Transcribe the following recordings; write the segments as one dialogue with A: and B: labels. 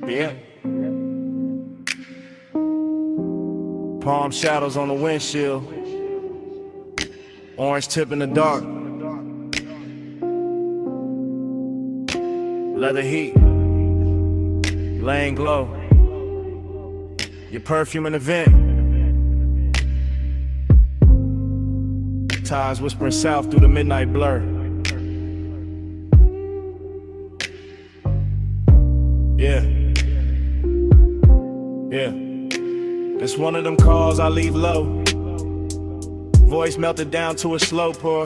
A: Yeah. Palm shadows on the windshield. Orange tip in the dark. Leather heat. Laying glow. Your perfume in the vent. Tides whispering south through the midnight blur. Yeah. Yeah. It's one of them calls I leave low. Voice melted down to a slow pour.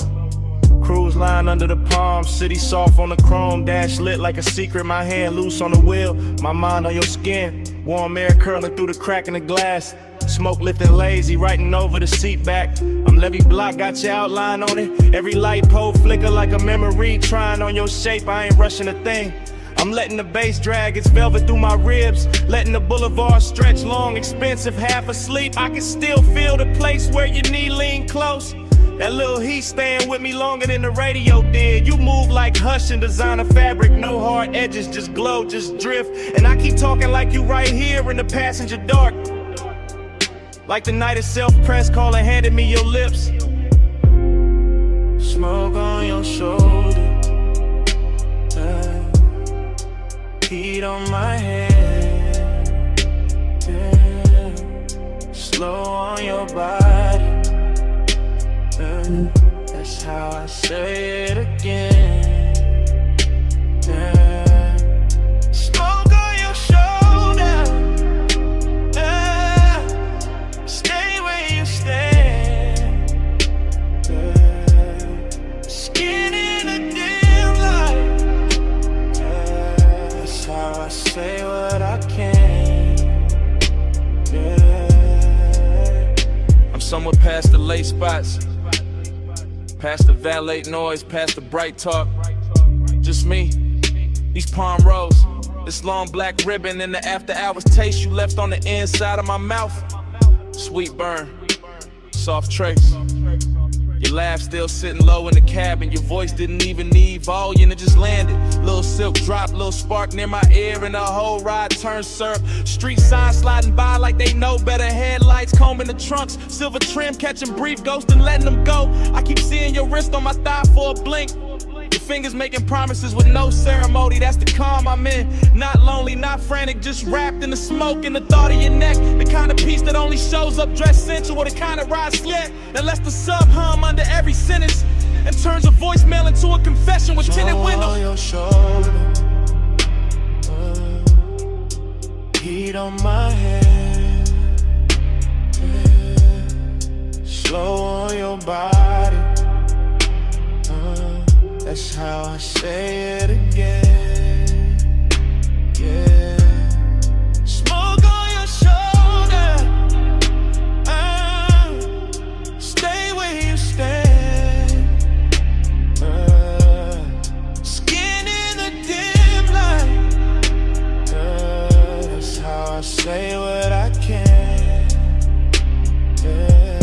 A: Cruise line under the palm, city soft on the chrome. Dash lit like a secret, my hand loose on the wheel. My mind on your skin, warm air curling through the crack in the glass. Smoke lifting lazy, writing over the seat back. I'm Levy Block, got your outline on it. Every light pole flicker like a memory. Trying on your shape, I ain't rushing a thing. I'm letting the bass drag its velvet through my ribs. Letting the boulevard stretch long, expensive, half asleep. I can still feel the place where your knee lean close. That little heat staying with me longer than the radio did. You move like Hush and designer fabric. No hard edges, just glow, just drift. And I keep talking like you right here in the passenger dark. Like the night itself, press call and handed me your lips. Smoke on your shoulder. Heat on my head. Slow on your body. That's how I say it again. Smoke on your shoulder. Stay where you stand. Skin in a dim light. That's how I say what I can. I'm somewhere past the late spots. Past the valet noise, past the bright talk. Just me, these palm rows, this long black ribbon, and the after hours taste you left on the inside of my mouth. Sweet burn, soft trace. Your laugh still sitting low in the cabin. Your voice didn't even need volume, it just landed. Little silk drop, little spark near my ear, and the whole ride turned syrup. Street signs sliding by like they know better. Headlights combing the trunks, silver trim catching brief ghosts and letting them go. I keep seeing your wrist on my thigh for a blink. Your fingers making promises with no ceremony. That's the calm I'm in. Not lonely, not frantic, just wrapped in the smoke and the thought of your neck. The kind of peace that only shows up dressed sensual, the kind of ride slick that lets the sub hum under every sentence and turns a voicemail into a confession with tinted windows. On your shoulder, heat on my head, slow on your body. That's how I say it again. Yeah. Smoke on your shoulder. Stay where you stand. Skin in the dim light. That's how I say what I can. Yeah.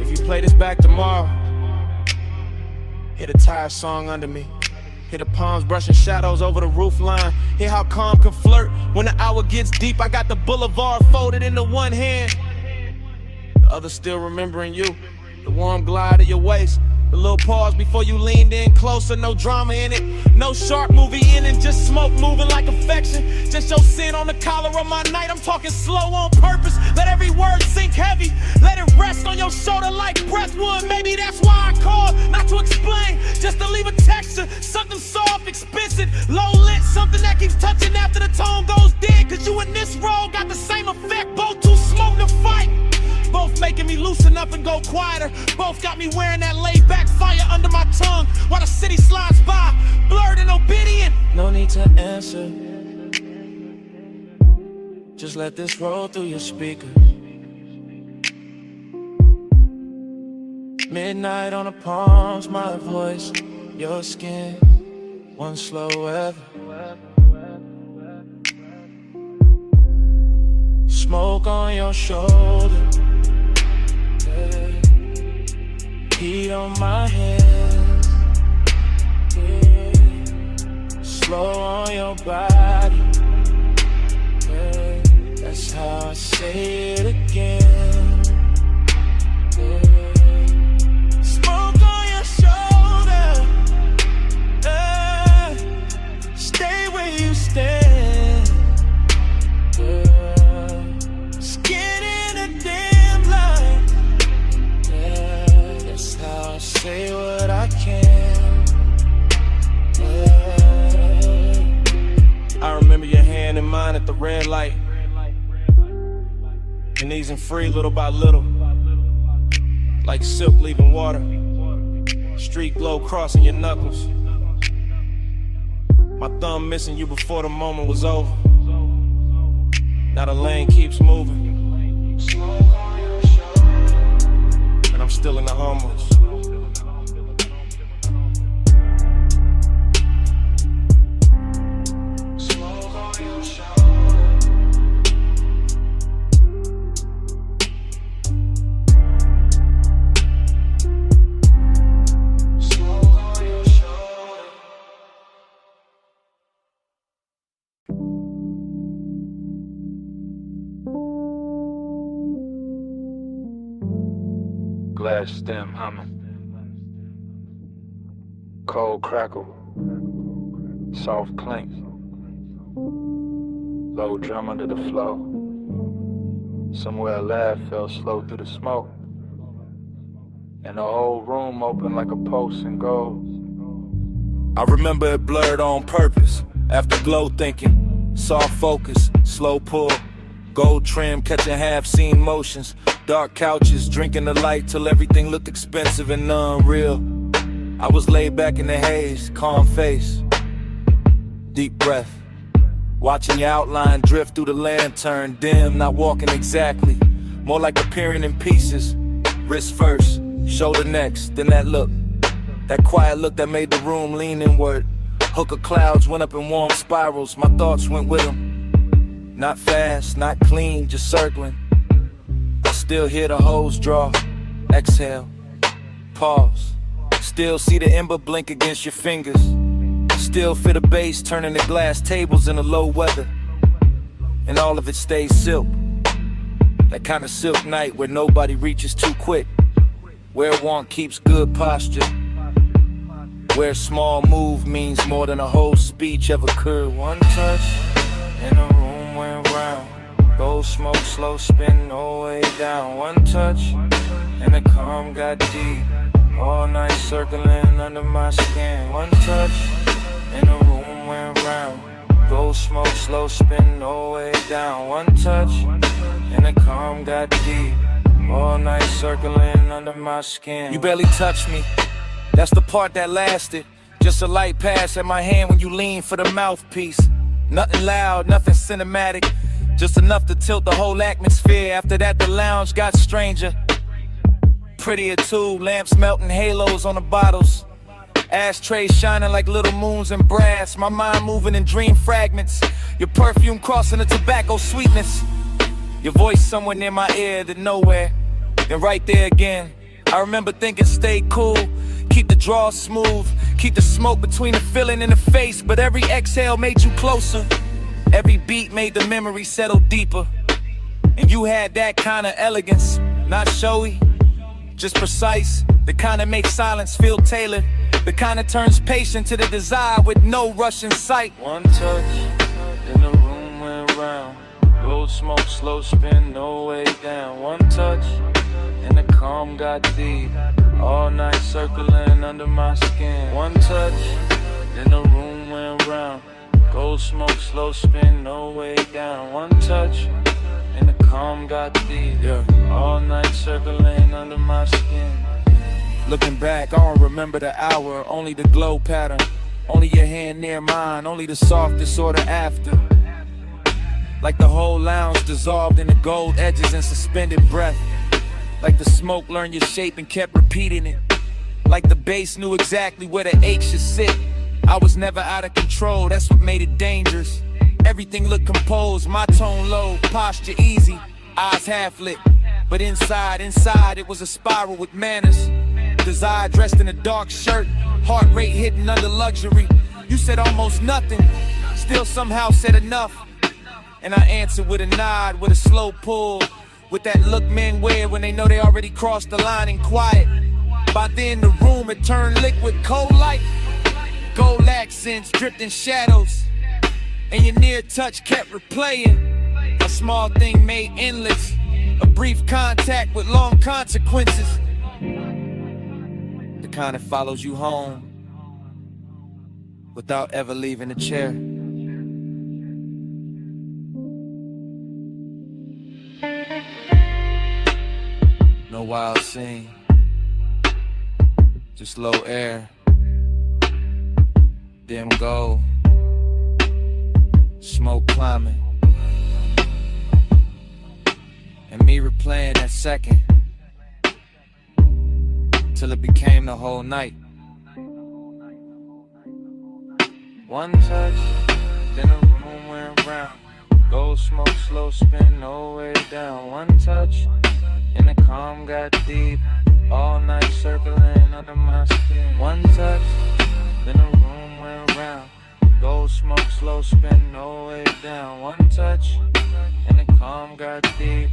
A: If you play this back tomorrow, hear the tire song under me. Hear the palms brushing shadows over the roof line. Hear how calm can flirt when the hour gets deep. I got the boulevard folded into one hand, the other still remembering you. The warm glide of your waist, the little pause before you leaned in closer. No drama in it, no sharp movie in it, just smoke moving like affection. Just your sin on the collar of my night. I'm talking slow on purpose. Let every word sink heavy. Let it rest on your shoulder like breath would. Maybe that's why I called, not to explain, just to leave a texture. Something soft, expensive, low lit, something that keeps touching after the tone goes dead. Cause you and this role got the same effect. Both too smoke to fight. Both making me loosen up and go quieter. Both got me wearing that laid back fire under my tongue while the city slides by, blurred and obedient. No need to answer, just let this roll through your speakers. Midnight on the palms, my voice, your skin, one slow weather. Smoke on your shoulder. Heat on my head, slow on your body. That's how I say it again. Smoke on your shoulder. Stay where you stand. Skin in a damn light. That's how I say what I can. I remember your hand in mine at the red light, and easing free little by little, like silk leaving water, street glow crossing your knuckles. My thumb missing you before the moment was over. Now the lane keeps moving, and I'm still in the Hummers.
B: Glass stem humming, cold crackle, soft clink, low drum under the flow. Somewhere a laugh fell slow through the smoke, and the whole room opened like a pulse in gold.
A: I remember it blurred on purpose, after glow thinking, soft focus, slow pull, gold trim catching half-seen motions. Dark couches, drinking the light till everything looked expensive and unreal. I was laid back in the haze, calm face, deep breath, watching your outline drift through the lantern, dim, not walking exactly, more like appearing in pieces. Wrist first, shoulder next, then that look, that quiet look that made the room lean inward. Hook of clouds went up in warm spirals, my thoughts went with them. Not fast, not clean, just circling. Still hear the hose draw, exhale, pause. Still see the ember blink against your fingers. Still feel the bass turning the glass tables in the low weather. And all of it stays silk. That kind of silk night where nobody reaches too quick. Where one keeps good posture. Where a small move means more than a whole speech ever could. One touch, and the room went round. Gold smoke, slow spin, no way down. One touch, and the calm got deep. All night circling under my skin. One touch, and the room went round. Gold smoke, slow spin, no way down. One touch, and the calm got deep. All night circling under my skin. You barely touched me, that's the part that lasted. Just a light pass at my hand when you lean for the mouthpiece. Nothing loud, nothing cinematic, just enough to tilt the whole atmosphere. After that the lounge got stranger, prettier too. Lamps melting halos on the bottles, ashtrays shining like little moons in brass. My mind moving in dream fragments, your perfume crossing the tobacco sweetness. Your voice somewhere near my ear, then nowhere, then right there again. I remember thinking stay cool, keep the draw smooth, keep the smoke between the feeling and the face. But every exhale made you closer, every beat made the memory settle deeper. And you had that kind of elegance, not showy, just precise. The kind that makes silence feel tailored, the kind that turns patient to the desire with no rush in sight. One touch, and the room went round. Gold smoke, slow spin, no way down. One touch, and the calm got deep. All night circling under my skin. One touch, then the room went round. Gold smoke, slow spin, no way down. One touch, and the calm got deep. All night circling under my skin. Looking back, I don't remember the hour, only the glow pattern. Only your hand near mine, only the soft disorder after. Like the whole lounge dissolved in the gold edges and suspended breath. Like the smoke learned your shape and kept repeating it. Like the bass knew exactly where the ache should sit. I was never out of control, that's what made it dangerous. Everything looked composed, my tone low, posture easy, eyes half lit. But inside it was a spiral with manners. Desire dressed in a dark shirt, heart rate hidden under luxury. You said almost nothing, still somehow said enough. And I answer with a nod, with a slow pull, with that look men wear when they know they already crossed the line and quiet. By then the room had turned liquid, cold light. Gold accents dripped in shadows, and your near touch kept replaying. A small thing made endless, a brief contact with long consequences. The kind that follows you home without ever leaving the chair. No wild scene, just low air, dim gold, smoke climbing, and me replaying that second till it became the whole night. One touch, then the room went round. Gold smoke, slow spin, no way down. One touch, and the calm got deep. All night circling under my skin. One touch, then the room went round. Gold smoke, slow spin, no way down. One touch, and the calm got deep.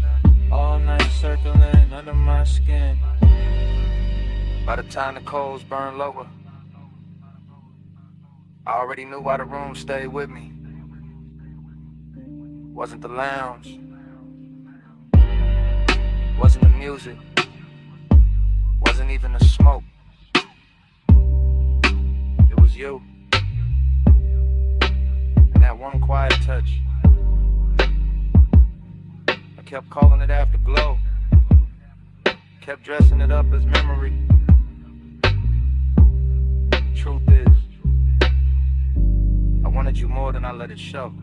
A: All night circling under my skin. By the time the coals burned lower, I already knew why the room stayed with me. Wasn't the lounge, wasn't the music, wasn't even the smoke. It was you, and that one quiet touch. I kept calling it afterglow, kept dressing it up as memory. Truth is, I wanted you more than I let it show.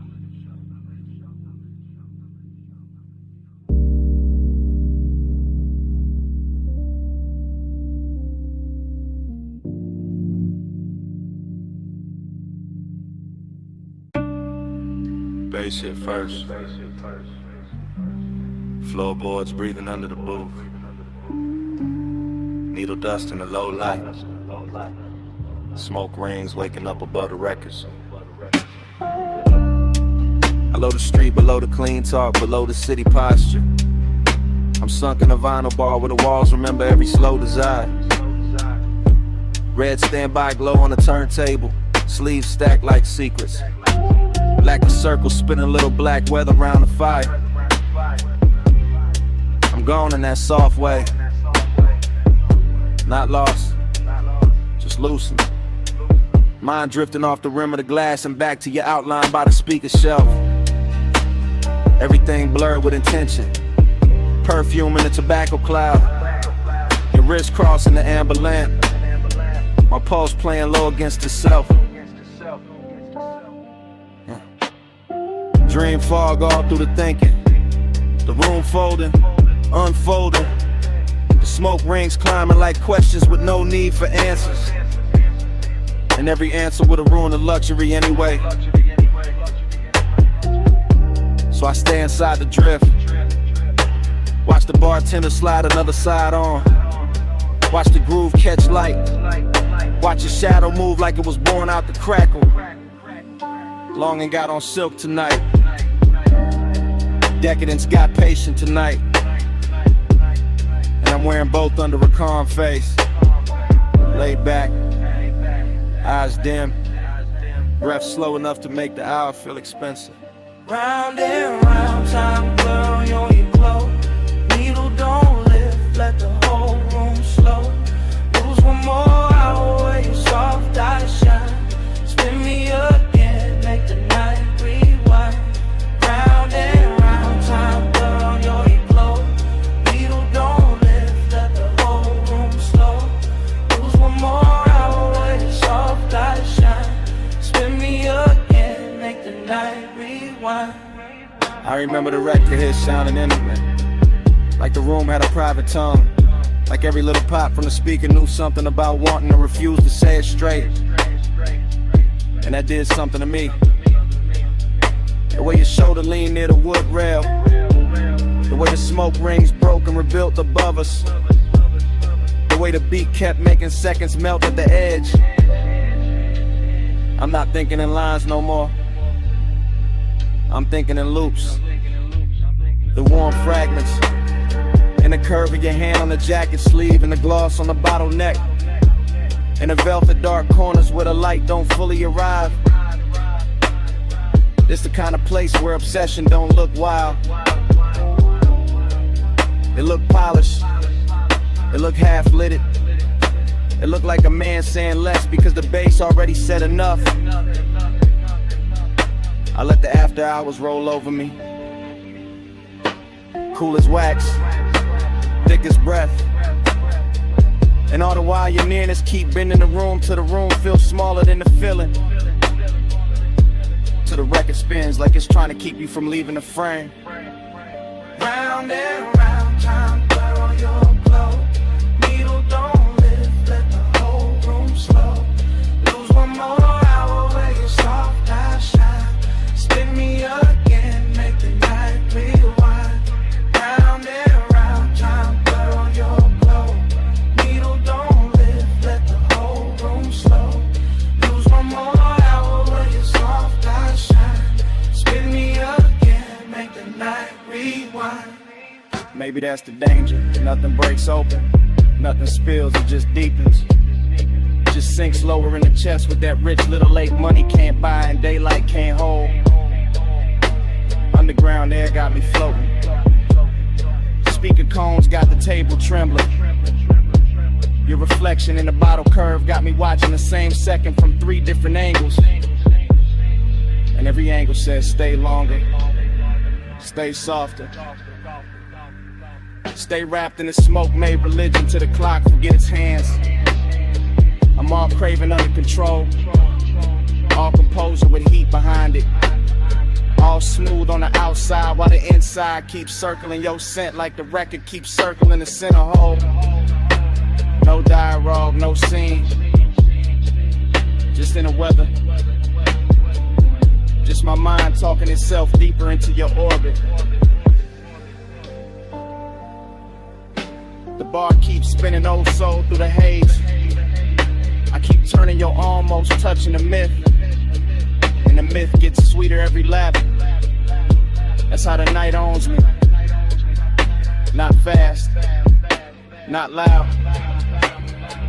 A: Bass hit first. Floorboards breathing under the booth. Needle dust in the low light. Smoke rings waking up above the records. Below the street, below the clean talk, below the city posture. I'm sunk in a vinyl bar where the walls remember every slow desire. Red standby glow on the turntable, sleeves stacked like secrets. Black the circle, spinning little black weather around the fire. I'm gone in that soft way. Not lost, just loosened. Mind drifting off the rim of the glass and back to your outline by the speaker shelf. Everything blurred with intention. Perfume in the tobacco cloud. Your wrist crossing the amber lamp. My pulse playing low against itself. Dream fog all through the thinking. The room folding, unfolding. The smoke rings climbing like questions with no need for answers. And every answer would have ruined the luxury anyway. So I stay inside the drift. Watch the bartender slide another side on. Watch the groove catch light. Watch your shadow move like it was born out the crackle. Longing got on silk tonight. Decadence got patient tonight. And I'm wearing both under a calm face. Laid back, eyes dim, breath slow enough to make the hour feel expensive.
C: Round and round, time blurring on your glow. Needle don't lift, let the whole room slow. Lose one more hour where your soft eyes shine. Spin me again, make the night rewind. Round and round, time blurring on your glow. Needle don't lift, let the whole room slow. Lose one more hour where your soft eyes shine. Spin me again, make the night rewind.
A: I remember the record hit sounding intimate, like the room had a private tongue. Like every little pop from the speaker knew something about wanting to refuse to say it straight. And that did something to me. The way your shoulder leaned near the wood rail, the way the smoke rings broke and rebuilt above us, the way the beat kept making seconds melt at the edge. I'm not thinking in lines no more. I'm thinking in loops, the warm fragments, and the curve of your hand on the jacket sleeve, and the gloss on the bottleneck, and the velvet dark corners where the light don't fully arrive. This the kind of place where obsession don't look wild. It look polished, it look half-litted. It look like a man saying less because the bass already said enough. I let the after hours roll over me. Cool as wax, thick as breath. And all the while your nearness keep bending the room till the room feels smaller than the feeling. Till the record spins like it's trying to keep you from leaving the frame.
C: Round and round, time blur on your glow. Needle don't lift, let the whole room slow. Lose one more hour where your soft eyes shine. Spin me again, make the night rewind. Round and round, time blur on your glow. Needle don't lift, let the whole room slow. Lose one more hour where your soft eyes shine. Spin me again, make the night rewind.
A: Maybe that's the danger. Nothing breaks open, nothing spills, it just deepens. Just sinks lower in the chest with that rich little lake money can't buy and daylight can't hold. Underground air got me floating. Speaker cones got the table trembling. Your reflection in the bottle curve got me watching the same second from 3 different angles. And every angle says stay longer, stay softer. Stay wrapped in the smoke, made religion to the clock, forget its hands. I'm all craving under control, all composure with heat behind it. All smooth on the outside while the inside keeps circling your scent like the record keeps circling the center hole. No dialogue, no scene, just in the weather. Just my mind talking itself deeper into your orbit. The bar keeps spinning oh so through the haze. I keep turning your almost touching the myth. And the myth gets sweeter every lap. That's how the night owns me. Not fast, not loud.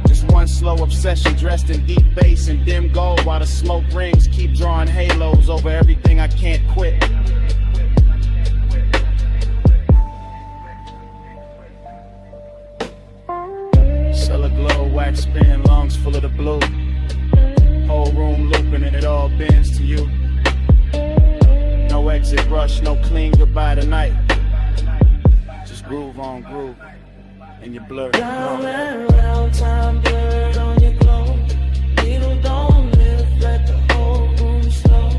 A: Just one slow obsession dressed in deep bass and dim gold, while the smoke rings keep drawing halos over everything I can't quit. Cellar glow, wax spin, lungs full of the blue. Whole room looping and it all bends to you. No exit rush, no clean goodbye tonight. Just groove on groove, and you're blurred.
C: Round and round, time blurred on your glow. Needle don't lift, let the whole room slow.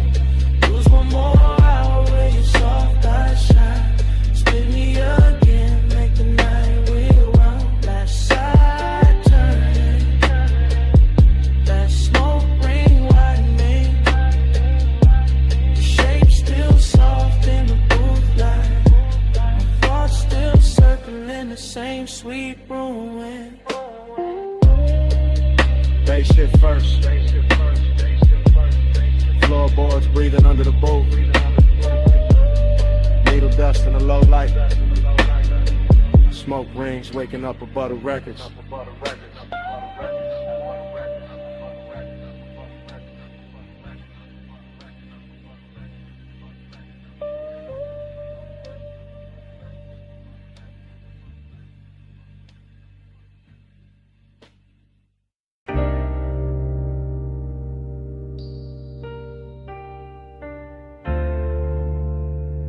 C: Lose one more hour where your soft eyes shine. Spin me again, make the night rewind. Last side turning, that smoke ring widening. The shape still soft in the booth light. My thoughts still circling the same sweet ruin.
A: Bass shit first. Floorboards breathing under the boat. Needle dust in the low light. Smoke rings waking up above the records.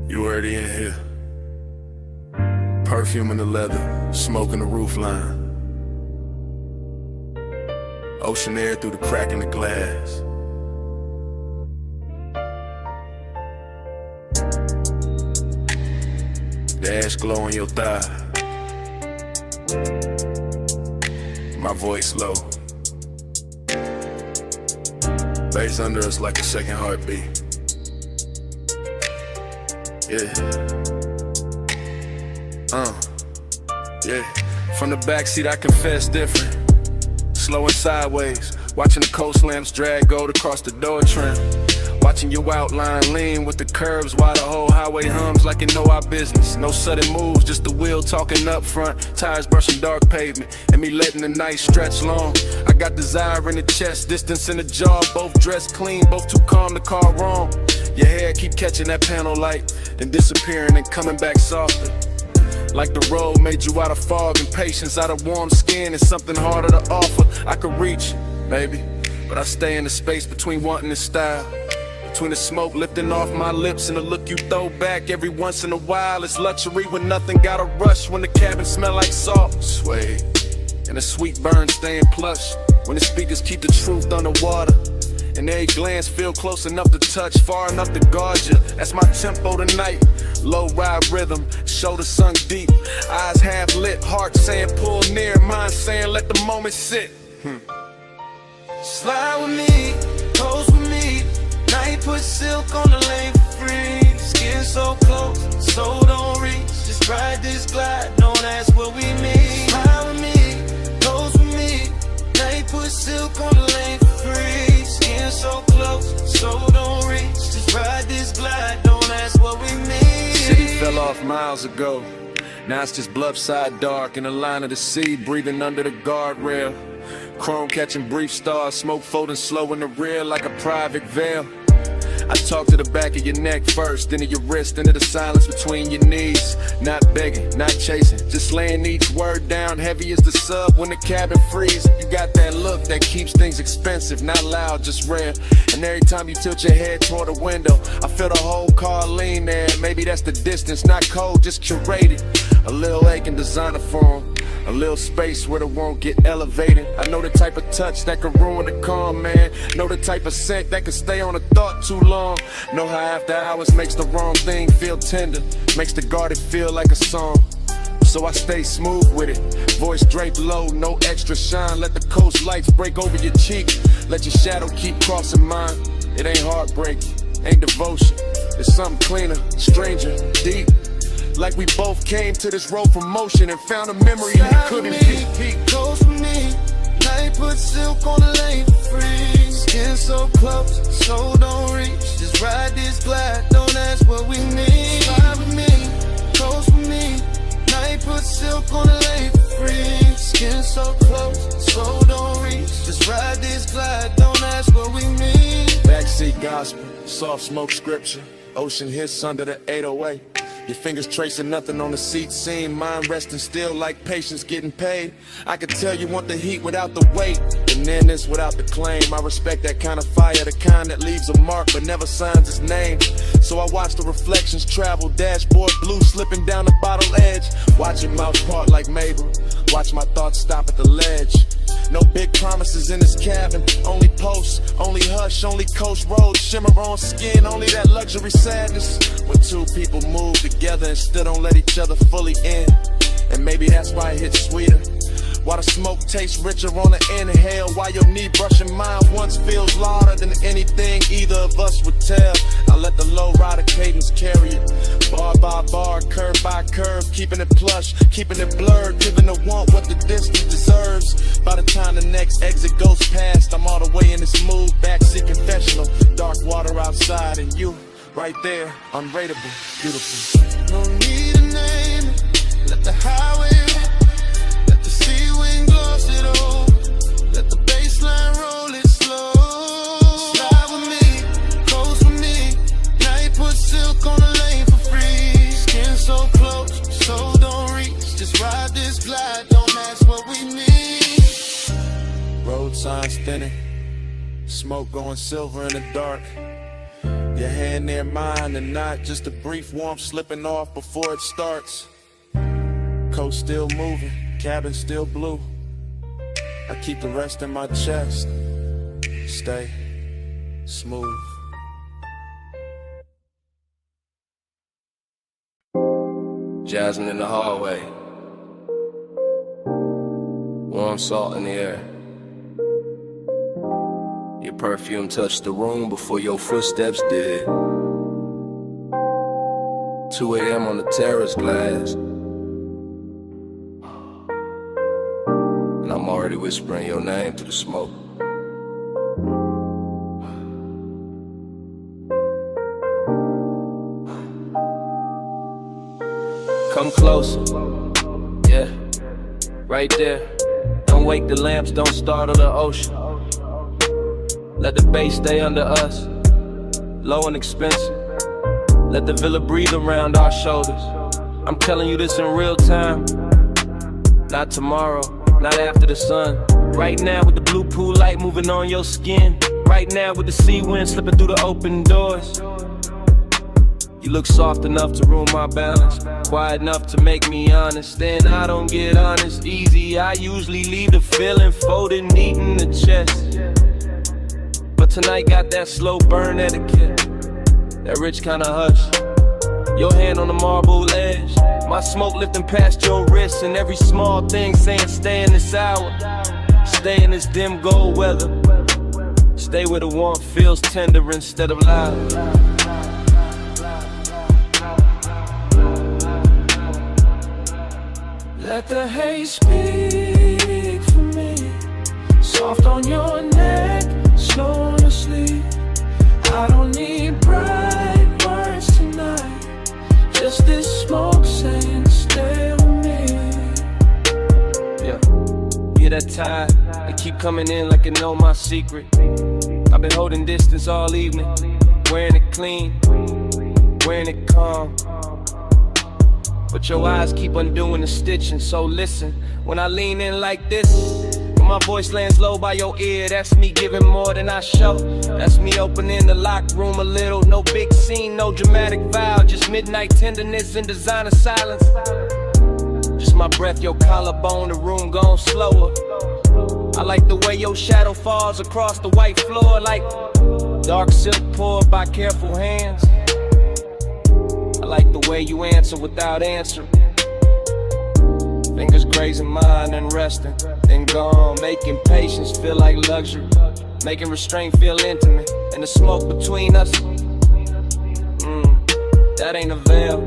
D: You already in here. Perfume in the leather, smoke in the roof line. Ocean air through the crack in the glass. The ash glow on your thigh. My voice low. Bass under us like a second heartbeat. Yeah. Yeah. From the backseat I confess different. Slow and sideways, watching the coast lamps drag gold across the door trim. Watching your outline lean with the curves while the whole highway hums like it know our business. No sudden moves, just the wheel talking up front, tires brushing dark pavement, and me letting the night stretch long. I got desire in the chest, distance in the jaw, both dressed clean, both too calm to call wrong. Your hair keep catching that panel light, then disappearing and coming back softer. Like the road made you out of fog and patience, out of warm skin, and something harder to offer. I could reach, maybe, but I stay in the space between wanting and style. Between the smoke lifting off my lips and the look you throw back every once in a while. It's luxury when nothing gotta rush, when the cabin smell like salt. Sway, and the sweet burn staying plush, when the speakers keep the truth underwater. And every glance feel close enough to touch, far enough to guard you. That's my tempo tonight. Low ride rhythm, shoulders sunk deep, eyes half lit, heart saying pull near, mind saying let the moment sit.
C: Slide with me, close with me. Night put silk on the lane for free. Skin so close, so don't reach. Just ride this glide, don't ask what we mean. Slide with me, close with me. Night put silk on the lane for free. Skin so close, so don't reach. Just ride this glide, don't ask what we mean.
D: City fell off miles ago. Now it's just bluffside dark in the line of the sea, breathing under the guardrail. Chrome catching brief stars, smoke folding slow in the rear like a private veil. I talk to the back of your neck first, then to your wrist, into the silence between your knees. Not begging, not chasing, just laying each word down heavy as the sub when the cabin freezes. You got that look that keeps things expensive, not loud, just rare. And every time you tilt your head toward the window, I feel the whole car lean there. Maybe that's the distance, not cold, just curated. A little aching designer form, a little space where it won't get elevated. I know the type of touch that could ruin the calm, man. Know the type of scent that could stay on a thought too long. Know how after hours makes the wrong thing feel tender, makes the garden feel like a song. So I stay smooth with it, voice draped low, no extra shine. Let the coast lights break over your cheek, let your shadow keep crossing mine. It ain't heartbreak, ain't devotion, it's something cleaner, stranger, deep. Like we both came to this road from motion and found a memory that couldn't be.
C: Close with me, night put silk on the lane for free. Skin so close, so don't reach. Just ride this glide, don't ask what we need. Slide with me, close with me. Night put silk on the lane for free. Skin so close, so don't reach. Just ride this glide, don't ask what we need.
D: Backseat gospel, soft smoke scripture, ocean hits under the 808. Your fingers tracing nothing on the seat seam, mind resting still like patience getting paid. I could tell you want the heat without the weight, and then this without the claim. I respect that kind of fire, the kind that leaves a mark but never signs its name. So I watch the reflections travel, dashboard blue slipping down the bottle edge. Watching mouth part like Mabel, watch my thoughts stop at the ledge. No big promises in this cabin, only posts, only hush, only coast roads, shimmer on skin, only that luxury sadness. When two people move together and still don't let each other fully in. And maybe that's why it hits sweeter, why the smoke tastes richer on the inhale, why your knee brushing mine once feels louder than anything either of us would tell. I let the low rider cadence carry it, bar by bar, curve by curve, keeping it plush, keeping it blurred, giving the want what the distance deserves. By the time the next exit goes past, I'm all the way in this mood, backseat confessional, dark water outside and you right there, unrateable, beautiful.
C: No need a name, let the highway rip. Let the sea wind gloss it over. Let the baseline roll it slow. Slide with me, close with me. Night put silk on the lane for free. Skin so close, so don't reach. Just ride this glide, don't ask what we need.
D: Road signs thinning, smoke going silver in the dark. Your hand near mine and not just a brief warmth slipping off before it starts. Coast still moving, cabin still blue. I keep the rest in my chest. Stay smooth. Jasmine in the hallway, warm salt in the air. Your perfume touched the room before your footsteps did. 2 a.m. on the terrace glass, and I'm already whispering your name through the smoke.
E: closer. Yeah, right there. Don't wake the lamps, don't startle the ocean. Let the bass stay under us, low and expensive. Let the villa breathe around our shoulders. I'm telling you this in real time. Not tomorrow, not after the sun. Right now with the blue pool light moving on your skin. Right now with the sea wind slipping through the open doors. You look soft enough to ruin my balance, quiet enough to make me honest. Then I don't get honest easy. I usually leave the feeling folded neat in the chest. But tonight got that slow burn etiquette, that rich kind of hush. Your hand on the marble edge, my smoke lifting past your wrist, and every small thing saying stay in this hour, stay in this dim gold weather, stay where the warmth feels tender instead of loud.
C: Let the haze speak for me. Soft on your neck, slow on your sleep. I don't need bright words tonight. Just this smoke saying stay with me.
E: Yeah, hear that tide, they keep coming in like it know my secret. I've been holding distance all evening, wearing it clean, wearing it calm. But your eyes keep undoing the stitching, so listen. When I lean in like this, when my voice lands low by your ear, that's me giving more than I show. That's me opening the locked room a little. No big scene, no dramatic vow, just midnight tenderness and designer silence. Just my breath, your collarbone, the room gone slower. I like the way your shadow falls across the white floor, like dark silk poured by careful hands. I like the way you answer without answering. Fingers grazing mine and resting, then gone, making patience feel like luxury, making restraint feel intimate, and the smoke between us, that ain't a veil,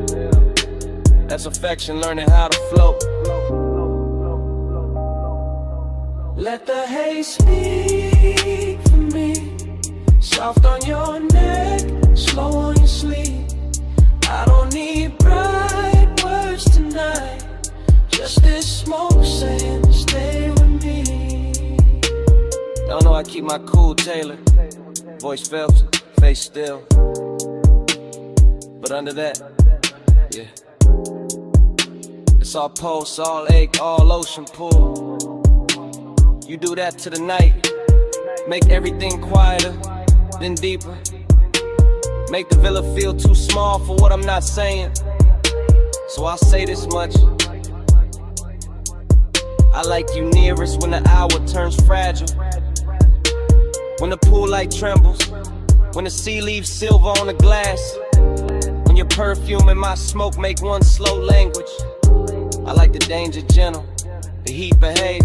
E: that's affection learning how to float.
C: Let the haze speak for me. Soft on your neck, slow on your sleep. I don't need bright words tonight. Just this smoke saying stay with me.
E: Don't know I keep my cool tailored, voice felt, face still. But under that, yeah, it's all pulse, all ache, all ocean pull. You do that to the night, make everything quieter, then deeper. Make the villa feel too small for what I'm not saying. So I'll say this much: I like you nearest when the hour turns fragile, when the pool light trembles, when the sea leaves silver on the glass, when your perfume and my smoke make one slow language. I like the danger gentle, the heat behave,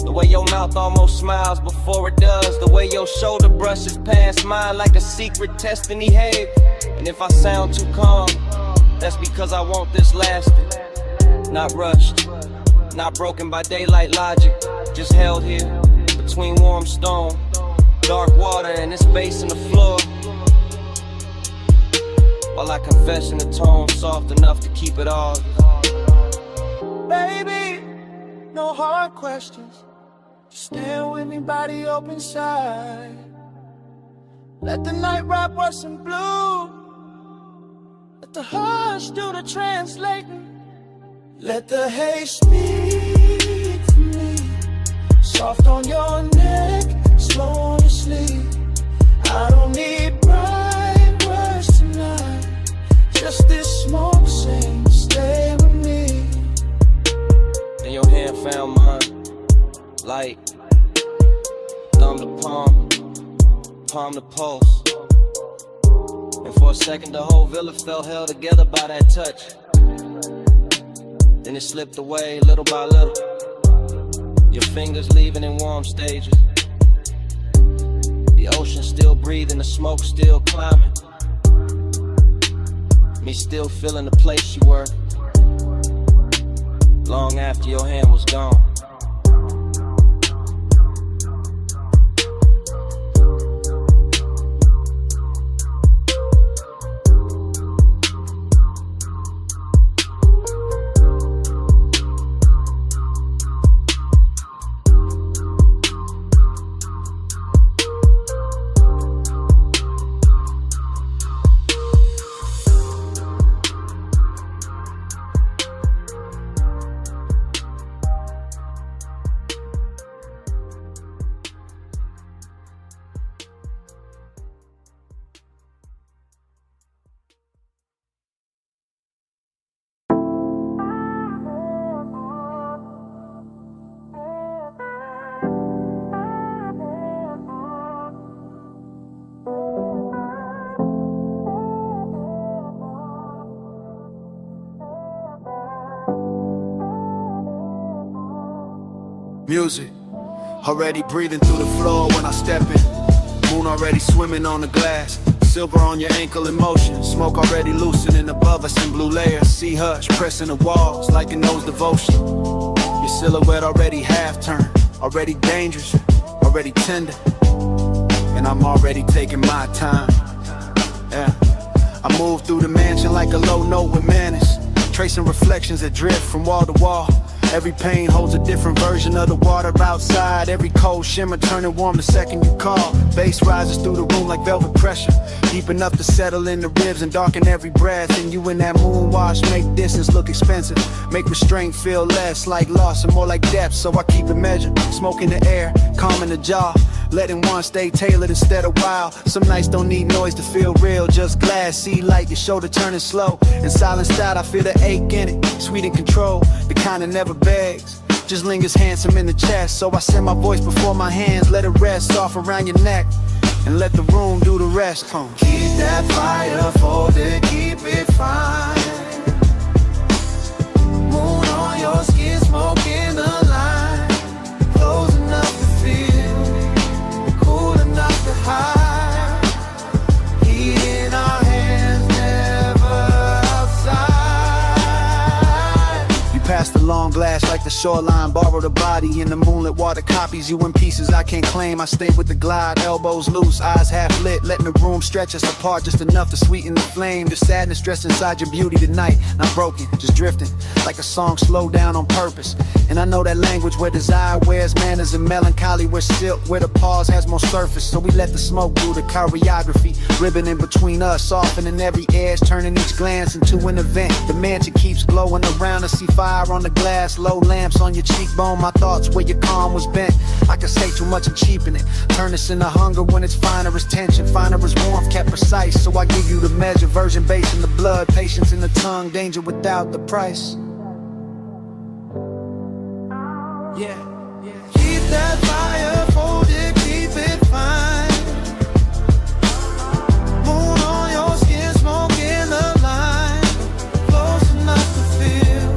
E: the way your mouth almost smiles before it does, the way your shoulder brushes past mine like a secret testing behave. And if I sound too calm, that's because I want this lasting, not rushed, not broken by daylight logic, just held here between warm stone, dark water, and this bass in the floor, while I confess in a tone soft enough to keep it all.
C: Baby, no hard questions. Stand with me, body open side. Let the night wrap us in blue. Let the hush do the translating. Let the haze speak for me. Soft on your neck, slow on your sleep. I don't need bright words tonight. Just this smoke saying stay with me.
E: Then your hand found mine, light, thumb to palm, palm to pulse. And for a second the whole villa felt held together by that touch. Then it slipped away little by little, your fingers leaving in warm stages. The ocean still breathing, the smoke still climbing. Me still feeling the place you were, long after your hand was gone.
A: Music, already breathing through the floor when I step in. Moon already swimming on the glass. Silver on your ankle in motion. Smoke already loosening above us in blue layers. Sea hush pressing the walls like it knows devotion. Your silhouette already half turned, already dangerous, already tender. And I'm already taking my time. Yeah, I move through the mansion like a low note with manners, tracing reflections that drift from wall to wall. Every pain holds a different version of the water outside. Every cold shimmer turning warm the second you call. Bass rises through the room like velvet pressure, deep enough to settle in the ribs and darken every breath. And you in that moon wash make distance look expensive, make restraint feel less like loss and more like depth. So I keep it measured, smoke in the air, calm in the jaw, letting one stay tailored instead of wild. Some nights don't need noise to feel real, just glass, see light, your shoulder turning slow. And silenced out, I feel the ache in it, sweet in control, the kind that never begs, just lingers handsome in the chest. So I send my voice before my hands, let it rest off around your neck, and let the room do the rest.
C: Keep that fire folded, keep it fine. Moon on your skin, smoke in the line. Close enough to feel, cool enough to hide. Heat in our hands, never outside.
A: You pass the long glass like the shoreline, borrow the body in the moonlit water, copies you in pieces I can't claim. I stay with the glide, elbows loose, eyes half lit, letting the room stretch us apart just enough to sweeten the flame. The sadness dressed inside your beauty tonight, not broken, just drifting like a song slowed down on purpose. And I know that language where desire wears manners and melancholy where silk, where the pause has more surface. So we let the smoke do the choreography, ribbon in between us, softening every edge, turning each glance into an event. The mansion keeps glowing around us, see fire on the glass, low lamps on your cheekbone. My thoughts where your calm was bent. I can say too much and cheapen it, turn this into hunger when it's finer as tension, finer as warmth kept precise. So I give you the measure, virgin base in the blood, patience in the tongue, danger without the price. Yeah, yeah.
C: Keep that fire folded, keep it fine. Moon on your skin, smoke in the line. Close enough to feel,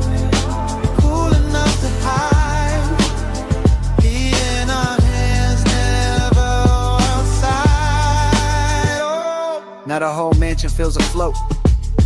C: cool enough to hide. Heat in our hands, never outside. Oh.
A: Now the whole mansion feels afloat,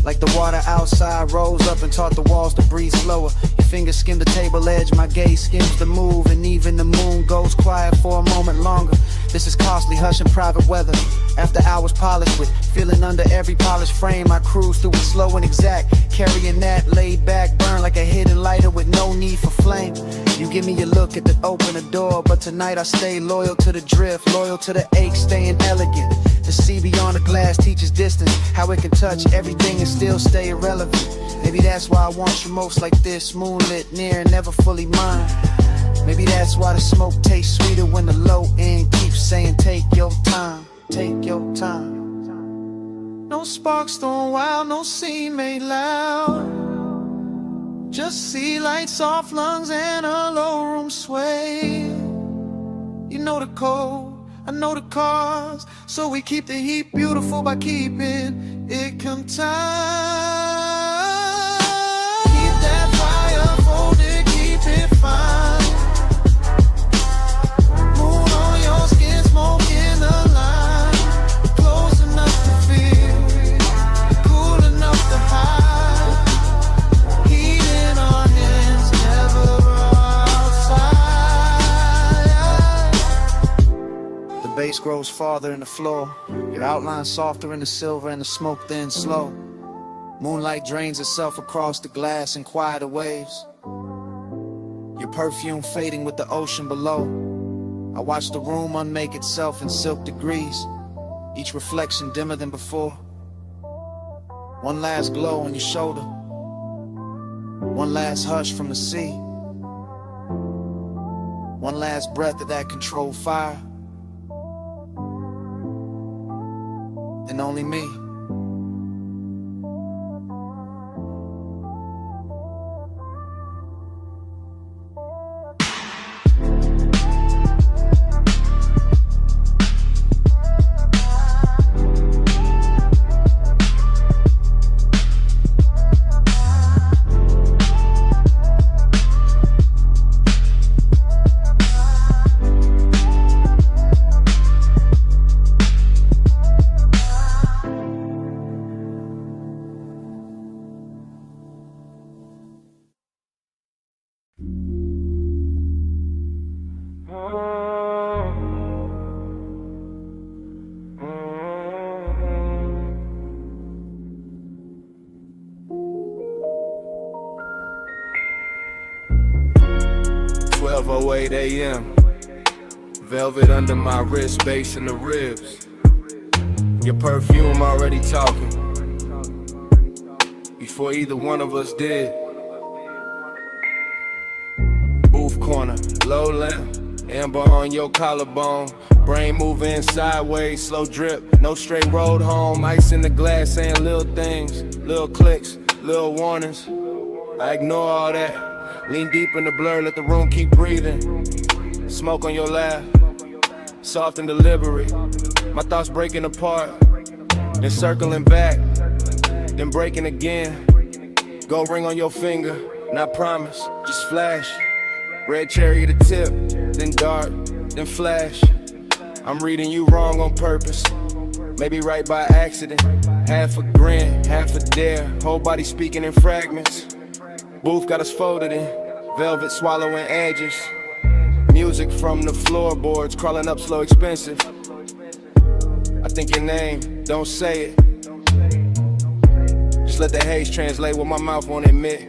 A: like the water outside rose up and taught the walls to breathe slower. Your fingers skim the table edge, my gaze skims the move, and even the moon goes quiet for a moment longer. This is costly, hush and private weather. After hours polished with, feeling under every polished frame, I cruise through it slow and exact, carrying that laid back burn like a hidden lighter with no need for flame. You give me a look at the open the door, but tonight I stay loyal to the drift, loyal to the ache, staying elegant. The sea beyond the glass teaches distance, how it can touch everything and still stay irrelevant. Maybe that's why I want you most like this, moonlit, near and never fully mine. Maybe that's why the smoke tastes sweeter when the low end keeps saying take your time, take your time.
C: No sparks thrown wild, no scene made loud. Just sea lights, soft lungs, and a low room sway. You know the code, I know the cause, so we keep the heat beautiful by keeping it contained. Keep that fire folded, keep it fine. Moon on your skin, smoke in the line. Close enough to feel, cool enough to hide. Heat in our hands, never outside.
A: The bass grows farther in the floor, your outline softer in the silver and the smoke thin slow. Moonlight drains itself across the glass in quieter waves, your perfume fading with the ocean below. I watch the room unmake itself in silk degrees, each reflection dimmer than before. One last glow on your shoulder, one last hush from the sea, one last breath of that controlled fire, and only me.
D: 2:08 a.m. Velvet under my wrist, bass in the ribs. Your perfume already talking before either one of us did. Booth corner, low lamp, amber on your collarbone. Brain moving sideways, slow drip, no straight road home. Ice in the glass saying little things, little clicks, little warnings. I ignore all that, lean deep in the blur, let the room keep breathing. Smoke on your lap, soft and deliberate. My thoughts breaking apart, then circling back, then breaking again. Gold ring on your finger, not promise, just flash. Red cherry at the tip, then dark, then flash. I'm reading you wrong on purpose, maybe right by accident. Half a grin, half a dare, whole body speaking in fragments. Booth got us folded in, velvet swallowing edges. Music from the floorboards, crawling up slow, expensive. I think your name, don't say it. Just let the haze translate what my mouth won't admit.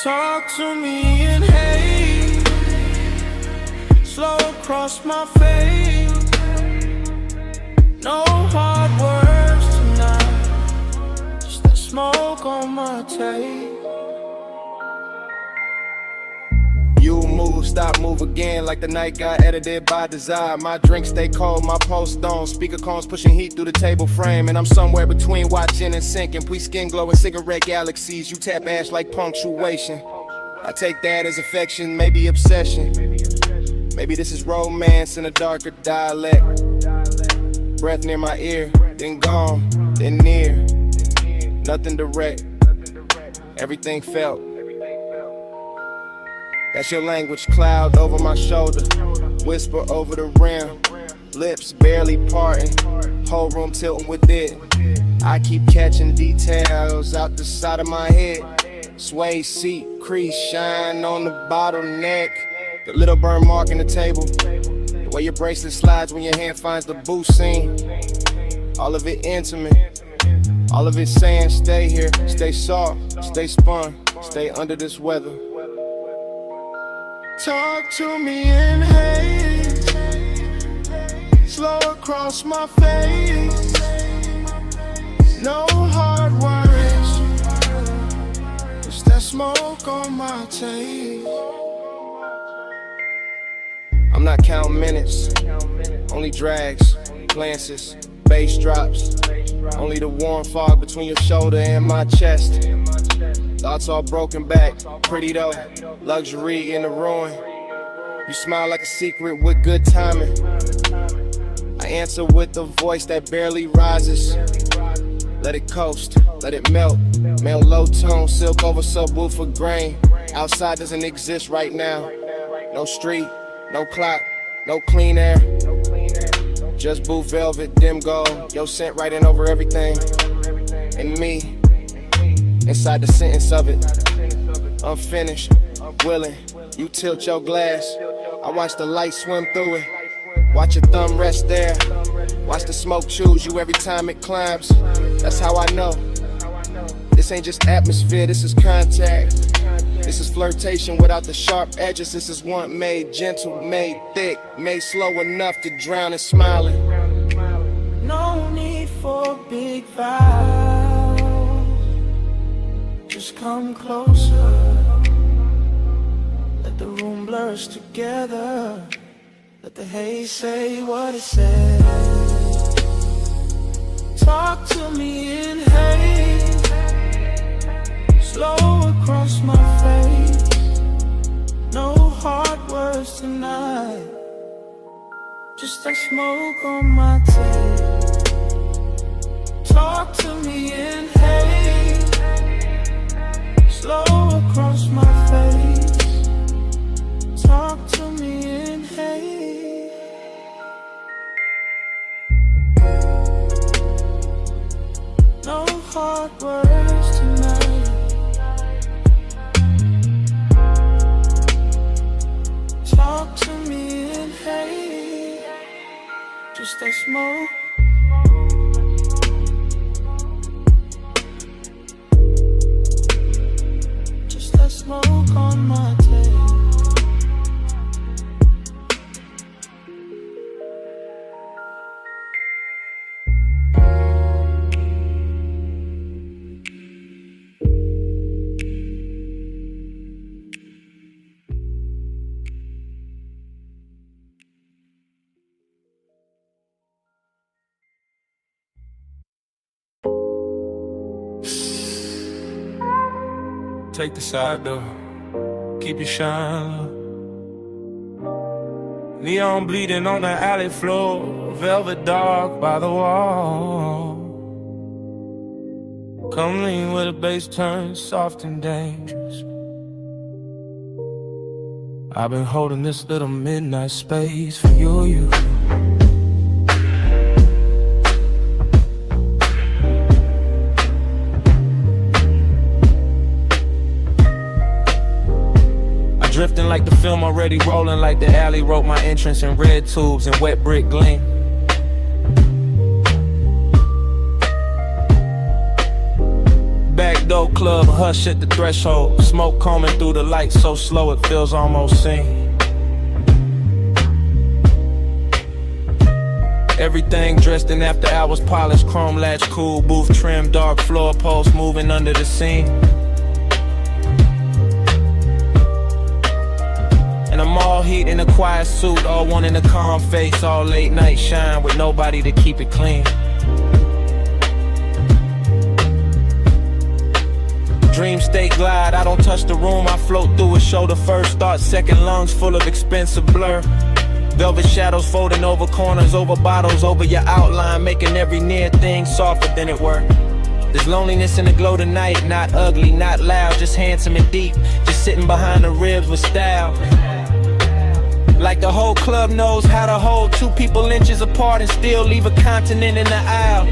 C: Talk to me in hate, slow across my face. No hard words tonight, just that smoke on my tape.
D: You move, stop, move again, like the night got edited by desire. My drink stay cold, my post on. Speaker cones pushing heat through the table frame. And I'm somewhere between watching and sinking. We skin glowing cigarette galaxies. You tap ash like punctuation. I take that as affection, maybe obsession. Maybe this is romance in a darker dialect. Breath near my ear, then gone, then near. Nothing direct, everything felt. That's your language, cloud over my shoulder, whisper over the rim, lips barely parting, whole room tilting with it. I keep catching details out the side of my head. Sway seat, crease, shine on the bottleneck. The little burn mark in the table, the way your bracelet slides when your hand finds the boot seam. All of it intimate, all of it saying stay here, stay soft, stay spun, stay under this weather.
C: Talk to me in haste, slow across my face. No hard words, just that smoke on my tape.
D: I'm not counting minutes, only drags, glances, bass drops. Only the warm fog between your shoulder and my chest. Thoughts all broken back, pretty though, luxury in the ruin. You smile like a secret with good timing. I answer with a voice that barely rises. Let it coast, let it melt. Male low tone, silk over subwoofer grain. Outside doesn't exist right now. No street, no clock, no clean air. Just booth velvet, dim gold. Your scent writing over everything. And me, inside the sentence of it. Unfinished, willing. You tilt your glass. I watch the light swim through it. Watch your thumb rest there. Watch the smoke choose you every time it climbs. That's how I know. This ain't just atmosphere, this is contact. This is flirtation without the sharp edges. This is one made gentle, made thick, made slow enough to drown in smiling.
C: No need for big vows, just come closer. Let the room blur us together. Let the haze say what it says. Talk to me in haste, slow across my face. No hard words tonight, just that smoke on my tape. Talk to me in haste, slow across my face. Talk to me in haste. No hard words tonight. Talk to me in haste, just that smoke. Just that smoke on take the side door. Keep your shine low. Neon bleeding on the alley floor, velvet dark by the wall. Come lean where the bass turns soft and dangerous. I've been holding this little midnight space for you. Drifting like the film already rolling, like the alley wrote my entrance in red tubes and wet brick gleam. Back door club, hush at the threshold. Smoke combing through the lights so slow it feels almost seen. Everything dressed in after hours, polished, chrome latch, cool booth trim, dark floor posts moving under the scene. And I'm all heat in a quiet suit, all one in a calm face, all late night shine with nobody to keep it clean. Dream state glide, I don't touch the room, I float through it, shoulder first, thought second, lungs full of expensive blur. Velvet shadows folding over corners, over bottles, over your outline, making every near thing softer than it were. There's loneliness in the glow tonight, not ugly, not loud, just handsome and deep, just sitting behind the ribs with style. Like the whole club knows how to hold two people inches apart and still leave a continent in the aisle.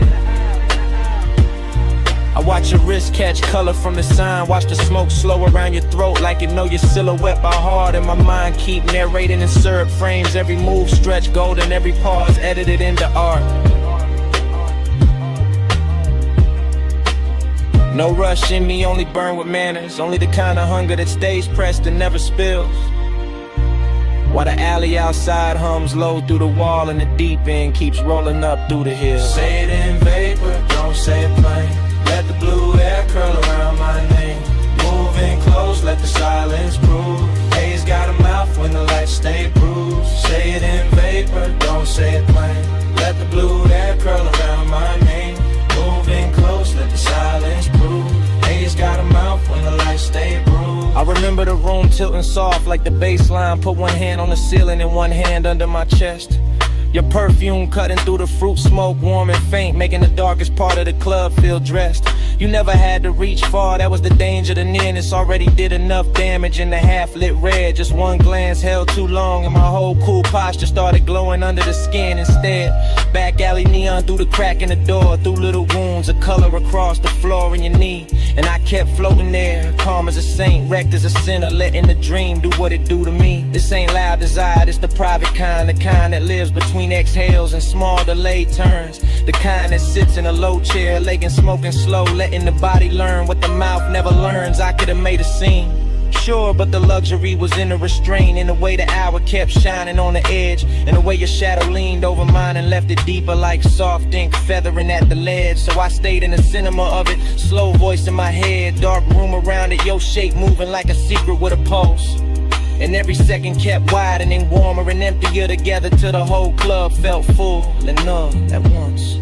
C: I watch your wrist catch color from the sign, watch the smoke slow around your throat like you know your silhouette by heart. And my mind keep narrating in syrup frames, every move stretch golden, every pause edited into art. No rush in me, only burn with manners, only the kind of hunger that stays pressed and never spills. While the alley outside hums low through the wall and the deep end keeps rolling up through the hills.
A: Say it in vapor, don't say it plain. Let the blue air curl around my name. Moving close, let the silence prove. Haze got a mouth when the lights stay bruised. Say it in vapor, don't say it plain. Let the blue air curl around my name. Moving close, let the silence prove. Haze got a mouth when the lights stay bruised.
C: I remember the room tilting soft like the bass line. Put one hand on the ceiling and one hand under my chest. Your perfume cutting through the fruit smoke, warm and faint, making the darkest part of the club feel dressed. You never had to reach far, that was the danger. The nearness already did enough damage in the half-lit red. Just one glance held too long and my whole cool posture started glowing under the skin instead. Back alley neon through the crack in the door, through little wounds of color across the floor in your knee. And I kept floating there, calm as a saint, wrecked as a sinner, letting the dream do what it do to me. This ain't loud desire, it's the private kind, the kind that lives between exhales and small delayed turns. The kind that sits in a low chair, legging smoking slow, letting the body learn what the mouth never learns. I could've made a scene, sure, but the luxury was in the restraint, in the way the hour kept shining on the edge, and the way your shadow leaned over mine and left it deeper like soft ink feathering at the ledge. So I stayed in the cinema of it, slow voice in my head, dark room around it, your shape moving like a secret with a pulse. And every second kept widening, warmer and emptier together till the whole club felt full and numb at once.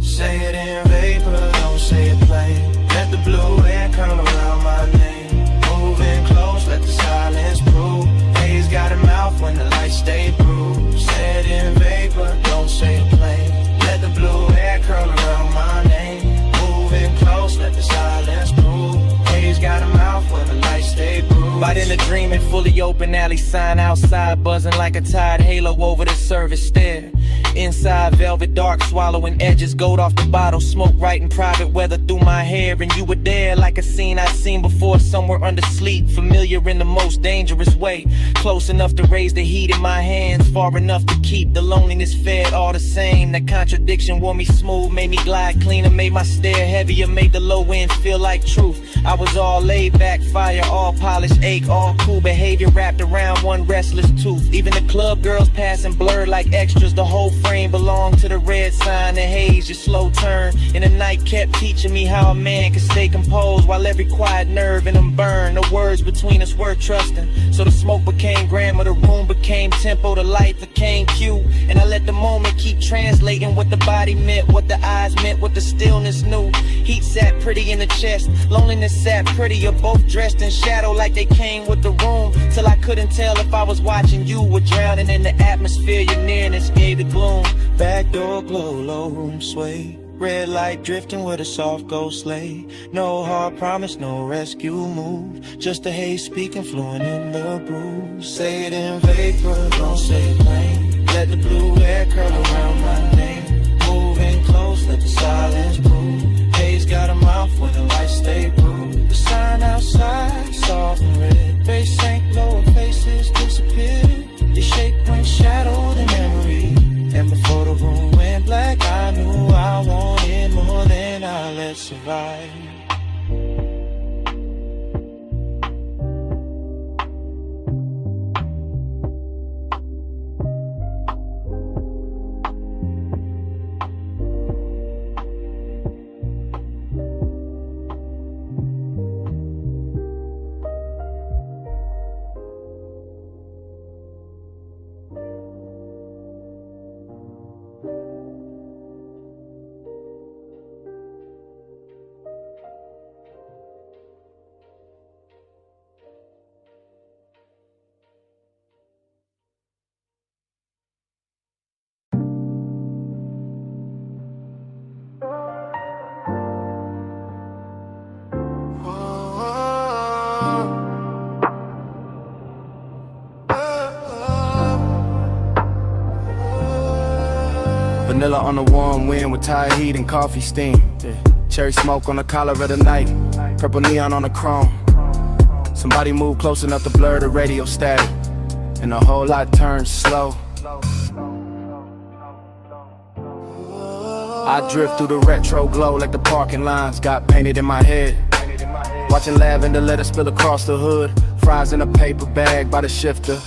A: Say it in vapor, don't say it plain. Let the blue air curl around my name. Moving close, let the silence prove. Haze got a mouth when the lights stay bruised. Say it in vapor, don't say it plain. Let the blue air curl around my name. Moving close, let the silence prove. Haze got a mouth when the lights stay bruised.
C: By then the dreaming, fully open alley sign outside, buzzing like a tired halo over the service stair. Inside velvet dark, swallowing edges, gold off the bottle, smoke right in private weather through my hair. And you were there like a scene I'd seen before, somewhere under sleep, familiar in the most dangerous way. Close enough to raise the heat in my hands, far enough to keep the loneliness fed all the same. That contradiction wore me smooth, made me glide cleaner, made my stare heavier, made the low end feel like truth. I was all laid back, fire, all polished, ache, all cool behavior wrapped around one restless tooth. Even the club girls passing blurred like extras, the whole
A: frame belonged to the red sign, the haze, your slow turn. And the night kept teaching me how a man can stay composed while every quiet nerve in him burned. The words between us were trusting. So the smoke became grammar, the room became tempo, the light became cue. And I let the moment keep translating what the body meant, what the eyes meant, what the stillness knew. Heat sat pretty in the chest, loneliness sat prettier, both dressed in shadow like they came with the room. Till I couldn't tell if I was watching you or drowning in the atmosphere. Your nearness gave the gloom. Back door glow, low room sway. Red light drifting with a soft ghost sleigh. No hard promise, no rescue move. Just the haze speaking fluent in the brew. Say it in vapor, don't say it plain. Let the blue air curl around my name. Moving close, let the silence prove. Haze got a mouth when the lights stay blue. The sign outside, soft and red. Face sank lower, faces disappeared. Your shape went shadow to memory. And before the room went black, I knew I wanted more than I let survive.
F: Vanilla on the warm wind with Thai heat and coffee steam. Cherry smoke on the collar of the night. Purple neon on the chrome. Somebody move close enough to blur the radio static. And the whole lot turns slow. I drift through the retro glow like the parking lines got painted in my head. Watching lavender let it spill across the hood. Fries in a paper bag by the shifter.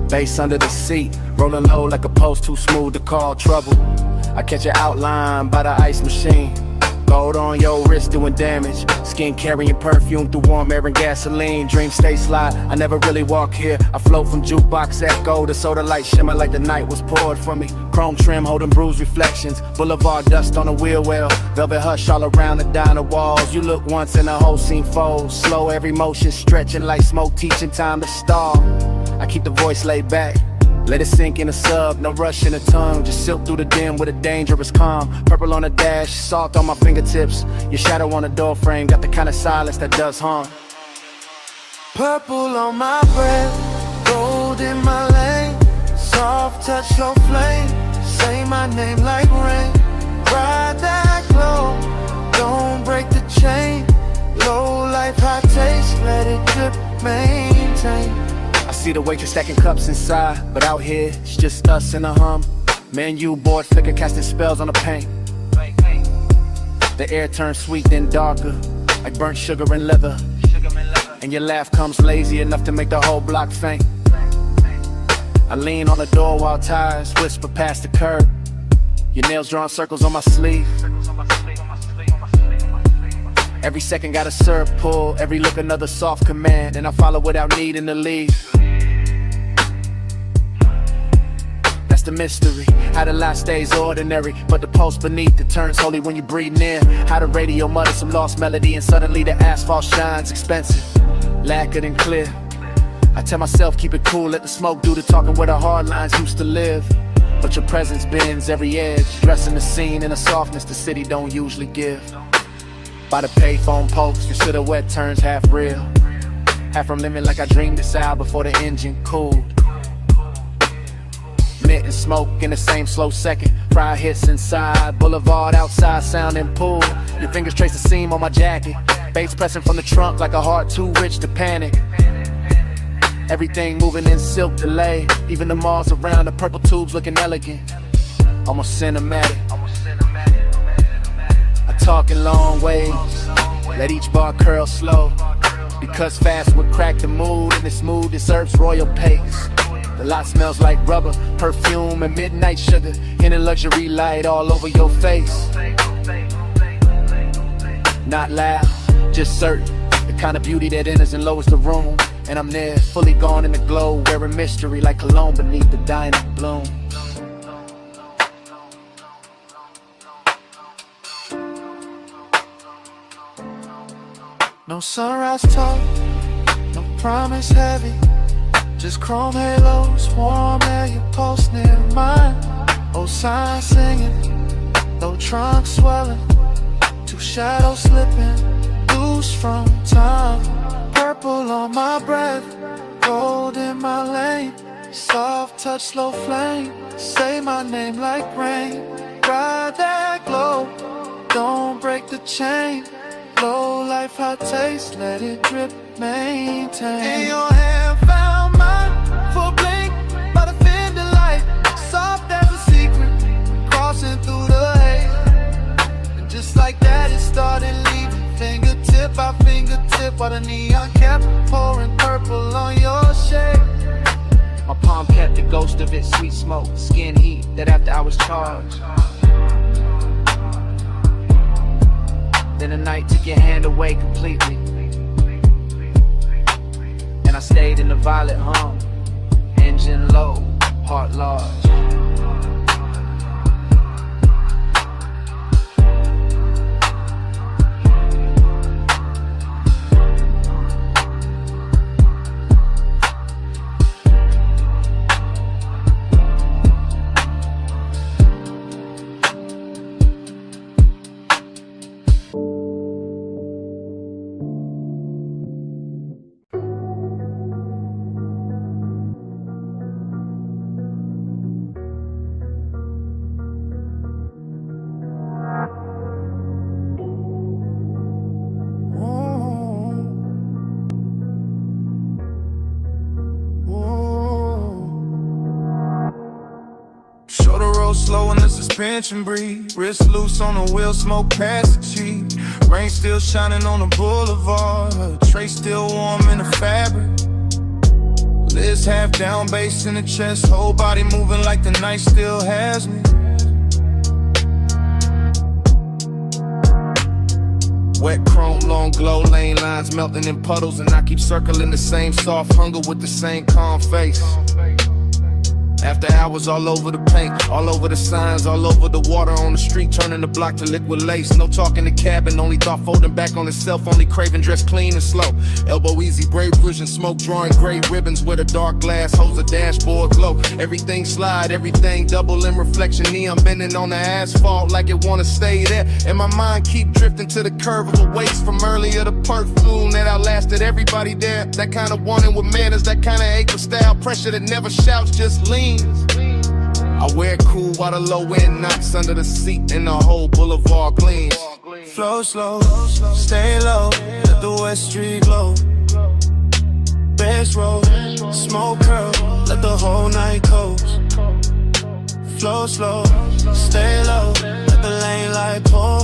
F: Bass under the seat, rolling low like a post too smooth to call trouble. I catch an outline by the ice machine. Gold on your wrist doing damage. Skin carrying perfume through warm air and gasoline. Dreams stay sly, I never really walk here. I float from jukebox echo to soda light shimmer like the night was poured for me. Chrome trim holding bruised reflections. Boulevard dust on the wheel well. Velvet hush all around the diner walls. You look once and the whole scene folds. Slow every motion stretching like smoke teaching time to stall. I keep the voice laid back. Let it sink in a sub, no rush in the tongue. Just silk through the dim with a dangerous calm. Purple on the dash, salt on my fingertips. Your shadow on the door frame, got the kind of silence that does harm.
C: Purple on my breath, gold in my lane. Soft touch, slow flame. Say my name like rain. Ride that glow, don't break the chain. Low life, high taste, let it drip, maintain.
F: I see the waitress stacking cups inside, but out here, it's just us and a hum. Menu board flicker casting spells on the paint. The air turns sweet then darker, like burnt sugar and leather. And your laugh comes lazy enough to make the whole block faint. I lean on the door while tires whisper past the curb. Your nails drawing circles on my sleeve. Every second got a syrup pull, every look another soft command. And I follow without needing to leave. That's the mystery, how the life stays ordinary, but the pulse beneath it turns holy when you breathe in. How the radio mutters some lost melody and suddenly the asphalt shines expensive, lacquered and clear. I tell myself keep it cool, let the smoke do the talking where the hard lines used to live. But your presence bends every edge, dressing the scene in a softness the city don't usually give. By the payphone post, your silhouette turns half real. Half from living like I dreamed this out before the engine cooled. Mint and smoke in the same slow second. Fry hits inside, boulevard outside, sounding pool. Your fingers trace the seam on my jacket. Bass pressing from the trunk like a heart too rich to panic. Everything moving in silk delay. Even the malls around, the purple tubes looking elegant. Almost cinematic. I talk in long waves, let each bar curl slow. Because fast would crack the mood and the smooth deserves royal pace. The lot smells like rubber, perfume, and midnight sugar. In a luxury light all over your face. Not loud, just certain. The kind of beauty that enters and lowers the room. And I'm there, fully gone in the glow, wearing mystery like cologne beneath the dying bloom. No sunrise talk, no promise heavy. Just chrome halos, warm air, you pulse near mine. Old signs singing, low trunk swelling. Two shadows slipping, loose from time. Purple on my breath, gold in my lane. Soft touch, slow flame, say my name like rain. Ride that glow, don't break the chain. Low life, hot taste, let it drip, maintain. In your hand found mine, for a blink, by the fender light. Soft as a secret, crossing through the haze. And just like that it started leaving, fingertip by fingertip. While the neon kept pouring purple on your shade. My palm kept the ghost of it, sweet smoke, skin heat, that after I was charged. Then the night took your hand away completely. And I stayed in the violet hum, engine low, heart large.
A: Slow in the suspension breathe. Wrist loose on the wheel, smoke past the cheek. Rain still shining on the boulevard. Tray still warm in the fabric. Lids half down, bass in the chest. Whole body moving like the night still has me. Wet chrome, long glow, lane lines melting in puddles. And I keep circling the same soft hunger with the same calm face. After hours all over the paint, all over the signs, all over the water on the street, turning the block to liquid lace. No talk in the cabin, only thought folding back on itself, only craving dress clean and slow. Elbow easy, brave vision, smoke drawing gray ribbons where the dark glass holds the dashboard glow. Everything slide, everything double in reflection. Neon bending on the asphalt like it wanna stay there. And my mind keep drifting to the curve of a waist from earlier, the perfume that outlasted everybody there. That kind of wanting with manners, that kind of ache with style, pressure that never shouts, just lean. I wear it cool while the low end knocks under the seat and the whole boulevard gleams.
C: Flow slow, stay low, let the West Street glow. Bass roll, smoke curl, let the whole night coast. Flow slow, stay low, let the lane light pour.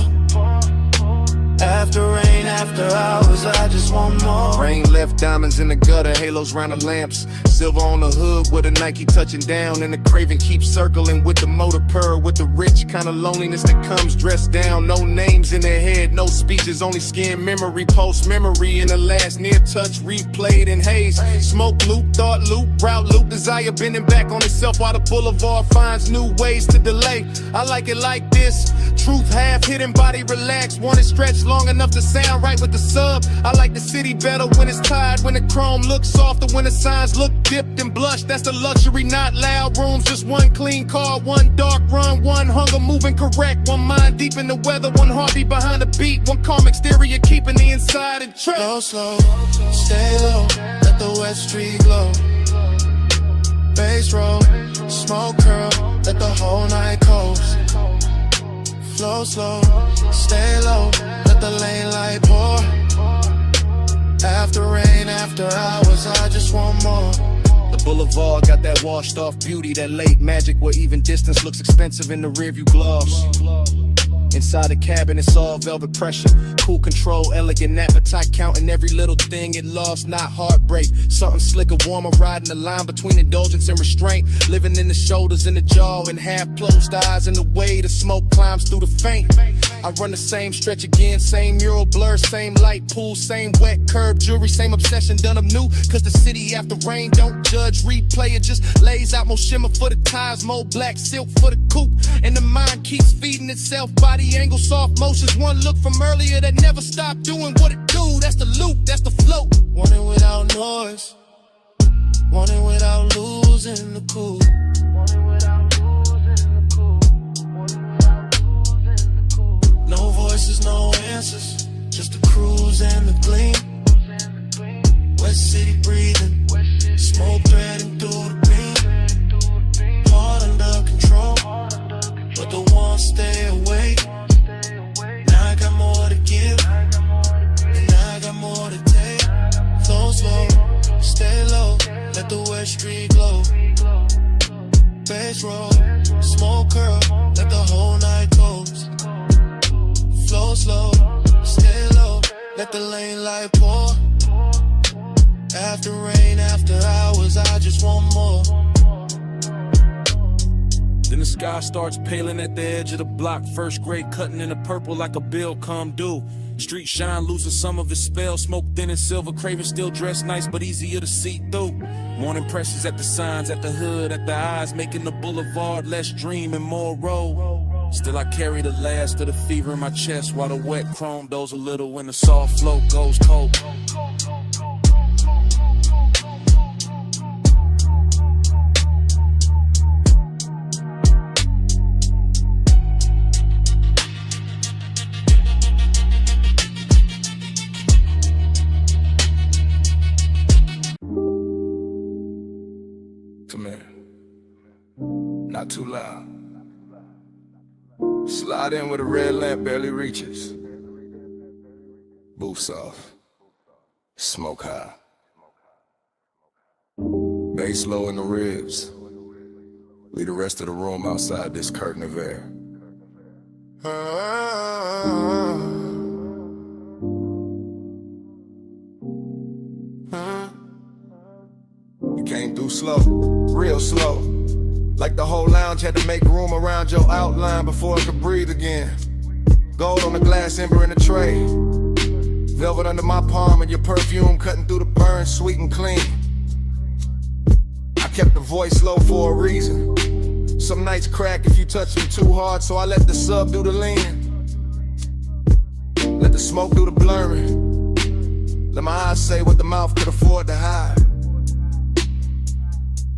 C: After rain, after hours, I just want more.
A: Rain left diamonds in the gutter, halos round the lamps. Silver on the hood with a Nike touching down. And the craving keeps circling with the motor purr. With the rich kind of loneliness that comes dressed down. No names in their head, no speeches, only skin memory. Post memory in the last near touch, replayed in haze. Smoke loop, thought loop, route loop. Desire bending back on itself while the boulevard finds new ways to delay. I like it like this. Truth half hidden, body relaxed. Want it stretched long enough to sound right with the sub. I like the city better when it's tired, when the chrome looks softer, when the signs look dipped and blushed. That's the luxury, not loud rooms. Just one clean car, one dark run, one hunger moving correct. One mind deep in the weather, one heartbeat behind the beat. One calm exterior keeping the inside in check.
C: Flow slow, stay low, let the West Street glow. Bass roll, smoke curl, let the whole night coast. Flow slow, stay low, let the lane light pour. After rain, after hours, I just want more.
A: The boulevard got that washed off beauty, that late magic where even distance looks expensive in the rearview gloss.
F: Inside the cabin, it's all velvet pressure. Cool control, elegant appetite, counting every little thing it lost, not heartbreak. Something slicker, warmer, riding the line between indulgence and restraint. Living in the shoulders and the jaw, and half closed eyes, and the way the smoke climbs through the faint. I run the same stretch again, same mural blur, same light pool, same wet curb jewelry, same obsession done up new. Cause the city after rain don't judge, replay it, just lays out more shimmer for the tires, more black silk for the coupe. And the mind keeps feeding itself, body angle, soft motions. One look from earlier that never stopped doing what it do. That's the loop, that's the flow. Want it without noise, want it without losing the cool. No voices, no answers, just the cruise and the gleam. West City breathing, smoke threading through the beam. Heart under control, but the ones stay away. Now I got more to give, and I got more to take. Flow slow, stay low, let the West Street glow. Bass roll, smoke curl, let the whole night toast. Flow slow, stay low, let the lane light pour. After rain, after hours, I just want more.
A: Then the sky starts paling at the edge of the block. First grade cutting in the purple like a bill come due. Street shine losing some of its spell. Smoke thin and silver, craving still dressed nice but easier to see through. Morning presses at the signs, at the hood, at the eyes, making the boulevard less dream and more road. Still I carry the last of the fever in my chest, while the wet chrome doze a little when the soft flow goes cold.
B: Come here. Not too loud. Slide in with a red lamp barely reaches. Boots off. Smoke high. Bass low in the ribs. Leave the rest of the room outside this curtain of air. You came through slow, real slow. Like the whole lounge had to make room around your outline before it could breathe again. Gold on the glass, ember in the tray. Velvet under my palm and your perfume cutting through the burn, sweet and clean. I kept the voice low for a reason. Some nights crack if you touch them too hard, so I let the sub do the leaning. Let the smoke do the blurring. Let my eyes say what the mouth could afford to hide.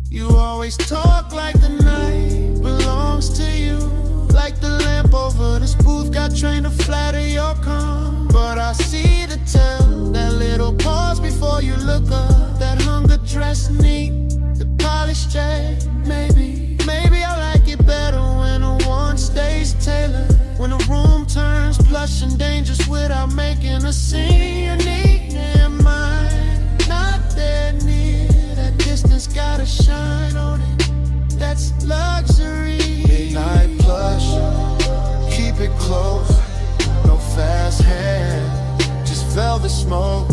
B: You always talk like the night belongs to you. Like the lamp over this booth got trained to flatter your calm. But I see the tell, that little pause before you look up. That hunger dressed neat, the polished J. Maybe I like it better when the one stays tailored. When the room turns plush and dangerous without making a scene. You need in mind, not that near. That distance gotta shine on it. That's luxury. Midnight plush, keep it close. No fast hand, just velvet smoke.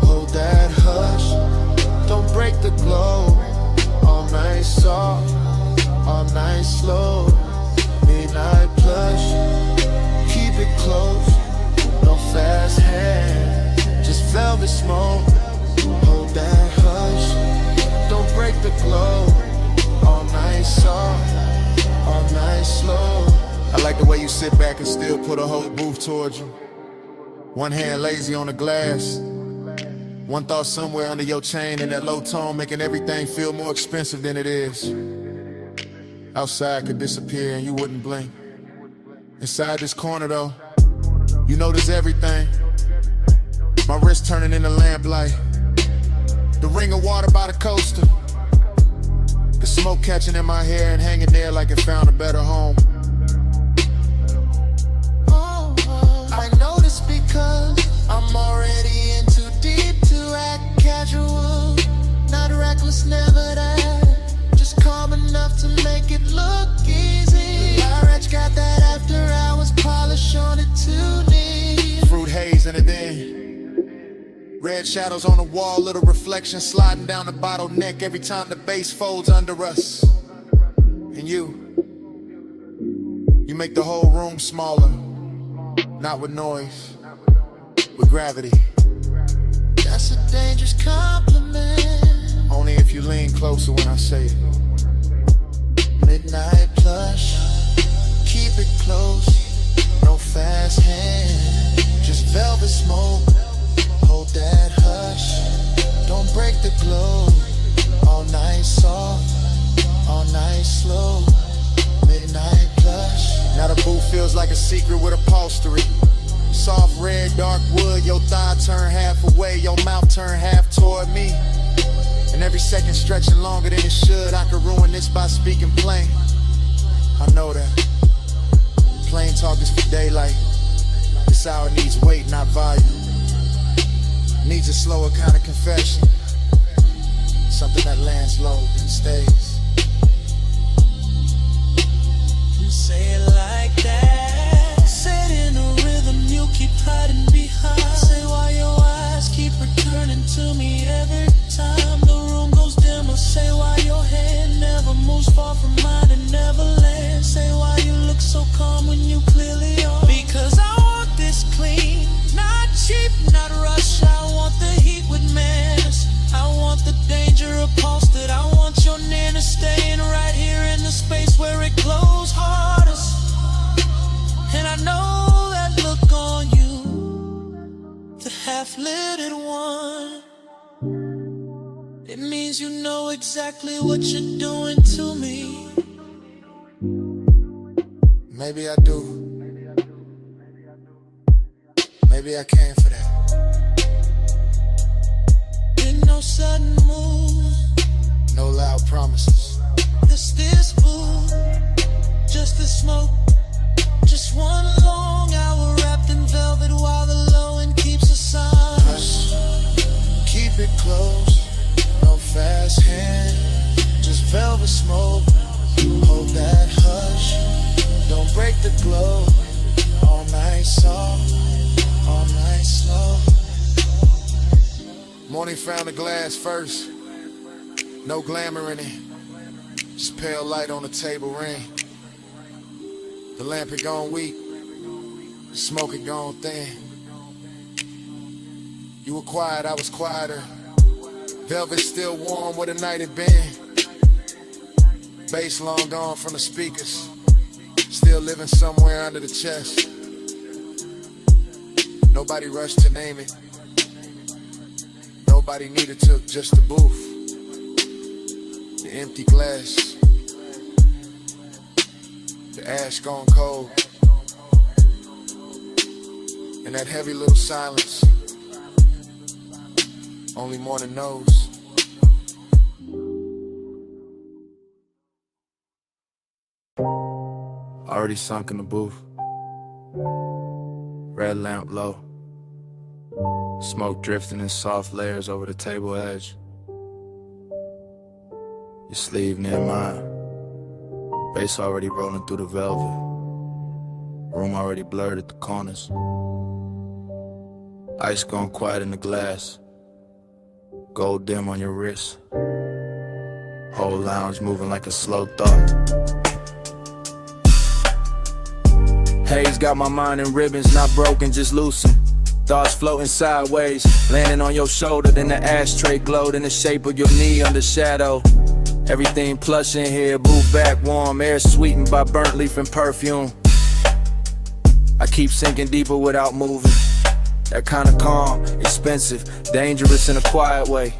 B: Hold that hush, don't break the glow. All night soft, all night slow. Midnight plush, keep it close. No fast hand, just velvet smoke. Hold that hush, don't break the glow. All night soft, all night slow. I like the way you sit back and still put a whole booth towards you. One hand lazy on the glass. One thought somewhere under your chain in that low tone, making everything feel more expensive than it is. Outside could disappear and you wouldn't blink. Inside this corner though, you notice everything. My wrist turning into lamplight. The ring of water by the coaster. The smoke catching in my hair and hanging there like it found a better home. I notice because I'm already in too deep to act casual. Not reckless, never that. Just calm enough to make it look easy. My wretch got that after hours polish. Red shadows on the wall, little reflection sliding down the bottleneck every time the bass folds under us. And you make the whole room smaller, not with noise, with gravity.
C: That's a dangerous compliment.
B: Only if you lean closer when I say it.
C: Midnight plush, keep it close, no fast hand, just velvet smoke. Hold that hush, don't break the glow. All night soft, all night slow. Midnight plush.
B: Now the booth feels like a secret with upholstery. Soft red, dark wood, your thigh turn half away, your mouth turn half toward me. And every second stretching longer than it should. I could ruin this by speaking plain. I know that. Plain talk is for daylight. This hour needs weight, not volume. Needs a slower kind of confession. Something that lands low and stays.
C: You say it like that. Say it in a rhythm you keep hiding behind. Say why your eyes keep returning to me every time the room goes dimmer. Say why your hand never moves far from mine and never lands. Say why you look so calm when you clearly are. Because I want this clean, not cheap, not rush. I want the heat with manners. I want the danger upholstered. I want your nana staying right here in the space where it glows hardest. And I know that look on you, the half-lidded one. It means you know exactly what you're doing to me.
B: Maybe I do. Maybe I came for that.
C: In no sudden move,
B: No loud promises.
C: just this food, just the smoke. Just one long hour wrapped in velvet while the low end keeps us on.
B: Hush, keep it close. No fast hand, just velvet smoke. Hold that hush, don't break the glow. All night soft, all night slow. Morning found the glass first. No glamour in it, just pale light on the table ring. The lamp had gone weak, the smoke had gone thin. You were quiet, I was quieter. Velvet still warm where the night had been. Bass long gone from the speakers, still living somewhere under the chest. Nobody rushed to name it. Nobody needed to, just the booth. The empty glass. The ash gone cold. And that heavy little silence. Only morning knows. Already sunk in the booth. Red lamp low. Smoke drifting in soft layers over the table edge. Your sleeve near mine. Bass already rolling through the velvet. Room already blurred at the corners. Ice gone quiet in the glass. Gold dim on your wrist. Whole lounge moving like a slow thought. Haze got my mind in ribbons, not broken, just loosened. Thoughts floating sideways, landing on your shoulder, then the ashtray glowed in the shape of your knee under shadow. Everything plush in here, booth back warm, air sweetened by burnt leaf and perfume. I keep sinking deeper without moving. That kind of calm, expensive, dangerous in a quiet way.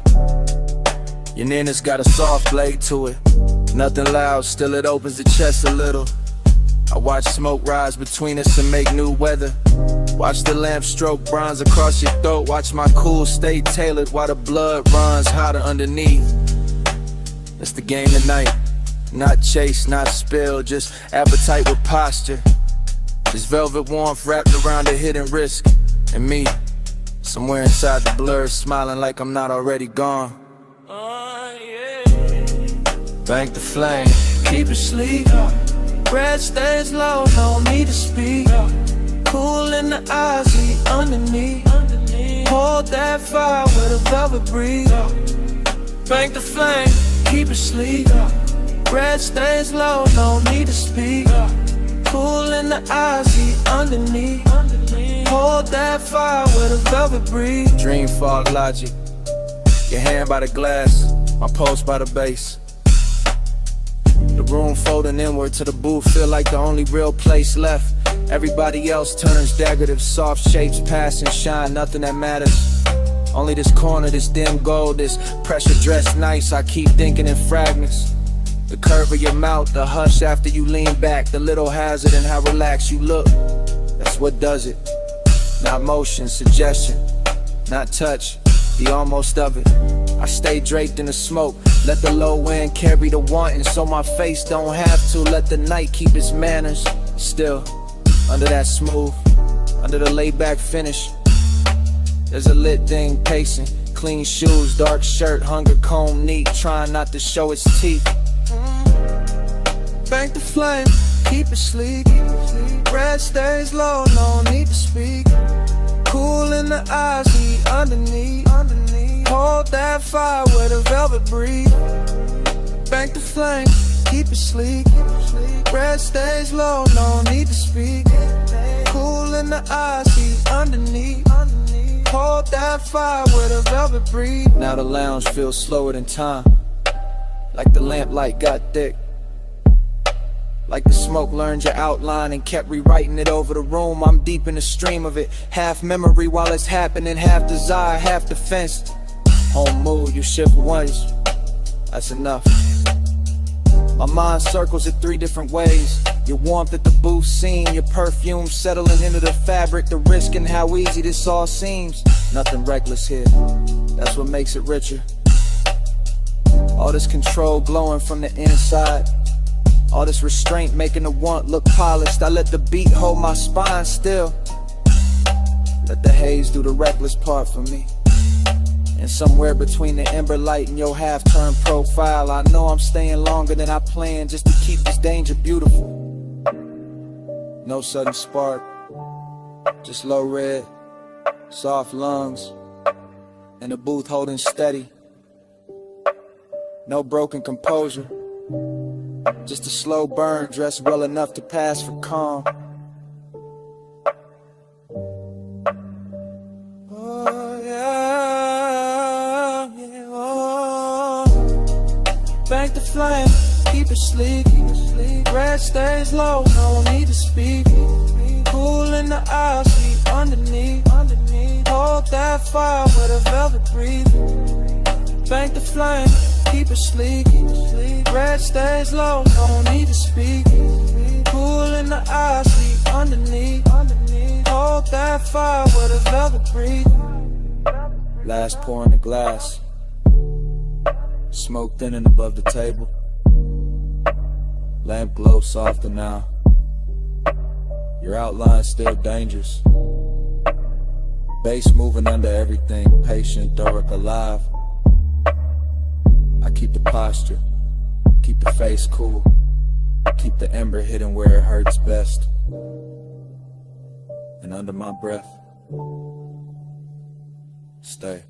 B: Your nana's got a soft blade to it. Nothing loud, still it opens the chest a little. I watch smoke rise between us and make new weather. Watch the lamp stroke bronze across your throat. Watch my cool stay tailored while the blood runs hotter underneath. That's the game tonight. Not chase, not spill, just appetite with posture. This velvet warmth wrapped around a hidden risk. And me, somewhere inside the blur, smiling like I'm not already gone. Bank the flame,
C: Keep it sleek, red stays low, no need to speak. Cool in the eyes, we underneath. Hold that fire with a velvet breeze. Bank the flame, keep it sleek. Red stains low, no need to speak. Cool in the eyes, heat underneath. Hold that fire with a velvet breeze.
E: Dream fog logic. Your hand by the glass, my pulse by the base. The room folding inward to the booth, feel like the only real place left. Everybody else turns decorative, soft shapes pass and shine, nothing that matters. Only this corner, this dim gold, this pressure dressed nice, I keep thinking in fragments. The curve of your mouth, the hush after you lean back, the little hazard in how relaxed you look. That's what does it. Not motion, suggestion, not touch, the almost of it. I stay draped in the smoke, let the low wind carry the wanting, so my face don't have to. Let the night keep its manners. Still, under that smooth, under the laid back finish, there's a lit thing pacing. Clean shoes, dark shirt, hunger comb neat, trying not to show its teeth.
C: Bank the flame, keep it sleek. Red stays low, no need to speak. Cool in the eyes, heat underneath. Hold that fire with a velvet breeze. Bank the flame, keep it sleek. Red stays low, no need to speak. Cool in the eyes, heat underneath. Hold that fire with a velvet breeze.
E: Now the lounge feels slower than time, like the lamplight got thick, like the smoke learned your outline and kept rewriting it over the room. I'm deep in the stream of it, half memory while it's happening, half desire, half defense. Home mood, you shift once, that's enough. My mind circles it 3 different ways. Your warmth at the booth scene, your perfume settling into the fabric, the risk and how easy this all seems. Nothing reckless here, that's what makes it richer. All this control glowing from the inside, all this restraint making the want look polished. I let the beat hold my spine still, let the haze do the reckless part for me. And somewhere between the ember light and your half-turned profile, I know I'm staying longer than I planned just to keep this danger beautiful. No sudden spark, just low red, soft lungs, and the booth holding steady. No broken composure, just a slow burn dressed well enough to pass for calm.
C: Oh yeah, yeah, oh. Bank the flame, keep it sleek. Red stays low, no need to speak. Cool in the eyes, heat underneath. Hold that fire with a velvet breeze. Bank the flame, keep it sleek. Red stays low, no need to speak. Cool in the eyes, heat underneath. Hold that fire with a velvet breeze.
E: Last pour in the glass, smoke thinning above the table. Lamp glow softer now, your outline still dangerous. Bass moving under everything, patient, Doric alive. I keep the posture, keep the face cool, keep the ember hidden where it hurts best. And under my breath, stay.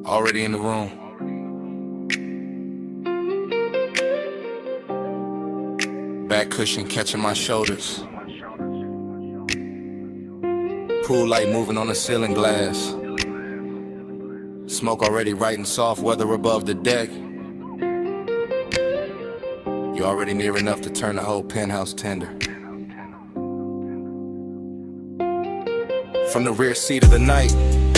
D: Already in the room. Back cushion catching my shoulders. Pool light moving on the ceiling glass. Smoke already writing soft weather above the deck. You're already near enough to turn the whole penthouse tender. From the rear seat of the night,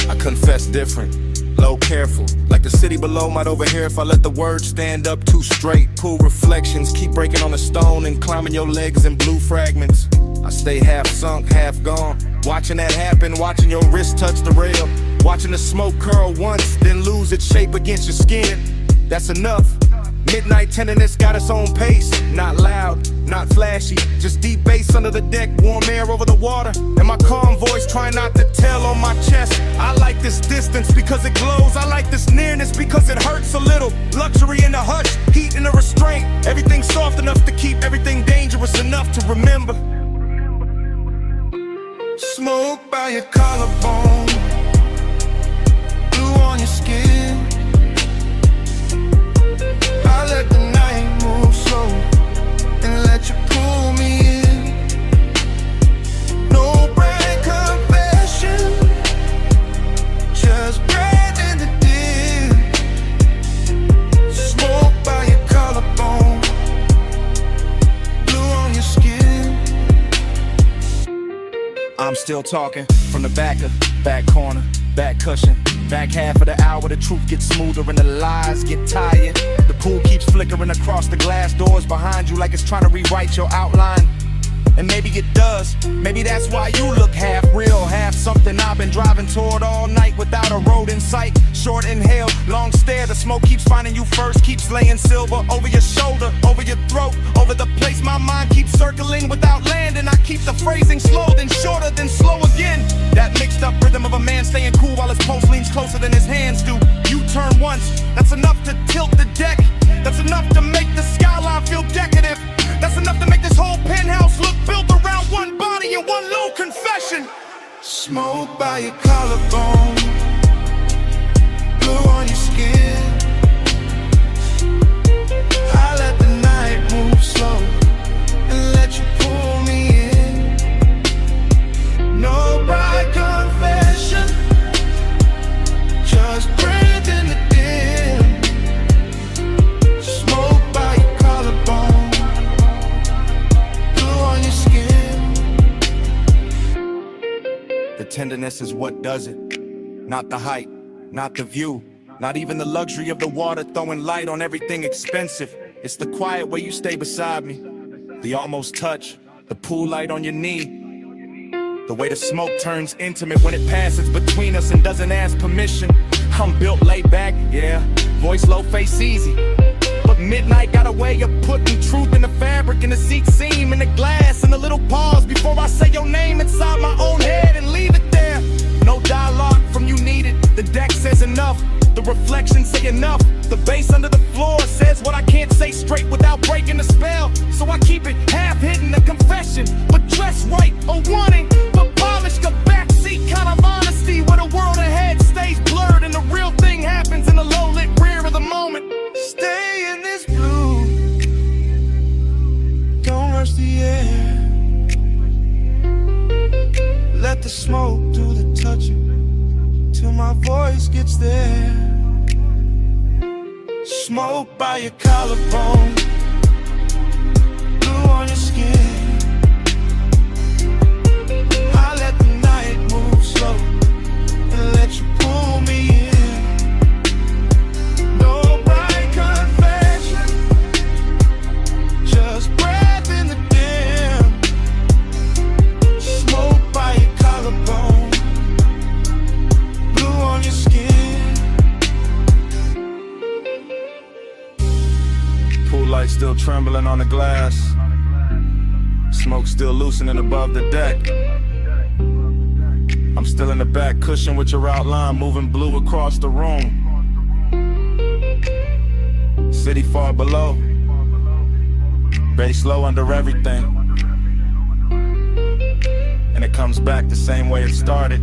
D: I confess different. Low, careful, like the city below might overhear if I let the words stand up too straight. Pool reflections, keep breaking on the stone and climbing your legs in blue fragments. I stay half sunk, half gone, watching that happen, watching your wrist touch the rail, watching the smoke curl once, then lose its shape against your skin. That's enough. Midnight tenderness got its own pace. Not loud, not flashy, just deep bass under the deck, warm air over the water, and my calm voice trying not to tell on my chest. I like this distance because it glows. I like this nearness because it hurts a little. Luxury in the hush, heat in the restraint. Everything soft enough to keep everything dangerous enough to remember.
B: Smoke by your collarbone, blue on your skin. I let the night move slow and let you pull me in. No bright confession, just breath in the dim. Smoke by your collarbone, blue on your skin.
F: I'm still talking from the back corner, back cushion. Back half of the hour, the truth gets smoother and the lies get tired. The pool keeps flickering across the glass doors behind you like it's trying to rewrite your outline. And maybe it does. Maybe that's why you look half real, half something I've been driving toward all night without a road in sight. Short inhale, long stare, the smoke keeps finding you first, keeps laying silver over your shoulder, over your throat, over the place my mind keeps circling without landing. I keep the phrasing slow, then shorter, then slow again. That mixed up rhythm of a man staying cool while his pulse leans closer than his hands do. You turn once, that's enough to tilt the deck. That's enough to make the skyline feel decadent. That's enough to make this whole penthouse look built around one body and one low confession.
B: Smoke by your collarbone, blue on your skin. I let the night move slow and let you pull me in. No bright confession, just breathe in the dim. Smoke by your collarbone, blue on your skin.
F: The tenderness is what does it, not the height, not the view, not even the luxury of the water throwing light on everything expensive. It's the quiet way you stay beside me, the almost touch, the pool light on your knee, the way the smoke turns intimate when it passes between us and doesn't ask permission. I'm built laid back, yeah, voice low, face easy, but midnight got a way of putting truth in the fabric, in the seat seam, in the glass, in the little pause before I say your name inside my own head and leave it there. No dialogue from you needed, the deck says enough, the reflections say enough, the bass under the floor says what I can't say straight without breaking the spell. So I keep it half hidden, a confession, but dressed right, a warning, but polished, a backseat kind of honesty where the world ahead stays blurred and the real thing happens in the low-lit rear of the moment.
B: Stay in this blue, don't rush the air. Let the smoke do the touching till my voice gets there. Smoke by your collarbone, blue on your skin. I let the night move slow and let you pull me in. No bright confession, just breath in the dim. Smoke by your collarbone, blue on your skin.
A: Pool light still trembling on the glass, smoke still loosening above the deck. I'm still in the back cushion with your outline moving blue across the room. City far below, bass low under everything, and it comes back the same way it started,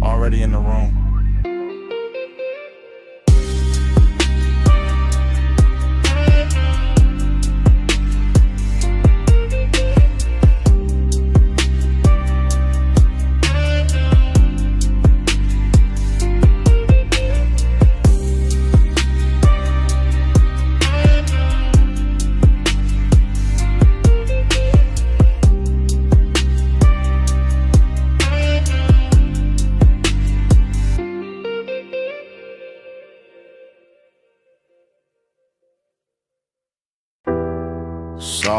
A: already in the room.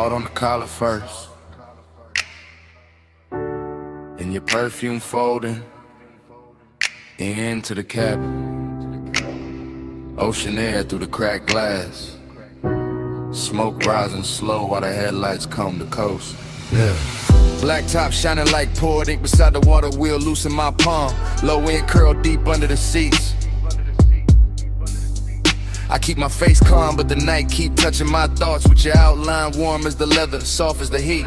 F: start on the collar first, and your perfume folding into the cabin. Ocean air through the cracked glass. Smoke rising slow while the headlights comb the coast. Yeah. Black top shining like poured ink beside the water wheel, loose in my palm. Low end curl deep under the seats. I keep my face calm, but the night keep touching my thoughts with your outline warm as the leather, soft as the heat.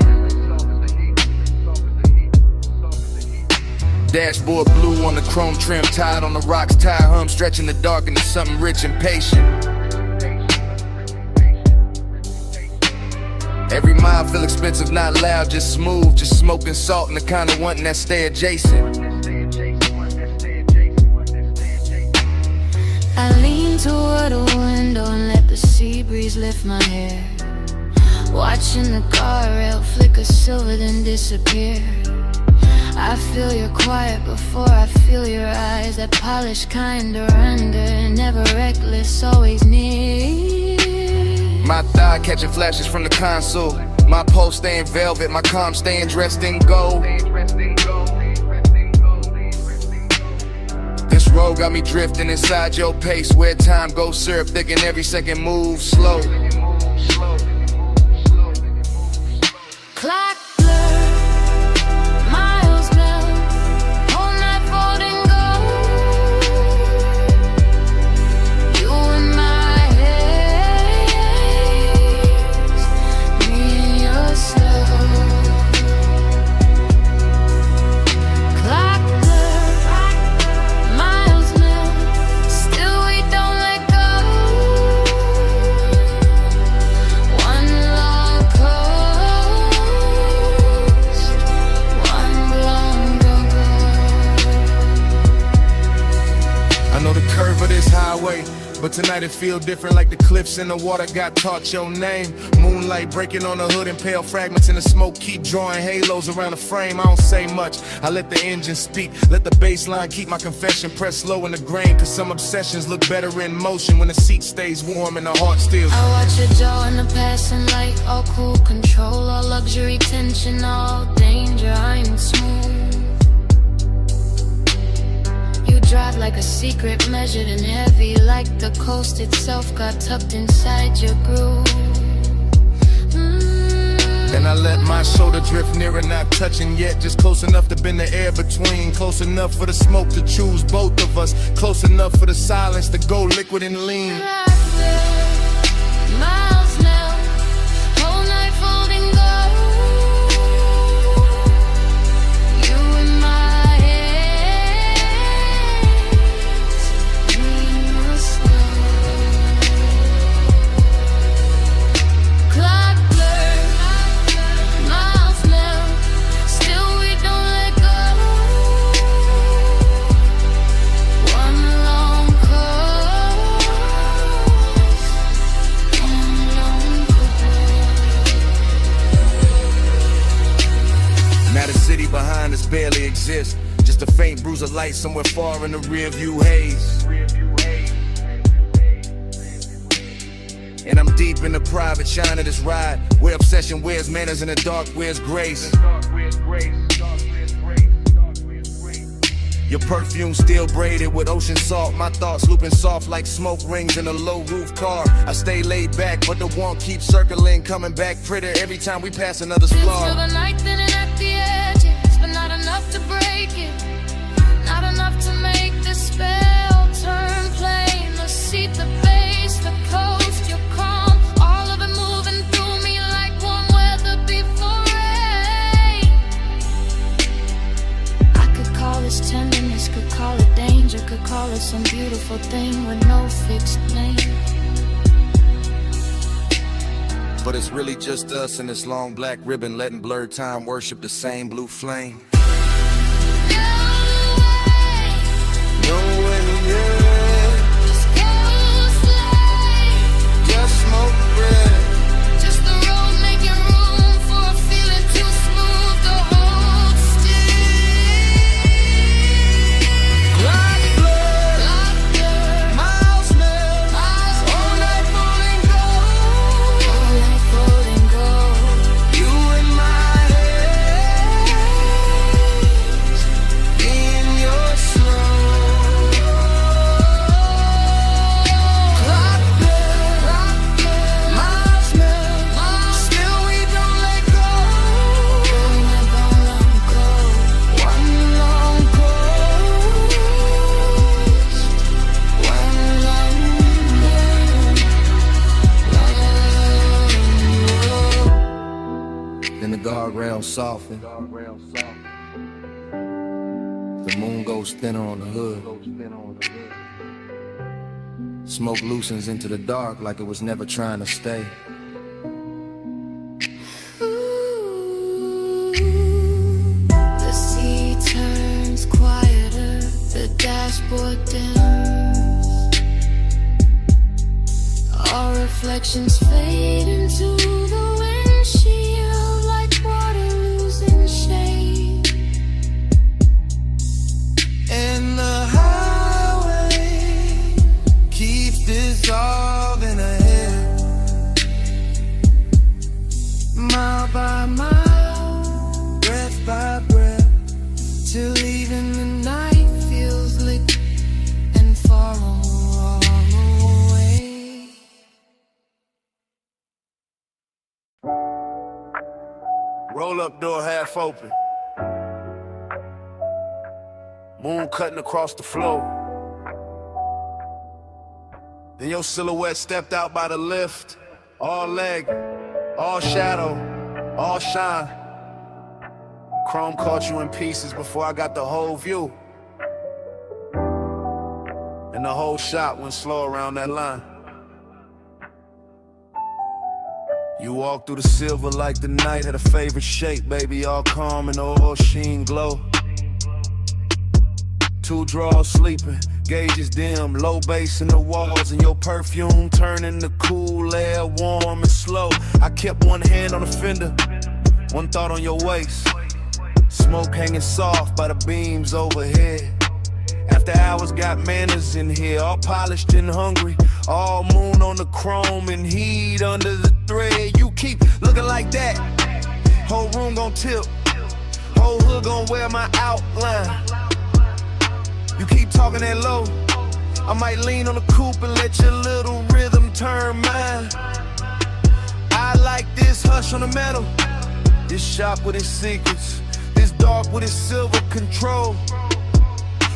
F: Dashboard blue on the chrome trim, tied on the rocks, tire hum stretching the dark into something rich and patient. Every mile feel expensive, not loud, just smooth, just smoking salt and the kind of wanting that stay adjacent.
G: I lean toward a window and let the sea breeze lift my hair, watching the guardrail flicker silver then disappear. I feel your quiet before I feel your eyes, that polished kind of render, never reckless, always near.
F: My thigh catching flashes from the console, my pulse staying velvet, my calm staying dressed in gold. This road got me drifting inside your pace, where time goes syrup thick and every second moves slow.
G: Clock blur, miles melt, whole night folding gold. You in my haze, me in your slow. Clock blur, miles melt, still we don't let go. One long coast, one long road.
F: I know the curve of this highway, but tonight it feel different, like the cliffs in the water got taught your name. Moonlight breaking on the hood and pale fragments in the smoke keep drawing halos around the frame. I don't say much, I let the engine speak, let the bass line keep my confession pressed low in the grain. Cause some obsessions look better in motion when the seat stays warm and the heart still.
G: I watch your jaw in the passing light, all cool control, all luxury tension, all danger, I'm smooth. You drive like a secret, measured and heavy, like the coast itself got tucked inside your groove.
F: And I let my shoulder drift nearer, not touching yet, just close enough to bend the air between. Close enough for the smoke to choose both of us, close enough for the silence to go liquid and lean.
G: Miles now, whole night folding gold. You in my hands, me in your slow. Clock blur, miles now, still we don't let go. One long coast, one long
F: Now the city behind us barely exists, just a faint bruise of light somewhere far in the rearview haze. And I'm deep in the private shine of this ride, where obsession wears manners and the dark wears grace. Your perfume still braided with ocean salt, my thoughts looping soft like smoke rings in a low roof car. I stay laid back, but the want keeps circling, coming back prettier every time we pass another
G: Till
F: splar.
G: the night thinning at the edges, but not enough to break it, not enough to make the spell turn plain. The seat, the bass, the coast, your calm, all of it moving through me like warm weather before rain. I could call this tenderness, could call it danger, could call it some beautiful thing with no fixed name.
F: But it's really just us and this long black ribbon, letting blurred time worship the same blue flame. No way, yeah.
G: Just go slow.
F: Just smoke bread.
G: Just the road making room for a feeling too smooth to hold still.
F: Clock blur,
G: Clock blur,
F: miles melt,
G: miles
F: all night falling
G: all night folding gold.
F: guardrails soften. The moon goes thinner on the hood. Smoke loosens into the dark like it was never trying to stay.
G: The sea turns quieter, the dashboard dims. Our reflections fade into the windshield like water losing shade.
B: And the highway keeps dissolving ahead, mile by mile, breath by breath, till even the night feels lit and far away.
A: Roll up door half open. Moon cutting across the floor. Then your silhouette stepped out by the lift. All leg, all shadow, all shine. Chrome caught you in pieces before I got the whole view. And the whole shot went slow around that line. You walked through the silver like the night had a favorite shape, baby, all calm and all sheen glow. Two drawers sleeping, gauges dim, low bass in the walls, and your perfume turning the cool air warm and slow. I kept one hand on the fender, one thought on your waist. Smoke hanging soft by the beams overhead. After hours got manners in here, all polished and hungry. All moon on the chrome and heat under the thread. You keep looking like that, whole room gon' tilt, whole hood gon' wear my outline. You keep talking that low, I might lean on the coupe and let your little rhythm turn mine. I like this hush on the metal, this shop with its secrets, this dark with its silver control.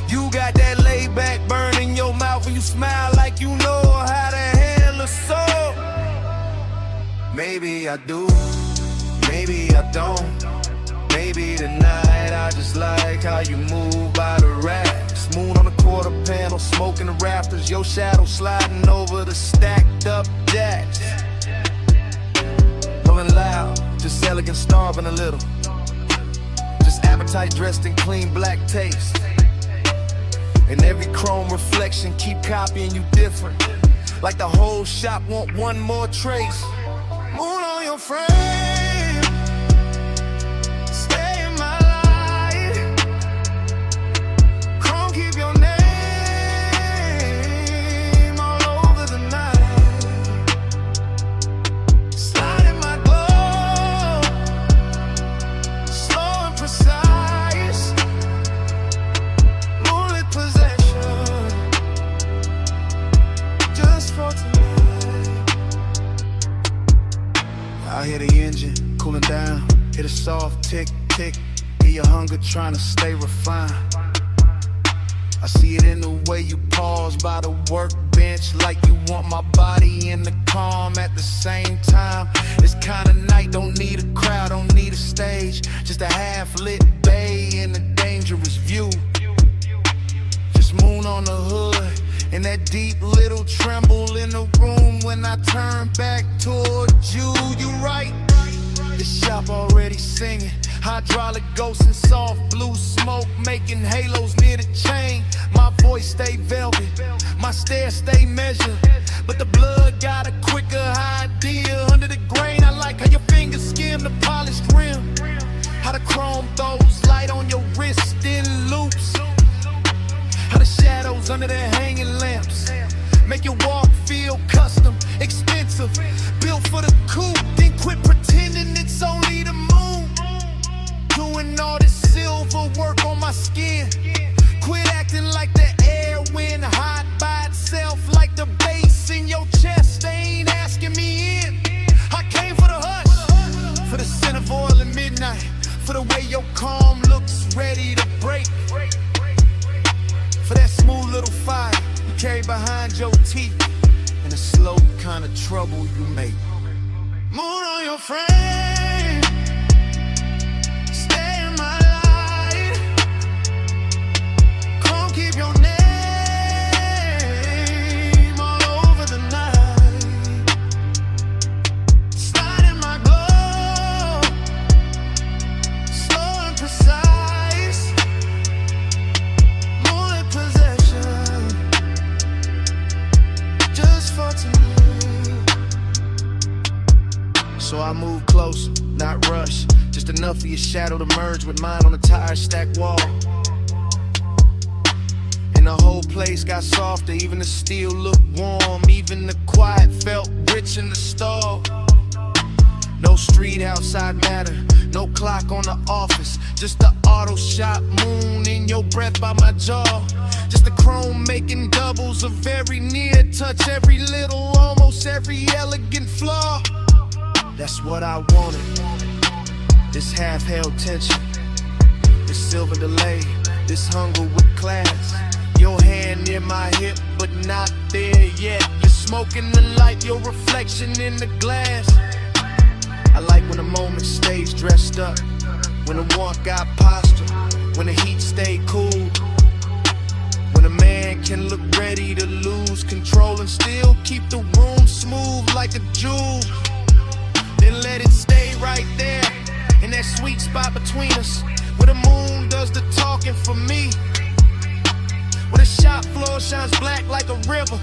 A: You got that laid back burn in your mouth when you smile like you know how to handle a soul. Maybe I do, maybe I don't. Maybe tonight I just like how you move by the racks. Moon on the quarter panel, smoking the rafters, your shadow sliding over the stacked up jacks. Rolling loud, just elegant, starving a little. Just appetite dressed in clean black taste. And every chrome reflection keep copying you different. Like the whole shop want one more trace. Moon on your frame, stay in my light. Chrome keep your name all over the night. Slide in my glow, slow and precise. Moonlit possession, just for tonight. I hear the engine cooling down, hear the soft tick, tick. Hear your hunger trying to stay refined. I see it in the way you pause by the workbench, like you want my body in the calm at the same time. This kind of night don't need a crowd, don't need a stage, just a half-lit bay and a dangerous view. Just moon on the hood and that deep little tremble in the room when I turn back towards you. You right, the shop already singing. Hydraulic ghosts and soft blue smoke making halos near the chain. My voice stay velvet, my stare stay measured, but the blood got a quicker idea. Under the grain, I like how your fingers skim the polished rim, how the chrome throws light on your wrist in loops, how the shadows under the hanging lamps make your walk feel custom, expensive, built for the coupe. Then quit pretending it's only the moon, doing all this silver work on my skin. Quit acting like the air went hot by itself, like the bass in your chest. They ain't asking me in. I came for the hush, for the scent of oil at midnight, for the way your calm looks ready to break, for that smooth little fire you carry behind your teeth, and the slow kind of trouble you make. Moon on your frame,
F: just enough for your shadow to merge with mine on the tire stack wall. And the whole place got softer, even the steel looked warm. Even the quiet felt rich in the stall. No street outside matter, no clock on the office, just the auto shop moon in your breath by my jaw. Just the chrome making doubles of very near touch, every little, almost every elegant flaw. That's what I wanted, this half-held tension, this silver delay, this hunger with class. Your hand near my hip, but not there yet. You're smoking the light, your reflection in the glass. I like when the moment stays dressed up, when the warmth got posture, when the heat stay cool, when a man can look ready to lose control and still keep the room smooth like a jewel. Then let it stay right there, in that sweet spot between us, where the moon does the talking for me, where the shop floor shines black like a river,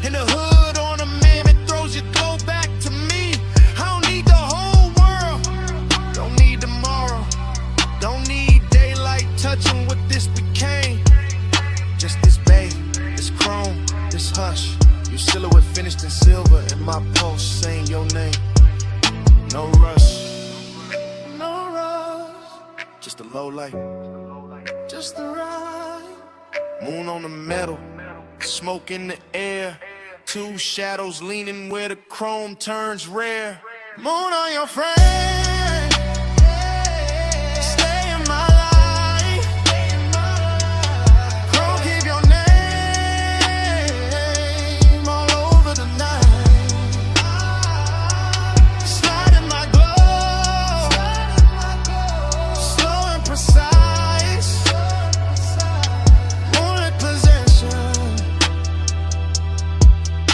F: and the hood on a man that throws your glow back to me. I don't need the whole world, don't need tomorrow, don't need daylight touching what this became. Just this babe, this chrome, this hush, your silhouette finished in silver, and my pulse saying your name. No rush, no rush, just a low light, just the right moon on the metal, smoke in the air, two shadows leaning where the chrome turns rare. Moon on your frame, stay in my life, chrome keep your name all over the night, slide in my glow, slow and precise, moonlit possession,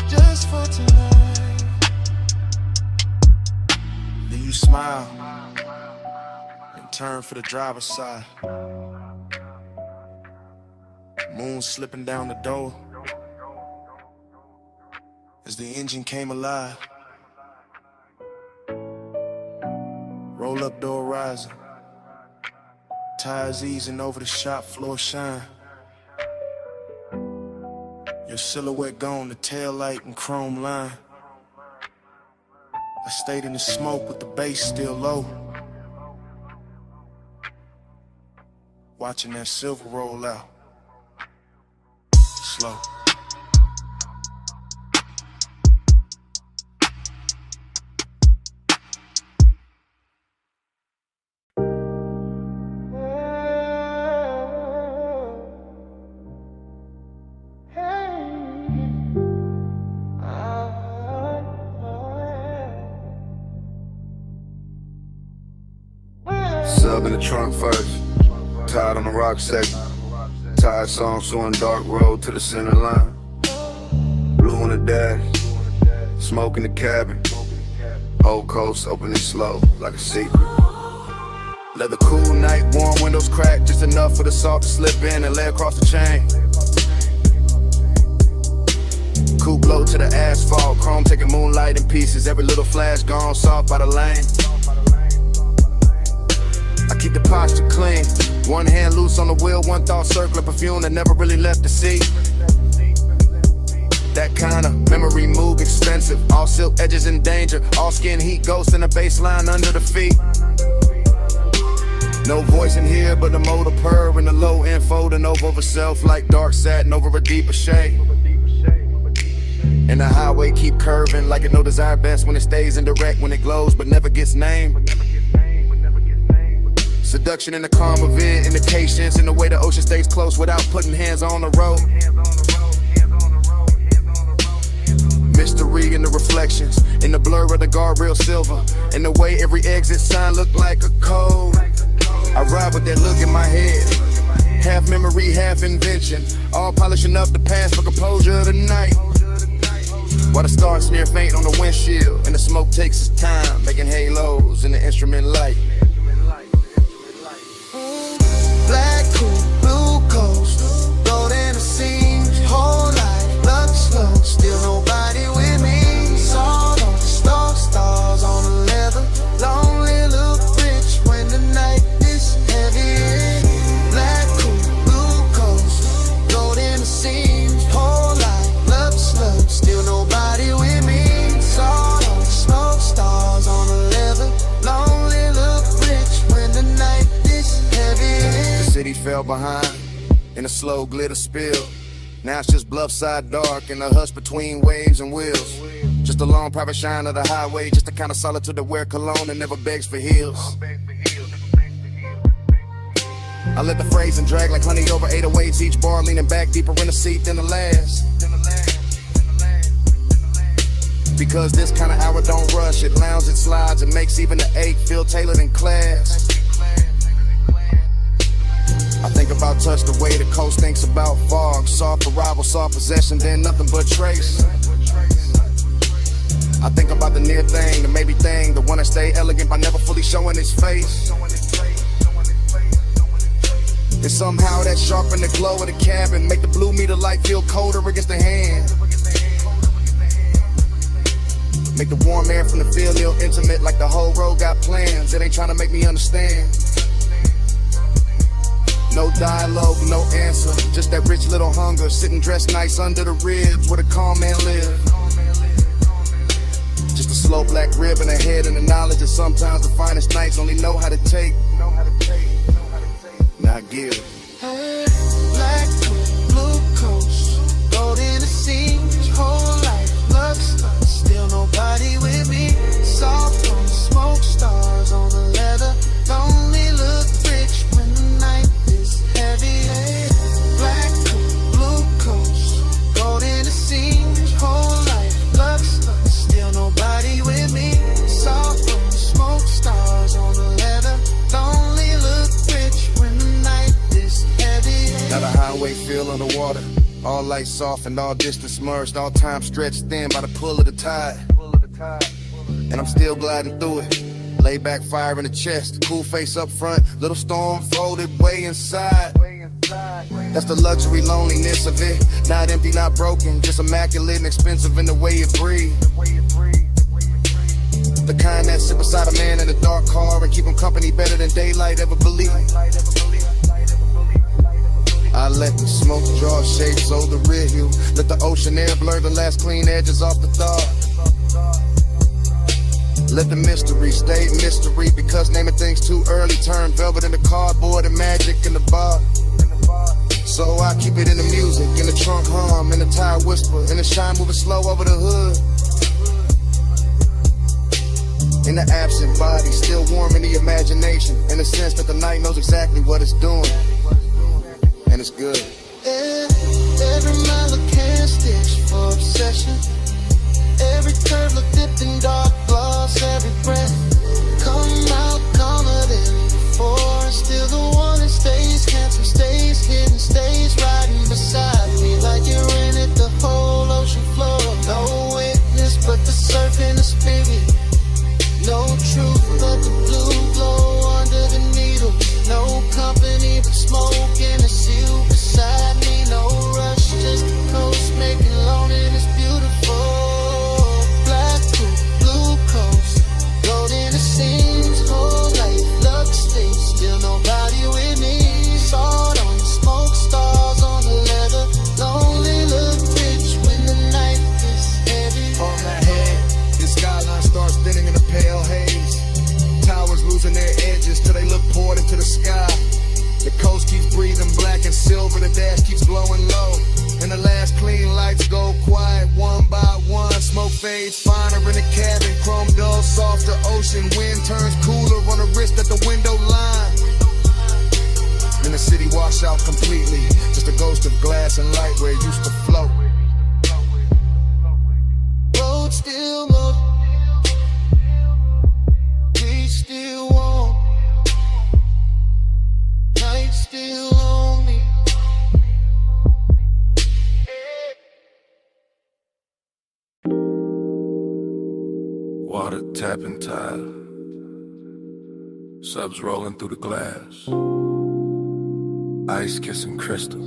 F: just for tonight. Then you smile and turn for the driver's side. Moon slipping down the door as the engine came alive. Roll up door rising, tires easing over the shop floor shine. Your silhouette gone, the tail light and chrome line. I stayed in the smoke with the bass still low, watching that silver roll out, slow.
H: Sub in the trunk first, tied on the rock second. Tired song, so on dark road to the center line. Blue on the dash, smoke in the cabin. Old coast opening slow, like a secret. Leather cool night, warm windows cracked, just enough for the salt to slip in and lay across the chain. Coupe blow to the asphalt, chrome taking moonlight in pieces. Every little flash gone soft by the lane. I keep the posture clean, one hand loose on the wheel, one thought circling perfume that never really left the seat. That kind of memory move expensive, all silk edges in danger, all skin heat ghost in the baseline under the feet. No voice in here but the motor purr and the low end folding over self like dark satin over a deeper shade. And the highway keep curving like it no desire best when it stays indirect, when it glows but never gets named. Seduction in the calm of it, indications in the way the ocean stays close without putting hands on the road. Mystery in the reflections, in the blur of the guardrail silver, in the way every exit sign look like a code. I ride with that look in my head, half memory, half invention, all polishing up the past for composure of the night. While the stars sneer faint on the windshield, and the smoke takes its time, making halos in the instrument light.
B: Black coupe, blue coast, gold in the seams, whole life, luck slow, still nobody with me. Salt on the stars on the leather, lonely look rich when the
H: fell behind in a slow glitter spill. Now it's just bluffside dark and a hush between waves and wheels. Just a long private shine of the highway, just the kind of solitude that wear cologne and never begs for heels. I let the phrasing drag like honey over 808s, each bar leaning back deeper in the seat than the last. Because this kind of hour don't rush, it lounges, it slides, it makes even the ache feel tailored in class. I think about touch the way the coast thinks about fog. Soft arrival, soft possession, then nothing but trace. I think about the near thing, the maybe thing, the one that stay elegant by never fully showing its face. It's somehow that sharpen the glow of the cabin, make the blue meter light feel colder against the hand. Make the warm air from the field feel intimate, like the whole road got plans. It ain't trying to make me understand. No dialogue, no answer, just that rich little hunger, sitting dressed nice under the ribs where the calm man live. Just a slow black rib in the head and the knowledge that sometimes the finest nights only know how to take. Now give.
B: Hey, black coat, blue coast, gold in the seams, whole life, looks like still nobody with me. Soft on the smoke, stars on the leather, only look rich when the night is heavy. Hey, black coat, blue coast, gold in the seams, whole life, looks like still nobody with me. Soft on the smoke, stars on the leather, only look rich when the night is heavy.
H: Got a highway feel underwater, all light soft and all distance merged, all time stretched thin by the pull of the tide. And I'm still gliding through it, lay back fire in the chest, cool face up front, little storm folded way inside. That's the luxury loneliness of it, not empty, not broken, just immaculate and expensive in the way it breathes. The kind that sit beside a man in a dark car and keep him company better than daylight ever believed. I let the smoke draw shapes over the rear view, let the ocean air blur the last clean edges off the thought. Let the mystery stay mystery, because naming things too early turn velvet into cardboard and magic in the bar. So I keep it in the music, in the trunk hum, in the tire whisper, in the shine moving slow over the hood. In the absent body, still warm in the imagination, in the sense that the night knows exactly what it's doing. And it's good.
B: Every mile a can stitch for obsession. Every curve look dipped in dark gloss. Every breath come out calmer than before. And still the one that stays handsome, stays hidden, stays riding beside me like you're in it, the whole ocean floor. No witness but the surf in the spirit. No truth but the blue glow under the needle. No company but smoke and a seal beside me. No rush, just the coast making loneliness beautiful. Black coat, blue coast, gold in the seams, whole life, luck state, still nobody with me. Salt on the smoke, stars on the leather, lonely look rich when the night is heavy.
H: On my head, the skyline starts thinning in a pale haze. Towers losing their edges till they look poured into the sky. The coast keeps breathing black and silver, the dash keeps glowing low, and the last clean lights go quiet one by one. Smoke fades finer in the cabin, chrome dull, softer ocean. Wind turns cooler on the wrist at the window line. Then the city wash out completely, just a ghost of glass and light where it used to float.
B: Road still low, we still warm, night still lonely.
D: Water tapping tile, subs rolling through the glass, ice kissing crystal,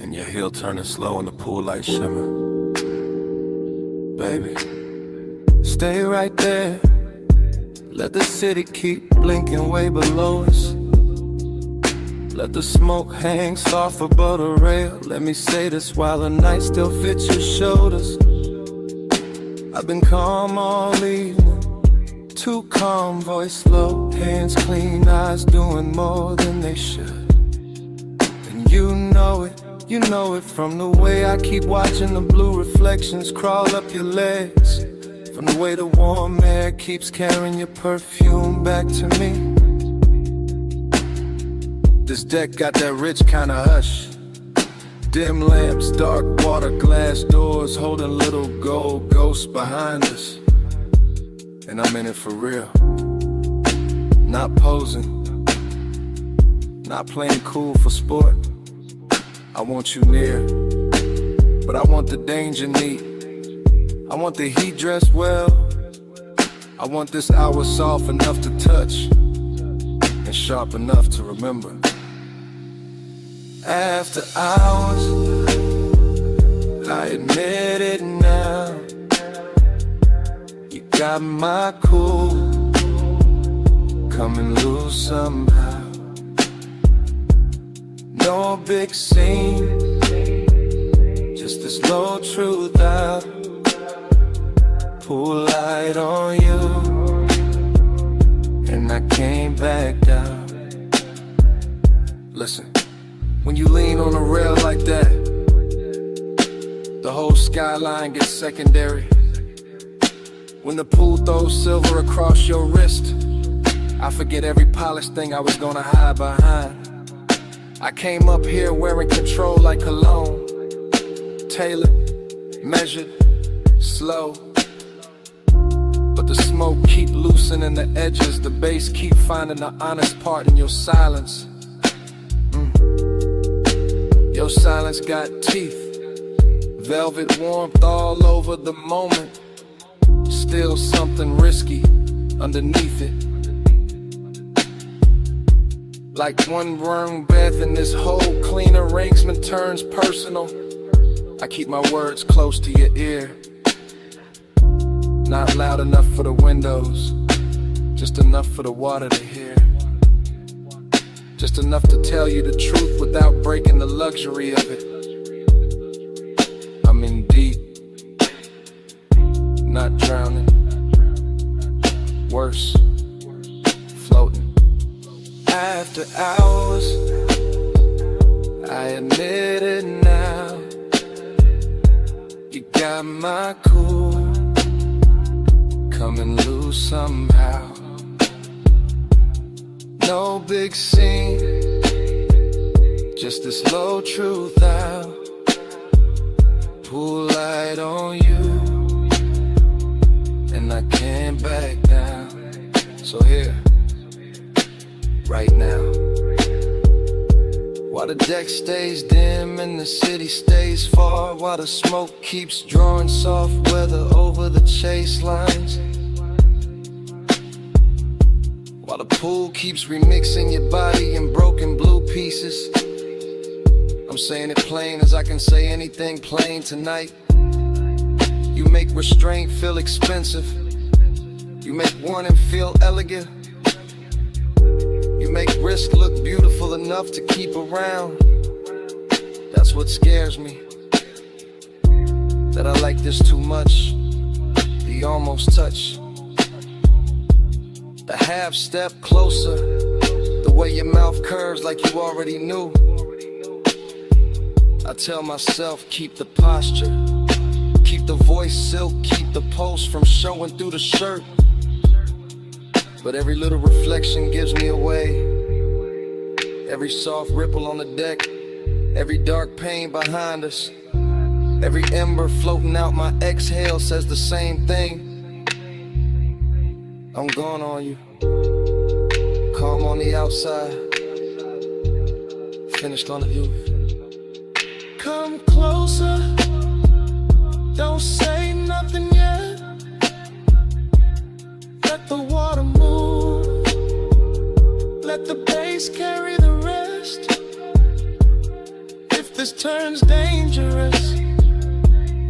D: and your heel turning slow in the pool light shimmer. Baby, stay right there, let the city keep blinking way below us. Let the smoke hang soft above the rail. Let me say this while the night still fits your shoulders. I've been calm all evening,
E: too calm, voice low, hands clean, eyes doing more than they should. And you know it from the way I keep watching the blue reflections crawl up your legs, from the way the warm air keeps carrying your perfume back to me. This deck got that rich kind of hush. Dim lamps, dark water, glass doors, holding little gold ghosts behind us. And I'm in it for real. Not posing, not playing cool for sport. I want you near, but I want the danger neat. I want the heat dressed well. I want this hour soft enough to touch and sharp enough to remember. After hours, I admit it now, you got my cool coming loose somehow. No big scene, just this low truth out. Pull light on you, and I came back down. Listen, when you lean on a rail like that, the whole skyline gets secondary. When the pool throws silver across your wrist, I forget every polished thing I was gonna hide behind. I came up here wearing control like cologne, tailored, measured, slow. But the smoke keep loosening the edges, the bass keep finding the honest part in your silence. Your silence got teeth, velvet warmth all over the moment. Still something risky underneath it. Like one wrong breath and this whole clean arrangement turns personal. I keep my words close to your ear, not loud enough for the windows, just enough for the water to hear. Just enough to tell you the truth without breaking the luxury of it. I'm in deep, not drowning. Worse, floating. After hours, I admit it now, you got my cool coming loose somehow. No big scene, just this low truth out. Pull light on you, and I can't back down. So here, right now, while the deck stays dim and the city stays far, while the smoke keeps drawing soft weather over the chase lines, while the pool keeps remixing your body in broken blue pieces. I'm saying it plain as I can say anything plain tonight. You make restraint feel expensive. You make warning feel elegant. You make risk look beautiful enough to keep around. That's what scares me, that I like this too much. The almost touch, the half step closer, the way your mouth curves like you already knew. I tell myself, keep the posture, keep the voice silk, keep the pulse from showing through the shirt. But every little reflection gives me away. Every soft ripple on the deck, every dark pain behind us, every ember floating out my exhale says the same thing. I'm gone on you, calm on the outside, finished on the view. Come closer, don't say nothing yet. Let the water move, let the bass carry the rest. If this turns dangerous,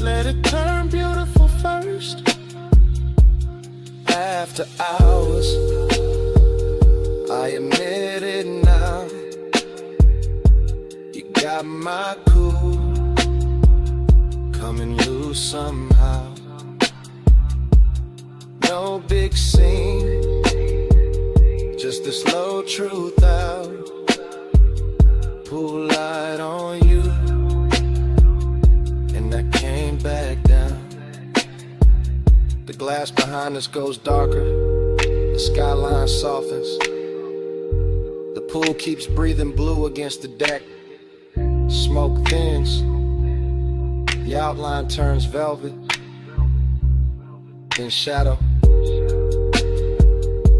E: let it turn beautiful first. After hours, I admit it now, you got my cool coming loose somehow. No big scene, just to slow truth out, pull light on you, and I came back down. The glass behind us goes darker, the skyline softens, the pool keeps breathing blue against the deck. Smoke thins, the outline turns velvet, then shadow.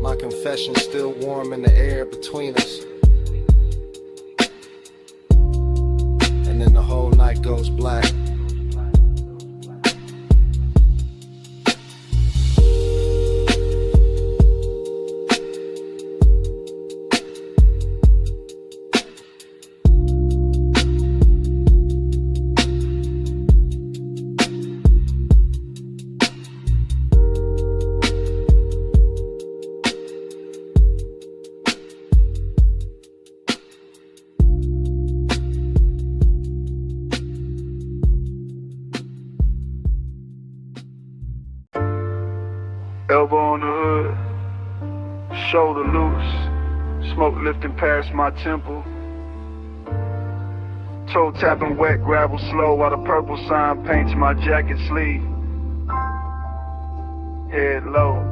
E: My confession still warm in the air between us. And then the whole night goes black.
I: Elbow on the hood, shoulder loose, smoke lifting past my temple. Toe tapping wet, gravel slow while the purple sign paints my jacket sleeve. Head low,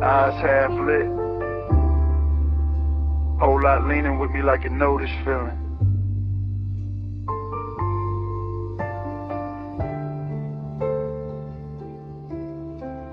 I: eyes half lit. Whole lot leaning with me like you know this feeling.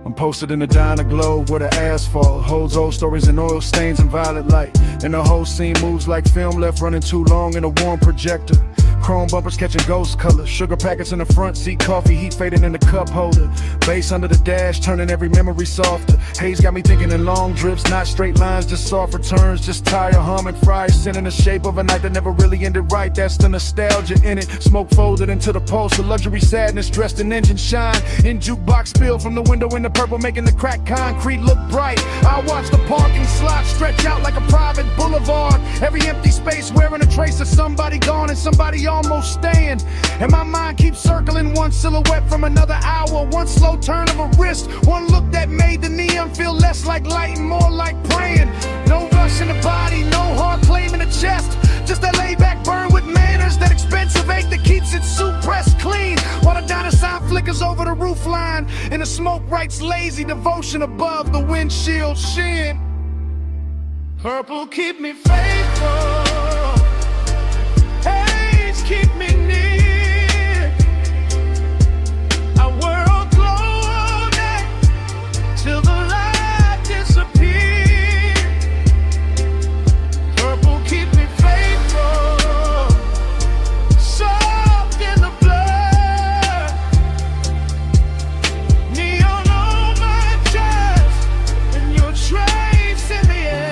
F: I'm posted in the diner globe where the asphalt holds old stories and oil stains and violet light. And the whole scene moves like film left running too long in a warm projector. Chrome bumpers catching ghost colors, sugar packets in the front seat, coffee heat fading in the cup holder. Bass under the dash, turning every memory softer. Haze got me thinking in long drips, not straight lines, just soft returns. Just tire humming, fries sending the shape of a night that never really ended right. That's the nostalgia in it. Smoke folded into the pulse of luxury sadness, dressed in engine shine. In jukebox spill from the window in the purple, making the cracked concrete look bright. I watch the parking slot stretch out like a private boulevard. Every empty space wearing a trace of somebody gone and somebody almost staying. And my mind keeps circling, one silhouette from another hour, one slow turn of a wrist, one look that made the neon feel less like light and more like praying. No rush in the body, no hard claim in the chest, just that laid back burn with manners, that expensive ache that keeps its suit pressed clean, while the diner sign flickers over the roof line, and the smoke writes lazy devotion above the windshield sheen. Purple keep me faithful, haze keep me near. Our world glowing till the light disappears. Purple keep me faithful, soft in the blood. Neon on my chest, and your trace in the air.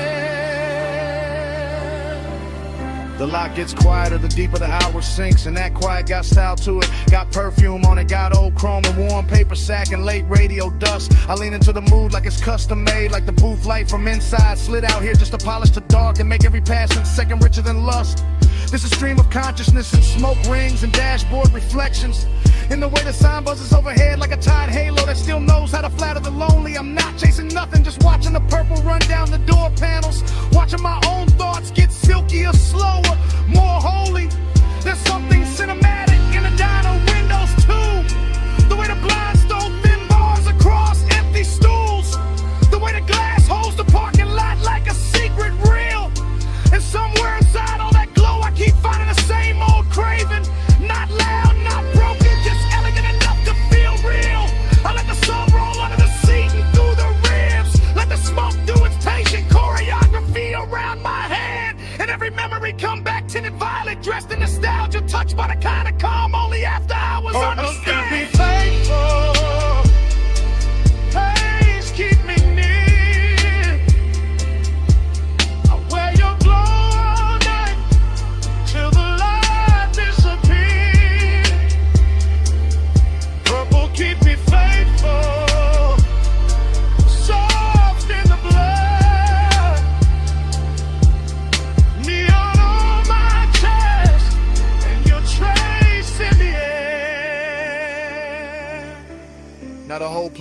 F: The lot gets quieter, the deeper the hour sinks, and that quiet got style to it. Got perfume on it, got old chrome and warm paper sack and late radio dust. I lean into the mood like it's custom made, like the booth light from inside slid out here just to polish the dark and make every passing second richer than lust. This is a stream of consciousness and smoke rings and dashboard reflections. In the way the sign buzzes overhead like a tide halo that still knows how to flatter the lonely. I'm not chasing nothing, just watching the purple run down the door panels, watching my own thoughts get silkier, slower, more holy. There's something cinematic in the diner windows too. The way the blinds throw thin bars across empty stools. The way the glass holds the parking lot like a secret reel. And somewhere inside all that glow I keep finding the same old craving. Not loud, not broken, just elegant enough to feel real. I let the sun roll under the seat and through the ribs. Let the smoke do its patient choreography around my head, and every memory come back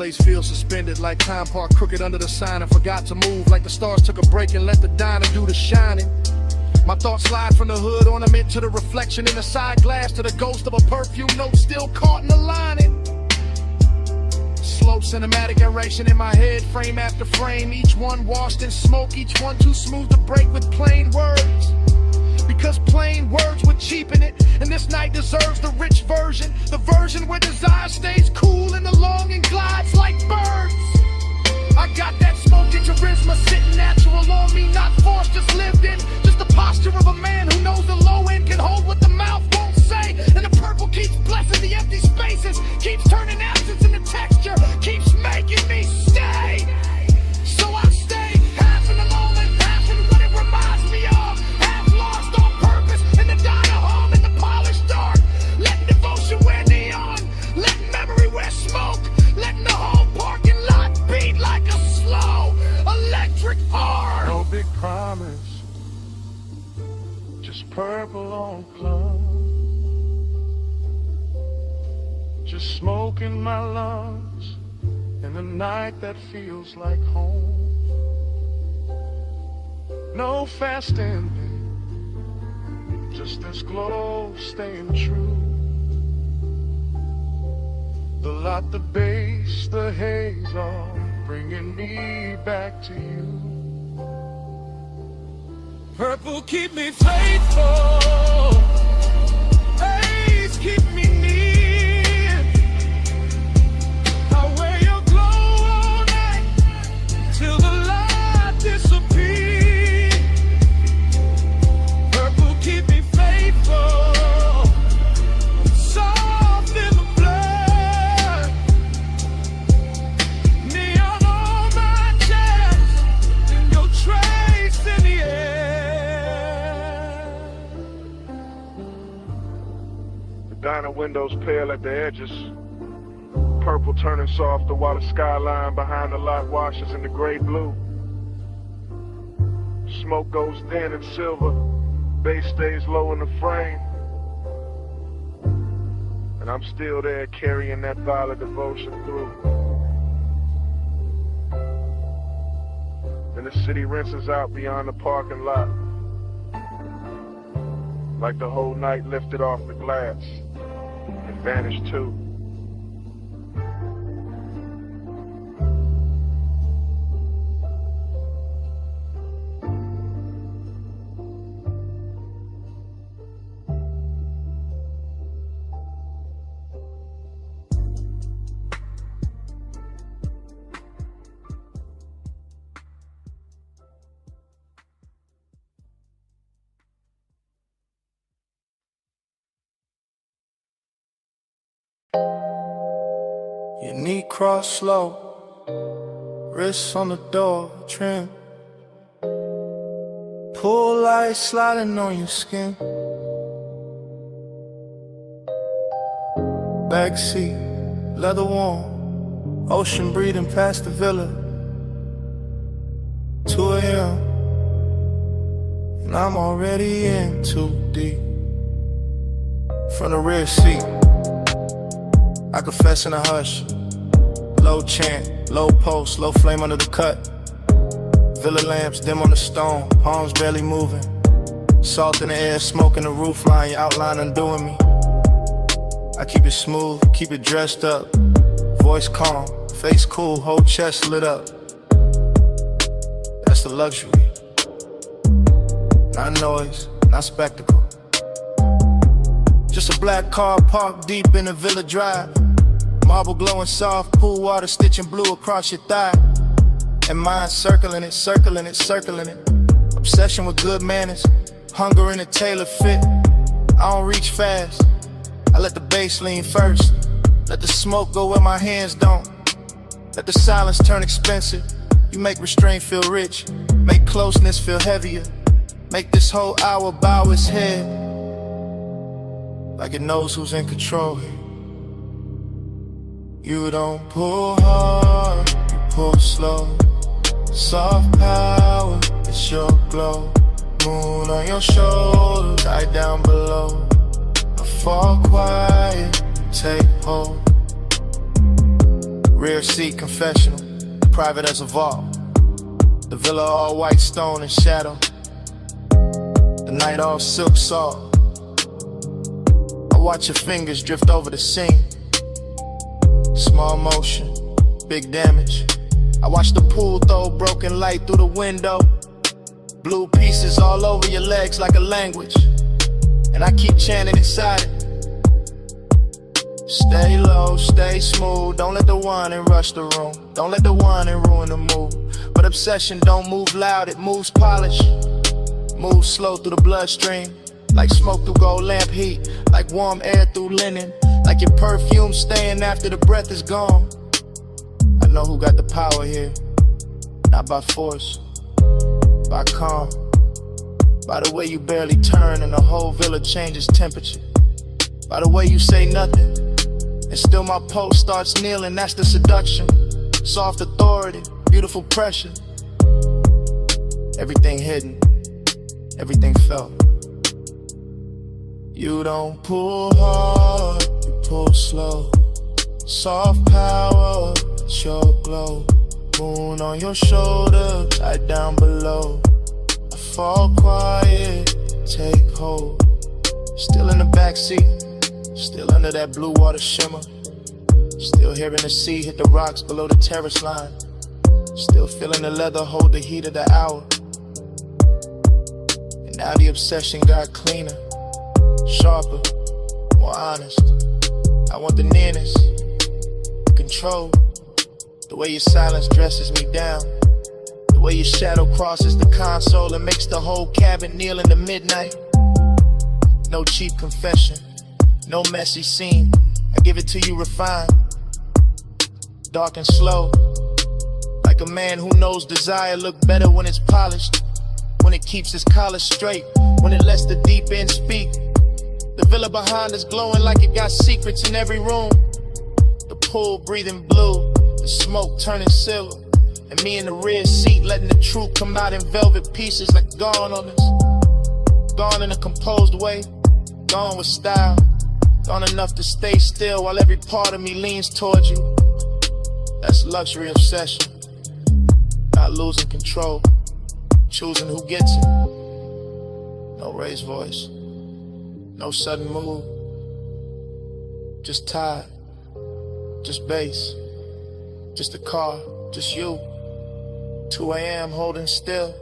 F: place feels suspended, like time parked crooked under the sign and forgot to move, like the stars took a break and let the diner do the shining. My thoughts slide from the hood ornament to the reflection in the side glass, to the ghost of a perfume note still caught in the lining. Slow cinematic narration in my head, frame after frame, each one washed in smoke, each one too smooth to break with plain words. Because plain words would cheapen it, and this night deserves the rich version, the version where desire stays cool and the longing glides like birds. I got that smoky charisma sitting natural on me, not forced, just lived in. Just the posture of a man who knows the low end can hold what the mouth won't say. And the purple keeps blessing the empty spaces, keeps turning absence into texture, keeps making me stay. So I stay, half in the moment, half in what it reminds me of. Half lost on purpose in the diner hall in the polished dark. Letting devotion wear neon, letting memory wear smoke, letting the whole parking lot beat like a slow electric heart.
I: No big promise, just purple on plum. Just smoke in my lungs in the night that feels like home. No fast ending, just this glow staying true. The light, the bass, the haze, all bringing me back to you.
A: Purple keep me faithful, haze keep me near. I wear your glow all night till the light disappears. Purple keep me faithful, soft in the blood. Neon on my chest, and your trace in the air.
I: The diner windows pale at the edges, purple turning softer while the skyline behind the lot washes in the gray blue. Smoke goes thin and silver, bass stays low in the frame, and I'm still there carrying that violet devotion through. And the city rinses out beyond the parking lot, like the whole night lifted off the glass and vanished too.
B: Your knee cross slow, wrists on the door trim, pull light sliding on your skin. Backseat, leather warm, ocean breathing past the villa. 2 a.m. and I'm already in too deep. From the rear seat, I confess in a hush. Low chant, low pulse, low flame under the cut. Villa lamps dim on the stone, palms barely moving. Salt in the air, smoke in the roof line, your outline undoing me. I keep it smooth, keep it dressed up. Voice calm, face cool, whole chest lit up. That's the luxury. Not noise, not spectacle. Just a black car parked deep in the Villa Drive. Marble glowing soft, pool water stitching blue across your thigh. And mine circling it, circling it, circling it. Obsession with good manners, hunger in a tailor fit. I don't reach fast, I let the bass lean first. Let the smoke go where my hands don't. Let the silence turn expensive. You make restraint feel rich, make closeness feel heavier. Make this whole hour bow its head, like it knows who's in control here. You don't pull hard, you pull slow. Soft power, it's your glow. Moon on your shoulders, eye down below. I fall quiet, you take hold. Rear seat confessional, private as a vault. The villa all white stone and shadow. The night all silk salt. I watch your fingers drift over the scene. Small motion, big damage. I watch the pool throw broken light through the window. Blue pieces all over your legs like a language. And I keep chanting inside it. Stay low, stay smooth. Don't let the whining rush the room. Don't let the whining ruin the mood. But obsession don't move loud, it moves polished. Move slow through the bloodstream. Like smoke through gold lamp heat. Like warm air through linen. Like your perfume staying after the breath is gone. I know who got the power here. Not by force, by calm. By the way you barely turn and the whole villa changes temperature. By the way you say nothing and still my pulse starts kneeling, that's the seduction. Soft authority, beautiful pressure. Everything hidden, everything felt. You don't pull hard, you pull slow. Soft power, it's your glow. Moon on your shoulder, tight down below. I fall quiet, take hold. Still in the backseat, still under that blue water shimmer. Still hearing the sea hit the rocks below the terrace line. Still feeling the leather hold the heat of the hour. And now the obsession got cleaner, sharper, more honest. I want the nearness, control. The way your silence dresses me down. The way your shadow crosses the console and makes the whole cabin kneel in the midnight. No cheap confession, no messy scene. I give it to you refined, dark and slow. Like a man who knows desire look better when it's polished. When it keeps its collar straight, when it lets the deep end speak. The villa behind us glowing like it got secrets in every room. The pool breathing blue, the smoke turning silver. And me in the rear seat letting the truth come out in velvet pieces like gone on us. Gone in a composed way, gone with style. Gone enough to stay still while every part of me leans towards you. That's luxury obsession. Not losing control, choosing who gets it. No raised voice, no sudden move. Just tired, just bass, just a car, just you. 2 a.m. holding still,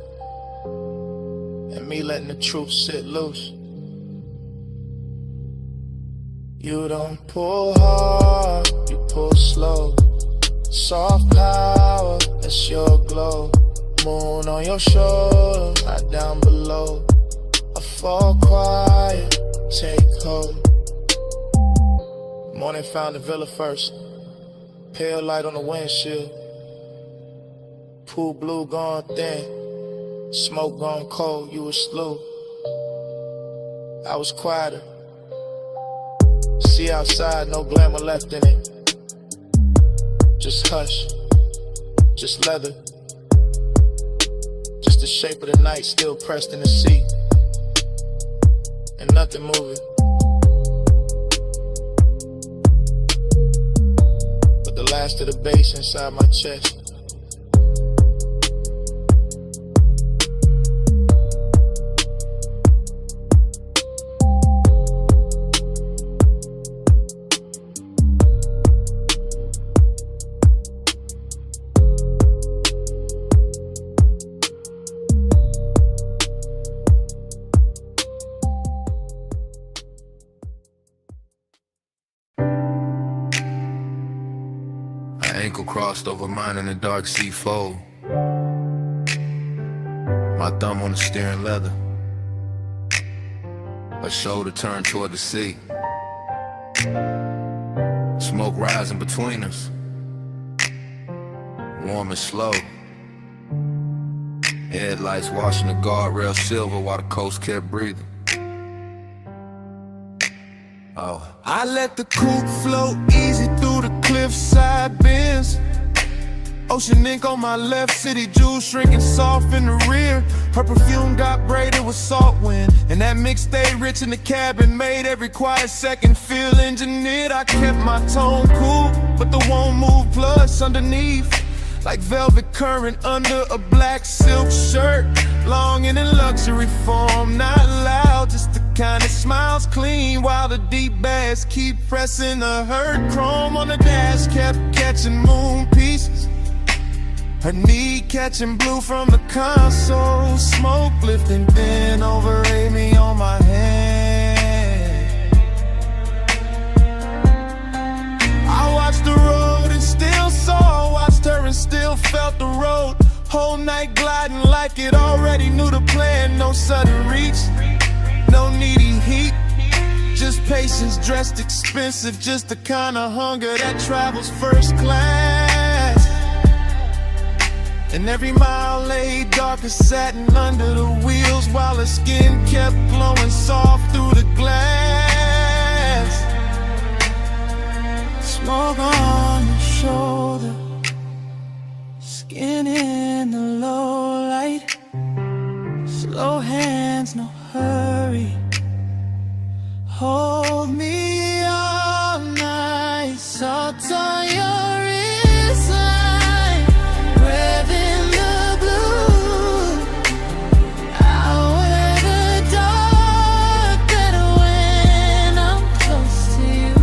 B: and me letting the truth sit loose. You don't pull hard, you pull slow. Soft power, that's your glow. Moon on your shoulder, right down below. I fall quiet, take hold. Morning found the villa first. Pale light on the windshield. Pool blue gone thin. Smoke gone cold, you were slow. I was quieter. See outside, no glamour left in it. Just hush, just leather. Just the shape of the night still pressed in the seat. And nothing moving. But the last of the bass inside my chest.
D: Ankle crossed over mine in the dark sea fold. My thumb on the steering leather. A shoulder turned toward the sea. Smoke rising between us. Warm and slow. Headlights washing the guardrail silver while the coast kept breathing. Oh.
B: I let the coupe float easy through the cliffside bends. Ocean ink on my left, city jewels shrinking soft in the rear. Her perfume got braided with salt wind, and that mix stayed rich in the cabin, made every quiet second feel engineered. I kept my tone cool, but the won't move plus underneath, like velvet current under a black silk shirt. Longing in luxury form, not loud, just the kind that smiles clean, while the deep bass keep pressing the hurt. Chrome on the dash kept catching moon pieces, her knee catching blue from the console. Smoke lifting thin over Amy on my hand. I watched the road and still saw, watched her and still felt the road. Whole night gliding like it already knew the plan. No sudden reach, no needy heat, just patience dressed expensive, just the kind of hunger that travels first class. And every mile lay dark as satin under the wheels, while her skin kept glowing soft through the glass. Smoke on your shoulder, skin in the low light, slow hands, no hurry. Hold me all night, salt on your wristline, breath in the blue. I'll wear the dark better when I'm close to you.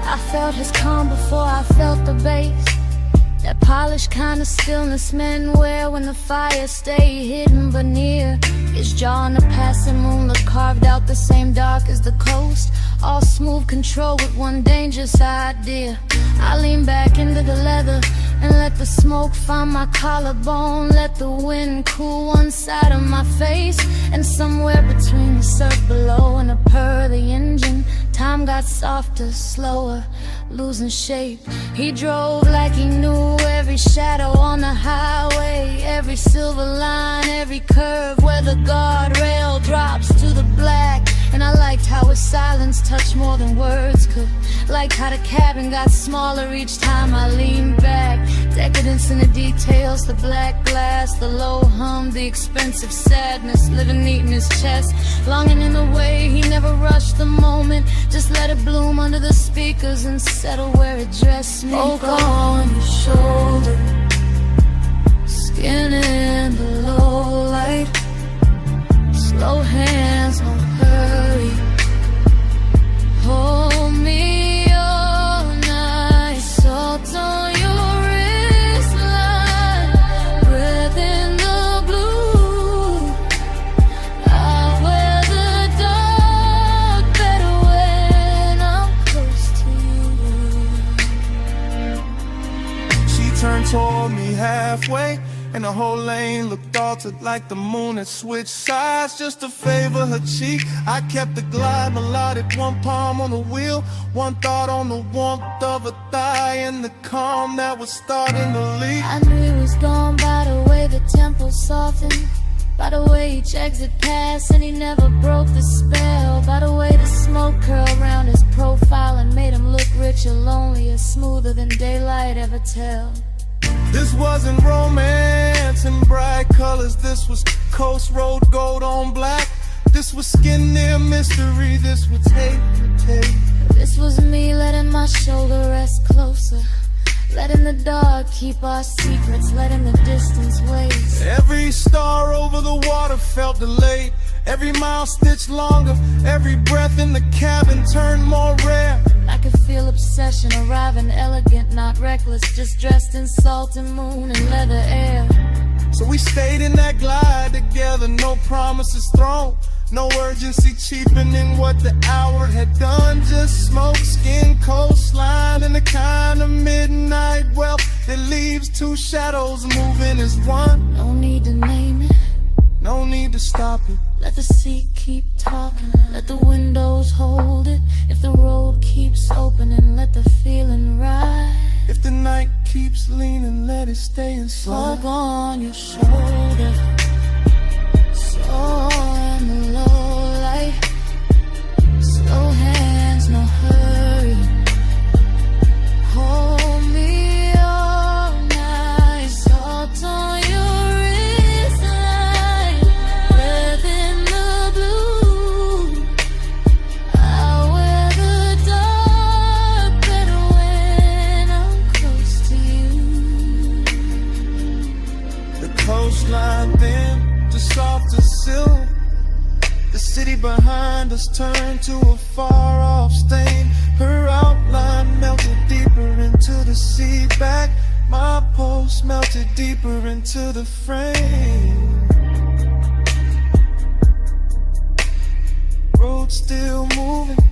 B: I felt his calm before I felt the bass, that polished kind of stillness men wear when the fire stay hidden but near. His jaw on the passing moonlit carved out the same dark as the coast, all smooth control with one dangerous idea. I lean back into the leather and let the smoke find my collarbone, let the wind cool one side of my face, and somewhere between the surf below and the purr of the engine, time got softer, slower, losing shape. He drove like he knew every shadow on the highway, every silver line, every curve where the guardrail drops to the black. And I liked how his silence touched more than words could, liked how the cabin got smaller each time I leaned back. Decadence in the details, the black glass, the low hum, the expensive sadness living neat in his chest, longing in a way he never rushed the moment, just let it bloom under the speakers and settle where it dressed me. Smoke on your shoulder, skin in the low light, slow hands, no hurry. Hold me all night, salt on your wristline, breath in the blue. I wear the dark better when I'm close to you. She turned toward me halfway, and the whole lane looked altered like the moon had switched sides just to favor her cheek. I kept the glide melodic, one palm on the wheel, one thought on the warmth of a thigh and the calm that was starting to leak. I knew he was gone by the way the tempo softened, by the way each exit passed and he never broke the spell, by the way the smoke curled around his profile and made him look richer, lonelier, smoother than daylight ever tell. This wasn't romance in bright colors, this was coast road gold on black. This was skin near mystery, this was tape to tape. This was me letting my shoulder rest closer, letting the dark keep our secrets, letting the distance wait. Every star over the water felt delayed, every mile stitched longer, every breath in the cabin turned more rare. I could feel obsession arriving elegant, not reckless, just dressed in salt and moon and leather air. So we stayed in that glide together, no promises thrown, no urgency cheapening what the hour had done. Just smoke, skin, coastline, and the kind of midnight wealth that leaves two shadows moving as one. No need to name it, no need to stop it. Let the seat keep talking, let the windows hold it. If the road keeps opening, let the feeling ride. If the night keeps leaning, let it stay inside. Smoke on your shoulder, so in the low light, slow hands, no hurry. Hold me coastline thin to softer silk. The city behind us turned to a far-off stain. Her outline melted deeper into the sea. Back, my pulse melted deeper into the frame. Road still moving,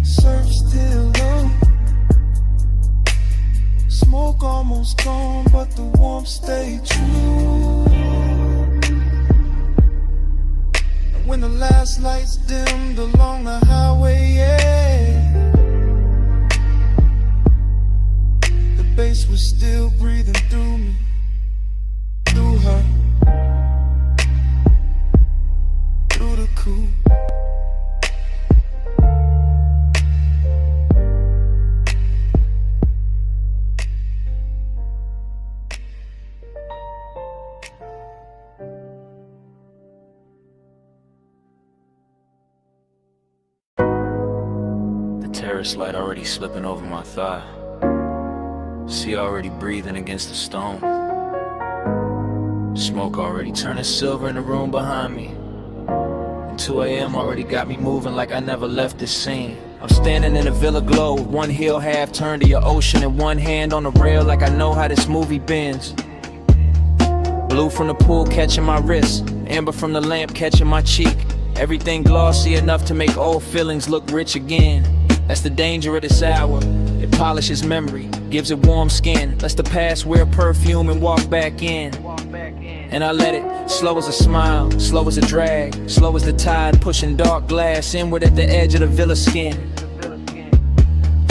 B: surf still low. Smoke almost gone, but the warmth stayed true. And when the last lights dimmed along the highway, yeah, the bass was still breathing through me, through her, through the coupe.
E: Terrace light already slipping over my thigh. Sea already breathing against the stone. Smoke already turning silver in the room behind me. And 2 a.m. already got me moving like I never left this scene. I'm standing in a villa glow, with one heel half turned to your ocean and one hand on the rail like I know how this movie bends. Blue from the pool catching my wrist, amber from the lamp catching my cheek. Everything glossy enough to make old feelings look rich again. That's the danger of this hour. It polishes memory, gives it warm skin, lets the past wear perfume and walk back in. And I let it, slow as a smile, slow as a drag, slow as the tide pushing dark glass inward at the edge of the villa skin.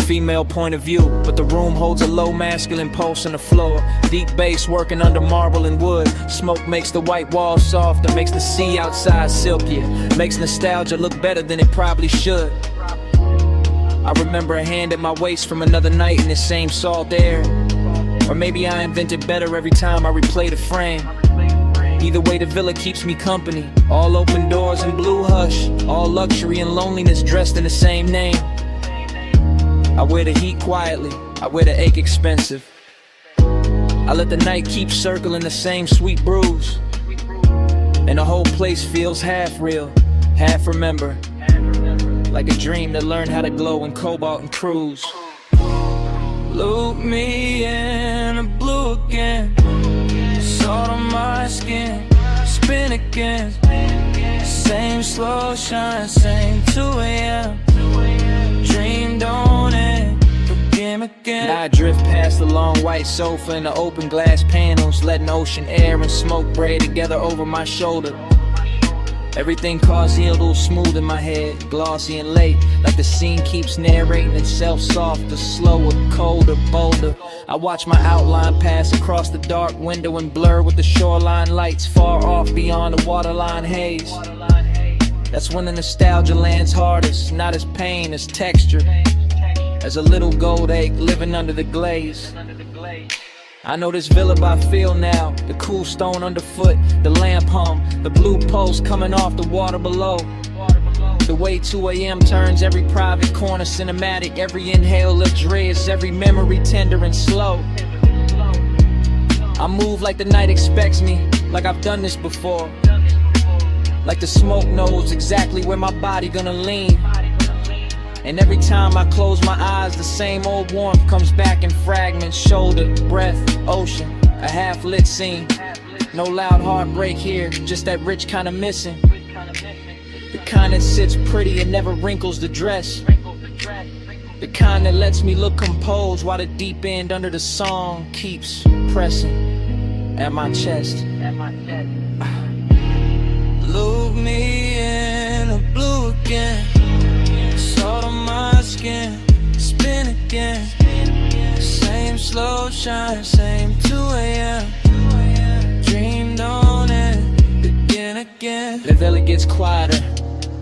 E: Female point of view, but the room holds a low masculine pulse on the floor. Deep bass working under marble and wood. Smoke makes the white walls softer, makes the sea outside silkier, makes nostalgia look better than it probably should. I remember a hand at my waist from another night in the same salt air. Or maybe I invented better every time I replay the frame. Either way, the villa keeps me company. All open doors and blue hush, all luxury and loneliness dressed in the same name. I wear the heat quietly, I wear the ache expensive. I let the night keep circling the same sweet brews. And the whole place feels half real, half remember. Like a dream that learned how to glow in cobalt and cruise. Loop me in the blue again, salt on my skin, spin again. Same slow shine, same 2 a.m. Dream don't end, begin again. Now I drift past the long white sofa and the open glass panels, letting ocean air and smoke braid together over my shoulder. Everything causey a little smooth in my head, glossy and late, like the scene keeps narrating itself softer, slower, colder, bolder. I watch my outline pass across the dark window and blur with the shoreline lights far off beyond the waterline haze. That's when the nostalgia lands hardest, not as pain, as texture, as a little gold egg living under the glaze. I know this villa by feel now, the cool stone underfoot, the lamp hum, the blue pulse coming off the water below. The way 2 a.m. turns every private corner cinematic, every inhale luxurious, every memory tender and slow. I move like the night expects me, like I've done this before. Like the smoke knows exactly where my body gonna lean. And every time I close my eyes, the same old warmth comes back in fragments. Shoulder, breath, ocean, a half-lit scene. No loud heartbreak here, just that rich kind of missing. The kind that sits pretty and never wrinkles the dress. The kind that lets me look composed while the deep end under the song keeps pressing at my chest.
C: Loop me in the blue again, salt on my skin, spin again. Same slow shine, same 2 a.m. Dream don't end, begin again.
E: The villa gets quieter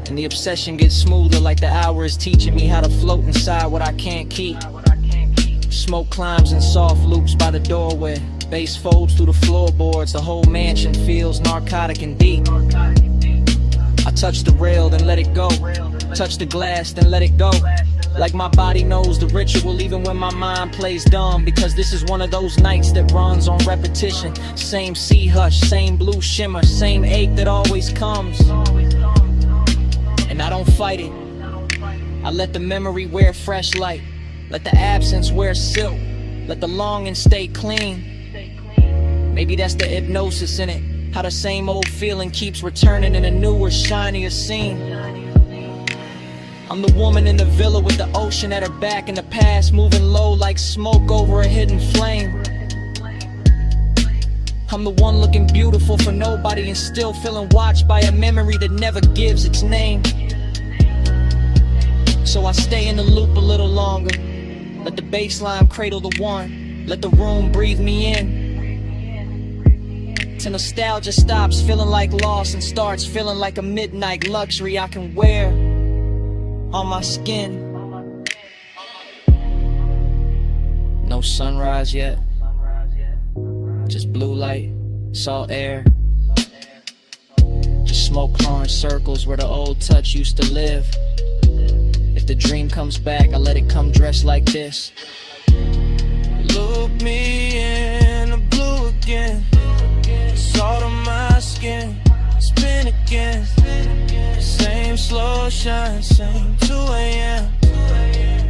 E: and the obsession gets smoother, like the hour is teaching me how to float inside what I can't keep. Smoke climbs in soft loops by the doorway, bass folds through the floorboards, the whole mansion feels narcotic and deep. I touch the rail, then let it go,
J: Touch the glass, then let it go. Like my body knows the ritual even when my mind plays dumb. Because this is one of those nights that runs on repetition. Same sea hush, same blue shimmer, same ache that always comes. And I don't fight it. I let the memory wear fresh light. Let the absence wear silk. Let the longing stay clean. Maybe that's the hypnosis in it. How the same old feeling keeps returning in a newer, shinier scene. I'm the woman in the villa with the ocean at her back and the past moving low like smoke over a hidden flame. I'm the one looking beautiful for nobody and still feeling watched by a memory that never gives its name. So I stay in the loop a little longer. Let the bassline cradle the one. Let the room breathe me in. Till nostalgia stops feeling like loss and starts feeling like a midnight luxury I can wear on my skin. No sunrise yet. Just blue light, salt air. Just smoke clawing circles where the old touch used to live. If the dream comes back, I let it come dressed like this.
C: Look me in the blue again. Salt on my skin. Spin again. Same slow shine, same 2 a.m.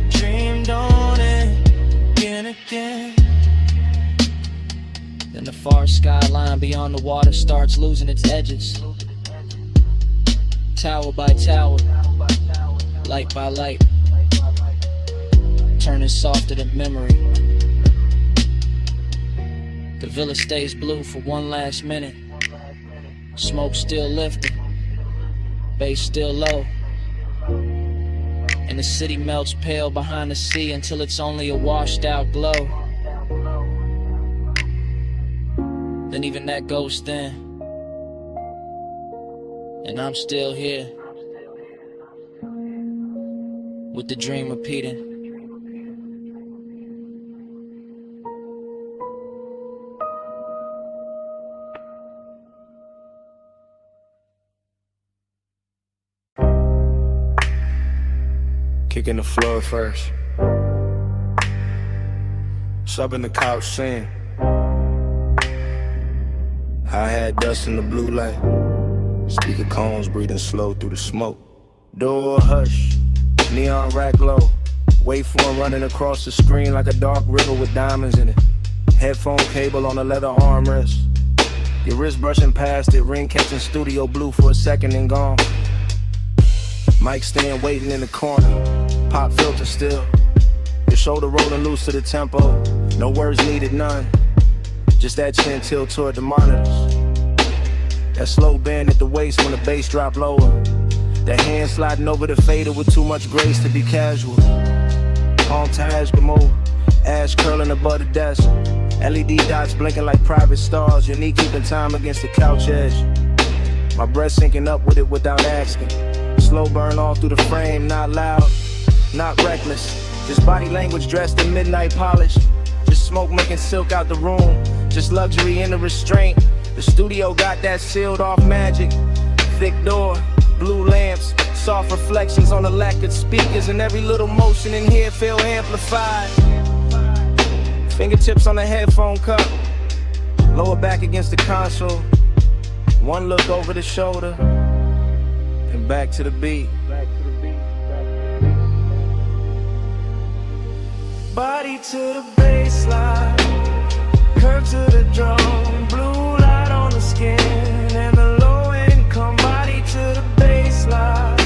C: Dreamed on it again, again.
J: Then the far skyline beyond the water starts losing its edges. Tower by tower, light by light, turning softer than memory. The villa stays blue for one last minute. Smoke still lifting, bass still low. And the city melts pale behind the sea until it's only a washed out glow. Then even that goes thin, and I'm still here with the dream repeating.
F: Kicking the floor first. Subbing the couch scene. I had dust in the blue light. Speaker cones breathing slow through the smoke. Door hush, neon rack glow. Waveform running across the screen like a dark river with diamonds in it. Headphone cable on a leather armrest. Your wrist brushing past it, ring catching studio blue for a second and gone. Mic stand waiting in the corner, pop filter still. Your shoulder rolling loose to the tempo, no words needed, none. Just that chin tilt toward the monitors. That slow bend at the waist when the bass drop lower. That hand sliding over the fader with too much grace to be casual. Palm Taj move, ash curling above the desk. LED dots blinking like private stars. Your knee keeping time against the couch edge. My breath syncing up with it without asking. Slow burn all through the frame, not loud, not reckless. Just body language dressed in midnight polish. Just smoke making silk out the room. Just luxury in the restraint. The studio got that sealed off magic. Thick door, blue lamps, soft reflections on the lacquered speakers. And every little motion in here feel amplified. Fingertips on the headphone cup. Lower back against the console. One look over the shoulder. And back to the beat.
C: Body to the baseline, curve to the drum, blue light on the skin, and the low income. Body to the baseline,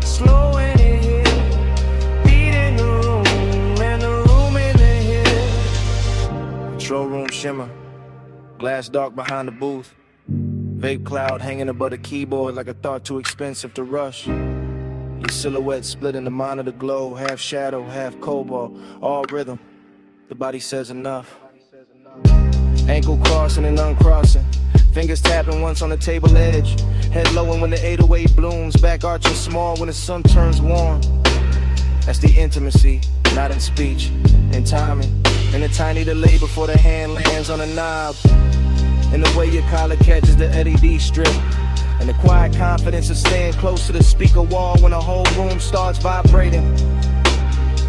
C: slow in it hit, beat in the room, and the room in the hit.
F: Control room shimmer, glass dark behind the booth. Vape cloud hanging above the keyboard like a thought too expensive to rush. Your silhouette split in the monitor glow, half shadow, half cobalt, all rhythm. The body says enough. Ankle crossing and uncrossing, fingers tapping once on the table edge. Head lowing when the 808 blooms, back arching small when the sun turns warm. That's the intimacy, not in speech, in timing. And a tiny delay before the hand lands on the knob. And the way your collar catches the LED strip.
E: And the quiet confidence of staying close to the speaker wall when the whole room starts vibrating.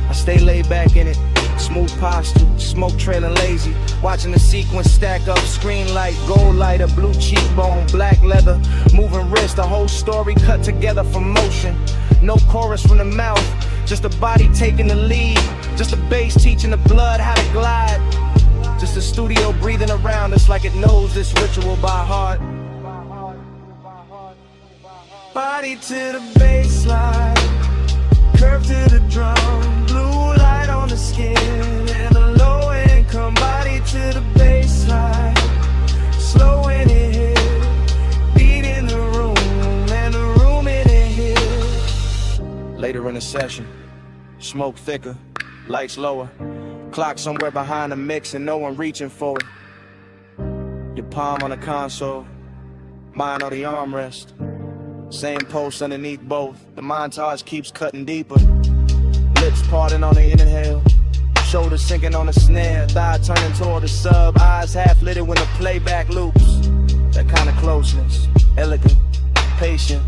E: I stay laid back in it, smooth posture, smoke trailing lazy, watching the sequence stack up, screen light, gold lighter, blue cheekbone, black leather, moving wrist, the whole story cut together from motion. No chorus from the mouth, just a body taking the lead, just a bass teaching the blood how to glide, just a studio breathing around us like it knows this ritual by heart. Body to the baseline, curve to the drum, blue light on the skin, and a low income. Body to the baseline, slow in it hit, beat in the room, and the room in it hit. Later in the session, smoke thicker, lights lower, clock somewhere behind the mix and no one reaching for it. Your palm on the console, mine on the armrest. Same post underneath both, the montage keeps cutting deeper. Lips parting on the inhale, shoulders sinking on the snare, thigh turning toward the sub, eyes half lit when the playback loops. That kind of closeness, elegant, patient,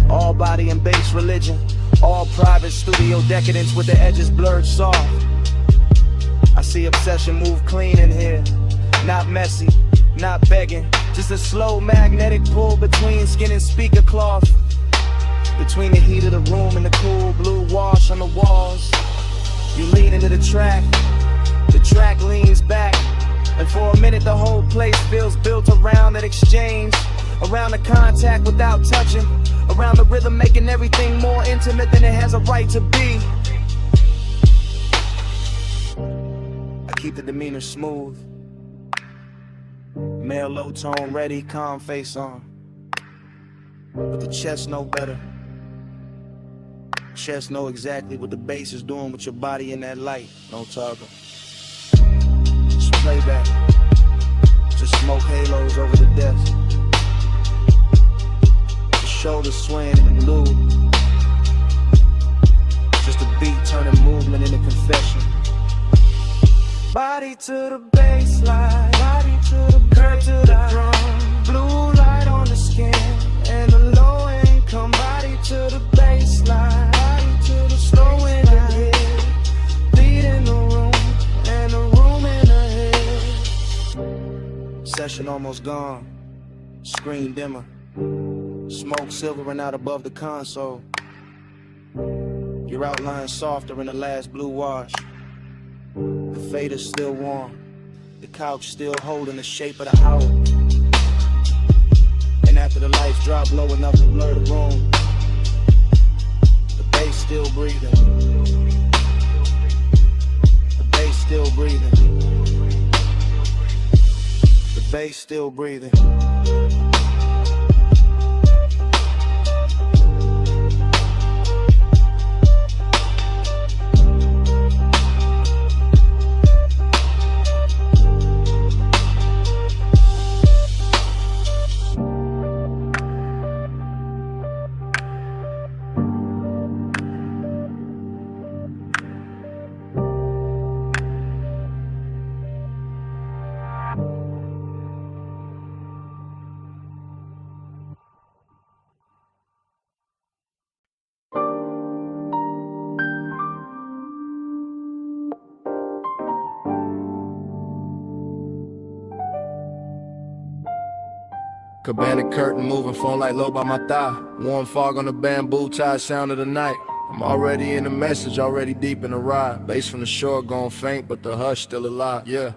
E: all body and bass religion, all private studio decadence with the edges blurred soft. I see obsession move clean in here, not messy, not begging, just a slow magnetic pull between skin and speaker cloth, between the heat of the room and the cool blue wash on the walls. You lean into the track leans back, and for a minute the whole place feels built around that exchange, around the contact without touching, around the rhythm making everything more intimate than it has a right to be. I keep the demeanor smooth, male low tone ready, calm face on, but the chest know better. Chest know exactly what the bass is doing with your body in that light. No toggle. Just playback. Just smoke halos over the desk. The shoulders swaying in the blue. Just a beat turning movement into confession. Body to the baseline, body to the curve to the drum, blue light on the skin, and the low income. Body to the baseline, body to the slow in the head, beat in the room, and the room in the head. Session almost gone, screen dimmer, smoke silvering out above the console. Your outline softer in the last blue wash. The fader's still warm, the couch still holding the shape of the hour. And after the lights drop low enough to blur the room, the bass still breathing. The bass still breathing. The bass still breathing.
F: Cabana curtain moving, phone light low by my thigh. Warm fog on the bamboo tie, sound of the night. I'm already in the message, already deep in the ride. Bass from the shore gone faint, but the hush still alive, yeah.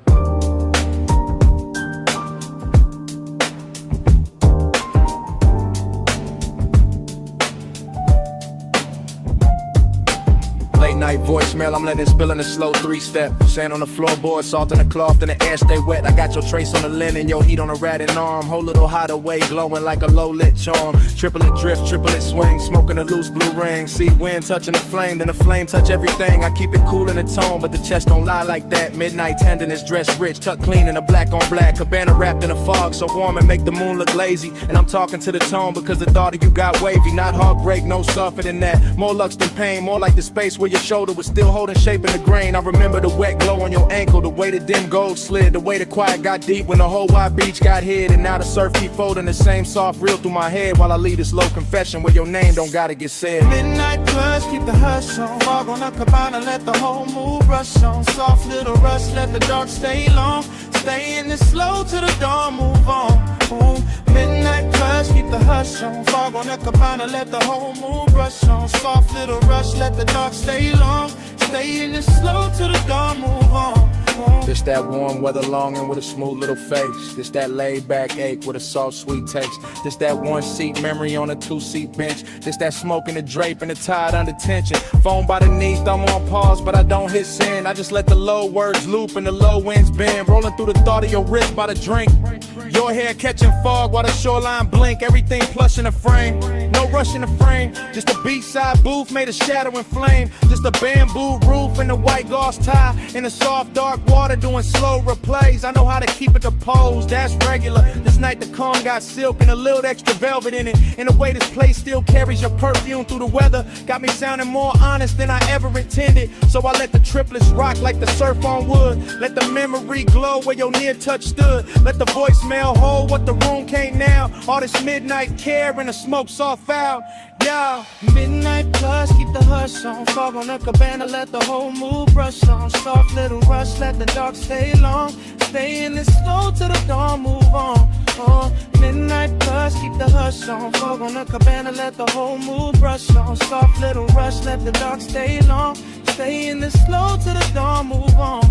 F: Late night voicemail, I'm letting it spill in a slow 3-step. Sand on the floorboard, salt in the cloth, and the air stay wet. I got your trace on the linen, your heat on a ratted arm. Whole little hideaway, glowing like a low-lit charm. Triplet drift, triplet swing, smoking a loose blue ring. See wind touching the flame, then the flame touch everything. I keep it cool in the tone, but the chest don't lie like that. Midnight tenderness, dressed rich, tucked clean in a black on black. Cabana wrapped in a fog, so warm and make the moon look lazy. And I'm talking to the tone because the thought of you got wavy. Not heartbreak, no softer than that. More lux than pain, more like the space where your shoulder was still holding shape in the grain. I remember the wet glow on your ankle, the way the dim gold slid, the way the quiet got deep when the whole wide beach got hid. And now the surf keep folding the same soft reel through my head while I leave this low confession where your name don't gotta get said.
B: Midnight plus, keep the hush on. Fog on the cabana, let the whole mood rush on. Soft little rush, let the dark stay long. Stay in this slow till the dawn, move on. Ooh. Midnight plus, keep the hush on. Fog on the cabana, let the whole mood rush on. Soft little rush, let the dark stay long. Stay in this slow till the dawn, move on.
F: This that warm weather longing with a smooth little face. This that laid back ache with a soft sweet taste. This that one seat memory on a two-seat bench. This that smoke in the drape and the tide under tension. Phone by the knee, thumb on pause, but I don't hit send. I just let the low words loop and the low winds bend. Rolling through the thought of your wrist by the drink. Your hair catching fog while the shoreline blink. Everything plush in the frame, no rush in the frame. Just a beachside booth made of shadow and flame. Just a bamboo roof and a white gauze tie. In the soft dark water doing slow replays. I know how to keep it composed, that's regular. This night the calm got silk and a little extra velvet in it. And the way this place still carries your perfume through the weather got me sounding more honest than I ever intended. So I let the triplets rock like the surf on wood. Let the memory glow where your near touch stood. Let the voicemail hold what the room can't now. All this midnight care and the smoke soft foul. Yeah.
B: Midnight plus, keep the hush on. Fog on the cabana, let the whole mood brush on. Soft little rush, let the dark stay long. Stay in this slow till the dawn, move on. Midnight plus, keep the hush on. Fog on the cabana, let the whole mood brush on. Soft little rush, let the dark stay long. Stay in this slow till the dawn, move on.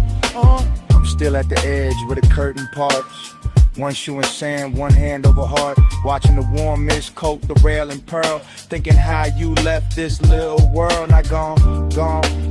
F: I'm still at the edge where the curtain parts. One shoe in sand, one hand over heart. Watching the warm mist coat the rail and pearl. Thinking how you left this little world. Not gone,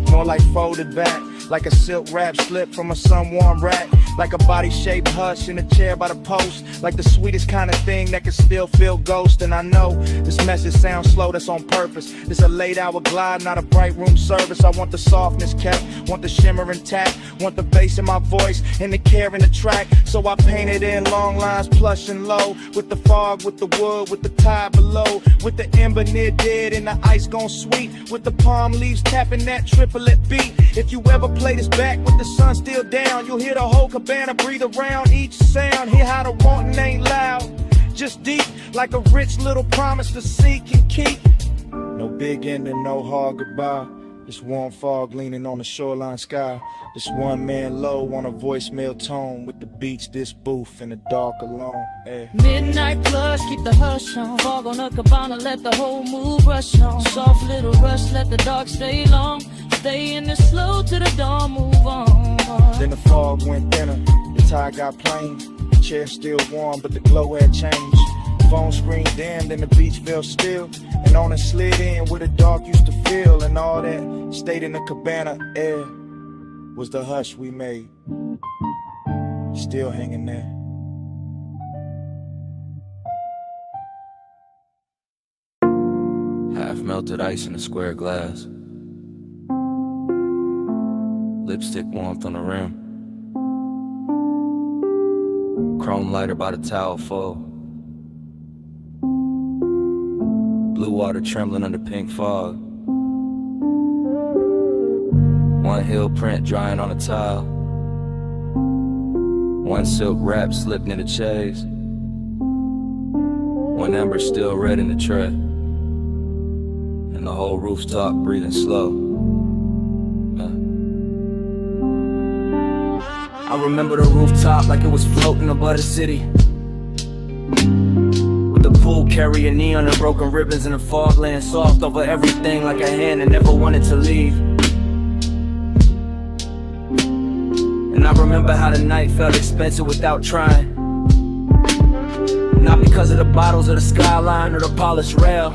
F: more like folded back. Like a silk wrap slip from a sun-warm rack. Like a body-shaped hush in a chair by the post. Like the sweetest kind of thing that can still feel ghost. And I know this message sounds slow, that's on purpose. This a late hour glide, not a bright room service. I want the softness kept, want the shimmer intact. Want the bass in my voice and the care in the track. So I painted in long lines, plush and low. With the fog, with the wood, with the tide below. With the ember near dead and the ice gone sweet. With the palm leaves tapping that triplet beat. If you ever play this back with the sun still down, you'll hear the whole cabana breathe around each sound. Hear how the wanting ain't loud, just deep, like a rich little promise to seek and keep. No big ending, no hard goodbye. This warm fog leaning on the shoreline sky. This one man low on a voicemail tone. With the beach, this booth in the dark alone.
J: Midnight plus, keep the hush on. Fog on the cabana, let the whole mood rush on. Soft little rush, let the dark stay long. Stay in the slow till the dawn, move on.
F: Then the fog went thinner, the tide got plain. The chair still warm, but the glow had changed. Phone screen dimmed and the beach felt still. And on it slid in where the dark used to feel. And all that stayed in the cabana air was the hush we made, still hanging there.
E: Half melted ice in a square glass. Lipstick warmth on the rim. Chrome lighter by the towel full. Blue water trembling under pink fog. One heel print drying on a tile. One silk wrap slipped in the chase. One ember still red in the tray. And the whole rooftop breathing slow.
J: I remember the rooftop like it was floating above the city. With the pool carrying neon and broken ribbons and the fog laying soft over everything like a hand that never wanted to leave. And I remember how the night felt expensive without trying. Not because of the bottles or the skyline or the polished rail,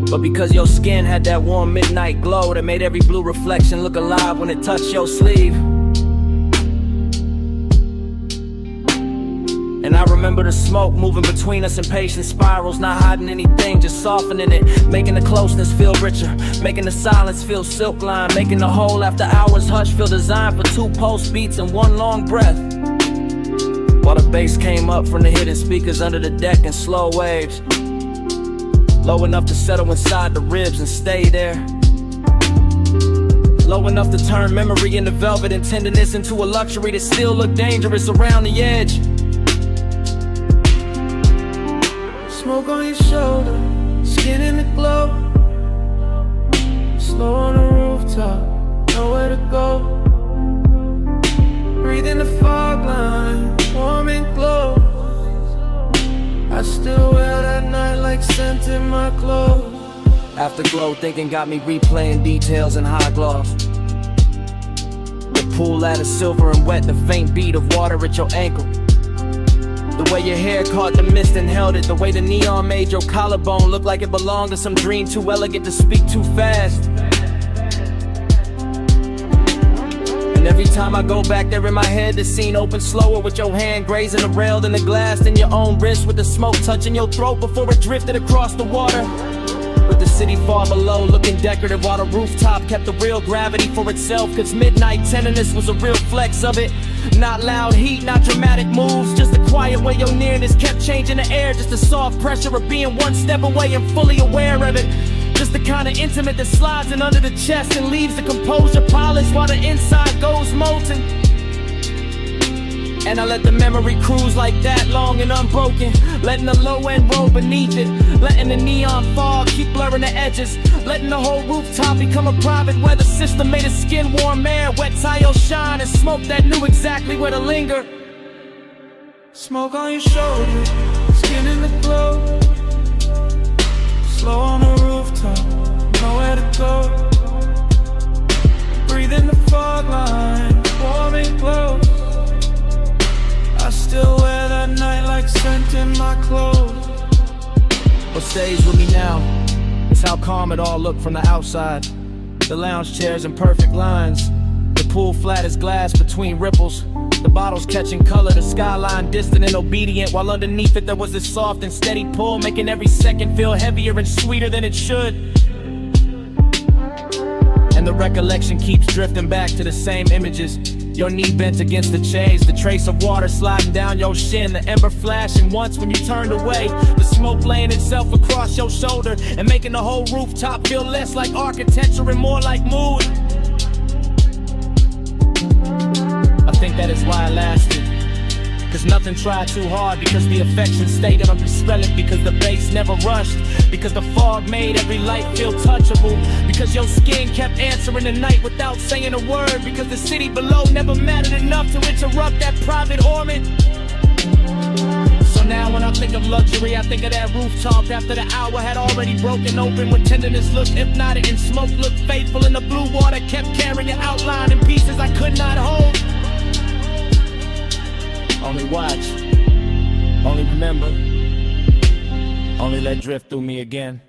J: but because your skin had that warm midnight glow that made every blue reflection look alive when it touched your sleeve. And I remember the smoke moving between us in patient spirals, not hiding anything, just softening it, making the closeness feel richer, making the silence feel silk lined, making the whole after hours hush feel designed for 2 pulse beats and 1 long breath. While the bass came up from the hidden speakers under the deck in slow waves, low enough to settle inside the ribs and stay there. Low enough to turn memory into velvet and tenderness into a luxury that still look dangerous around the edge.
C: Smoke on your shoulder, skin in the glow. Slow on the rooftop, nowhere to go. Breathe in the fog line, warm and glow. I still wear that night like scent in my clothes.
J: Afterglow thinking got me replaying details in high gloss. The pool ladder silver and wet, the faint beat of water at your ankle. The way your hair caught the mist and held it. The way the neon made your collarbone look like it belonged to some dream too elegant to speak too fast. And every time I go back there in my head, the scene opens slower with your hand grazing the rail, then the glass, then your own wrist with the smoke touching your throat before it drifted across the water. With the city far below looking decorative while the rooftop kept the real gravity for itself. Cause midnight tenderness was a real flex of it. Not loud heat, not dramatic moves, just a quiet way your nearness kept changing the air. Just the soft pressure of being one step away and fully aware of it. Just the kind of intimate that slides in under the chest and leaves the composure polished while the inside goes molten. And I let the memory cruise like that, long and unbroken. Letting the low end roll beneath it. Letting the neon fog keep blurring the edges. Letting the whole rooftop become a private weather system made of skin warm air. Wet tile shine and smoke that knew exactly where to linger.
C: Smoke on your shoulder, skin in the glow. Slow on the rooftop, nowhere to go. Breathe in the fog line, warm and close. I still wear that night like scent in my clothes.
J: What stays with me now is how calm it all looked from the outside. The lounge chairs in perfect lines. The pool flat as glass between ripples. The bottles catching color, the skyline distant and obedient. While underneath it there was this soft and steady pull, making every second feel heavier and sweeter than it should. And the recollection keeps drifting back to the same images. Your knee bent against the chaise, the trace of water sliding down your shin, the ember flashing once when you turned away, the smoke laying itself across your shoulder and making the whole rooftop feel less like architecture and more like mood. I think that is why I lasted. Cause nothing tried too hard, because the affection stayed undispelled, because the bass never rushed, because the fog made every light feel touchable, because your skin kept answering the night without saying a word, because the city below never mattered enough to interrupt that private orbit. So now when I think of luxury, I think of that rooftop after the hour had already broken open, when tenderness looked hypnotic and smoke looked faithful, and the blue water kept carrying your outline in pieces I could not hold. Only watch, only remember, only let drift through me again.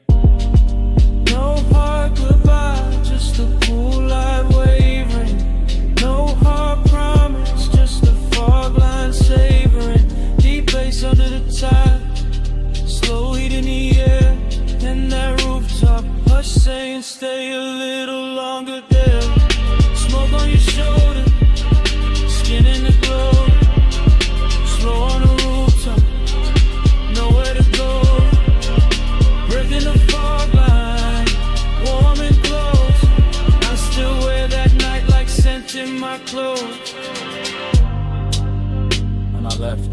C: No hard goodbye, just a pool light wavering. No hard promise, just a fog line savoring. Deep bass under the tide, slow heat in the air. And that rooftop, hush saying stay a little longer there. Smoke on your shoulder, skin in the glow. Slow on the rooftop, nowhere to go. Breaking the fog line, warm and close. I still wear that night like scent in my clothes.
J: When I left,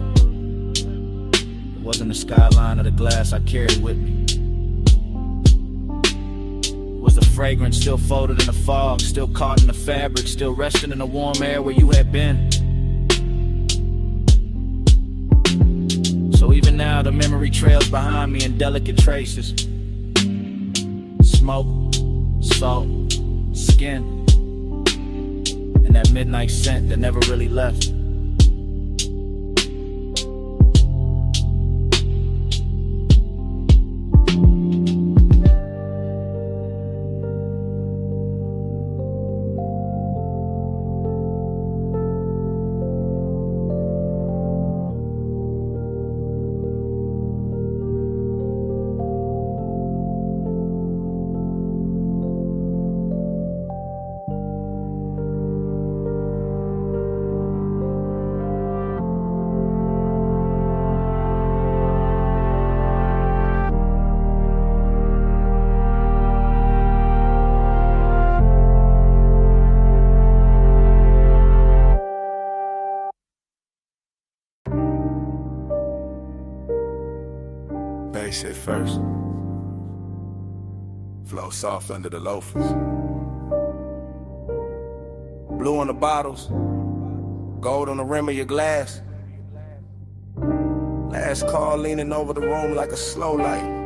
J: it wasn't the skyline or the glass I carried with me. It was the fragrance still folded in the fog, still caught in the fabric, still resting in the warm air where you had been. So even now the memory trails behind me in delicate traces. Smoke, salt, skin, and that midnight scent that never really left.
F: they sit first. Flow soft under the loafers. Blue on the bottles, gold on the rim of your glass. Last call leaning over the room like a slow light.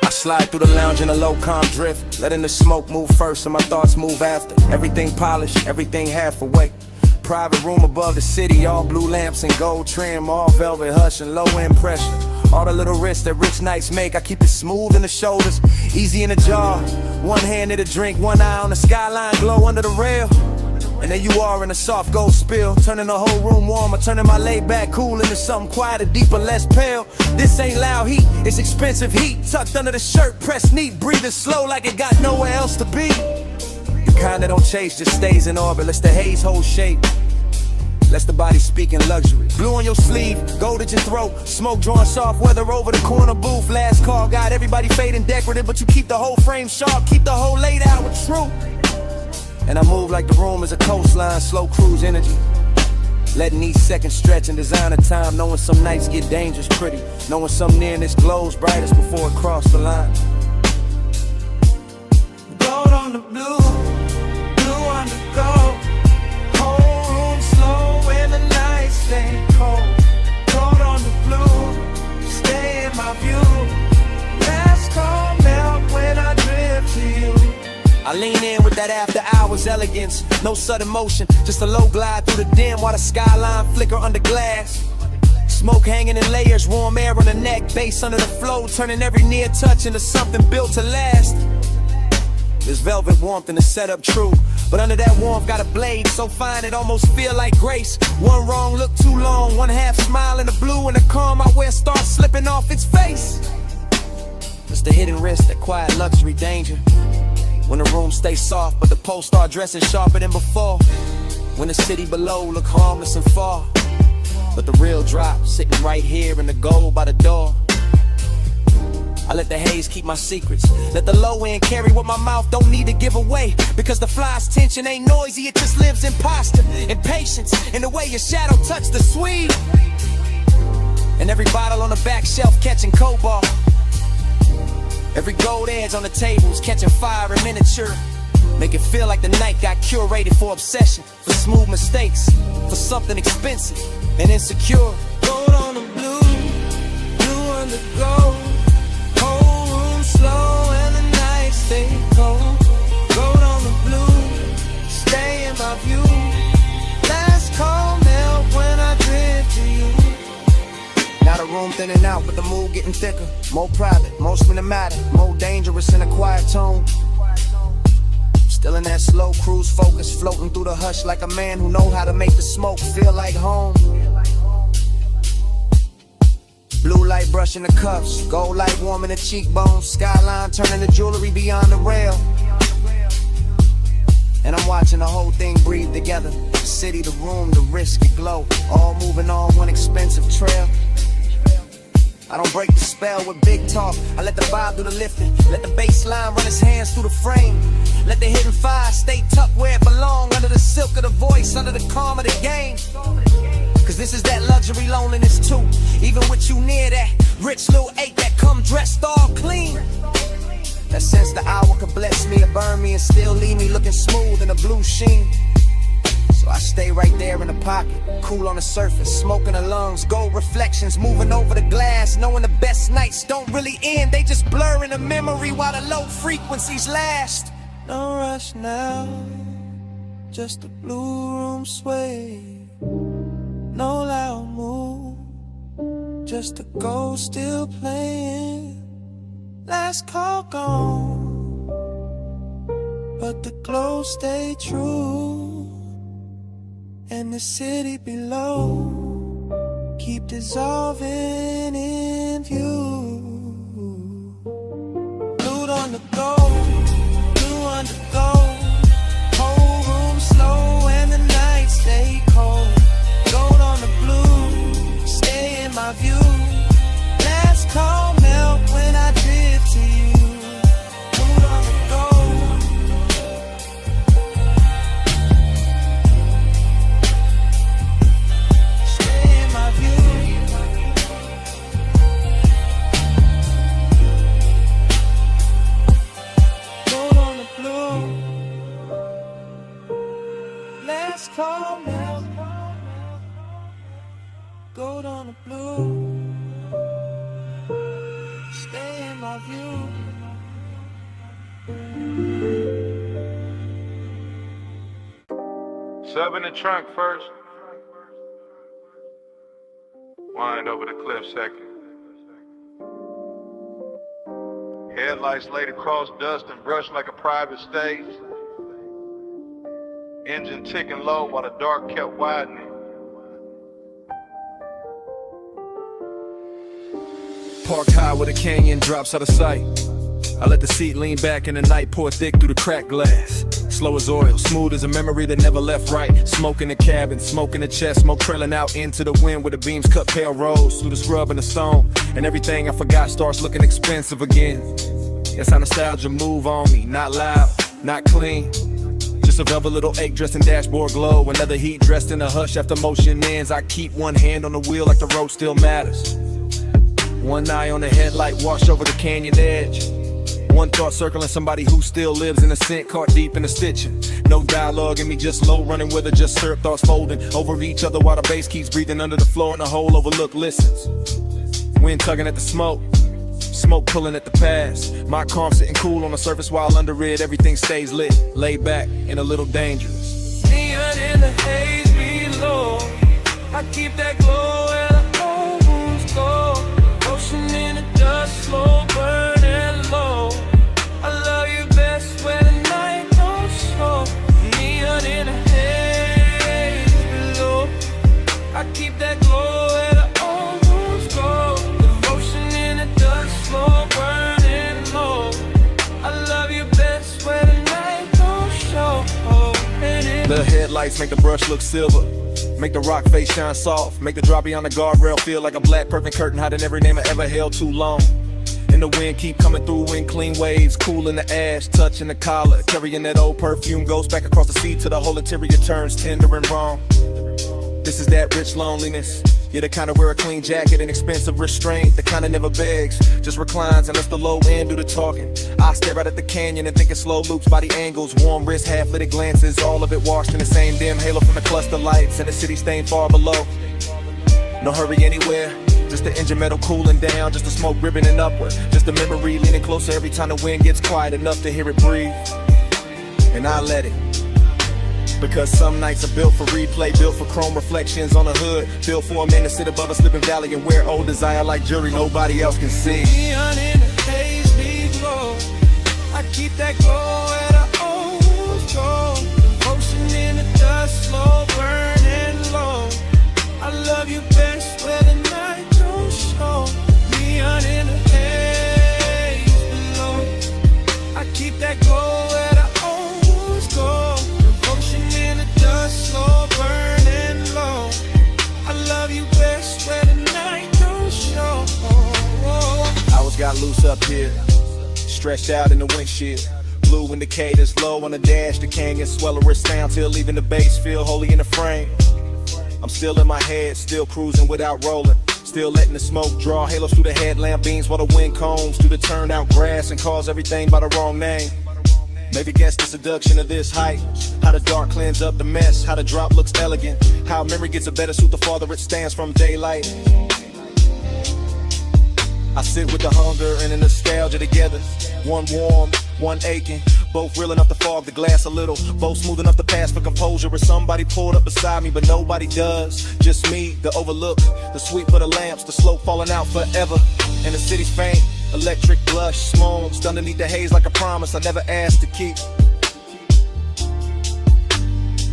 F: I slide through the lounge in a low calm drift, letting the smoke move first and my thoughts move after. Everything polished, everything half away. Private room above the city, all blue lamps and gold trim, all velvet hush and low end pressure. All the little risks that rich nights make, I keep it smooth in the shoulders, easy in the jaw. One hand in the drink, one eye on the skyline, glow under the rail. And there you are in a soft gold spill, turning the whole room warmer, turning my laid back cool into something quieter, deeper, less pale. This ain't loud heat, it's expensive heat, tucked under the shirt, pressed neat, breathing slow like it got nowhere else to be. The kind that don't chase, just stays in orbit, lets the haze hold shape, lets the body speak in luxury. Blue on your sleeve, gold at your throat, smoke drawing soft weather over the corner booth. Last call, got everybody fading decorative, but you keep the whole frame sharp, keep the whole laid out with truth. And I move like the room is a coastline, slow cruise energy, letting each second stretch and design a time, knowing some nights get dangerous pretty, knowing some nearness glows brightest before it crossed the line.
C: Gold on the blue, blue on the gold. Whole room slow when the nights stay cold. Gold on the blue, stay in my view. Last call melt when I drift to you.
F: I lean in with that after hours elegance, no sudden motion, just a low glide through the dim while the skyline flicker under glass. Smoke hanging in layers, warm air on the neck, bass under the flow, turning every near touch into something built to last. There's velvet warmth in the setup, true, but under that warmth got a blade so fine it almost feel like grace. One wrong look too long, one half smile in the blue, and the calm I wear starts slipping off its face. It's the hidden risk, that quiet luxury danger. When the room stays soft, but the posts start dressing sharper than before. When the city below look harmless and far, but the real drop sitting right here in the gold by the door. I let the haze keep my secrets, let the low end carry what my mouth don't need to give away. Because the fly's tension ain't noisy, it just lives in posture, in patience, in the way your shadow touched the sweet. And every bottle on the back shelf catching cobalt, every gold edge on the tables catching fire in miniature. Make it feel like the night got curated for obsession, for smooth mistakes, for something expensive and insecure.
C: Gold on the blue, blue on the gold. Whole room slow and the nights stay cold. Gold on the blue, stay in my view. Last call melt when I drift to you.
F: Now the room thinning out, but the mood getting thicker, more private, more cinematic, more dangerous in a quiet tone. Still in that slow cruise focus, floating through the hush like a man who know how to make the smoke feel like home. Blue light brushing the cuffs, gold light warming the cheekbones, skyline turning the jewelry beyond the rail. And I'm watching the whole thing breathe together. The city, the room, the risk, it glow, all moving on one expensive trail. I don't break the spell with big talk, I let the vibe do the lifting. Let the bass line run its hands through the frame. Let the hidden fire stay tucked where it belong, under the silk of the voice, under the calm of the game. Cause this is that luxury loneliness too, even with you near that rich little ache that come dressed all clean. That sense the hour could bless me or burn me and still leave me looking smooth in a blue sheen. So I stay right there in the pocket, cool on the surface, smoking the lungs, gold reflections moving over the glass, knowing the best nights don't really end, they just blur in the memory while the low frequencies last.
C: No rush now, just a blue room sway. No loud move, just a ghost still playing. Last call gone, but the glow stay true. And the city below keep dissolving in view. Blue on the gold, blue on the gold. Whole room slow and the nights stay cold. Gold on the blue, stay in my view. Last call melt when I drift to you. Blue on the gold. Stay in my view. gold on the blue. Stay in my view.
I: Sub in the trunk first. Wind over the cliff second. Headlights laid across dust and brushed like a private stage. Engine ticking low while the dark kept widening.
D: Parked high where the canyon drops out of sight. I let the seat lean back and the night pour thick through the cracked glass. Slow as oil, smooth as a memory that never left right. Smoke in the cabin, smoke in the chest, smoke trailing out into the wind where the beams cut pale roads through the scrub and the stone. And everything I forgot starts looking expensive again. That's how nostalgia move on me, not loud, not clean. Just a velvet little ache dressed in dashboard glow. Another heat dressed in a hush after motion ends. I keep one hand on the wheel like the road still matters. One eye on the headlight, wash over the canyon edge. One thought circling somebody who still lives in a scent, caught deep in the stitching. No dialogue in me, just low running with her, just syrup thoughts folding over each other while the bass keeps breathing under the floor and the whole overlook listens. Wind tugging at the smoke, smoke pulling at the past. My calm sitting cool on the surface while under it everything stays lit, laid back and a little dangerous.
C: Neon in the haze below. I keep that glow where the old wounds go. Ocean in the dust, slow burning low. I love you best when the night don't show. Neon in the haze below. I keep that glow where the old wounds go. Devotion in the dust, slow burning low. I love you best when the night don't show.
D: The headlights make the brush look silver, make the rock face shine soft, make the drop beyond the guardrail feel like a black perfect curtain hiding every name I ever held too long. And the wind keep coming through in clean waves, cool in the ash, touching the collar, carrying that old perfume, goes back across the sea till the whole interior turns tender and wrong. This is that rich loneliness. You're the kind of wear a clean jacket and expensive restraint, the kind of never begs, just reclines and lets the low end do the talking. I stare out at the canyon and think in slow loops by the angles, warm wrist, half-lit glances, all of it washed in the same dim halo from the cluster lights and the city staying far below. No hurry anywhere, just the engine metal cooling down, just the smoke ribboning upward, just the memory leaning closer every time the wind gets quiet enough to hear it breathe. And I let it. Because some nights are built for replay, built for chrome reflections on the hood, built for a man to sit above a slipping valley and wear old desire like jewelry nobody else can see.
C: Neon in the haze below. I keep that glow where the old wounds go. Devotion in the dust, slow burning low. I love you best where the night don't show. Neon in the haze below. I keep that glow where the old wounds go. Slow burning low. I love you best where the night don't show.
D: Hours got loose up here, stretched out in the windshield. Blue indicators low on the dash, the canyon swell a wrist down till leaving the base feel holy in the frame. I'm still in my head, still cruising without rolling, still letting the smoke draw halos through the headlamp beams while the wind combs through the turned out grass and calls everything by the wrong name. Maybe guess the seduction of this height, how the dark cleans up the mess, how the drop looks elegant, how memory gets a better suit the farther it stands from daylight. I sit with the hunger and the nostalgia together, one warm, one aching, both real enough to fog the glass a little, both smooth enough to pass for composure. Or somebody pulled up beside me, but nobody does. Just me, the overlook, the sweep of the lamps, the slope falling out forever, and the city's faint. Electric blush, smokes underneath the haze like a promise I never asked to keep.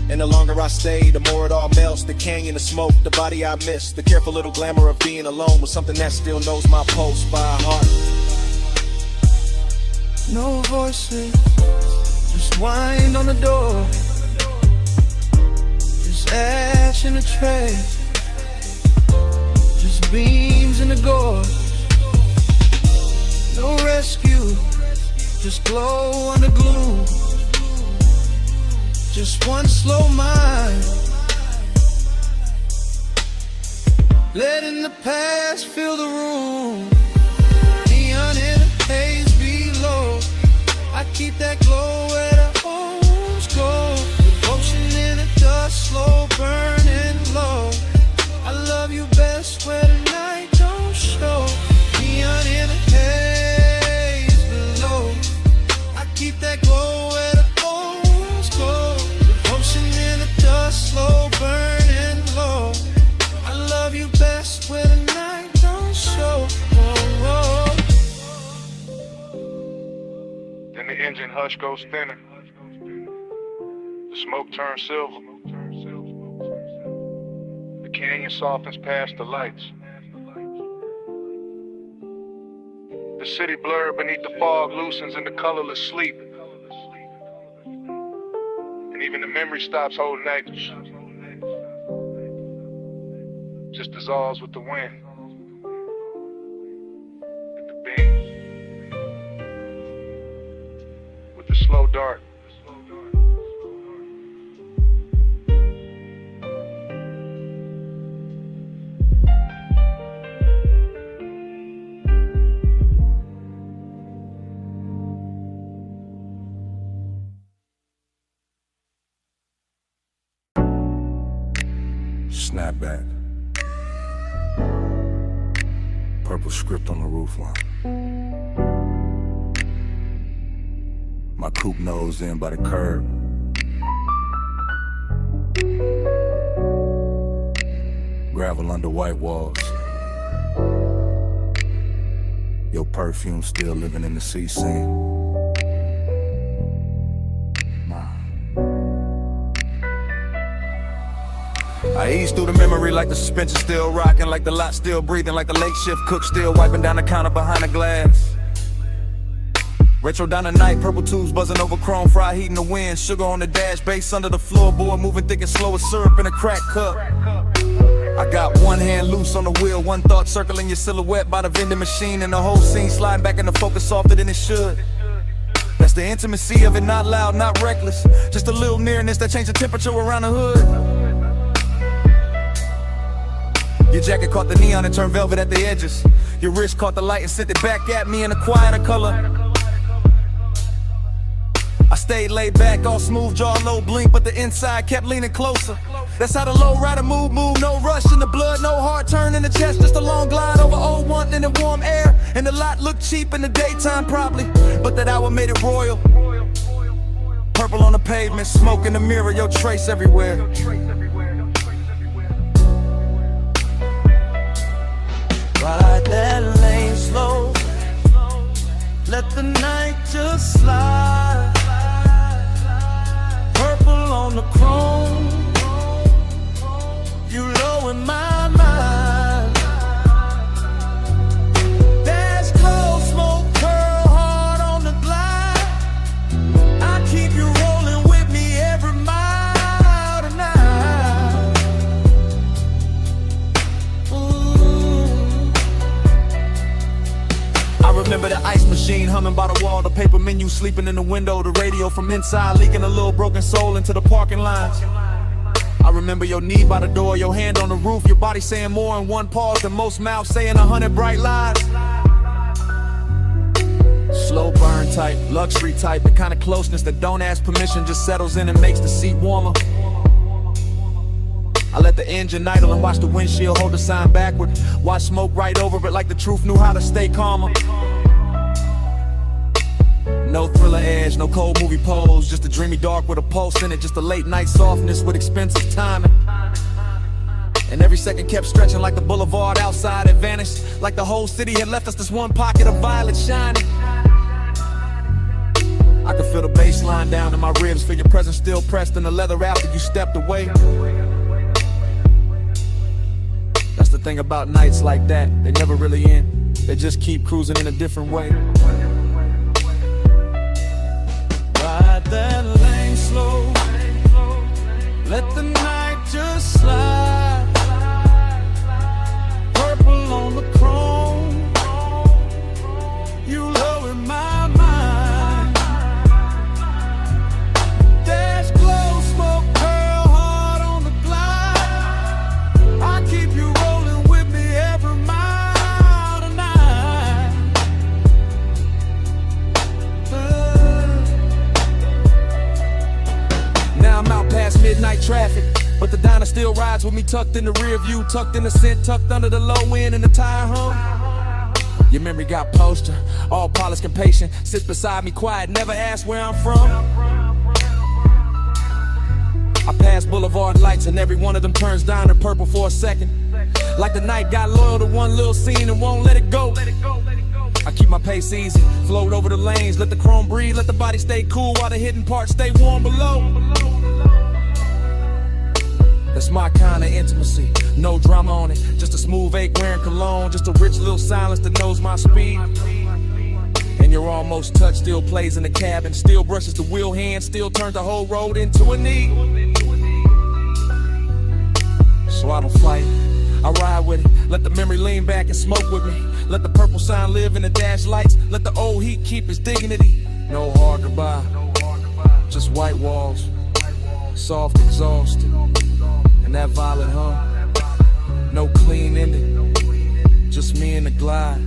D: And the longer I stay, the more it all melts. The canyon, the smoke, the body I miss, the careful little glamour of being alone with something that still knows my pulse by heart.
C: No voices, just wind on the door. Just ash in the tray, just beams in the gore. No rescue, just glow under gloom. Just one slow mind, letting the past fill the room. Neon in the haze below. I keep that glow where the homes go. Devotion in the dust, slow burning low. I love you best
I: engine hush goes thinner. The smoke turns silver. The canyon softens past the lights. The city blurred beneath the fog loosens into colorless sleep. And even the memory stops holding anchors. Just dissolves with the wind. With the beam. With the slow dart.
D: Snapback. Purple script on the roofline. My coupe nose in by the curb. Gravel under white walls. Your perfume still living in the sea scene. I ease through the memory like the suspension still rocking, like the lot still breathing, like the late shift cook still wiping down the counter behind the glass. Retro down the night, purple tubes buzzing over chrome, fry heat in the wind, sugar on the dash, bass under the floorboard, moving thick and slow as syrup in a crack cup. I got one hand loose on the wheel, one thought circling your silhouette by the vending machine, and the whole scene sliding back into focus softer than it should. That's the intimacy of it, not loud, not reckless, just a little nearness that changed the temperature around the hood. Your jacket caught the neon and turned velvet at the edges. Your wrist caught the light and sent it back at me in a quieter color. I stayed laid back, all smooth jaw, no blink, but the inside kept leaning closer. That's how the low rider move, no rush in the blood, no hard turn in the chest, just a long glide over old one in the warm air. And the lot looked cheap in the daytime probably, but that hour made it royal. Purple on the pavement, smoke in the mirror, your trace everywhere.
C: Ride that lane slow. Let the night just slide. Purple on the chrome. You low in my mind. Dash close, smoke curl hard on the glide. I keep you rolling with me every mile tonight.
D: I remember the ice machine humming by the wall, the paper menu sleeping in the window, the radio from inside leaking a little broken soul into the parking lines. I remember your knee by the door, your hand on the roof, your body saying more in one pause than most mouths saying 100 bright lies. Slow burn type, luxury type, the kind of closeness that don't ask permission, just settles in and makes the seat warmer. I let the engine idle and watch the windshield hold the sign backward. Watch smoke right over it like the truth knew how to stay calmer. No thriller edge, no cold movie pose, just a dreamy dark with a pulse in it, just a late night softness with expensive timing. And every second kept stretching like the boulevard outside had vanished, like the whole city had left us this one pocket of violet shining. I could feel the bass line down in my ribs, feel your presence still pressed in the leather after you stepped away. That's the thing about nights like that, they never really end, they just keep cruising in a different way.
C: Ride that lane slow. Let the night just slide. Purple on the chrome. You low in my mind. Dash glow, smoke curl hard on the glide. I keep you rolling with me every mile tonight.
D: Now I'm out past midnight traffic, but the diner still rides with me tucked in the rear view, tucked in the scent, tucked under the low end and the tire hum. Your memory got posture, all polished and patient, sits beside me quiet, never asked where I'm from. I pass boulevard lights and every one of them turns down to purple for a second, like the night got loyal to one little scene and won't let it go. I keep my pace easy, float over the lanes, let the chrome breathe, let the body stay cool while the hidden parts stay warm below. That's my kind of intimacy, no drama on it, just a smooth ache wearing cologne, just a rich little silence that knows my speed. And your almost touch still plays in the cabin, still brushes the wheel hand, still turns the whole road into a knee. So I don't fight it, I ride with it, let the memory lean back and smoke with me. Let the purple sign live in the dash lights, let the old heat keep its dignity. No hard goodbye, just white walls, soft exhaust, and that violet hum. No clean ending, just me and the glide.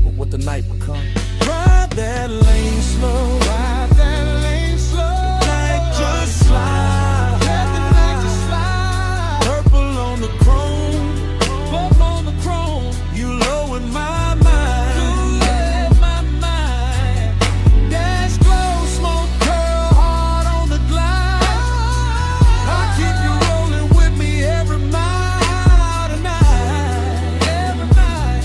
D: But what the night become.
A: Ride that lane slow, ride that lane slow. Night just slide, let the night just slide. Purple on the chrome, purple on the chrome. You low in my mind, you low in my mind. Dash glow, smoke curl, hard on the glide. I keep you rolling with me every mile tonight, every night,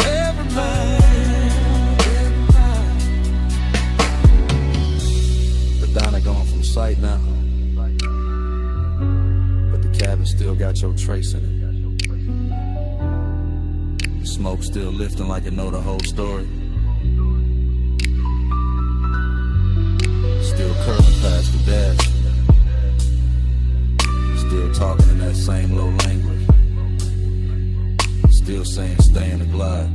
A: every night.
F: Gone from sight now, but the cabin still got your trace in it. The smoke still lifting like it know the whole story. Still curving past the dash, still talking in that same low language. Still saying stay in the glide,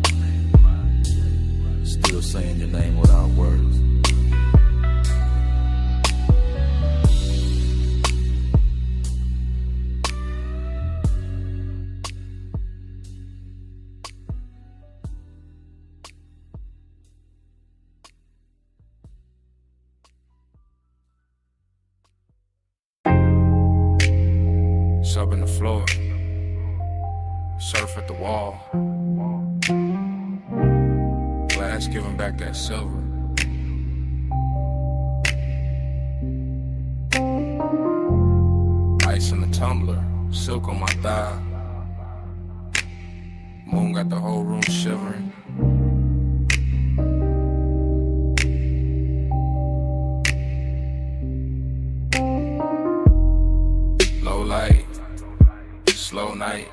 F: still saying your name without words.
D: Up in the floor, surf at the wall, glass giving back that silver. Ice in the tumbler, silk on my thigh. Moon got the whole room shivering. Low light, slow night,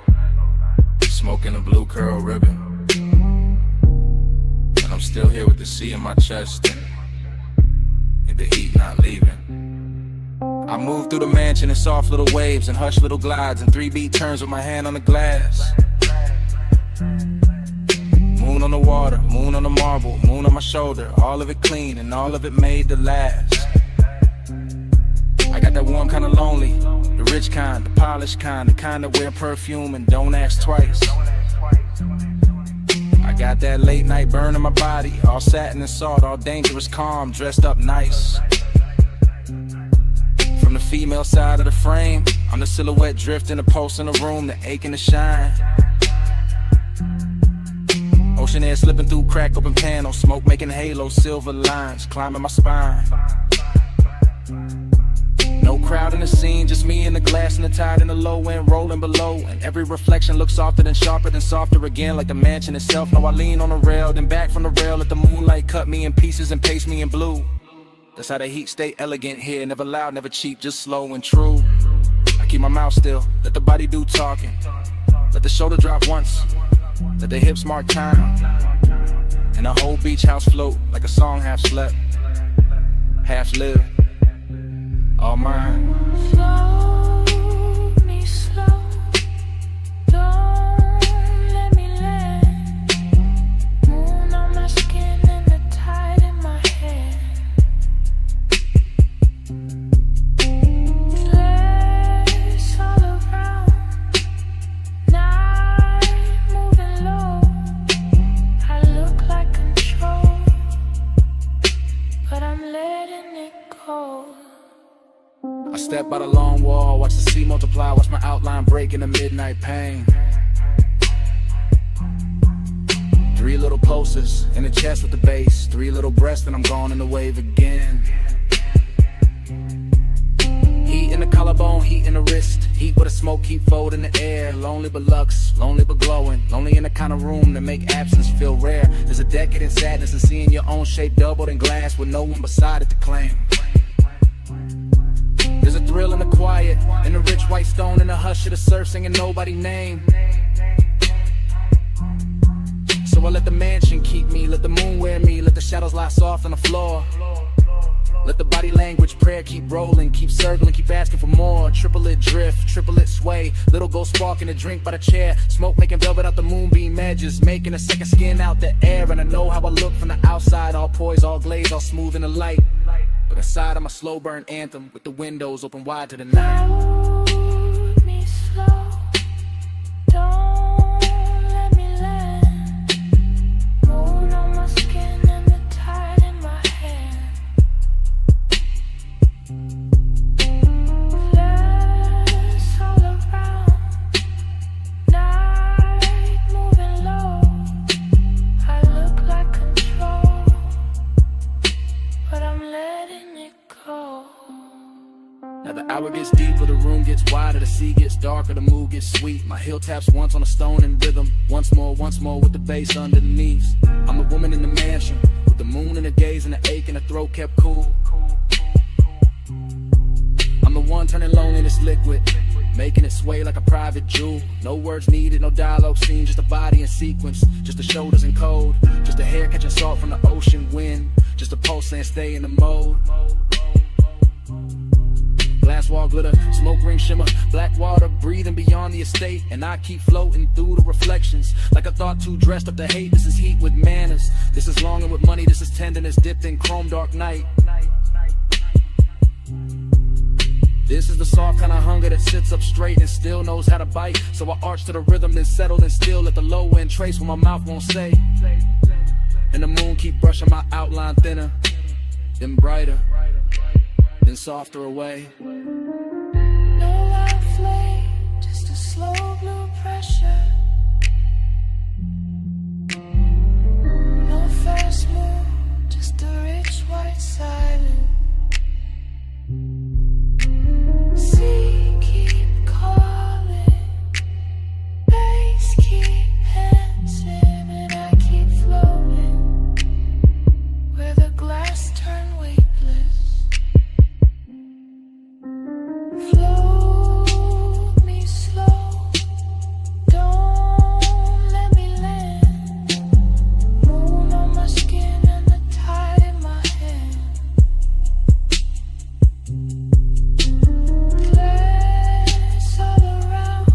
D: smoking a blue curl ribbon. And I'm still here with the sea in my chest and the heat not leaving. I move through the mansion in soft little waves and hush little glides and 3-beat turns with my hand on the glass. Moon on the water, moon on the marble, moon on my shoulder, all of it clean and all of it made to last. I got that warm kind of lonely, the rich kind, the polished kind, the kind that wear perfume and don't ask twice. I got that late night burn in my body, all satin and salt, all dangerous calm, dressed up nice. From the female side of the frame, I'm the silhouette drifting, a pulse in the room, the aching to shine. Ocean air slipping through crack open panels, smoke making halos, silver lines climbing my spine. No crowd in the scene, just me and the glass and the tide in the low end rolling below. And every reflection looks softer than sharper than softer again, like the mansion itself. Now I lean on the rail, then back from the rail, let the moonlight cut me in pieces and paste me in blue. That's how the heat stay elegant here, never loud, never cheap, just slow and true. I keep my mouth still, let the body do talking. Let the shoulder drop once, let the hips mark time. And the whole beach house float like a song half slept, half lived. All mine.
G: Slow me slow, don't let me land. Moon on my skin and the tide in my hair. Flares all around, night moving low. I look like control, but I'm letting it go.
F: I step by the long wall, watch the sea multiply, watch my outline break in the midnight pain. 3 little pulses in the chest with the bass, 3 little breaths and I'm gone in the wave again. Heat in the collarbone, heat in the wrist, heat with a smoke keep folding the air. Lonely but lux, lonely but glowing. Lonely in the kind of room that make absence feel rare. There's a decade in sadness and seeing your own shape doubled in glass with no one beside it to claim. There's a thrill in the quiet, in the rich white stone, in the hush of the surf singing nobody's name. So I let the mansion keep me, let the moon wear me, let the shadows lie soft on the floor. Let the body language prayer keep rolling, keep circling, keep asking for more. Triplet drift, triplet sway, little gold spark in a drink by the chair. Smoke making velvet out the moonbeam edges, making a second skin out the air. And I know how I look from the outside, all poised, all glazed, all smooth in the light. But inside I'm a slow burn anthem, with the windows open wide to the night.
G: Hold me slow, don't let me land. Moon on my skin and the tide in my hand. Glass all around, night moving low. I look like control, but I'm letting it go.
F: Now the hour gets deeper, the room gets wider, the sea gets darker, the mood gets sweet. My heel taps once on a stone in rhythm, once more with the bass underneath. I'm a woman in the mansion, with the moon in the gaze and the ache in the throat kept cool. I'm the one turning loneliness liquid, making it sway like a private jewel. No words needed, no dialogue scene, just a body in sequence, just the shoulders in code, just a hair catching salt from the ocean wind, just a pulse saying stay in the mode. Glass wall glitter, smoke ring shimmer, black water breathing beyond the estate. And I keep floating through the reflections, like a thought too dressed up to hate. This is heat with manners, this is longing with money, this is tenderness dipped in chrome dark night. This is the soft kind of hunger that sits up straight and still knows how to bite. So I arch to the rhythm, then settle and still at the low end trace what my mouth won't say. And the moon keep brushing my outline thinner, then brighter, then softer away.
G: No loud flame, just a slow blue pressure. No fast move, just a rich white silence. Sea keep calling, bass keep dancing, and I keep floating where the glass turn weightless. Float me slow, don't let me land. Moon on my skin and the tide in my hand. Glass all around,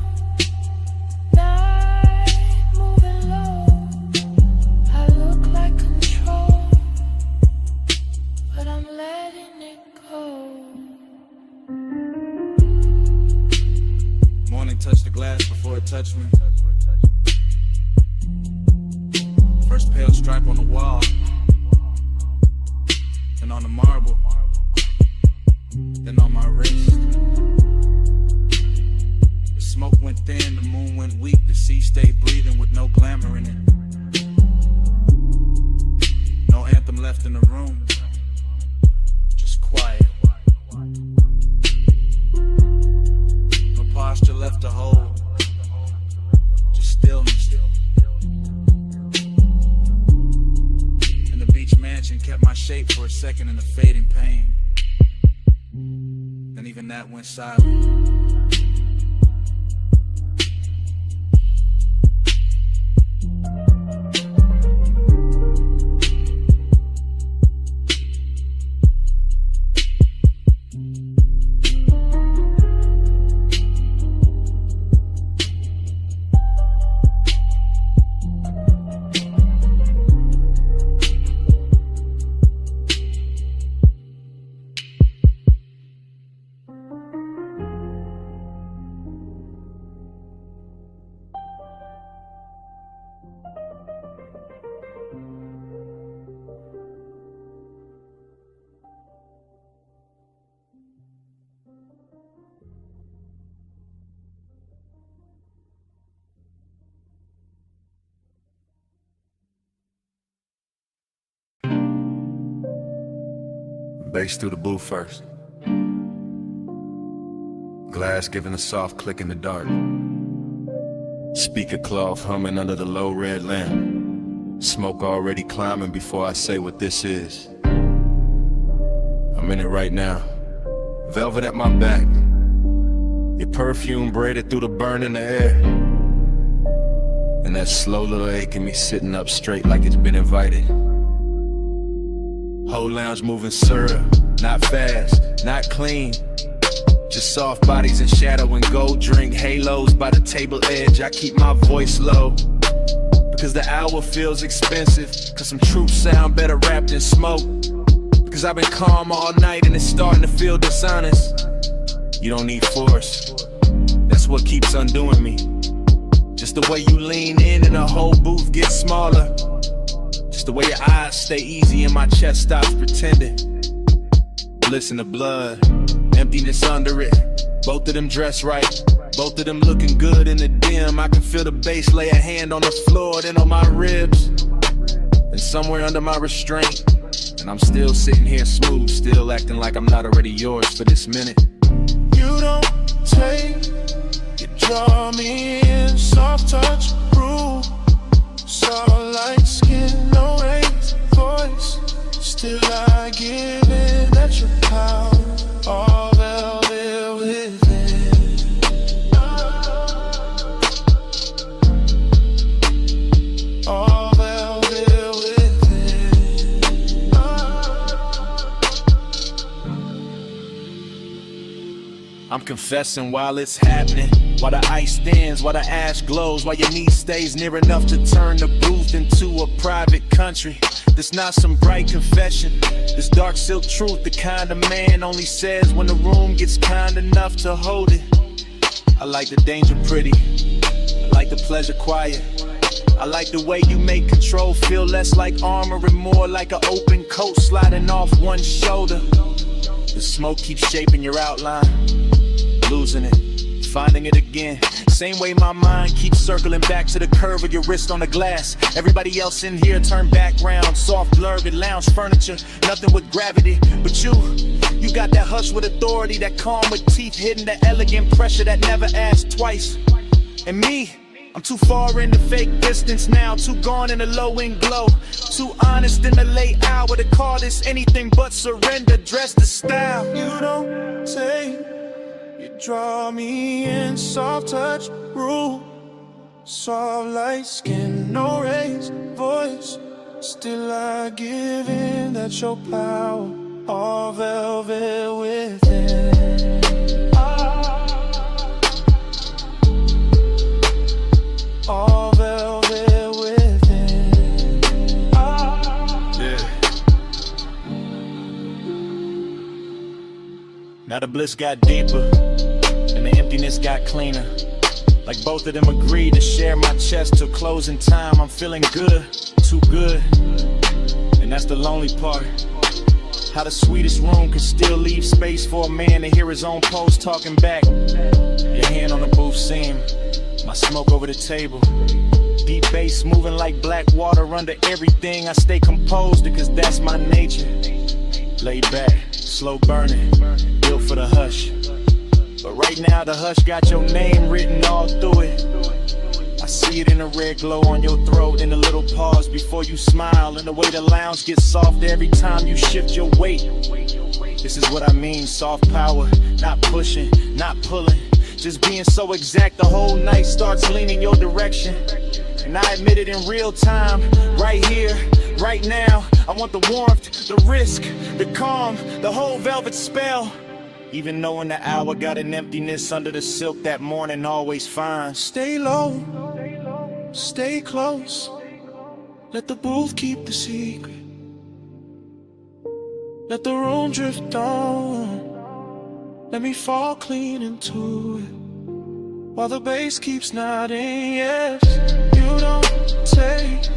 G: night moving low. I look like control, but I'm letting it go.
A: Morning touched the glass before it touched me. First pale stripe on the wall, then on the marble, then on my wrist. The smoke went thin, the moon went weak, the sea stayed breathing with no glamour in it. No anthem left in the room, just quiet. No posture left to hold, just stillness. And the beach mansion kept my shape for a second in the fading pain. Then even that went silent.
D: Bass through the booth first. glass giving a soft click in the dark. Speaker cloth humming under the low red lamp. Smoke already climbing before I say what this is. I'm in it right now. Velvet at my back. Your perfume braided through the burn in the air. And that slow little ache in me sitting up straight like it's been invited. Whole lounge moving syrup, not fast, not clean. Just soft bodies and shadow and gold drink halos by the table edge. I keep my voice low because the hour feels expensive. Cause some truth sound better wrapped in smoke. Because I've been calm all night and it's starting to feel dishonest. You don't need force, that's what keeps undoing me. Just the way you lean in and the whole booth gets smaller. Just the way your eyes stay easy and my chest stops pretending. Bliss in the blood, emptiness under it. Both of them dressed right, both of them looking good in the dim. I can feel the bass lay a hand on the floor, then on my ribs, and somewhere under my restraint. And I'm still sitting here smooth, still acting like I'm not already yours for this minute.
B: You don't take, you draw me in, soft touch, rule. Soft light skin, no raised voice. Still I give in at your power, all velvet within. All velvet within.
A: I'm confessing while it's happening, while the ice thins, while the ash glows, while your knee stays near enough to turn the booth into a private country. This not some bright confession, this dark silk truth, the kind of man only says when the room gets kind enough to hold it. I like the danger pretty, I like the pleasure quiet. I like the way you make control feel less like armor and more like an open coat sliding off one shoulder. The smoke keeps shaping your outline, losing it, finding it again. Same way my mind keeps circling back to the curve of your wrist on the glass. Everybody else in here turn background, soft blurred lounge furniture, nothing with gravity. But you got that hush with authority, that calm with teeth hidden, that elegant pressure that never asks twice. And me, I'm too far in the fake distance now, too gone in the low end glow, too honest in the late hour to call this anything but surrender. Dress the style.
B: You don't take, you draw me in, soft touch, rule. Soft light skin, no raised voice. Still I give in, that's your power, all velvet within. All velvet within.
A: Yeah. Now the bliss got deeper and the emptiness got cleaner. Like both of them agreed to share my chest till closing time. I'm feeling good, too good. And that's the lonely part. How the sweetest room can still leave space for a man to hear his own pulse talking back. Your hand on the booth seam, my smoke over the table. Deep bass moving like black water under everything. I stay composed because that's my nature. Laid back, slow burning, built for the hush. But right now the hush got your name written all through it. I see it in the red glow on your throat, in the little pause before you smile, and the way the lounge gets softer every time you shift your weight. This is what I mean, soft power, not pushing, not pulling, just being so exact the whole night starts leaning your direction. And I admit it in real time, right here, right now. I want the warmth, the risk, the calm, the whole velvet spell. Even knowing the hour got an emptiness under the silk that morning always finds.
B: Stay low, stay close. Let the booth keep the secret. Let the room drift on. Let me fall clean into it. While the bass keeps nodding, yes. You don't take,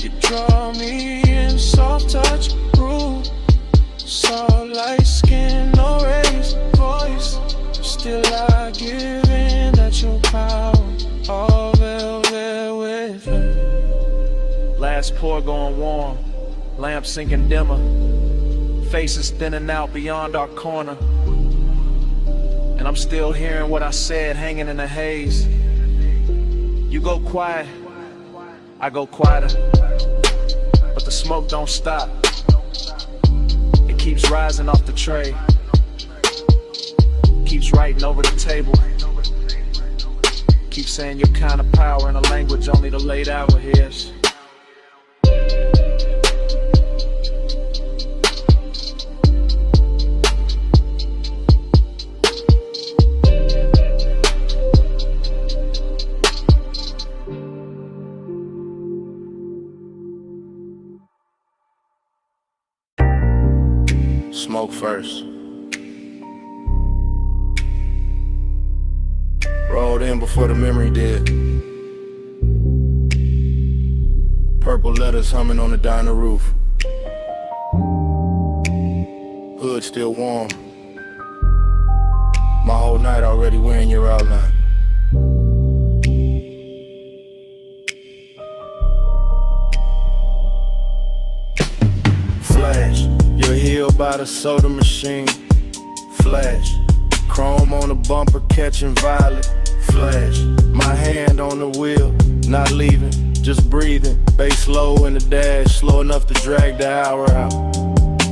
B: you draw me in, soft touch, rule. Soft light skin, no raised voice. Still I give in, that's your power, all velvet within.
A: Last pour going warm, lamp sinking dimmer, faces thinning out beyond our corner. and I'm still hearing what I said hanging in the haze. You go quiet, I go quieter, but the smoke don't stop. It keeps rising off the tray, keeps writing over the table, keeps saying your kind of power in a language only the late hour hears.
F: Smoke first. Rolled in before the memory did. Purple letters humming on the diner roof. Hood still warm. My whole night already wearing your outline. Flash, you're healed by the soda machine. Flash, chrome on the bumper catching violet. Flash, my hand on the wheel, not leaving, just breathing. Bass low in the dash, slow enough to drag the hour out.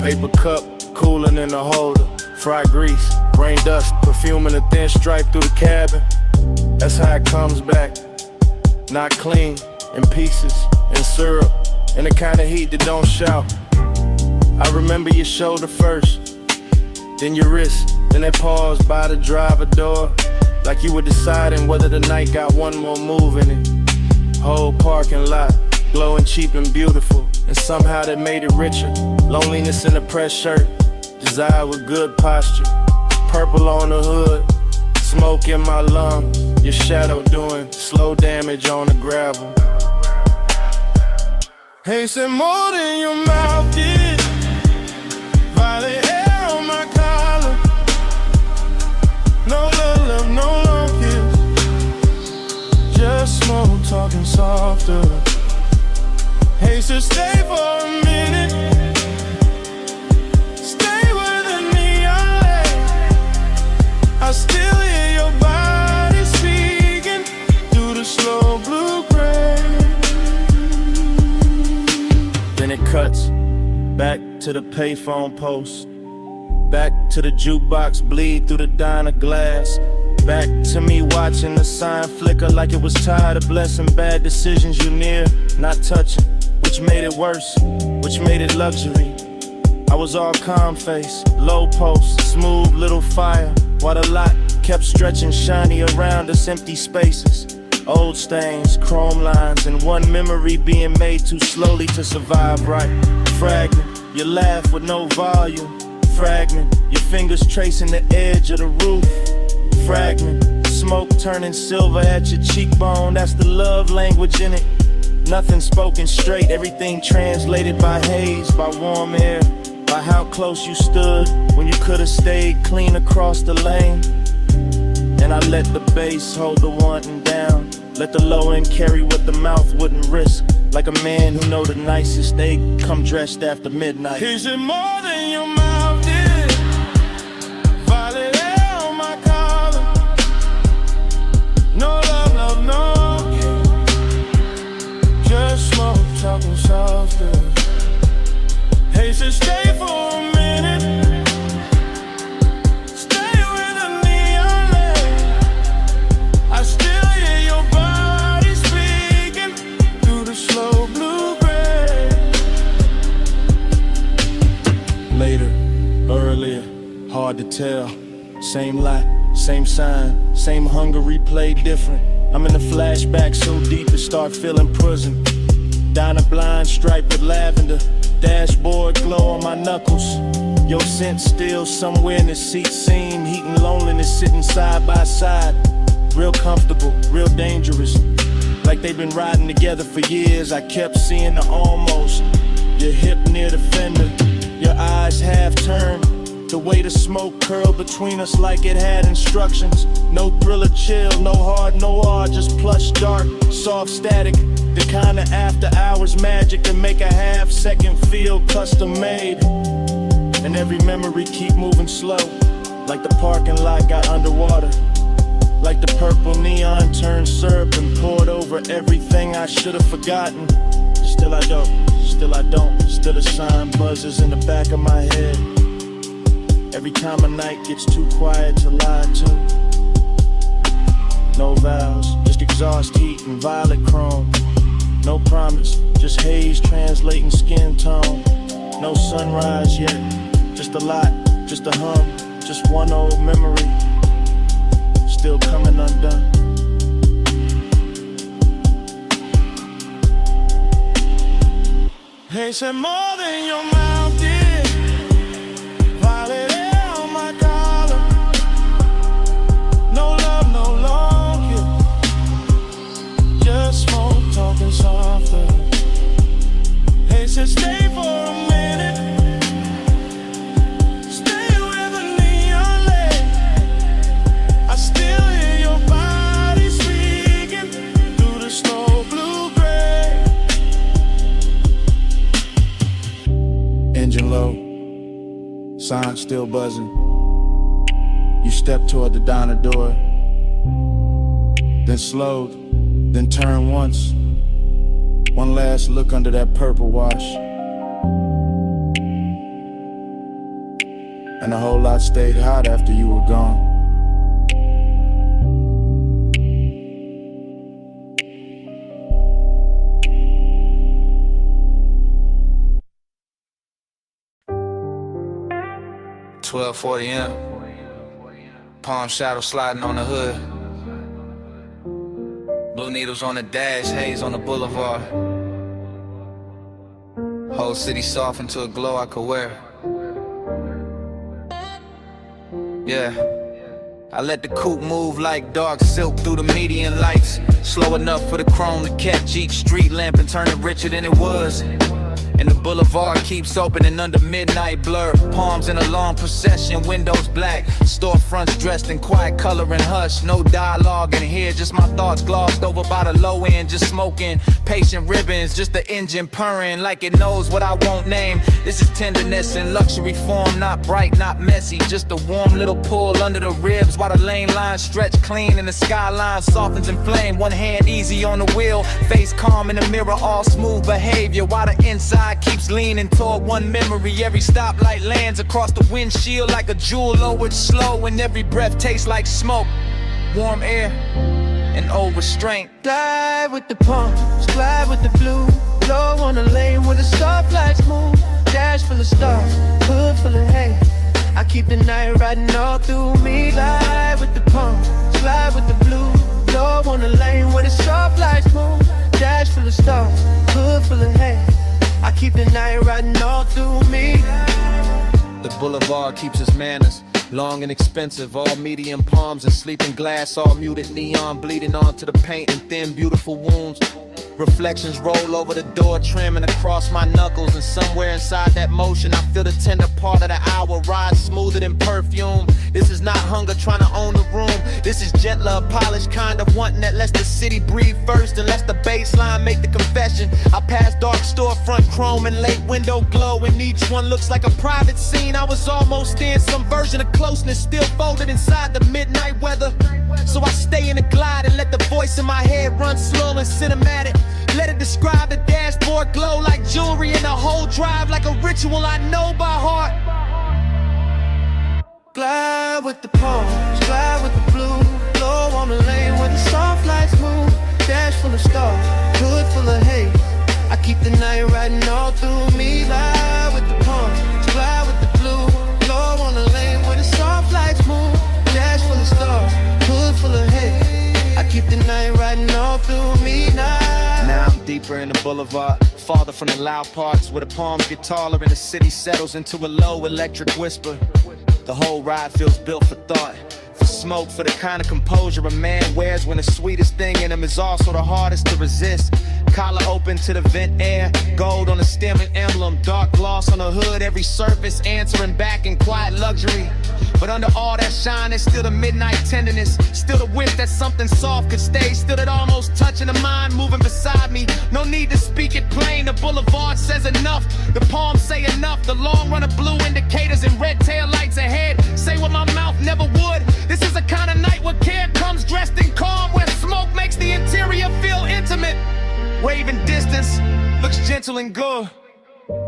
F: Paper cup, cooling in the holder. Fried grease, rain dust, perfume in a thin stripe through the cabin. That's how it comes back. Not clean, in pieces, in syrup, in the kind of heat that don't shout. I remember your shoulder first, then your wrist, then that pause by the driver door. Like you were deciding whether the night got one more move in it. Whole parking lot, glowing cheap and beautiful, and somehow that made it richer. Loneliness in a pressed shirt, desire with good posture. Purple on the hood, smoke in my lungs. Your shadow doing slow damage on the gravel. Hey, said more than your mouth did. Violet hair on my collar. No love, no long kiss. Just smoke talking softer. Hey, so stay for a minute. Stay where the neon lay. I still hear your body speaking through the slow blue gray. Then it cuts back to the payphone post. Back to the jukebox, bleed through the diner glass. Back to me watching the sign flicker like it was tired of blessing bad decisions you near, not touching, which made it worse, which made it luxury. I was all calm face, low post, smooth little fire, while the lot kept stretching shiny around us, empty spaces. Old stains, chrome lines, and one memory being made too slowly to survive right. Fragment, you laugh with no volume. Fragment, your fingers tracing the edge of the roof. Fragment, smoke turning silver at your cheekbone. That's the love language in it. Nothing spoken straight, everything translated by haze, by warm air, by how close you stood when you could have stayed clean across the lane. And I let the bass hold the wanting down, let the low end carry what the mouth wouldn't risk. Like a man who know the nicest, they come dressed after midnight. Is it more than your mouth did? Violet hair on my collar. No love, no kiss. Just smoke talking softer. Hey, so stay for a minute. Stay where the neon lay. I still hear your body speaking through the slow blue gray. Later, earlier, hard to tell. Same light, same sign, same hunger replayed different. I'm in the flashback so deep it start feeling prison. Down a blind stripe with lavender, dashboard glow on my knuckles. Your scent still somewhere in the seat seam, heat and loneliness sitting side by side. Real comfortable, real dangerous. Like they've been riding together for years. I kept seeing the almost. Your hip near the fender, your eyes half turned. The way the smoke curled between us like it had instructions. No thriller chill, no hard, no R, just plush dark, soft static. The kind of after hours magic that make a half second feel custom made. And every memory keep moving slow.
A: Like the parking lot got underwater. Like the purple neon turned syrup and poured over everything I should have forgotten. Still I don't, still I don't. Still a sign buzzes in the back of my head. Every time a night gets too quiet to lie to. No vows, just exhaust heat and violet chrome. No promise, just haze translating skin tone. No sunrise yet, just a lot, just a hum, just one old memory. Still coming undone. They said more than your mouth did. Violet air on my collar. No love, no long kiss. Just smoke, talking softer. They said stay for a minute. Stay where the neon lay. I still hear your body speaking through the snow blue gray. Engine low, sign still buzzing. You step toward the diner door, then slowed, then turned once. One last look under that purple wash, and a whole lot stayed hot after you were gone.
E: M. Palm shadow sliding on the hood. Blue needles on the dash, haze on the boulevard. Whole city softened to a glow I could wear. Yeah, I let the coupe move like dark silk through the median lights. Slow enough for the chrome to catch each street lamp and turn it richer than it was. And the boulevard keeps opening under midnight blur. Palms in a long procession, windows black. Storefronts dressed in quiet color and hush. No dialogue in here, just my thoughts glossed over by the low end. Just smoking, patient ribbons, just the engine purring like it knows what I won't name. This is tenderness in luxury form, not bright, not messy. Just a warm little pull under the ribs while the lane lines stretch clean and the skyline softens in flame. One hand easy on the wheel, face calm in the mirror, all smooth behavior while the inside keeps leaning toward one memory. Every stoplight lands across the windshield like a jewel lowered slow, and every breath tastes like smoke, warm air, and old restraint.
C: Glide with the palms, glide with the blue. Blow on the lane where the soft lights move. Dash full of stars, hood full of hay. I keep the night riding all through me. Glide with the palms, glide with the blue. Blow on the lane where the soft lights move. Dash full of stars, hood full of hay. I keep the night riding all through me.
E: The boulevard keeps its manners, long and expensive. All medium palms and sleeping glass, all muted neon bleeding onto the paint and thin beautiful wounds. Reflections roll over the door trim and across my knuckles, and somewhere inside that motion I feel the tender part of the hour ride smoother than perfume. This is not hunger trying to own the room. This is gentler, polished kind of wanting that lets the city breathe first and lets the baseline make the confession. I pass dark storefront chrome and late window glow, and each one looks like a private scene. I was almost in some version of closeness, still folded inside the midnight weather. So I stay in the glide and let the voice in my head run slow and cinematic. Let it describe the dashboard glow like jewelry, and the whole drive like a ritual I know by heart.
C: Glide with the palms, glide with the blue. Blow on the lane where the soft lights move. Dash full of stars, hood full of hay. I keep the night riding all through me. Glide with the palms, glide with the blue. Blow on the lane where the soft lights move. Dash full of stars, hood full of hay. I keep the night riding all through me now.
E: Now I'm deeper in the boulevard, farther from the loud parts where the palms get taller and the city settles into a low electric whisper. The whole ride feels built for thought, for
A: smoke for the kind of composure a man wears when the sweetest thing in him is also the hardest to resist. Collar open to the vent air, gold on the stem and emblem, dark gloss on the hood, every surface answering back in quiet luxury. But under all that shine, there's still the midnight tenderness, still the wish that something soft could stay, still that almost touching the mind moving beside me. No need to speak it plain, the boulevard says enough, the palms say enough, the long run of blue indicators and red tail lights ahead say what my mouth never would. This is a kind of night where care comes dressed in calm, where smoke makes the interior feel intimate. Waving distance looks gentle and good.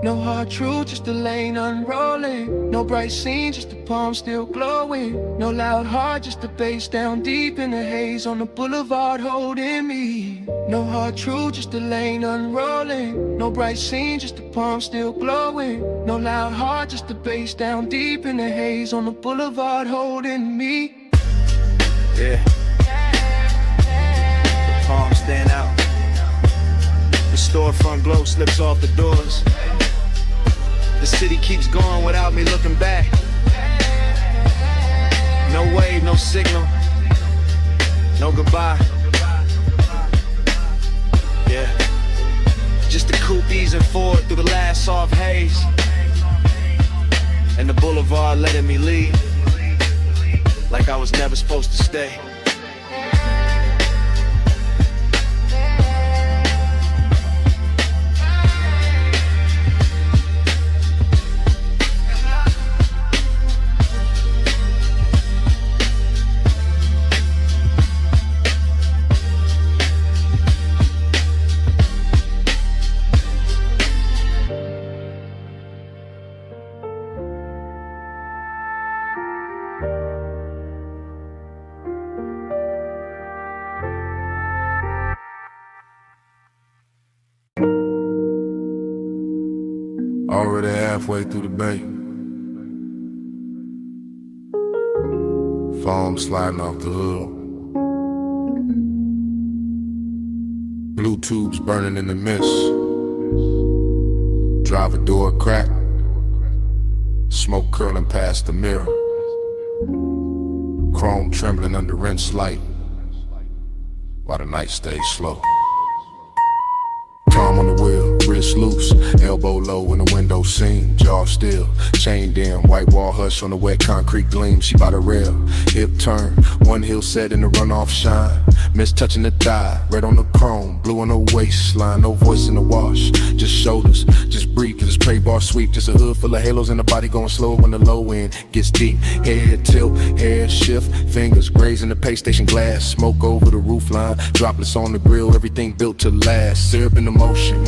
C: No hard truth, just a lane unrolling. No bright scene, just the palm still glowing. No loud heart, just the bass down deep in the haze on the boulevard holding me. No hard truth, just a lane unrolling. No bright scene, just the palm still glowing. No loud heart, just the bass down deep in the haze on the boulevard holding me.
A: Yeah. The palms stand out. The storefront glow slips off the doors. The city keeps going without me looking back. No wave, no signal, no goodbye. Yeah, just the coupe easing forward through the last soft haze, and the boulevard letting me leave like I was never supposed to stay.
H: Already halfway through the bay. Foam sliding off the hood. Blue tubes burning in the mist. Driver door cracked. Smoke curling past the mirror. Chrome trembling under rinse light while the night stays slow. Palm on the wheel, wrist loose, elbow low in the window seam, jaw still, chained in, white wall hush on the wet concrete gleam. She by the rail, hip turn, one heel set in the runoff shine. Miss touching the thigh, red on the chrome, blue on the waistline, no voice in the wash, just shoulders, just breathe, cause it's prey bar sweep, just a hood full of halos and the body going slow when the low end gets deep. Head tilt, head shift, fingers grazing the pay station glass, smoke over the roof line, droplets on the grill, everything built to last, syrup in the motion,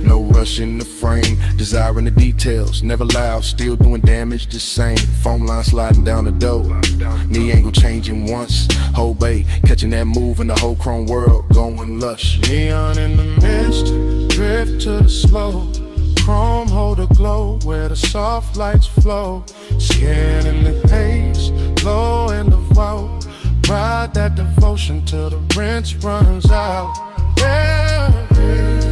H: no rush in the frame, desiring the details, never loud, still doing damage the same, foam line sliding down the door, knee angle changing once, whole bay, catching that move in the whole chrome world, going lush.
B: Neon in the mist, drift to the slow, chrome hold a glow where the soft lights flow, skin in the haze, glow in the vault, ride that devotion till the rinse runs out. Yeah, yeah,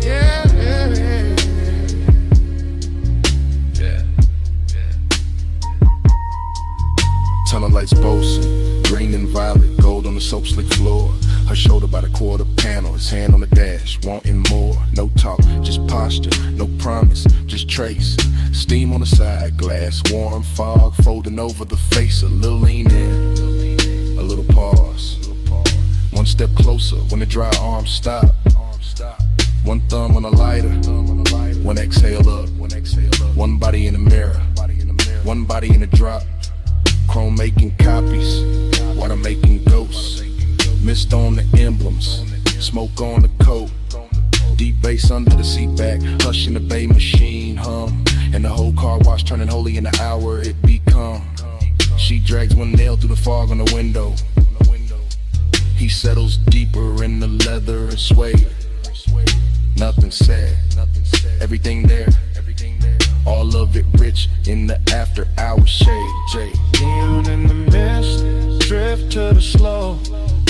B: yeah, yeah, yeah.
H: Tunnel lights boasting, green and violet, gold on the soap slick floor. Her shoulder by the quarter panel, his hand on the dash, wanting more. No talk, just posture, no promise, just trace. Steam on the side, glass, warm fog, folding over the face. A little lean in, a little pause. One step closer when the dry arms stop. One thumb on the lighter, one exhale up. One body in the mirror, one body in the drop. Chrome making copies, water making ghosts. Mist on the emblems, smoke on the coat. Deep bass under the seat back, hush in the bay machine hum. And the whole car wash turning holy in the hour it become. She drags one nail through the fog on the window. He settles deeper in the leather and suede. Nothing said, everything there. All of it rich in the after hour shade.
B: Neon in the mist, drift to the slow,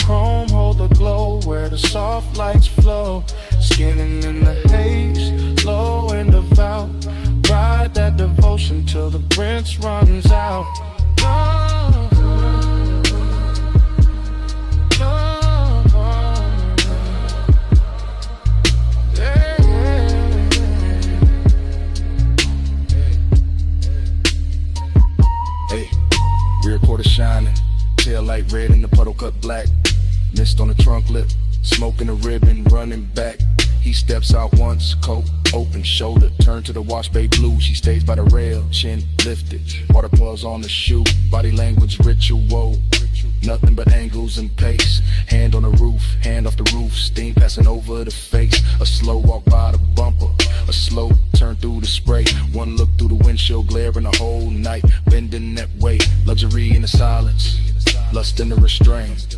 B: chrome hold the glow where the soft lights flow, Skinning in the haze, slow and devout. Ride that devotion till the rinse runs out.
F: Hey, rear quarter shining, tail light red and the puddle cut black. Mist on the trunk lip, smoking a ribbon, running back. He steps out once, coat open, shoulder turned to the wash bay blue. She stays by the rail, chin lifted, water paws on the shoe. Body language ritual, nothing but angles and pace. Hand on the roof, hand off the roof, steam passing over the face. A slow walk by the bumper, a slow turn through the spray. One look through the windshield, glaring the whole night, bending that way. Luxury in the silence, lust in the restraint.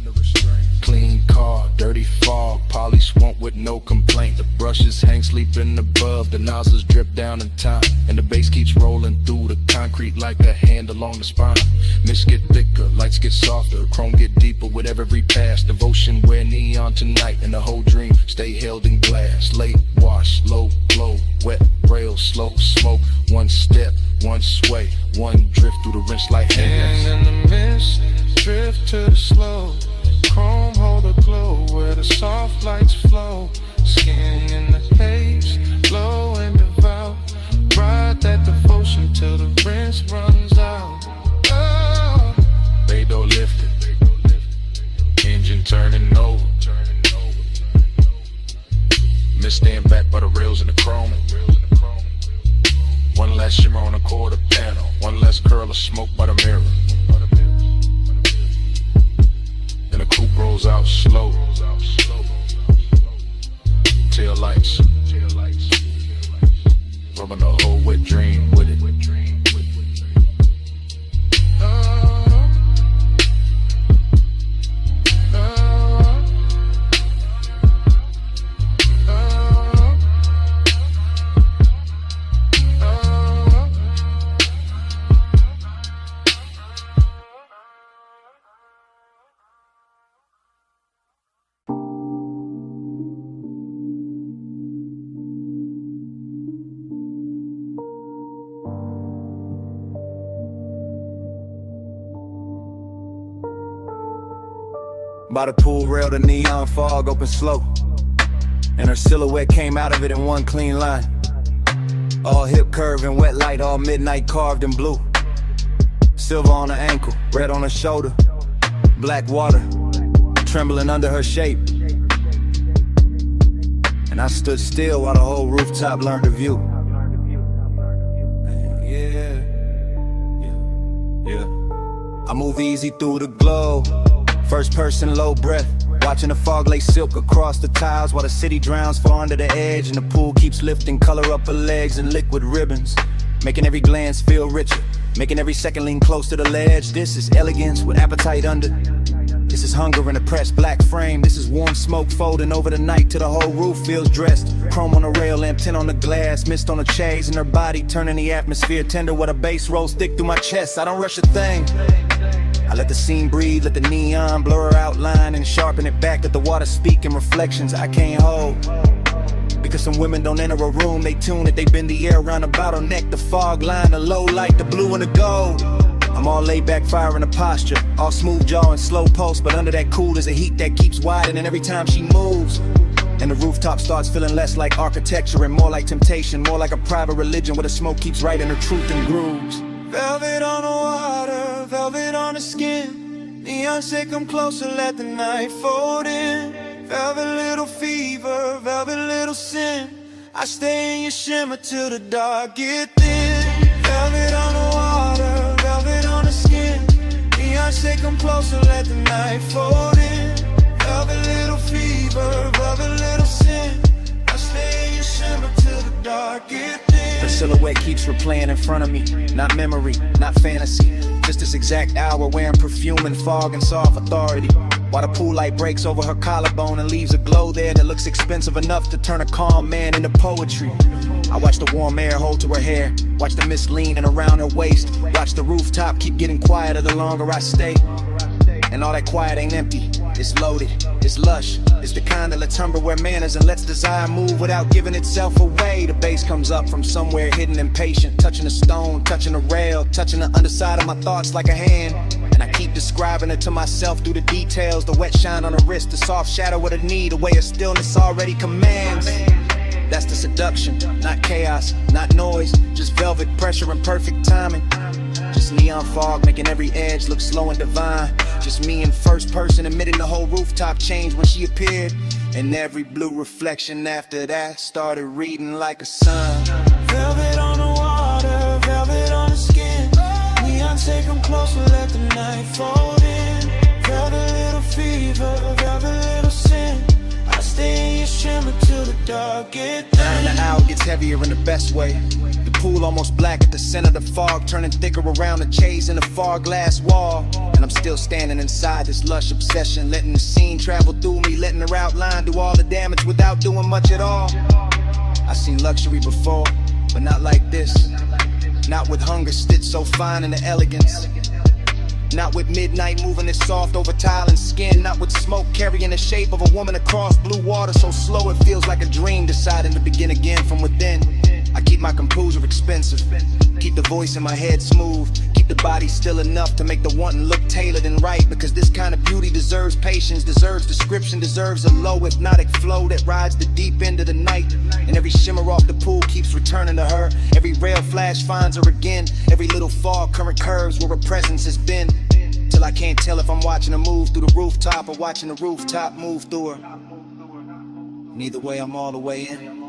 F: Clean car, dirty fog, polish won't with no complaint. The brushes hang sleeping above, the nozzles drip down in time, and the bass keeps rolling through the concrete like a hand along the spine. Mist get thicker, lights get softer, chrome get deeper with every pass. Devotion wear neon tonight, and the whole dream stay held in glass. Late wash, low glow, wet rail, slow smoke. One step, one sway, one drift through the rinse like hands.
B: And in the mist, drift to the slow. Chrome hold a glow where the soft lights flow. Skin in the haze, low and devout. Ride that devotion till the rinse runs out. Oh.
F: Bay door lifted, engine turning over. Mist stand back by the rails in the chrome. One last shimmer on the quarter panel, one less curl of smoke by the mirror. And the coupe rolls out slow. Tail lights, rubbing the whole wet dream with it.
A: By the pool rail, the neon fog opened slow, and her silhouette came out of it in one clean line. All hip curve and wet light, all midnight carved in blue. Silver on her ankle, red on her shoulder, black water trembling under her shape. And I stood still while the whole rooftop learned to view. I move easy through the glow, first person low breath, watching the fog lay silk across the tiles while the city drowns far under the edge, and the pool keeps lifting color up her legs in liquid ribbons, making every glance feel richer, making every second lean close to the ledge. This is elegance with appetite under. This is hunger in a pressed black frame. This is warm smoke folding over the night till the whole roof feels dressed. Chrome on the rail, lamp tint on the glass, mist on the chains, and her body turning the atmosphere tender with a bass rolls thick through my chest. I don't rush a thing. I let the scene breathe, let the neon blur her outline and sharpen it back. Let the water speak in reflections I can't hold. Because some women don't enter a room, they tune it, they bend the air around a bottleneck. The fog line, the low light, the blue and the gold. I'm all laid back, fire in a posture, all smooth jaw and slow pulse, but under that cool is a heat that keeps widening every time she moves. And the rooftop starts feeling less like architecture and more like temptation, more like a private religion where the smoke keeps writing her truth in grooves.
B: Velvet on the water, velvet on the skin. Neon say come closer, let the night fold in. Velvet little fever, velvet little sin. I stay in your shimmer till the dark get thin. Velvet on the water, velvet on the skin. Neon say come closer, let the night fold in. Velvet little fever, velvet little sin. I stay in your shimmer till the dark get thin.
A: Her silhouette keeps replaying in front of me, not memory, not fantasy. Just this exact hour wearing perfume and fog and soft authority. While the pool light breaks over her collarbone and leaves a glow there that looks expensive enough to turn a calm man into poetry. I watch the warm air hold to her hair, watch the mist leaning around her waist, watch the rooftop keep getting quieter the longer I stay. And all that quiet ain't empty,
F: It's loaded, it's lush, it's the kind of timbre where manners and lets desire move without giving itself away. The bass comes up from somewhere hidden and patient, touching a stone, touching a rail, touching the underside of my thoughts like a hand. And I keep describing it to myself through the details, the wet shine on the wrist, the soft shadow of the knee, the way of stillness already commands. That's the seduction, not chaos, not noise, just velvet pressure and perfect timing. Just neon fog making every edge look slow and divine. Just me in first person admitting the whole rooftop changed when she appeared. And every blue reflection after that started reading like a sign.
C: Velvet on the water, velvet on the skin. Neon, take them closer, let the night fold in. Velvet little fever, velvet little sin. I stay in your shimmer till the dark get thin.
F: And the hour gets heavier in the best way. The pool almost black at the center of the fog, turning thicker around the chase in the far glass wall. And I'm still standing inside this lush obsession, letting the scene travel through me, letting her outline do all the damage without doing much at all. I've seen luxury before, but not like this. Not with hunger stitched so fine in the elegance. Not with midnight moving it soft over tile and skin. Not with smoke carrying the shape of a woman across blue water so slow it feels like a dream deciding to begin again from within. I keep my composure expensive, keep the voice in my head smooth, keep the body still enough to make the wanting look tailored and right. Because this kind of beauty deserves patience, deserves description, deserves a low hypnotic flow that rides the deep end of the night. And every shimmer off the pool keeps returning to her. Every rail flash finds her again. Every little fog current curves where her presence has been. Till I can't tell if I'm watching her move through the rooftop or watching the rooftop move through her. Neither way, I'm all the way in.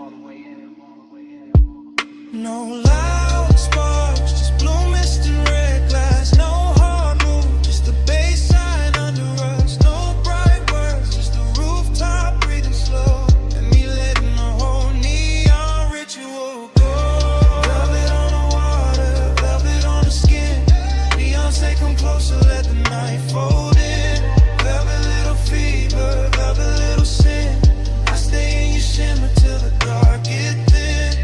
C: No loud sparks, just blue mist and red glass. No hard move, just the bass sign under us. No bright words, just the rooftop breathing slow. And me letting the whole neon ritual go. Velvet on the water, velvet on the skin. Beyonce, come closer, let the night fold in. Velvet little fever, velvet little sin. I stay in your shimmer till the dark get thin.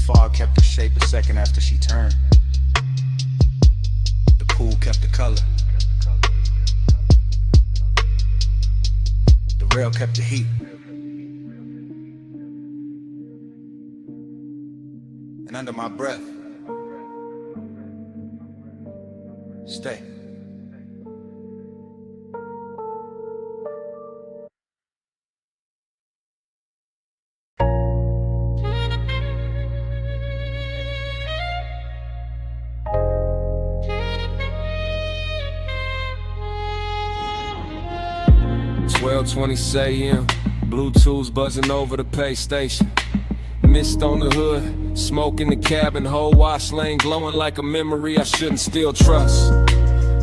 F: Fog kept the shape a second after she turned. The pool kept the color. The rail kept the heat. And under my breath, stay.
D: .20 a.m. Bluetooth buzzing over the pay station. Mist on the hood, smoke in the cabin, whole wash lane glowing like a memory I shouldn't still trust.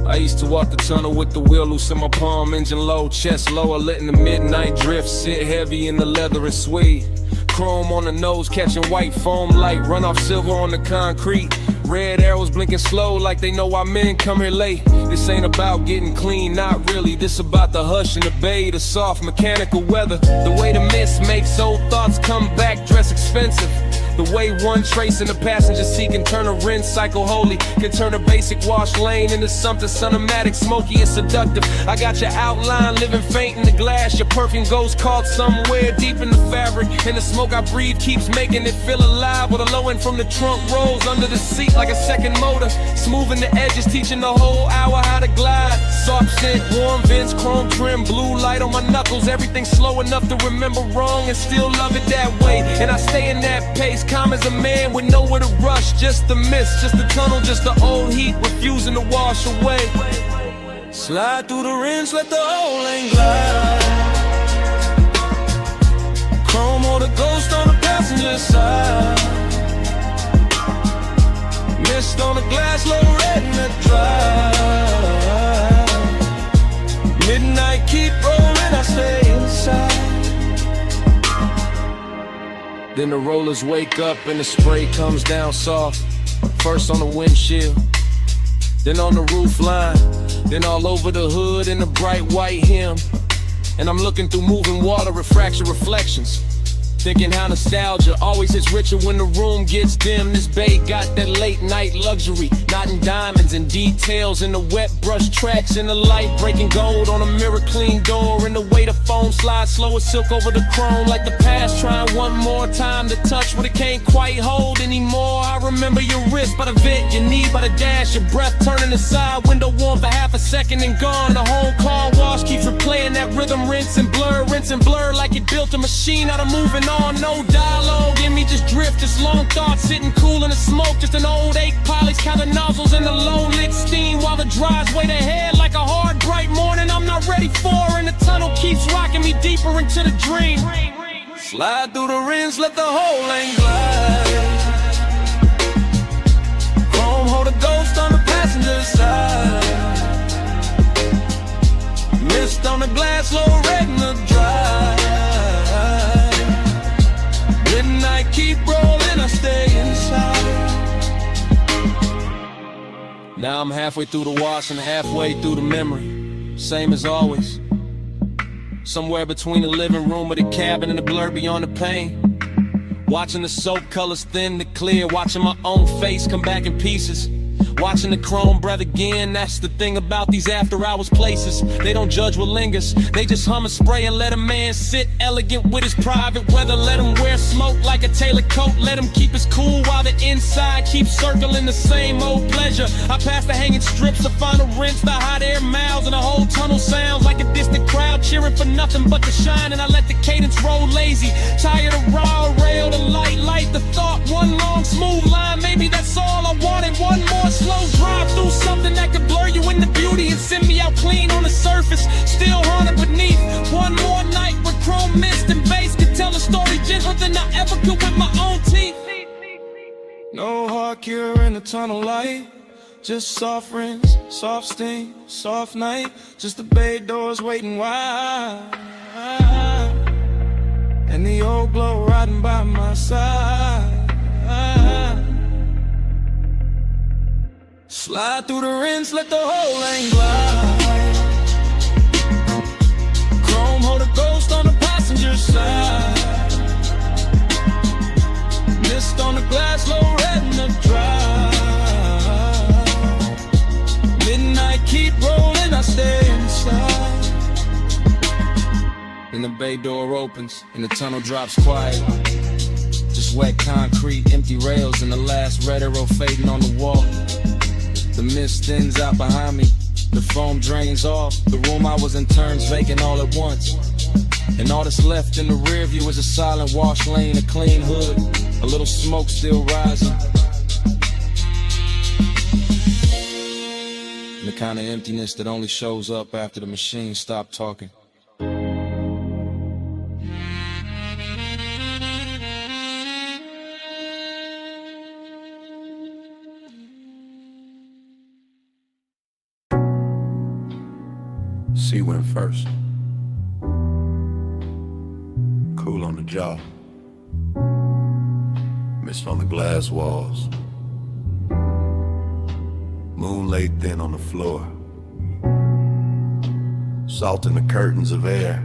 D: I used to walk the tunnel with the wheel loose in my palm, engine low, chest lower, letting the midnight drift sit heavy in the leather and suede. Chrome on the nose, catching white foam light, run off silver on the concrete. Red arrows blinking slow like they know why men come here late. This ain't about getting clean, not really. This about the hush and the bay, the soft mechanical weather. The way the mist makes old thoughts come back, dress expensive. The way one trace in the passenger seat can turn a rinse cycle holy, can turn a basic wash lane into something cinematic, smoky and seductive. I got your outline living faint in the glass. Your perfume goes caught somewhere deep in the fabric, and the smoke I breathe keeps making it feel alive. With a low end from the trunk rolls under the seat like a second motor, smoothing the edges, teaching the whole hour how to glide. Soft scent, warm vents, chrome trim, blue light on my knuckles. Everything slow enough to remember wrong and still love it that way. And I stay in that pace, calm as a man with nowhere to rush. Just the mist, just the tunnel, just the old heat refusing to wash away. Slide through the rinse, let the whole lane glide. Chrome or the ghost on the passenger side. Mist on the glass, low red in the drive. Midnight keep rolling, I stay inside. Then the rollers wake up and the spray comes down soft. First on the windshield, then on the roof line, then all over the hood in the bright white hem. And I'm looking through moving water, refraction reflections.
E: Thinking how nostalgia always hits richer when the room gets dim. This bay got that late night luxury, knotting diamonds and details in the wet brush tracks, in the light breaking gold on a mirror clean door, and the way the foam slides slow as silk over the chrome, like the past trying one more time to touch what it can't quite hold anymore. I remember your wrist by the vent, your knee by the dash, your breath turning aside, window warm for half a second and gone. The home car wash keeps replaying that rhythm, rinse and blur like it built a machine out of moving on. No dialogue in me, just drift, just long thoughts sitting cool in the smoke, just an old 8 polish, counting nozzles in the low lit steam while the drives wait ahead like a hard bright morning I'm not ready for, and the tunnel keeps rocking me deeper into the dream. Slide through the rims, let the whole lane glide. Chrome hold a ghost on the passenger side. Mist on the glass, low red in the drive. Midnight keep rolling, I stay inside. Now I'm halfway through the wash and halfway through the memory. Same as always. Somewhere between the living room or the cabin and the blur beyond the pain. Watching the soap colors thin to clear, watching my own face come back in pieces. Watching the chrome breath again, that's the thing about these after hours places. They don't judge what lingers, they just hum and spray and let a man sit elegant with his private weather. Let him wear smoke like a tailored coat, let him keep his cool while the inside keeps circling the same old pleasure. I pass the hanging strips, the final rinse, the hot air miles, and the whole tunnel sounds like a distant crowd cheering for nothing but the shine. And I let the cadence roll lazy, tired of raw rail, the light the thought. One long smooth line, maybe that's all I wanted. One more slow drive through something that could blur you into beauty and send me out clean on the surface, still haunted beneath. One more night with chrome mist and bass could tell a story gentler than I ever could with my own teeth. No hard cure in the tunnel light, just soft rinse, soft steam, soft night. Just the bay doors waiting wide, and the old glow riding by my side. Slide through the rinse, let the whole lane glide. Chrome hold a ghost on the passenger side. Mist on the glass, low red in the drive. Midnight keep rolling, I stay inside. Then the bay door opens and the tunnel drops quiet. Just wet concrete, empty rails, and the last red arrow fading on the wall. The mist thins out behind me, the foam drains off. The room I was in turns vacant all at once. And all that's left in the rear view is a silent wash lane, a clean hood, a little smoke still rising. And the kind of emptiness that only shows up after the machine stopped talking.
K: Sea went first. Cool on the jaw. Mist on the glass walls. Moon laid thin on the floor. Salt in the curtains of air.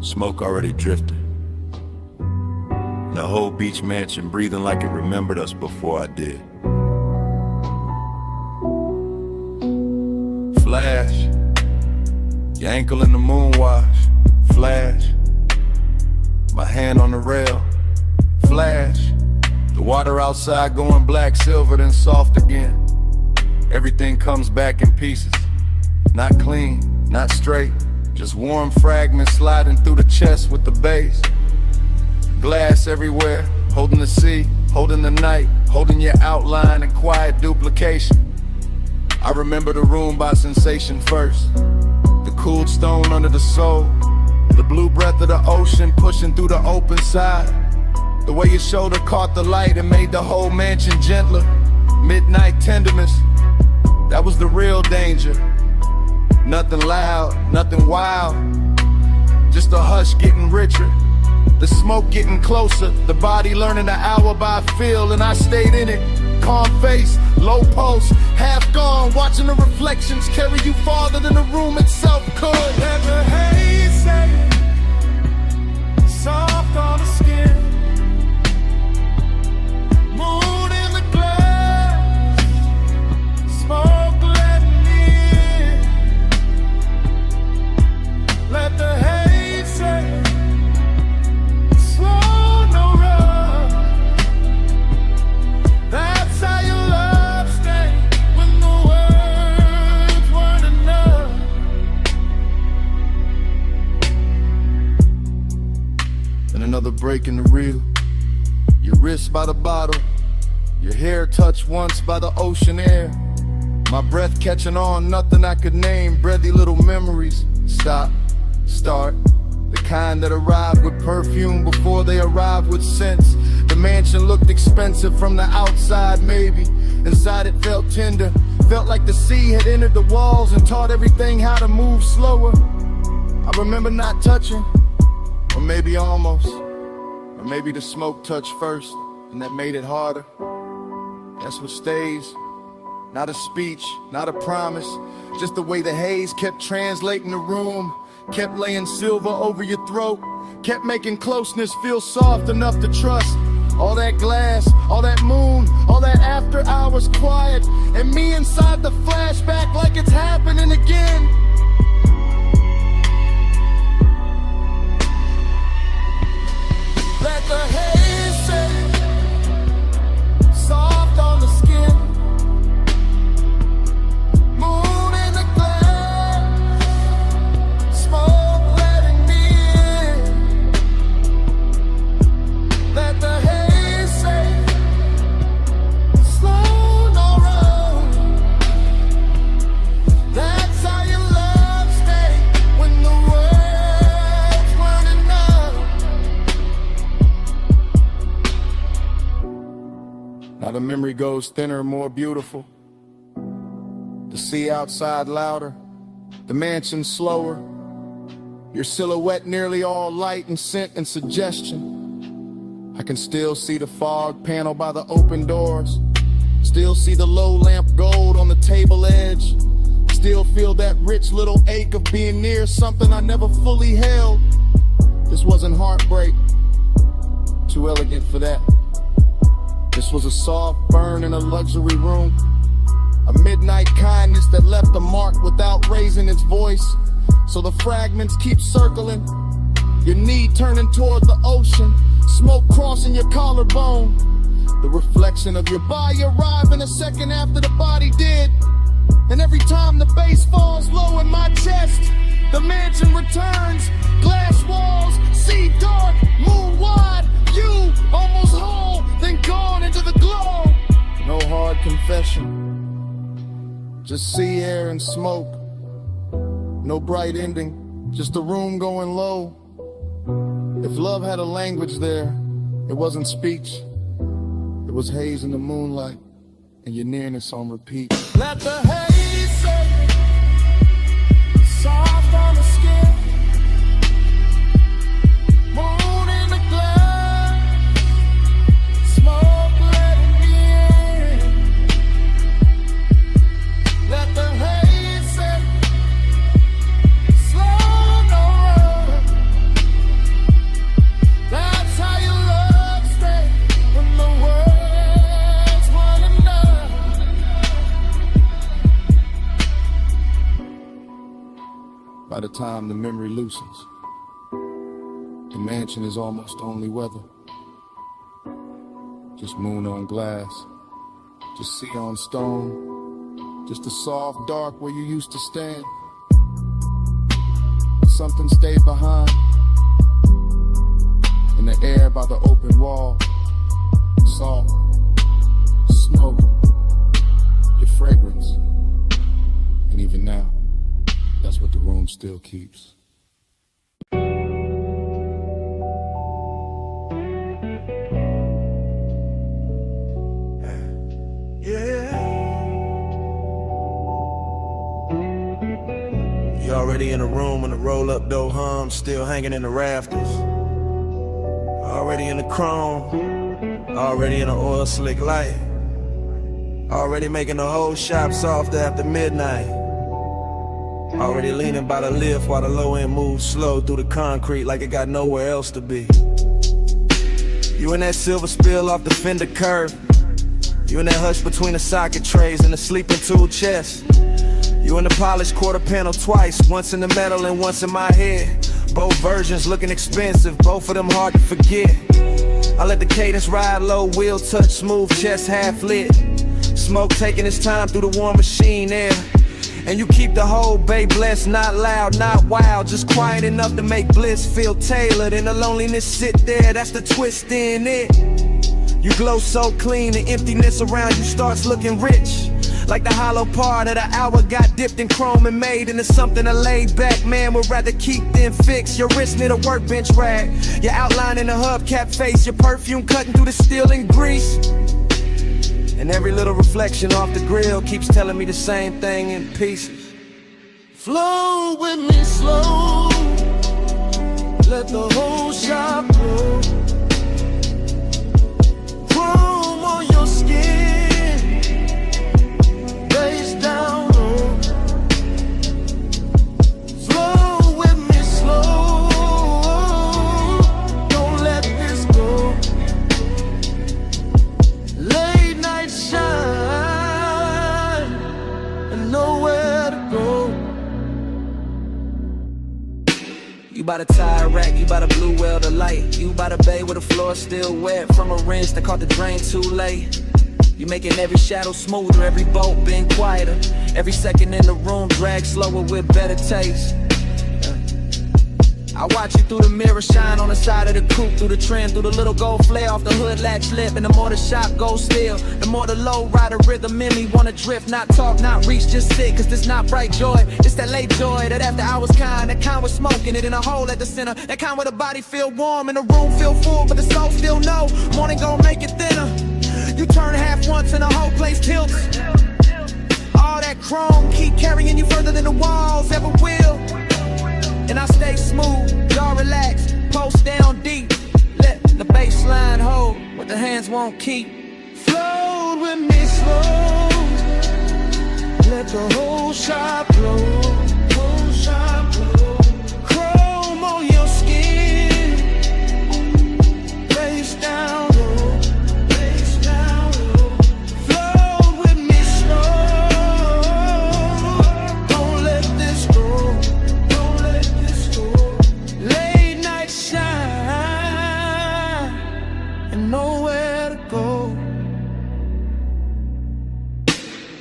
K: Smoke already drifted. The whole beach mansion breathing like it remembered us before I did. Flash, your ankle in the moon wash. Flash, my hand on the rail. Flash, the water outside going black, silver, then soft again. Everything comes back in pieces. Not clean, not straight, just warm fragments sliding through the chest with the bass. Glass everywhere, holding the sea, holding the night, holding your outline in quiet duplication. I remember the room by sensation first. The cooled stone under the soul. The blue breath of the ocean pushing through the open side. The way your shoulder caught the light and made the whole mansion gentler. Midnight tenderness, that was the real danger. Nothing loud, nothing wild, just a hush getting richer. The smoke getting closer, the body learning the hour by feel, and I stayed in it. Calm face, low pulse, half gone, watching the reflections carry you farther than the room itself could.
C: Let the haze say,
K: by the bottle, your hair touched once by the ocean air. My breath catching on, nothing I could name, breathy little memories. Stop, start, the kind that arrive with perfume before they arrive with scents. The mansion looked expensive from the outside, maybe. Inside it felt tender, felt like the sea had entered the walls and taught everything how to move slower. I remember not touching, or maybe almost, or maybe the smoke touched first, and that made it harder. That's what stays. Not a speech, not a promise, just the way the haze kept translating the room, kept laying silver over your throat, kept making closeness feel soft enough to trust. All that glass, all that moon, all that after hours quiet, and me inside the flashback like it's happening again. Let the haze set soft on the skin. Moon in the glass, smoke letting me in. Let the haze set slow, no road. That's how your love stay when the world's running out. Now the memory goes thinner, more beautiful. The sea outside louder, the mansion slower. Your silhouette nearly all light and scent and suggestion. I can still see the fog panel by the open doors. Still see the low lamp gold on the table edge. Still feel that rich little ache of being near something I never fully held. This wasn't heartbreak, too elegant for that. This was a soft burn in a luxury room. A midnight kindness that left a mark without raising its voice. So the fragments keep circling, your knee turning toward the ocean, smoke crossing your collarbone. The reflection of your body arriving a second after the body did. And every time the bass falls low in my chest, the mansion returns. Glass walls, sea dark, moon wide. You almost whole, then gone into the glow. No hard confession, just sea air and smoke. No bright ending, just a room going low. If love had a language there, it wasn't speech. It was haze in the moonlight, and your nearness on repeat. Let the haze set soft on the skin. Moon in the glass, smoke letting me in. Let the haze set slow, no road. That's how your love stay when the world's running out. By the time the memory loosens, the mansion is almost only weather. Just moon on glass, just sea on stone, just a soft dark where you used to stand. But something stayed behind, in the air by the open wall. Salt, smoke, your fragrance. And even now, that's what the room still keeps.
A: You already in the room when the roll-up door hums, still hanging in the rafters. Already in the chrome, already in the oil slick light. Already making the whole shop soft after midnight. Already leaning by the lift while the low end moves slow through the concrete like it got nowhere else to be. You in that silver spill off the fender curve. You in that hush between the socket trays and the sleeping tool chest. You in the polished quarter panel twice, once in the metal and once in my head. Both versions looking expensive, both of them hard to forget. I let the cadence ride low, wheel touch smooth, chest half lit. Smoke taking its time through the warm machine air. And you keep the whole bay blessed, not loud, not wild, just quiet enough to make bliss feel tailored. And the loneliness sit there, that's the twist in it. You glow so clean, the emptiness around you starts looking rich. Like the hollow part of the hour got dipped in chrome and made into something a laid back man would rather keep than fix. Your wrist near the workbench rag, your outline in the hubcap face, your perfume cutting through the steel and grease. And every little reflection off the grill keeps telling me the same thing in pieces.
B: Flow with me slow, let the whole shop blow. Chrome on your skin, face down low. Flow with me slow, don't let this go. Late night shine and nowhere to go.
J: You by the tire rack, you by the blue well the light. You by the bay where the floor still wet from a rinse that caught the drain too late. You making every shadow smoother, every bolt been quieter. Every second in the room drag slower with better taste. I watch you through the mirror shine on the side of the coupe, through the trim, through the little gold flare off the hood latch lip. And the more the shop goes still, the more the low rider rhythm in me wanna drift, not talk, not reach, just sit. Cause this not bright joy, it's that late joy, that after hours kind, that kind with smoking it in a hole at the center, that kind where the body feel warm and the room feel full, but the soul still know morning gon' make it thinner. You turn half once and the whole place tilts. All that chrome keep carrying you further than the walls ever will. And I stay smooth, y'all relax, post down deep. Let the baseline hold what the hands won't keep.
B: Flow with me slow, let the whole shop blow. Whole shop blow. Chrome on your skin, face down low, face down low. Flow with me slow, don't let this go. Late night shine and nowhere to go.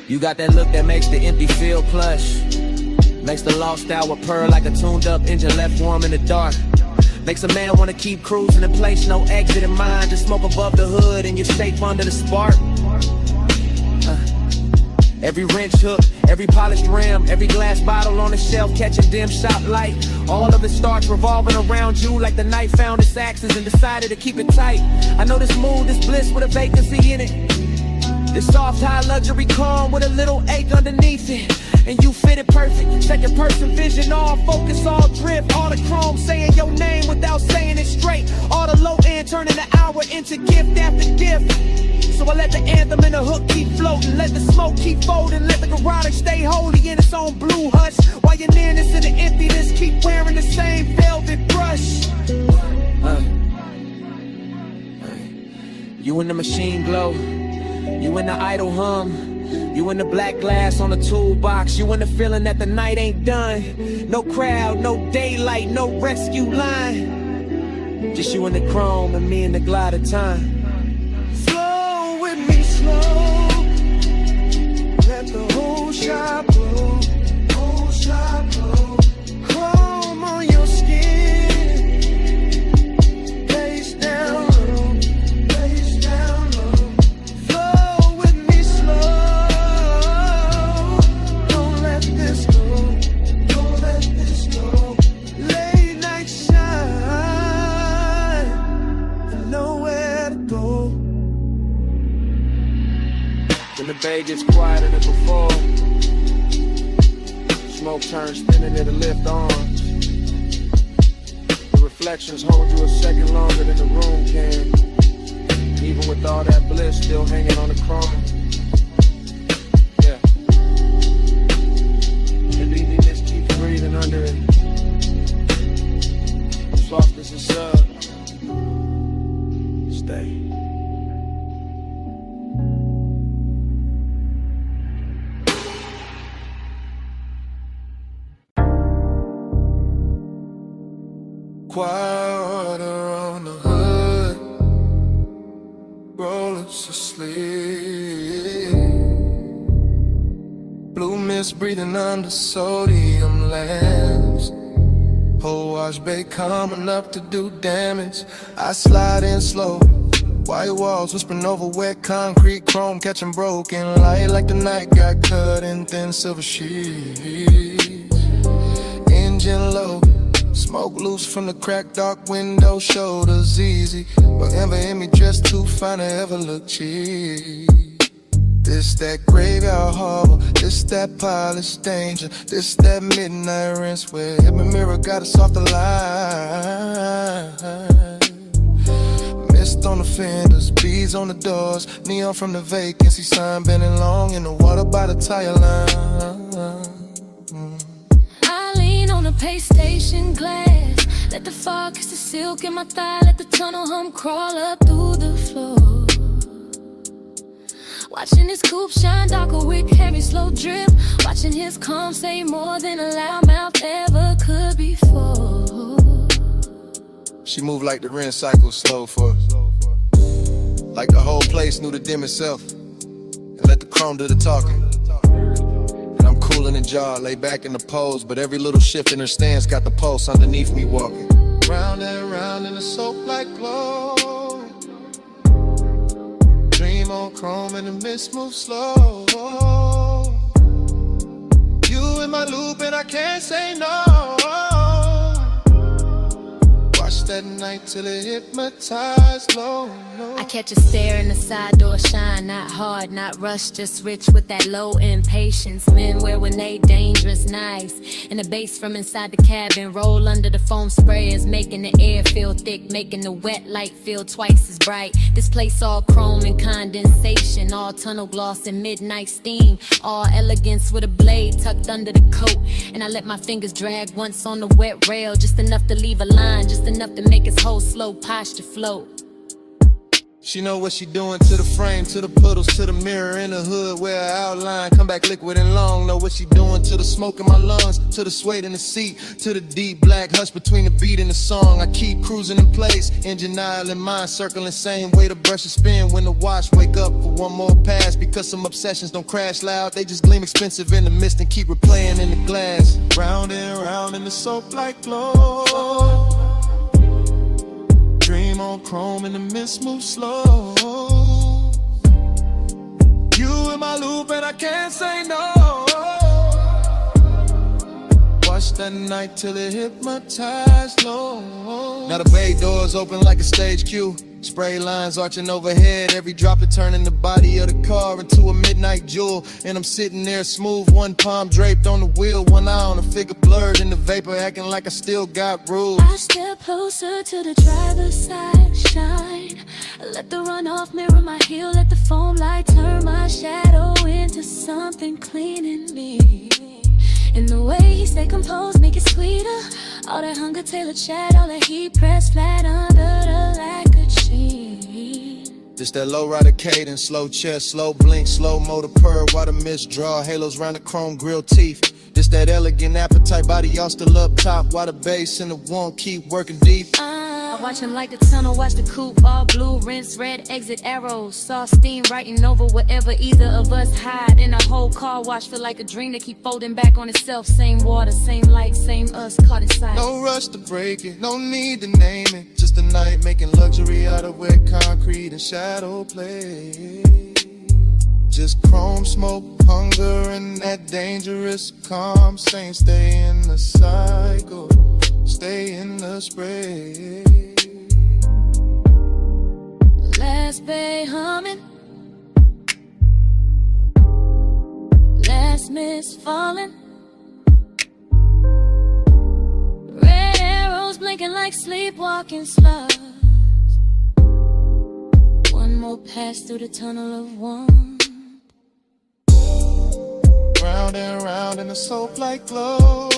J: You got that look that makes the empty feel plush, makes the lost hour purr like a tuned up engine left warm in the dark. Makes a man wanna keep cruising in place, no exit in mind. Just smoke above the hood and you're safe under the spark. Every wrench hook, every polished rim, every glass bottle on the shelf catching dim shop light. All of it starts revolving around you like the night found its axis and decided to keep it tight. I know this mood, this bliss with a vacancy in it. This soft high luxury calm with a little ache underneath it. And you fit it perfect, second person vision, all focus, all drift. All the chrome saying your name without saying it straight. All the low end turning the hour into gift after gift. So I let the anthem and the hook keep floating, let the smoke keep folding, let the garage stay holy in its own blue hush. While your nearness and the emptiness keep wearing the same velvet brush. You in the machine glow, you in the idle hum, you in the black glass on the toolbox, you in the feeling that the night ain't done. No crowd, no daylight, no rescue line. Just you and the chrome and me and the glide of time.
B: Flow with me slow, let the whole shop blow. Whole shop blow. Chrome on your skin, face down low, face down low. Flow with me slow, don't let this go, don't let this go. Late night shine and nowhere to go.
A: When the bay gets quieter than before, smoke turns thinner near the lift arms. The reflections hold you a second longer than the room can. Even with all that bliss still hanging on the chrome. Yeah. The neediness keeps breathing under it. Soft as a sub. Stay.
B: Water on the hood, rollers asleep. Blue mist breathing under sodium lamps. Whole wash bay coming up to do damage. I slide in slow,
H: White walls whispering over wet concrete, chrome catching broken light like the night got cut in thin silver sheets. Engine low, smoke loose from the cracked dark window, shoulders easy. But ever in me dressed too fine to ever look cheap. This that graveyard harbor, this that polished danger, this that midnight rinse where every mirror got us off the line. Mist on the fenders, beads on the doors, neon from the vacancy sign, bending long in the water by the tire line.
G: I lean on the pay station glass, let the fog kiss the silk in my thigh, let the tunnel hum crawl up through the floor. Watching his coupe shine darker with heavy slow drip, watching his calm say more than a loudmouth ever could before.
H: She moved like the Ren cycle slow for us. Like the whole place knew to dim itself and let the chrome do the talking. And I'm cool in the jaw, lay back in the pose, but every little shift in her stance got the pulse underneath me walking. Round and round in the soap-like glow. Dream on chrome and the mist moves slow. You in my loop and I can't say no. That night till it hypnotized low.
G: I catch a stare in the side door shine, not hard, not rushed, just rich with that low impatience. Men wear when they dangerous, nice. And the bass from inside the cabin roll under the foam sprayers, making the air feel thick, making the wet light feel twice as bright. This place all chrome and condensation, all tunnel gloss and midnight steam, all elegance with a blade tucked under the coat. And I let my fingers drag once on the wet rail, just enough to leave a line, just enough to make his whole slow posture float.
H: She know what she doing to the frame, to the puddles, to the mirror in the hood where her outline come back liquid and long. Know what she doing to the smoke in my lungs, to the suede in the seat, to the deep black hush between the beat and the song. I keep cruising in place, engine aisle in mind, circling same way the brush is spin when the watch wake up for one more pass. Because some obsessions don't crash loud, they just gleam expensive in the mist and keep replaying in the glass. Round and round in the soap-like glow. Dream on chrome and the mist moves slow. You in my loop and I can't say no. Watch that night till it hypnotized low. Now the bay doors open like a stage cue. Spray lines arching overhead, every droplet turning the body of the car into a midnight jewel. And I'm sitting there smooth, one palm draped on the wheel, one eye on the figure blurred in the vapor, acting like I still got rules.
G: I step closer to the driver's side, shine. Let the runoff mirror my heel, let the foam light turn my shadow into something clean in me. And the way he stay composed, make it sweeter. All that hunger, tailored chat, all that heat pressed flat under the lacquered sheet.
H: Just that low rider cadence, slow chest, slow blink, slow motor purr, while the mist draw halos round the chrome grill teeth. Just that elegant appetite, body all still up top, while the bass and the warmth keep working deep.
G: I watch him like the tunnel, watch the coupe, all blue, rinse red, exit arrows. Saw steam writing over wherever either of us hide. In a whole car wash, feel like a dream that keep folding back on itself. Same water, same light, same us, caught inside.
H: No rush to break it, no need to name it. Just a night making luxury out of wet concrete and shadow play. Just chrome smoke, hunger, and that dangerous calm. Saying stay in the cycle, stay in the spray.
G: Last bay humming, last mist falling. Red arrows blinking like sleepwalking slugs. One more pass through the tunnel of one.
H: Round and round in the soap-like glow.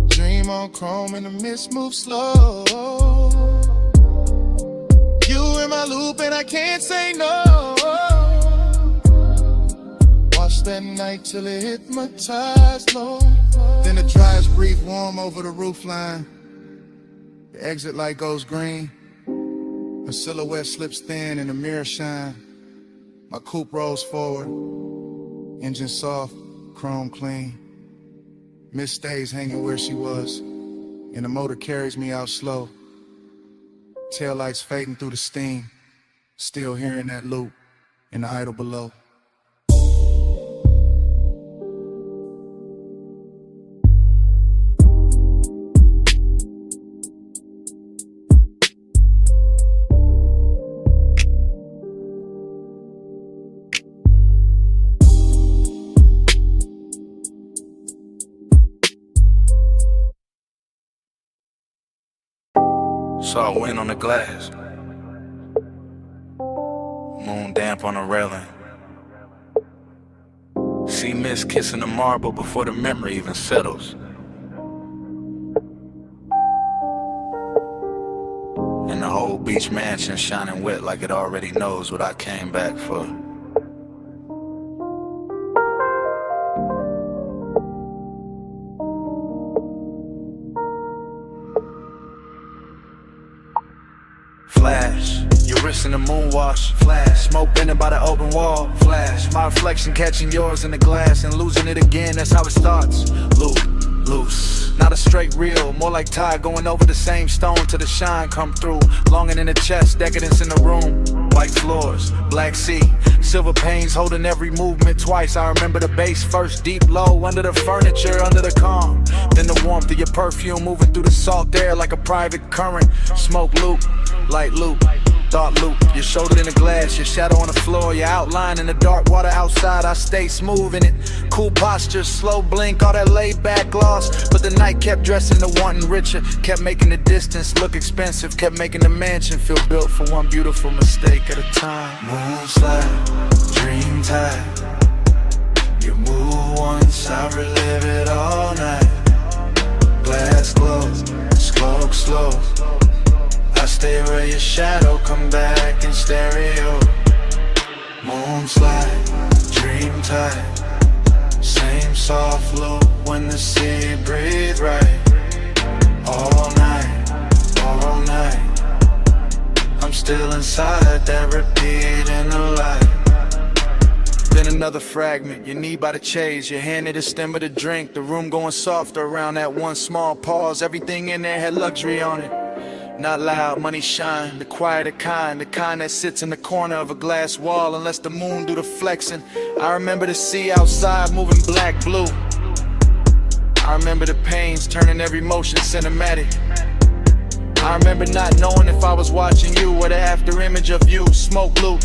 H: Dream on chrome and the mist moves slow. You in my loop and I can't say no. Watch that night till it hypnotized low. Then the dryers breathe warm over the roofline. The exit light goes green. A silhouette slips thin and the mirror shine. My coupe rolls forward. Engine soft, chrome clean. Mist stays hanging where she was, and the motor carries me out slow.
K: Taillights fading through the steam. Still hearing that loop in the idle below.
L: Saw wind on the glass, moon damp on the railing. See mist kissing the marble before the memory even settles. And the whole beach mansion shining wet like it already knows what I came back for. Flash, your wrist in the moon wash. Flash, smoke bending by the open wall. Flash, my reflection catching yours in the glass and losing it again, that's how it starts. Loop, loose, not a straight reel, more like tide going over the same stone till the shine come through. Longing in the chest, decadence in the room. White floors, black sea, silver panes holding every movement twice. I remember the bass first, deep low, under the furniture, under the calm. Then the warmth of your perfume moving through the salt air like a private current. Smoke loop, light loop, thought loop. Your shoulder in the glass, your shadow on the floor, your outline in the dark water outside. I stay smooth in it, cool posture, slow blink, all that laid back gloss. But the night kept dressing to wanting richer, kept making the distance look expensive, kept making the mansion feel built for one beautiful mistake at a time.
C: Moonslide, dream tide. You move once, I relive it all night. Glass glow, smoke slow. I stay where your shadow come back in stereo. Moonslide, dream tide. Same soft loop when the sea breathe right. All night, all night. I'm still inside that repeat in the light.
L: Then another fragment, your knee by the chase, your hand at the stem of the drink. The room going softer around that one small pause. Everything in there had luxury on it. Not loud, money shine, the quieter kind, the kind that sits in the corner of a glass wall and lets the moon do the flexing. I remember the sea outside moving black, blue. I remember the pains turning every motion cinematic. I remember not knowing if I was watching you or the after image of you. Smoke loop,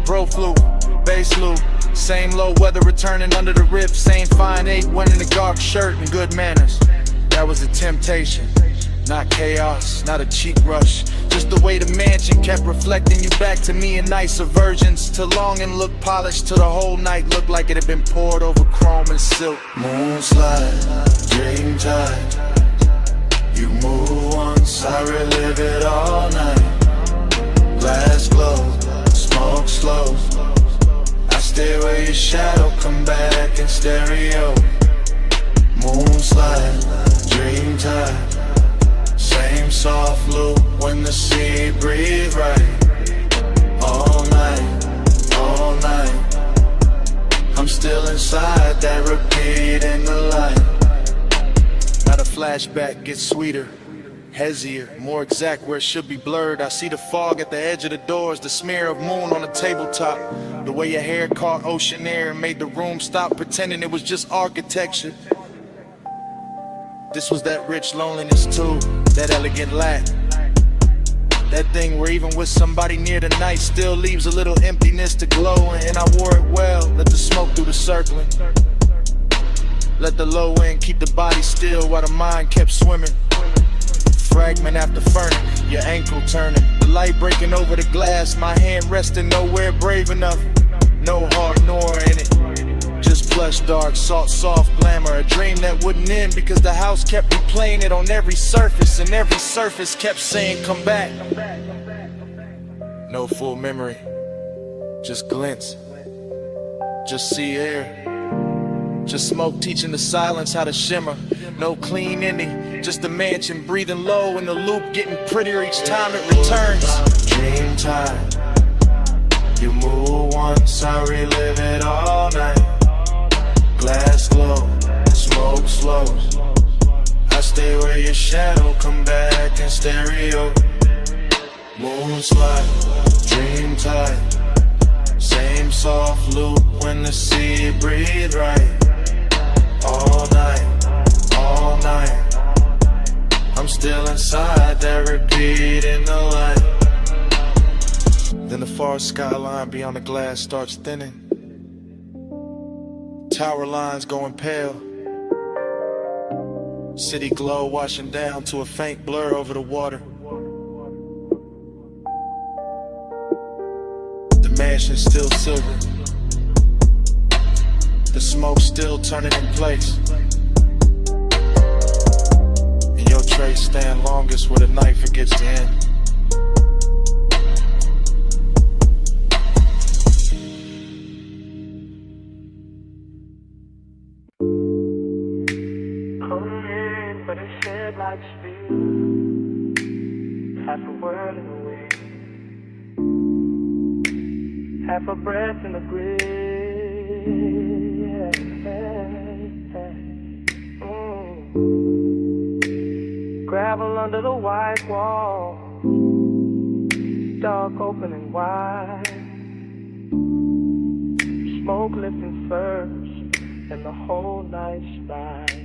L: bro flute, bass loop. Same low weather returning under the rip. Same fine 8 in the dark shirt and good manners. That was a temptation. Not chaos, not a cheap rush. Just the way the mansion kept reflecting you back to me in nicer versions. Till longing looked polished, till the whole night looked like it had been poured over chrome and silk.
C: Moonslide, dream tide. You move once, I relive it all night. Glass glow, smoke slow. I stay where your shadow come back in stereo. Moonslide, dream tide. Same soft loop when the sea breathe right. All night, all night. I'm still inside that repeat in the light.
L: Now the flashback gets sweeter, hazier, more exact where it should be blurred. I see the fog at the edge of the doors, the smear of moon on the tabletop. The way your hair caught ocean air and made the room stop pretending it was just architecture. This was that rich loneliness too, that elegant lack. That thing where even with somebody near the night still leaves a little emptiness to glow. And I wore it well, let the smoke do the circling. Let the low end keep the body still while the mind kept swimming. Fragment after fragment, your ankle turning. The light breaking over the glass, my hand resting nowhere brave enough. No heart nor in it. Just plush, dark, salt, soft glamour. A dream that wouldn't end because the house kept replaying it on every surface. And every surface kept saying, come back. No full memory, just glints. Just sea air. Just smoke teaching the silence how to shimmer. No clean ending, just a mansion breathing low and the loop getting prettier each time it returns.
C: Dream time. You move once, I relive it all night. Glass glow, smoke slow. I stay where your shadow come back in stereo.
L: Moonslide, dream tight. Same soft loop when the sea breathe right. All night. I'm still inside that repeat in the light. Then the far skyline beyond the glass starts thinning. Tower lines going pale. City glow washing down to a faint blur over the water. The mansion's still silver. The smoke still turning in place. And your trace stand longest where the night forgets to end.
C: But it shed like speed. Half a world in the wind, half a breath in the grave. Gravel under the white wall, dark opening wide. Smoke lifting first, and the whole night's ride.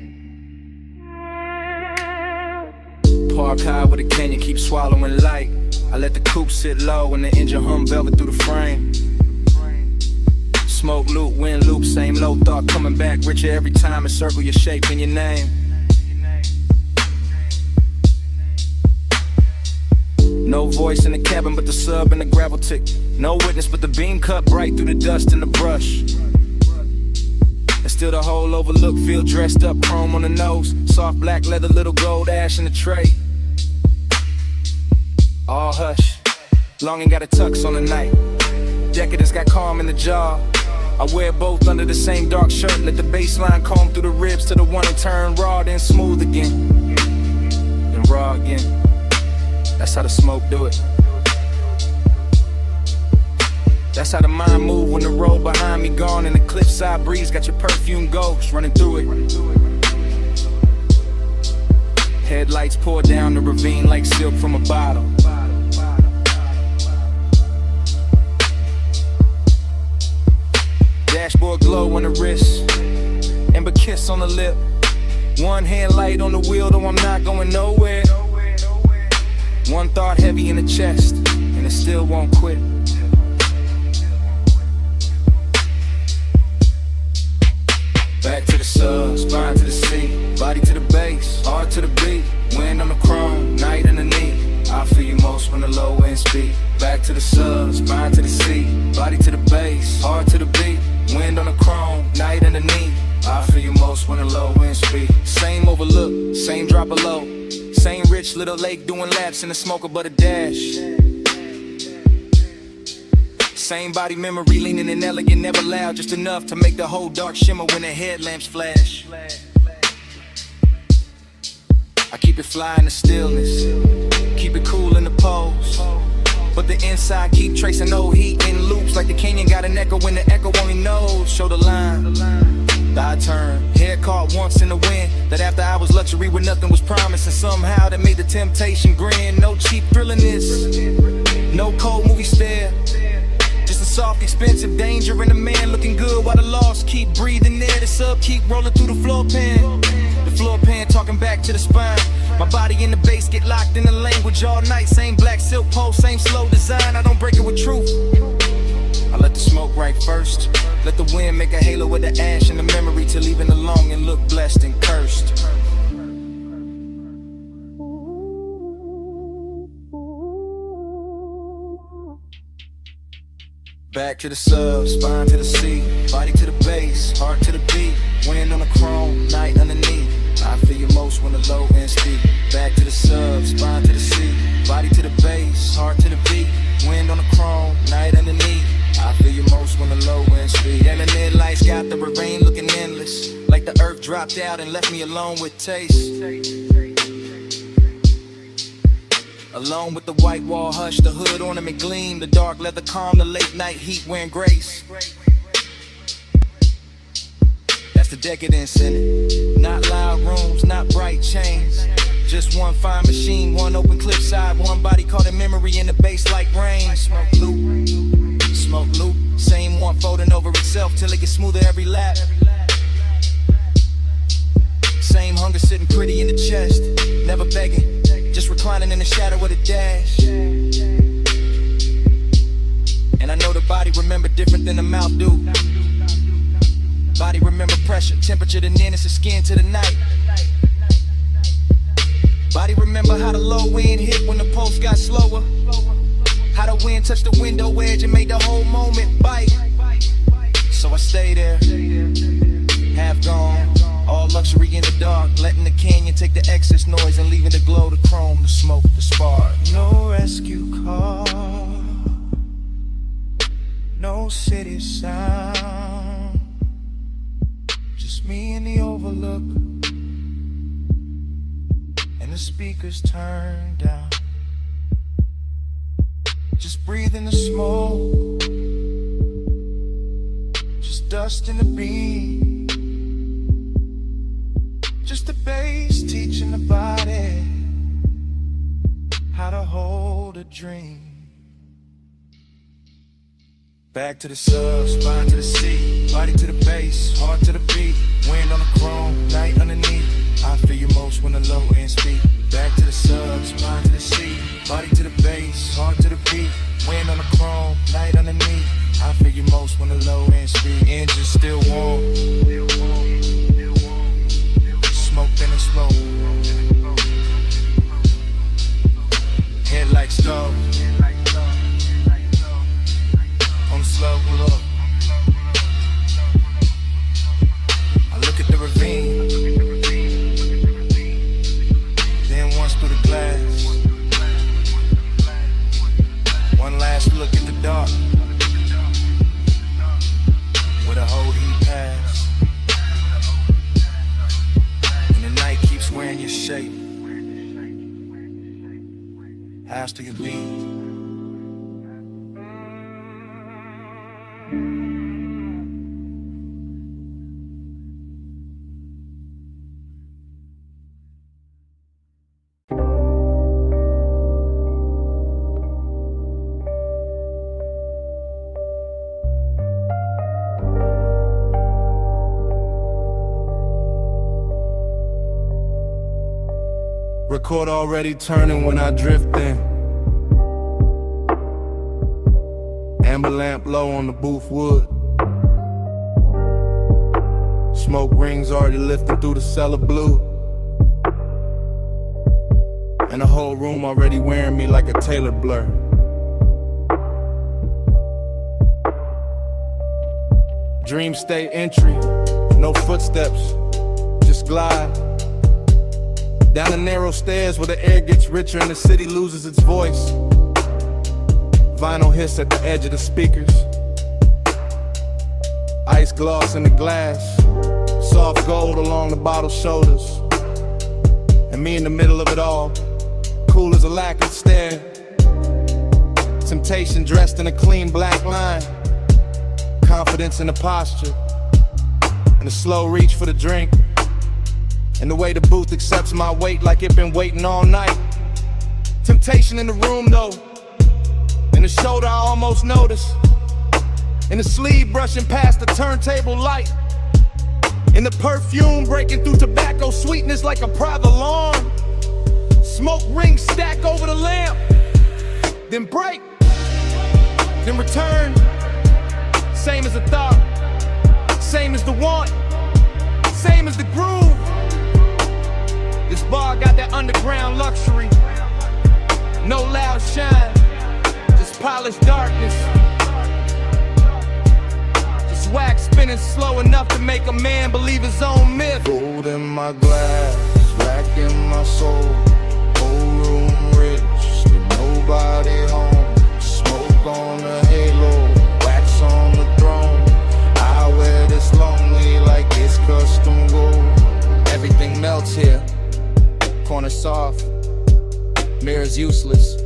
E: Park high with a canyon, keep swallowing light. I let the coupe sit low and the engine hum velvet through the frame. Smoke loop, wind loop, same low thought coming back richer every time. And circle your shape and your name. No voice in the cabin but the sub and the gravel tick. No witness but the beam cut bright through the dust and the brush. And still the whole overlook, feel dressed up, chrome on the nose. Soft black leather, little gold ash in the tray. All hush, longing got a tux on the night. Decadence got calm in the jaw. I wear both under the same dark shirt. Let the baseline comb through the ribs to the one and turn raw, then smooth again, then raw again. That's how the smoke do it. That's how the mind move when the road behind me gone and the cliffside breeze got your perfume ghost running through it. Headlights pour down the ravine like silk from a bottle. Dashboard glow on the wrist, amber kiss on the lip. One hand light on the wheel, though I'm not going nowhere. One thought heavy in the chest, and it still won't quit. Back to the sub, spine to the seat, body to the base, heart to the beat. Wind on the chrome, night underneath. I feel you most when the low end speed. Back to the sub, spine to the seat, body to the base, heart to the beat. Wind on the chrome, night underneath. I feel you most when the low end speed. Same overlook, same drop below. Same rich little lake doing laps in the smoker but a dash. Same body memory leaning and elegant, never loud, just enough to make the whole dark shimmer when the headlamps flash. I keep it fly in the stillness, keep it cool in the pose. But the inside keep tracing old heat in loops like the canyon got an echo when the echo only knows. Show the line, I turn, head caught once in the wind. That after hours luxury where nothing was promised, and somehow that made the temptation grin. No cheap thrilling this, no cold movie stare. Just a soft, expensive danger and a man looking good while the lost keep breathing there. The sub keep rolling through the floor pan. The floor pan talking back to the spine. My body in the bass get locked in the language all night. Same black silk pole, same slow design. I don't break it with truth. I let the smoke right first. Let the wind make a halo with the ash and the memory till even the longing look blessed and cursed. Back to the sub, spine to the seat, body to the base, heart to the beat. Wind on the chrome, night underneath. I feel you most when the low end speak. Back to the sub, spine to the seat, body to the base, heart to the beat. Wind on the chrome, night underneath. I feel you most when the low end speed. And the midlights got the ravine looking endless, like the earth dropped out and left me alone with taste. Alone with the white wall hush, the hood ornament gleam, the dark leather calm, the late night heat wearing grace. That's the decadence in it. Not loud rooms, not bright chains. Just one fine machine, one open clip side, one body caught in memory in the bass like rain. Smoke loop, same one folding over itself till it gets smoother every lap. Same hunger sitting pretty in the chest, never begging, just reclining in the shadow of the dash. And I know the body remember different than the mouth do. Body remember pressure, temperature, the nearness of skin to the night. Body remember how the low wind hit when the pulse got slower. How the wind touched the window edge and made the whole moment bite. So I stay there, half gone, all luxury in the dark, letting the canyon take the excess noise and leaving the glow, the chrome, the smoke, the spark.
C: No rescue call, no city sound, just me in the overlook, and the speakers turned down. Just breathing the smoke, just dust in the beat, just the bass teaching the body how to hold a dream.
E: Back to the sub, spine to the seat, body to the bass, heart to the beat, wind on the chrome, night underneath. I feel you most when the low end speak. Back to the sub, spine to the seat, body to the bass, heart to the beat, wind on the chrome, night underneath. I feel you most when the low end speed. Engine still warm, smoke in the smoke, headlights go on the slow pull up. I look at the ravine, then once through the glass. One last look at the dark, where the whole heat pass, and the night keeps wearing your shape. House to your beat.
K: Record already turning when I drift in. Amber lamp low on the booth wood. Smoke rings already lifting through the cellar blue. And the whole room already wearing me like a tailored blur. Dream state entry, no footsteps, just glide. Down the narrow stairs where the air gets richer and the city loses its voice. Vinyl hiss at the edge of the speakers. Ice gloss in the glass. Soft gold along the bottle's shoulders. And me in the middle of it all, cool as a lacquered stare. Temptation dressed in a clean black line. Confidence in the posture. And a slow reach for the drink. And the way the booth accepts my weight like it been waiting all night. Temptation in the room though. In the shoulder I almost notice. In the sleeve brushing past the turntable light. In the perfume breaking through tobacco sweetness like a private alarm. Smoke rings stack over the lamp. Then break. Then return. Same as the thought. Same as the want. Same as the groove. This bar got that underground luxury. No loud shine, just polished darkness. Just wax spinning slow enough to make a man believe his own myth.
H: Gold in my glass, black in my soul. Whole room rich, still nobody home. Smoke on the halo, wax on the throne. I wear this lonely like it's custom gold.
E: Everything melts here. Corner soft, mirrors useless.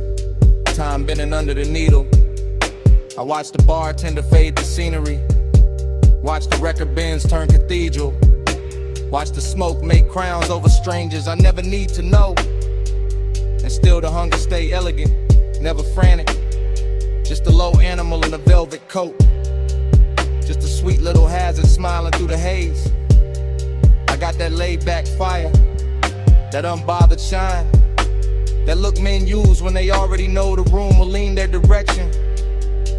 E: Time bending under the needle. I watch the bartender fade the scenery. Watch the record bins turn cathedral. Watch the smoke make crowns over strangers I never need to know.
F: still the hunger stay elegant, never frantic. Just a low animal in a velvet coat. Just a sweet little hazard smiling through the haze. I got that laid back fire, that unbothered shine, that look men use when they already know the room will lean their direction.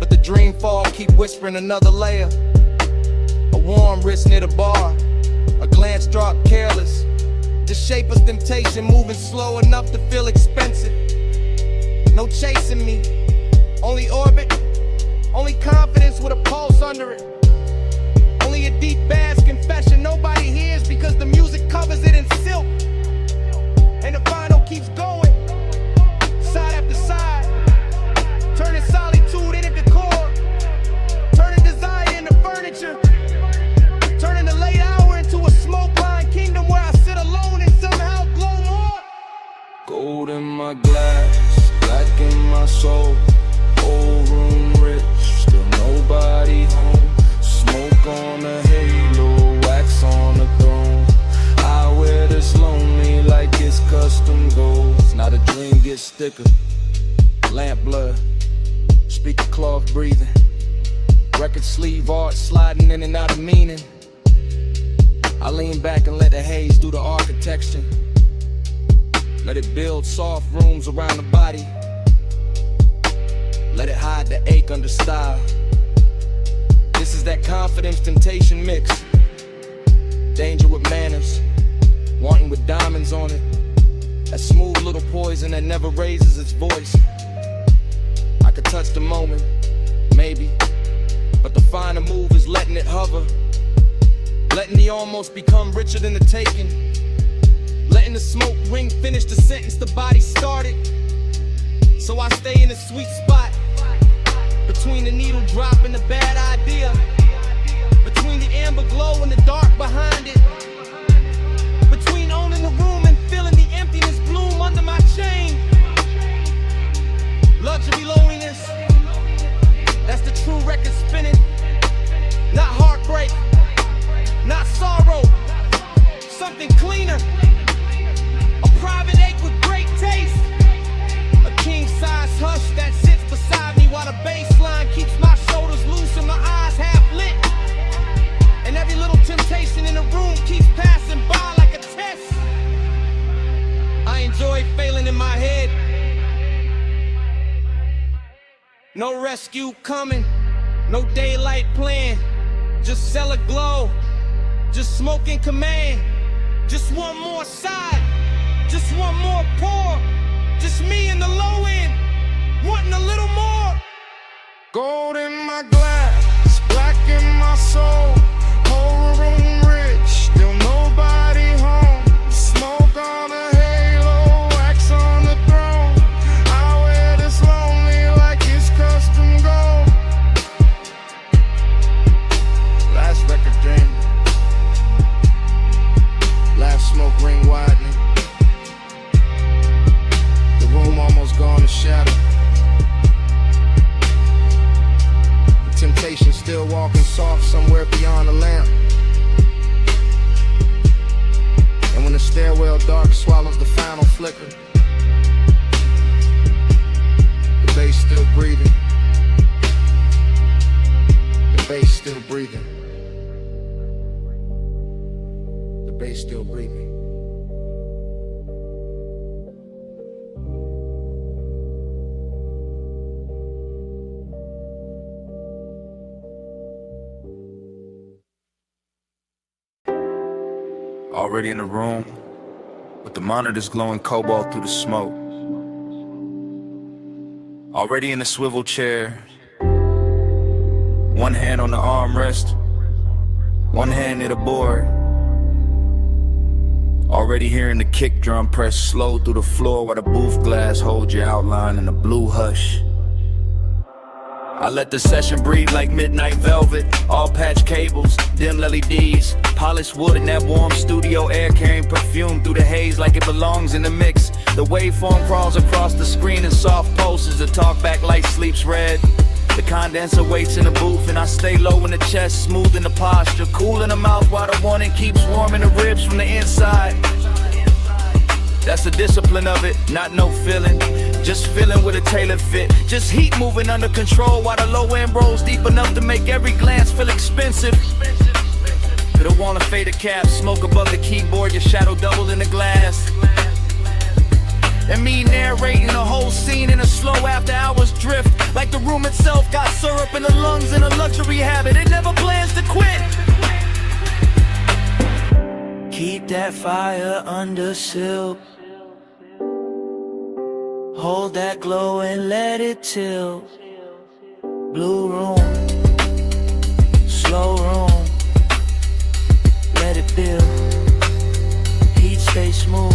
F: But the dream fall keep whispering another layer. A warm wrist near the bar, a glance drop careless. The shape of temptation moving slow enough to feel expensive. No chasing me, only orbit, only confidence with a pulse under it. Only a deep bass confession nobody hears because the music covers it in silk. And the vinyl keeps going, side after side, turning solitude into decor, turning desire into furniture, turning the late hour into a smoke-lined kingdom where I sit alone and somehow glow more.
E: Gold in my glass, black in my soul, whole room rich, still nobody home. Smoke on a halo, wax on a throne. I wear this lonely like it's custom gold. Now the dream gets thicker, lamp blood, speaker cloth breathing, record sleeve art sliding in and out of meaning. I lean back and let the haze do the architecture. Let it build soft rooms around the body. Let it hide the ache under style. This is that confidence temptation mix. Danger with manners, wanting with diamonds on it. That smooth little poison that never raises its voice. I could touch the moment, maybe, but the finer move is letting it hover. Letting the almost become richer than the taking. Letting the smoke ring finish the sentence the body started. So I stay in a sweet spot, between the needle drop and the bad idea, between the amber glow and the dark behind it, between owning the room and feeling the emptiness bloom under my chain. Luxury loneliness, that's the true record spinning. Not heartbreak, not sorrow, something cleaner. A private ache with great taste. A king-size hush that sits beside me while the bass line keeps my shoulders loose and my eyes half lit. And every little temptation in the room keeps passing by like a test. I enjoy failing in my head. No rescue coming, no daylight plan. Just cellar glow, just smoke in command. Just one more side, just one more pour. Just me in the low end, wanting a little more.
B: Gold in my glass, black in my soul, whole room rich, still nobody home. Smoke on a halo, wax on the throne. I wear this lonely like it's custom gold. Last record dream, last smoke ring widening. The room almost gone to shadow. The temptation still walking soft somewhere beyond the lamp. And when the stairwell dark swallows the final flicker, the bass still breathing. The bass still breathing. The bass still breathing.
K: Already in the room, with the monitors glowing cobalt through the smoke. Already in the swivel chair, one hand on the armrest, one hand near the board. Already hearing the kick drum press slow through the floor while the booth glass holds your outline in a blue hush. I let the session breathe like midnight velvet. All patch cables, dim LEDs, polished wood and that warm studio air carrying perfume through the haze like it belongs in the mix. The waveform crawls across the screen in soft pulses. The talkback light sleeps red. The condenser waits in the booth and I stay low in the chest, smooth in the posture, cool in the mouth while the warning keeps warming the ribs from the inside.
L: That's the discipline of it, not no feeling. Just feeling with a tailored fit. Just heat moving under control while the low end rolls deep enough to make every glance feel expensive. Could have worn a faded cap, smoke above the keyboard, your shadow doubled in the glass. And me narrating the whole scene in a slow after hours drift. Like the room itself got syrup in the lungs in a luxury habit. It never plans to quit.
C: Keep that fire under silk. Hold that glow and let it tilt. Blue room, slow room, let it build. Heat stay smooth,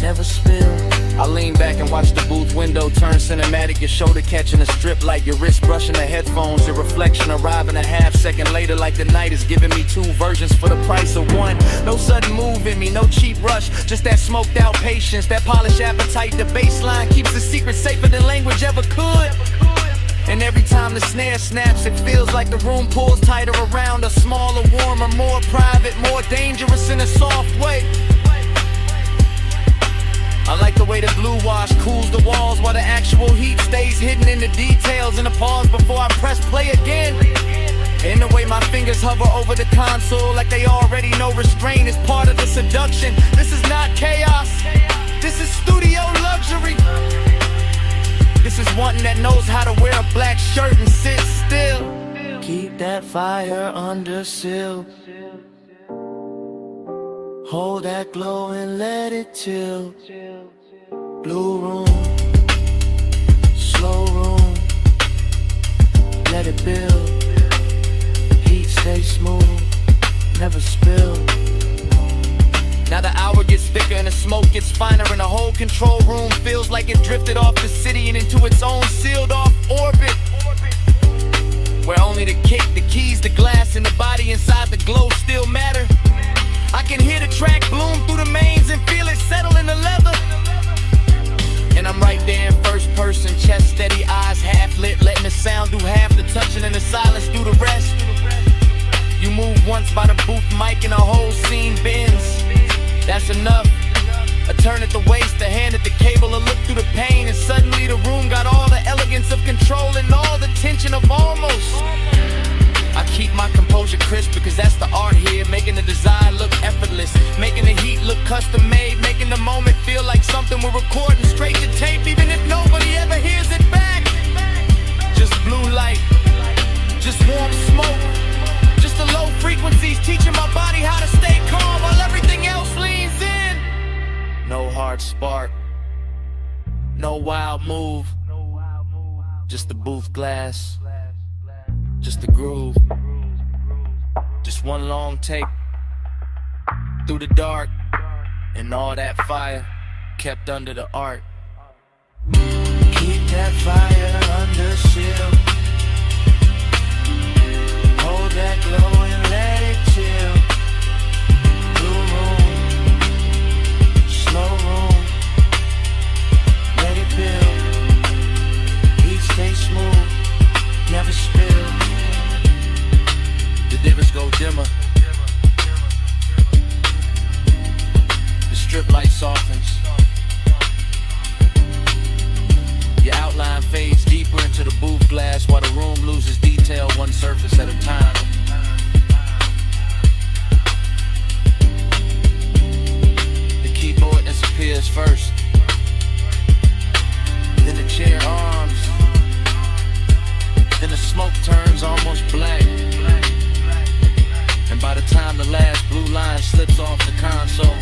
C: never spill.
E: I lean back and watch the booth window turn cinematic. Your shoulder catching a strip light, your wrist brushing the headphones. Your reflection arriving a half second later, like the night is giving me two versions for the price of one. No sudden move in me, no cheap rush, just that smoked out patience, that polished appetite. The baseline keeps the secret safer than language ever could. And every time the snare snaps, it feels like the room pulls tighter around us. Smaller, warmer, more private, more dangerous in a soft way. I like the way the blue wash cools the walls while the actual heat stays hidden in the details. And a pause before I press play again. And the way my fingers hover over the console like they already know restraint is part of the seduction. This is not chaos, this is studio luxury. This is one that knows how to wear a black shirt and sit still.
C: Keep that fire under seal. Hold that glow and let it chill. Blue room, slow room, let it build. Heat stay smooth, never spill.
E: Now the hour gets thicker and the smoke gets finer, and the whole control room feels like it drifted off the city and into its own sealed off orbit, where only the kick, the keys, the glass, and the body inside the glow still matter. I can hear the track bloom through the mains and feel it settle in the leather. And I'm right there in first person, chest steady, eyes half lit, letting the sound do half the touching and the silence do the rest. You move once by the booth mic and the whole scene bends. That's enough. A turn at the waist, a hand at the cable, a look through the pain, and suddenly the room got all the elegance of control and all the tension of almost. I keep my composure crisp because that's the art here, making the design look effortless, making the heat look custom made, making the moment feel like something we're recording straight to tape, even if nobody ever hears it back. Just blue light, just warm smoke, just the low frequencies teaching my body how to stay calm while everything else leans in. No hard spark, no wild move, just the booth glass, just the groove, just one long take through the dark, and all that fire kept under the art.
C: Keep that fire under seal. Hold that glow and let it chill. Blue room, slow room, let it build. Heat stay smooth, never spill.
E: The dimmers go dimmer, the strip light softens, your outline fades deeper into the booth glass while the room loses detail one surface at a time. The keyboard disappears first, then the chair arms, then the smoke turns almost black. And by the time the last blue line slips off the console,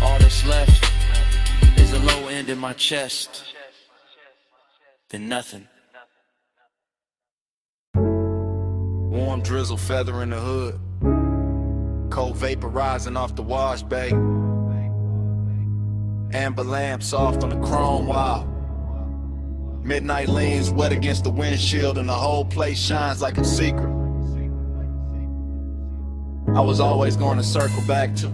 E: all that's left is a low end in my chest, then nothing.
F: Warm drizzle feathering the hood, cold vapor rising off the wash bay, amber lamp soft on the chrome wall. Midnight leans wet against the windshield and the whole place shines like a secret I was always going to circle back to.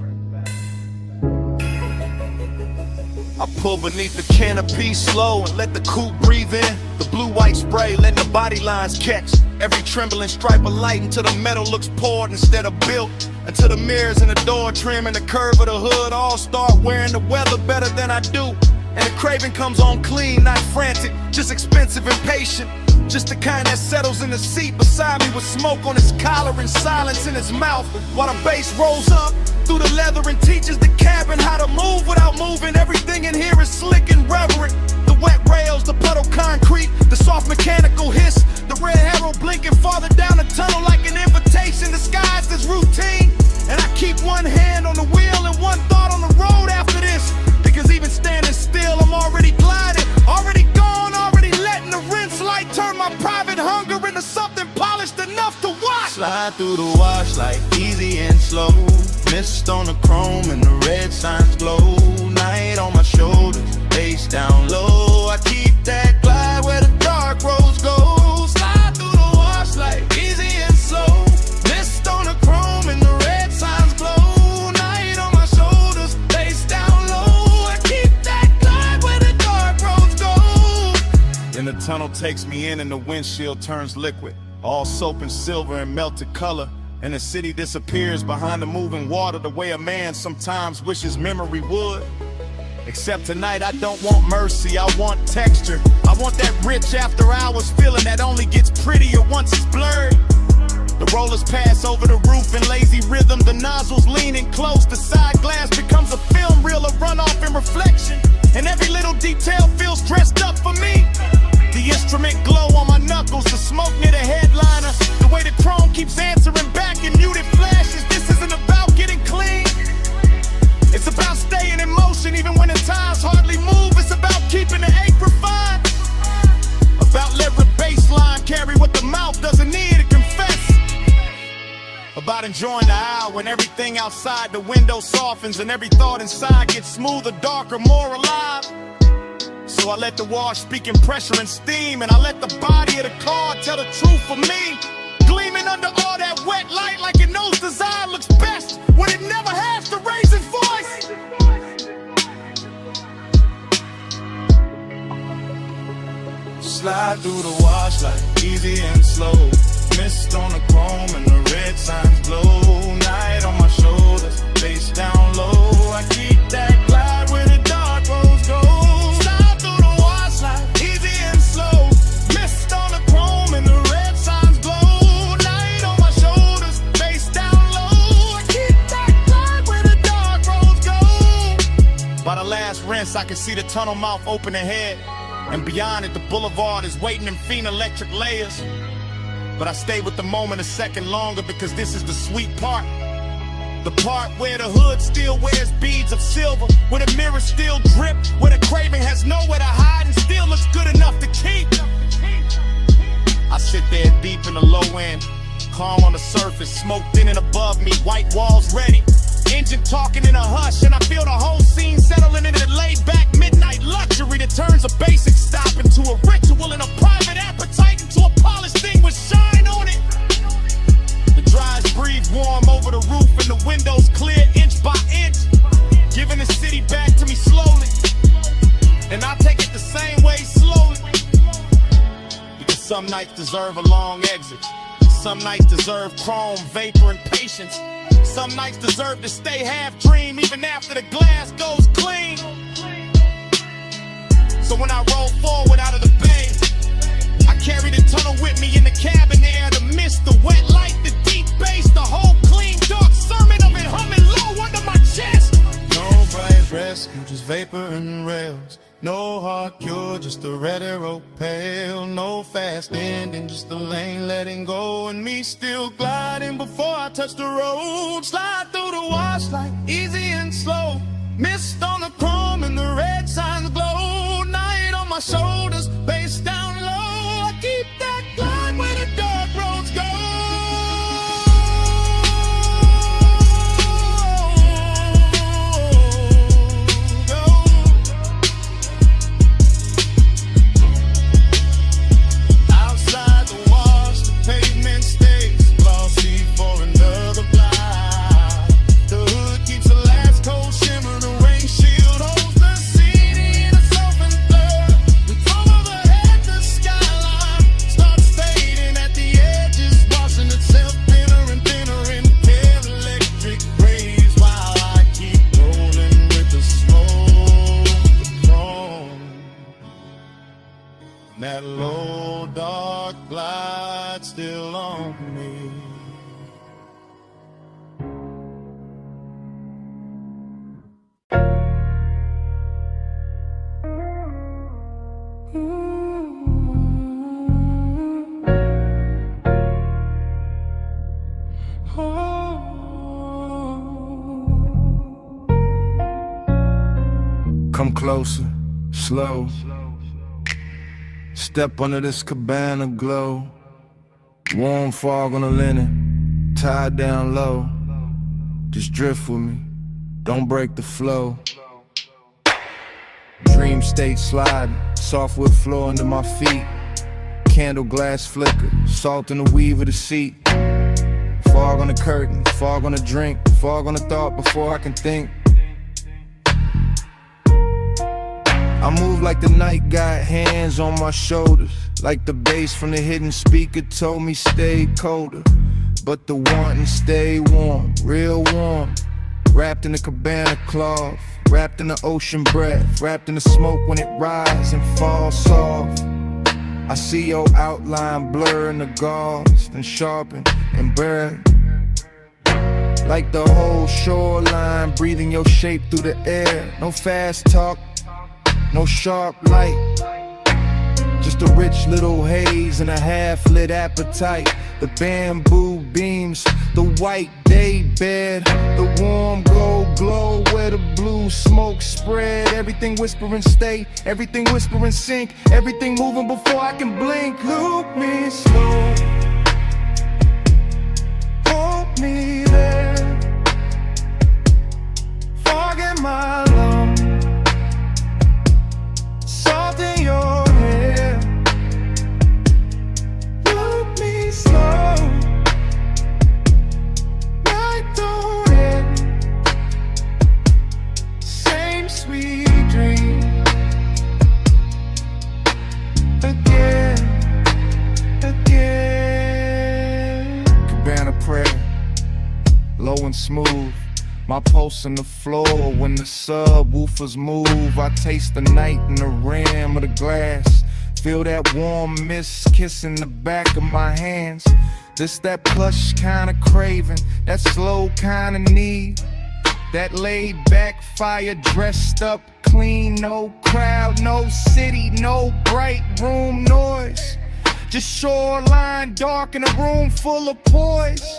M: I pull beneath the canopy slow and let the coupe breathe in. The blue-white spray letting the body lines catch every trembling stripe of light until the metal looks poured instead of built. Until the mirrors and the door trim and the curve of the hood all start wearing the weather better than I do. And the craving comes on clean, not frantic, just expensive and patient. Just the kind that settles in the seat beside me with smoke on his collar and silence in his mouth while the bass rolls up through the leather and teaches the cabin how to move without moving. Everything in here is slick and reverent. The wet rails, the puddle concrete, the soft mechanical hiss, the red arrow blinking farther down the tunnel like an invitation disguised as routine. And I keep one hand on the wheel and one thought on the road after this, because even standing still I'm already gliding, already gone, already letting the rinse light turn my private hunger into something polished enough to watch.
B: Slide through the wash like easy and slow. Mist on the chrome and the red signs glow. Night on my shoulders, face down low. I keep that glide where the dark roads go. Slide through the wash like easy and slow. Mist on the chrome and the red signs glow. Night on my shoulders, face down low. I keep that glide where the dark roads go.
M: Then the tunnel takes me in and the windshield turns liquid, all soap and silver and melted color. And the city disappears behind the moving water the way a man sometimes wishes memory would. Except tonight I don't want mercy, I want texture. I want that rich after hours feeling that only gets prettier once it's blurred. The rollers pass over the roof in lazy rhythm, the nozzles leaning close, the side glass becomes a film reel of runoff and reflection. And every little detail feels dressed up for me. The instrument glow on my knuckles, the smoke near the headliner, the way the chrome keeps answering back in muted flashes. This isn't about getting clean, it's about staying in motion even when the tires hardly move. It's about keeping the ache refined, about letting the baseline carry what the mouth doesn't need to confess, about enjoying the hour when everything outside the window softens and every thought inside gets smoother, darker, more alive. So I let the wash speak in pressure and steam, and I let the body of the car tell the truth for me. Gleaming under all that wet light like it knows design looks best when it never has to raise its voice.
B: Slide through the wash like easy and slow. Mist on the chrome and the red signs glow. Night on my shoulders, face down low. I keep that glide where the dark roads go.
M: I can see the tunnel mouth open ahead, and beyond it the boulevard is waiting in faint electric layers. But I stay with the moment a second longer because this is the sweet part. The part where the hood still wears beads of silver, where the mirrors still drip, where the craving has nowhere to hide and still looks good enough to keep. I sit there deep in the low end, calm on the surface, smoke thin and above me, white walls ready, engine talking in a hush, and I feel the whole scene settling into the laid-back midnight luxury that turns a basic stop into a ritual and a private appetite into a polished thing with shine on it. The dries breathe warm over the roof and the windows clear inch by inch, giving the city back to me slowly, and I take it the same way slowly, because some nights deserve a long exit, some nights deserve chrome, vapor, and patience. Some nights deserve to stay half dream even after the glass goes clean. So when I roll forward out of the bay, I carry the tunnel with me in the cabin air, the mist, the wet light, the deep bass, the whole clean dark sermon of it humming low under my chest.
B: No bright rescue, just vapor and rails. No hard cure, just a red arrow pale. No fast ending, just the lane letting go, and me still gliding before I touch the road. Slide through the wash like easy and slow. Mist on the chrome and the red signs glow. Night on my shoulders, bass down low. I keep that glide where the dark roads go.
M: The hood keeps the last cold shimmer, the rain shield holds the scene spotlight still on me.
K: Come closer, slow. Step under this cabana glow. Warm fog on the linen, tied down low. Just drift with me, don't break the flow. Dream state sliding, softwood floor under my feet. Candle glass flicker, salt in the weave of the seat. Fog on the curtain, fog on the drink, fog on the thought before I can think. I move like the night got hands on my shoulders, like the bass from the hidden speaker told me stay colder. But the wanting stay warm, real warm. Wrapped in a cabana cloth, wrapped in the ocean breath, wrapped in the smoke when it rises and falls soft. I see your outline blur in the gauze, then sharpen and burn. Like the whole shoreline, breathing your shape through the air. No fast talk, no sharp light, just a rich little haze and a half-lit appetite. The bamboo beams, the white day bed, the warm gold glow where the blue smoke spread. Everything whispering stay, everything whispering sink, everything moving before I can blink. Look me slow, hold me there, fog in my lungs, salt in your hair. Look me slow, night don't end, same sweet dream. Again, again. Cabana prayer, low and smooth. My pulse on the floor when the subwoofers move. I taste the night in the rim of the glass. Feel that warm mist kissing the back of my hands. This that plush kind of craving, that slow kind of need. That laid back fire dressed up clean. No crowd, no city, no bright room noise. Just shoreline dark in a room full of poise.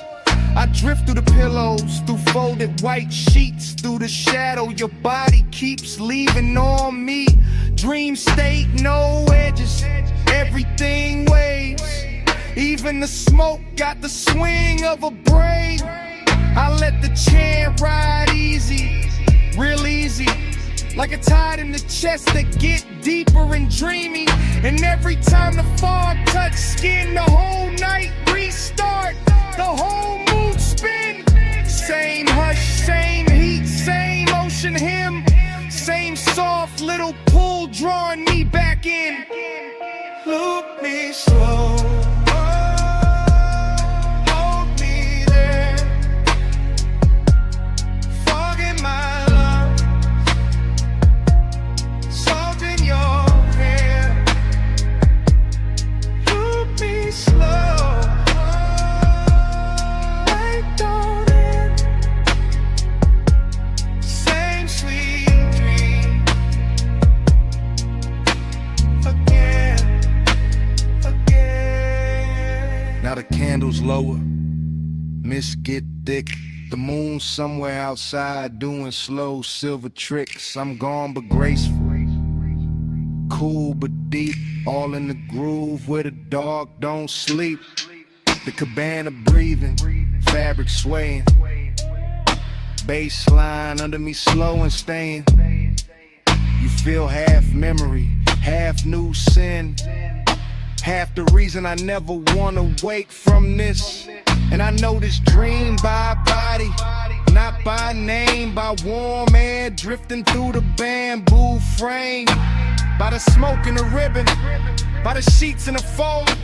K: I drift through the pillows, through folded white sheets, through the shadow your body keeps leaving on me. Dream state, no edges, everything waves. Even the smoke got the swing of a braid. I let the chant ride easy, real easy, like a tide in the chest that get deeper and dreamy. And every time the fog touch skin, the whole night restart, the whole mood spin. Same hush, same heat, same ocean hymn, same soft little pull drawing me back in. Look me slow, hold me there, fog in my lungs, salt in your hair. Look me slow, night don't end, same sweet dream. Again, again. Now the candle's lower, mist get thick. The moon's somewhere outside doing slow silver tricks. I'm gone but graceful, cool but deep, all in the groove where the dog don't sleep. The cabana breathing, fabric swaying, baseline under me slow and staying. You feel half memory, half new sin, half the reason I never wanna wake from this. And I know this dream by body, not by name, by warm air drifting through the bamboo frame, by the smoke in the ribbon, by the sheets in the fold,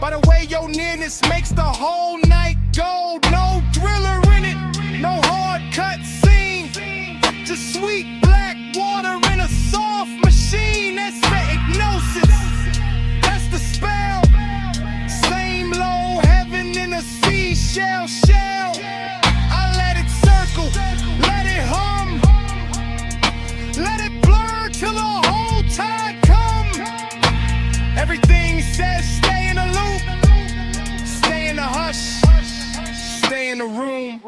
K: by the way your nearness makes the whole night gold. No thriller in it, no hard cut scene, just sweet black water in a soft machine. That's the hypnosis, that's the spell. Same
A: shell, I let it circle, let it hum, let it blur till the whole tide come. Everything says stay in the loop, stay in the hush, stay in the room.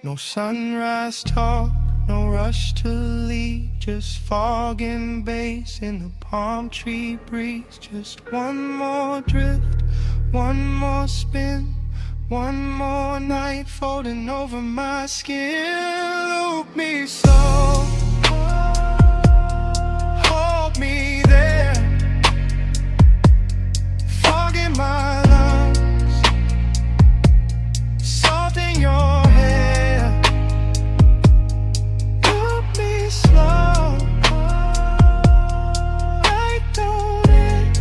A: No sunrise talk, no rush to leave, just fog and bass in the palm tree breeze. Just one more drift, one more spin, one more night folding over my skin. Loop me slow, hold me there, fog in my lungs, salt in your hair. Loop me slow, I don't end,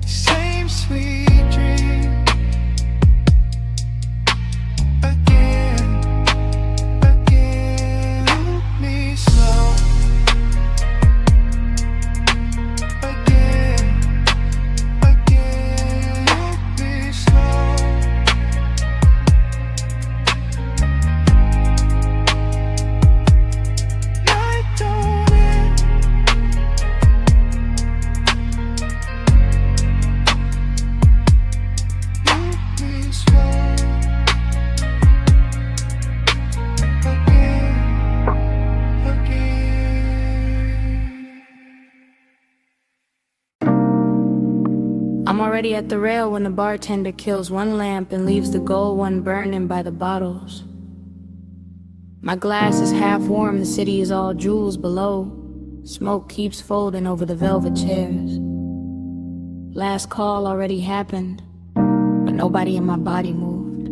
A: same sweet dream. Again, loop me slow. Again, loop me slow. Night don't end. Loop me slow. Again.
G: I'm already at the rail when the bartender kills one lamp and leaves the gold one burning by the bottles. My glass is half warm, the city is all jewels below. Smoke keeps folding over the velvet chairs. Last call already happened, but nobody in my body moved.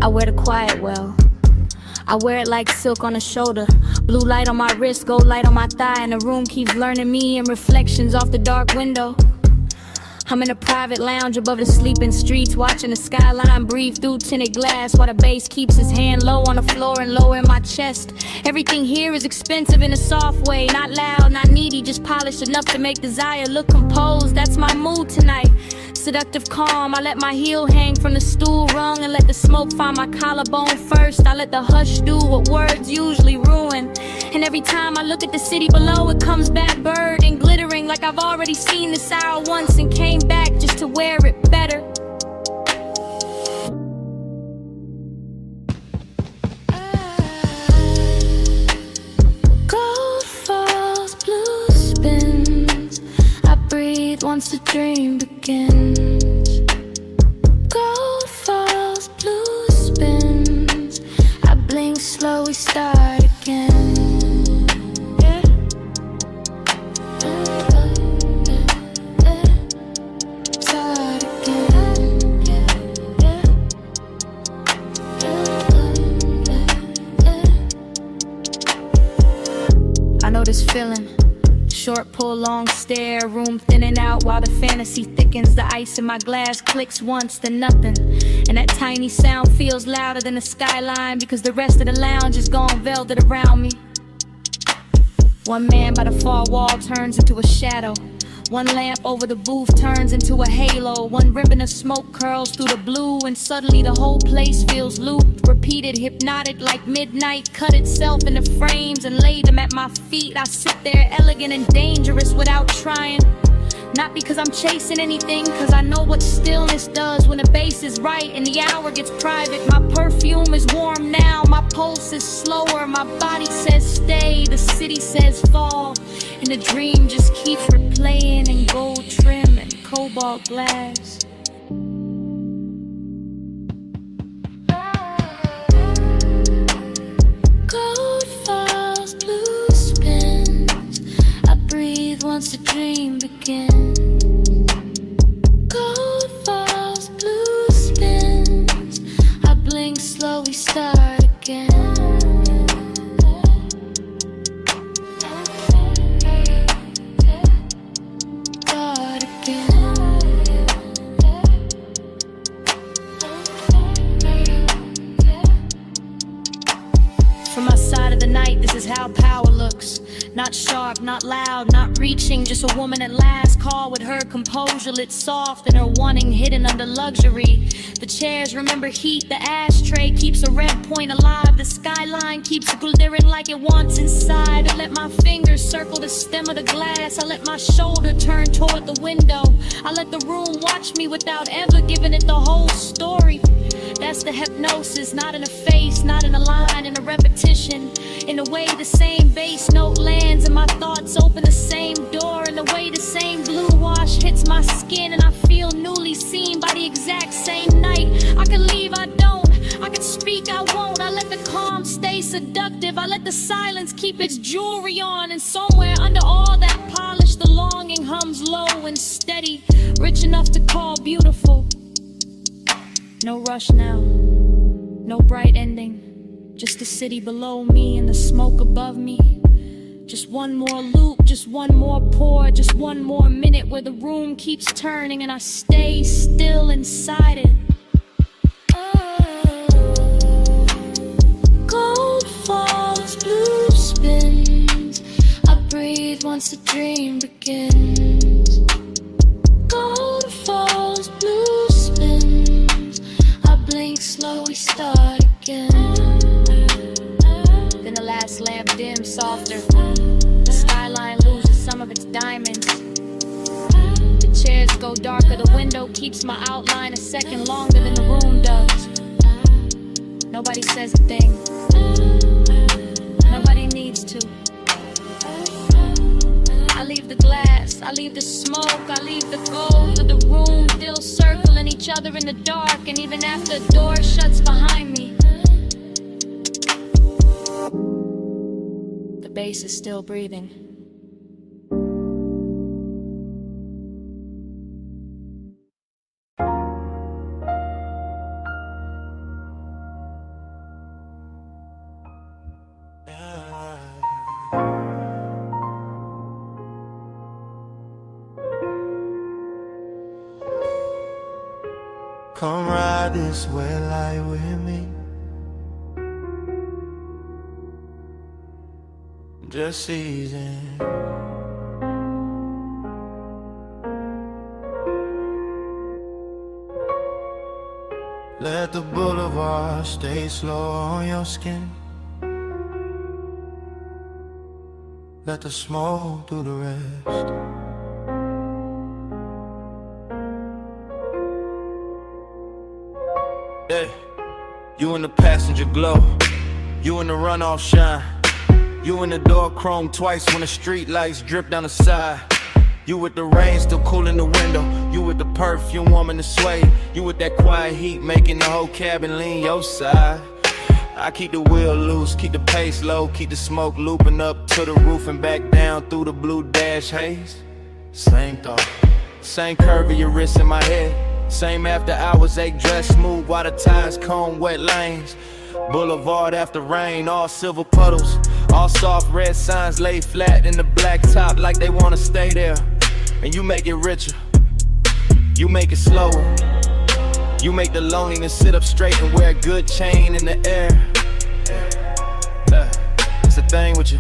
G: I wear the quiet well, I wear it like silk on the shoulder. Blue light on my wrist, gold light on my thigh, and the room keeps learning me in reflections off the dark window. I'm in a private lounge above the sleeping streets, watching the skyline breathe through tinted glass, while the bass keeps his hand low on the floor and lower in my chest. Everything here is expensive in a soft way, not loud, not needy, just polished enough to make desire look composed. That's my mood tonight. Seductive calm, I let my heel hang from the stool rung and let the smoke find my collarbone first. I let the hush do what words usually ruin. And every time I look at the city below, it comes back bird and glittering like I've already seen this hour once and came back just to wear it better. Gold falls, blue spins, I breathe once the dream begins. Gold falls, blue spins, I blink slow, we start again. Yeah. Start again. I know this feeling. Short pull, long stare, room thinning out while the fantasy thickens. The ice in my glass clicks once, then nothing. And that tiny sound feels louder than the skyline, because the rest of the lounge is gone velvet around me. One man by the far wall turns into a shadow. One lamp over the booth turns into a halo. One ribbon of smoke curls through the blue, and suddenly the whole place feels looped, repeated, hypnotic like midnight. Cut itself into frames and laid them at my feet. I sit there elegant and dangerous without trying. Not because I'm chasing anything, cause I know what stillness does when the bass is right and the hour gets private. My perfume is warm now, my pulse is slower. My body says stay, the city says fall, and the dream just keeps replaying in gold trim and cobalt glass. Gold falls, blue spins, I breathe once the dream begins. Gold falls, blue spins, I blink slow, we start again. Start again. From my side of the night, this is is how power looks. Not sharp, not loud, not reaching. Just a woman at last call with her composure lit soft and her wanting hidden under luxury. The chairs remember heat, the ashtray keeps a red point alive. The skyline keeps glittering like it wants inside. I let my fingers circle the stem of the glass. I let my shoulder turn toward the window. I let the room watch me without ever giving it the whole story. That's the hypnosis, not in a face, not in a line, in a repetition. In the way the same bass note lands and my thoughts open the same door. In the way the same blue wash hits my skin and I feel newly seen by the exact same night. I could leave, I don't. I could speak, I won't. I let the calm stay seductive. I let the silence keep its jewelry on. And somewhere under all that polish, the longing hums low and steady, rich enough to call beautiful. No rush now, no bright ending. Just the city below me and the smoke above me. Just one more loop, just one more pour, just one more minute where the room keeps turning and I stay still inside it. Gold falls, blue spins. I breathe once the dream begins. Gold falls, blue spins. I blink slow, we start again. Then the last lamp dims softer. The skyline loses some of its diamonds. The chairs go darker. The window keeps my outline a second longer than the room does. Nobody says a thing. Nobody needs to. I leave the glass, I leave the smoke, I leave the gold of the room still circling each other in the dark. And even after the door shuts behind me, the bass is still breathing.
B: Come ride this way, lie with me. Just easing. Let the boulevard stay slow on your skin. Let the smoke do the rest.
A: Yeah. You in the passenger glow, you in the runoff shine, you in the door chrome twice when the street lights drip down the side. You with the rain still cool in the window, you with the perfume warming the sway, you with that quiet heat making the whole cabin lean your side. I keep the wheel loose, keep the pace low, keep the smoke looping up to the roof and back down through the blue dash haze. Same thought, same curve of your wrist in my head. Same after hours, ache dress smooth while the tires comb wet lanes. Boulevard after rain, all silver puddles, all soft red signs laid flat in the black top like they wanna stay there. And you make it richer, you make it slower, you make the loneliness sit up straight and wear a good chain in the air. It's the thing with you,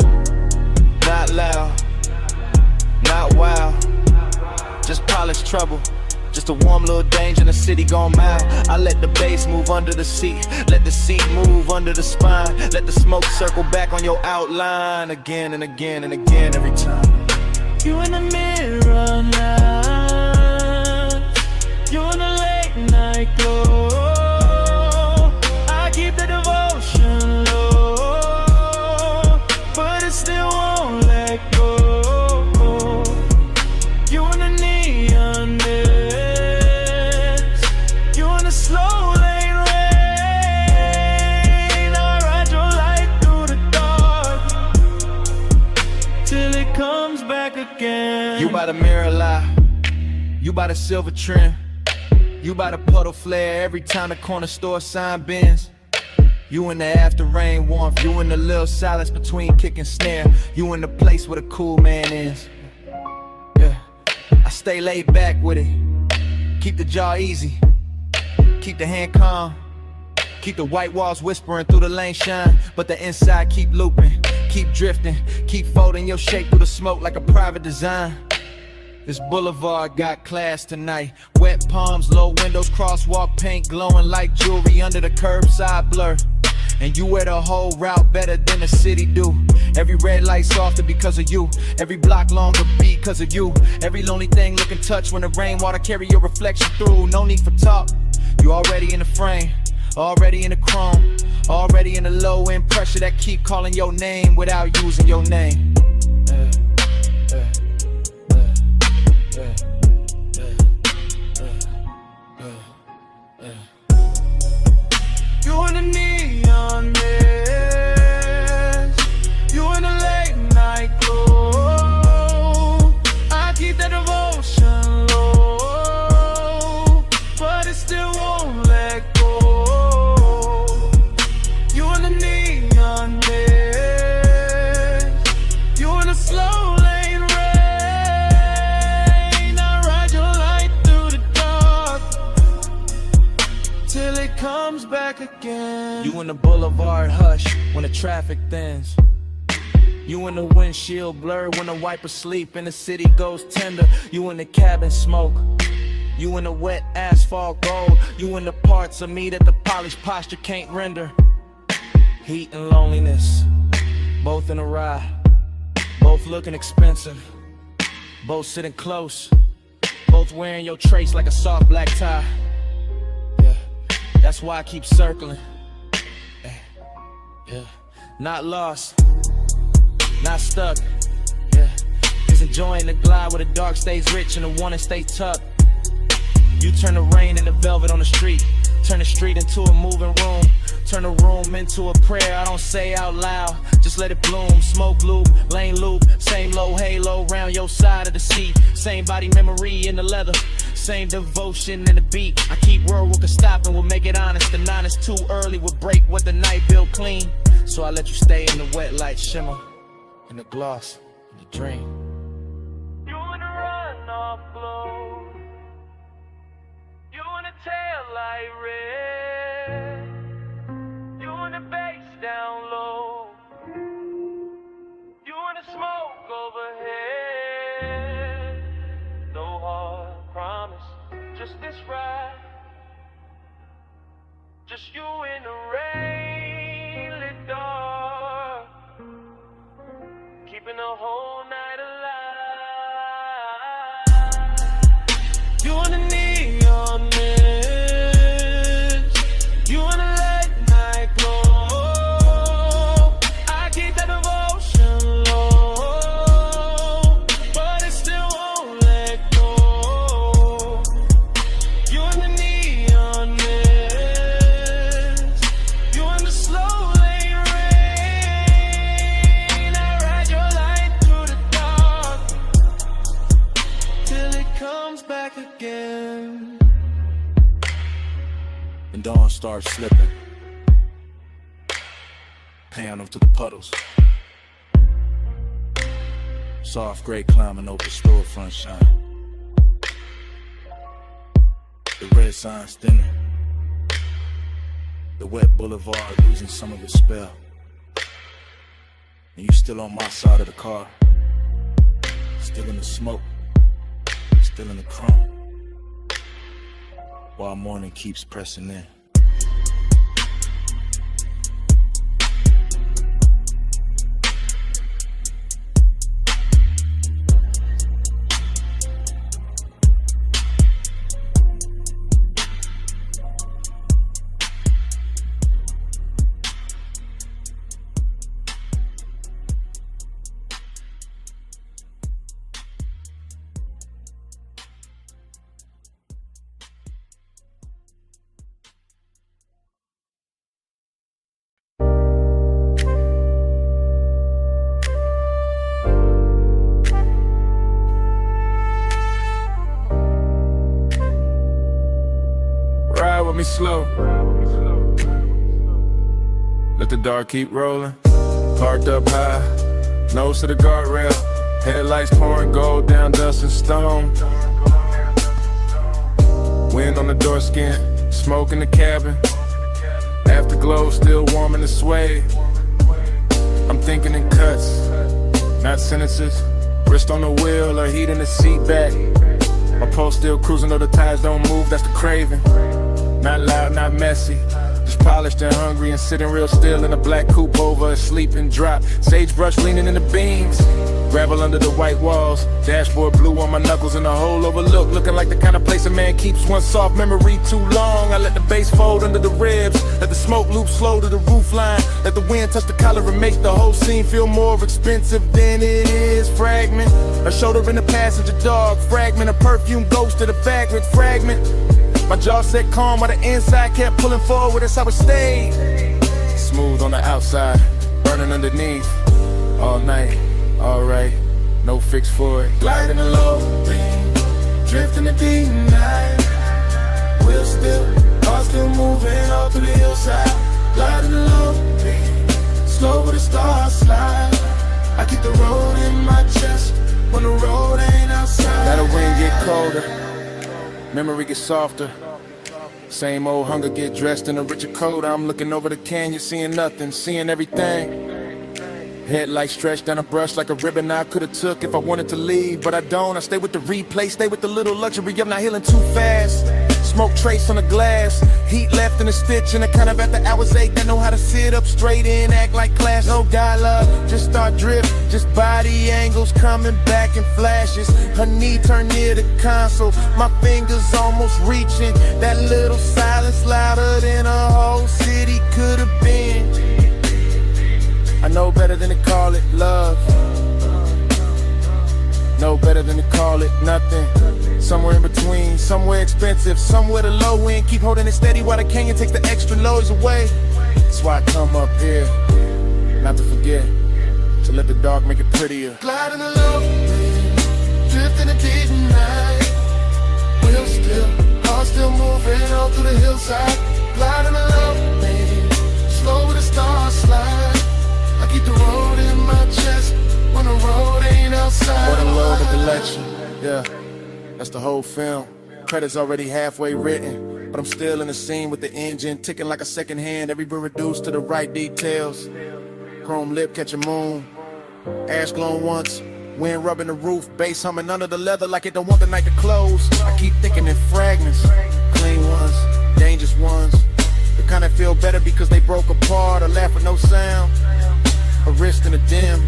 A: not loud, not wild, just polished trouble. Just a warm little danger in the city gone mild. I let the bass move under the seat, let the seat move under the spine. Let the smoke circle back on your outline again and again and again every time.
C: You in the mirror now, you in the late night glow. I keep the devotion low, but it still won't let go. You in the neon slow lane rain, I ride your light through the dark till it comes back again.
A: You by the mirror lie, you by the silver trim, you by the puddle flare every time the corner store sign bends. You in the after rain warmth, you in the little silence between kick and snare. You in the place where the cool man is. Yeah, I stay laid back with it, keep the jaw easy, keep the hand calm, keep the white walls whispering through the lane shine, but the inside keep looping.
L: keep drifting, keep folding your shape through the smoke like a private design. This boulevard got class tonight. Wet palms, low windows, crosswalk paint glowing like jewelry under the curbside blur. And you wear the whole route better than the city do. Every red light softer because of you. Every block longer because of you. Every lonely thing looking touch when the rainwater carry your reflection through. No need for talk, you already in the frame, already in the chrome, already in the low end pressure that keep calling your name without using your name.
C: You in the neon mist, you in the late night glow. I keep that devotion low, but it still won't let go. You in the neon mist, you in the slow lane rain. I ride your light through the dark till it comes back again.
J: You in the boulevard hush when the traffic thins. You in the windshield blur when the wiper sleep and the city goes tender. You in the cabin smoke. You in the wet asphalt gold. You in the parts of me that the polished posture can't render. Heat and loneliness, both in a ride, both looking expensive, both sitting close, both wearing your trace like a soft black tie. Yeah, that's why I keep circling. Yeah, not lost, not stuck. Yeah, just enjoying the glide where the dark stays rich and the one that stays tucked. You turn the rain into velvet on the street, turn the street into a moving room, turn the room into a prayer I don't say out loud, just let it bloom. Smoke loop, lane loop, same low halo round your side of the seat, same body memory in the leather, same devotion in the beat. I keep word we could stop and we'll make it honest. The 9 is too early, we'll break what the night built clean. So I let you stay in the wet light shimmer, in the gloss, in the dream.
C: You in the runoff glow, you in the tail light red, you in the bass down low, you in the smoke overhead. No hard promise, just this ride, just you in the rain lit dark, keeping the whole night alive. You in the neon mist, you in the late night glow. I keep that devotion low, but it still won't let go. You in the neon mist, you in the slow lane rain. I ride your light through the dark till it comes back again.
K: And dawn starts slipping, panel to the puddles. Soft gray climbing over storefront shine. The red signs thinning. The wet boulevard losing some of its spell. And you still on my side of the car. Still in the smoke. Still in the chrome. While morning keeps pressing in.
A: With me slow. Let the dark keep rolling. Parked up high, nose to the guardrail. Headlights pouring gold down dust and stone. Wind on the door skin, smoke in the cabin. Afterglow still warm in the suede.
K: I'm thinking in cuts, not sentences. Wrist on the wheel or heat in the seat back. My pulse still cruising though the tires don't move, that's the craving. Not loud, not messy, just polished and hungry and sitting real still in a black coupe over a sleeping drop. Sagebrush leaning in the beams, gravel under the white walls. Dashboard blue on my knuckles and a hole overlooked, looking like the kind of place a man keeps one soft memory too long. I let the bass fold under the ribs, let the smoke loop slow to the roof line, let the wind touch the collar and make the whole scene feel more expensive than it is. Fragment, a shoulder in the passenger dog, fragment, a perfume ghost to the vagrant fragment. My jaw set calm while the inside kept pulling forward, that's how it stayed. Smooth on the outside, burning underneath. All night, alright, no fix for it.
B: Gliding the low beam, drifting the deep night. Wheels still, car still moving all through the hillside. Gliding the low beam, slow with the stars slide. I keep the road in my chest when the road ain't outside.
K: Let the wind get colder, memory gets softer. Same old hunger get dressed in a richer coat. I'm looking over the canyon, seeing nothing, seeing everything. Headlights stretched down a brush like a ribbon I could've took if I wanted to leave, but I don't. I stay with the replay, stay with the little luxury of not healing too fast. Smoke trace on the glass, heat left in a stitch, and I kind of at the hours ache that know how to sit up straight and act like class. No dialogue, just start drift, just body angles coming back in flashes. Her knee turned near the console, my fingers almost reaching. That little silence louder than a whole city could have been. I know better than to call it love, know better than to call it nothing. Somewhere in between, somewhere expensive, somewhere the low end. Keep holding it steady while the canyon takes the extra loads away. That's why I come up here, not to forget, to let the dark make it prettier.
B: Gliding the low beam, drifting the deep night. Wheels still, car still moving all through the hillside. Gliding the low beam, slow with the stars slide. I keep the road in my chest when the road ain't outside.
K: What a load of collection, yeah, that's the whole film. Credits already halfway written, but I'm still in the scene with the engine ticking like a second hand, every bit reduced to the right details. Chrome lip catching moon, ash glowing once, wind rubbing the roof, bass humming under the leather like it don't want the night to close. I keep thinking in fragments, clean ones, dangerous ones, the kind that feel better because they broke apart or laugh with no sound. A wrist in a dim,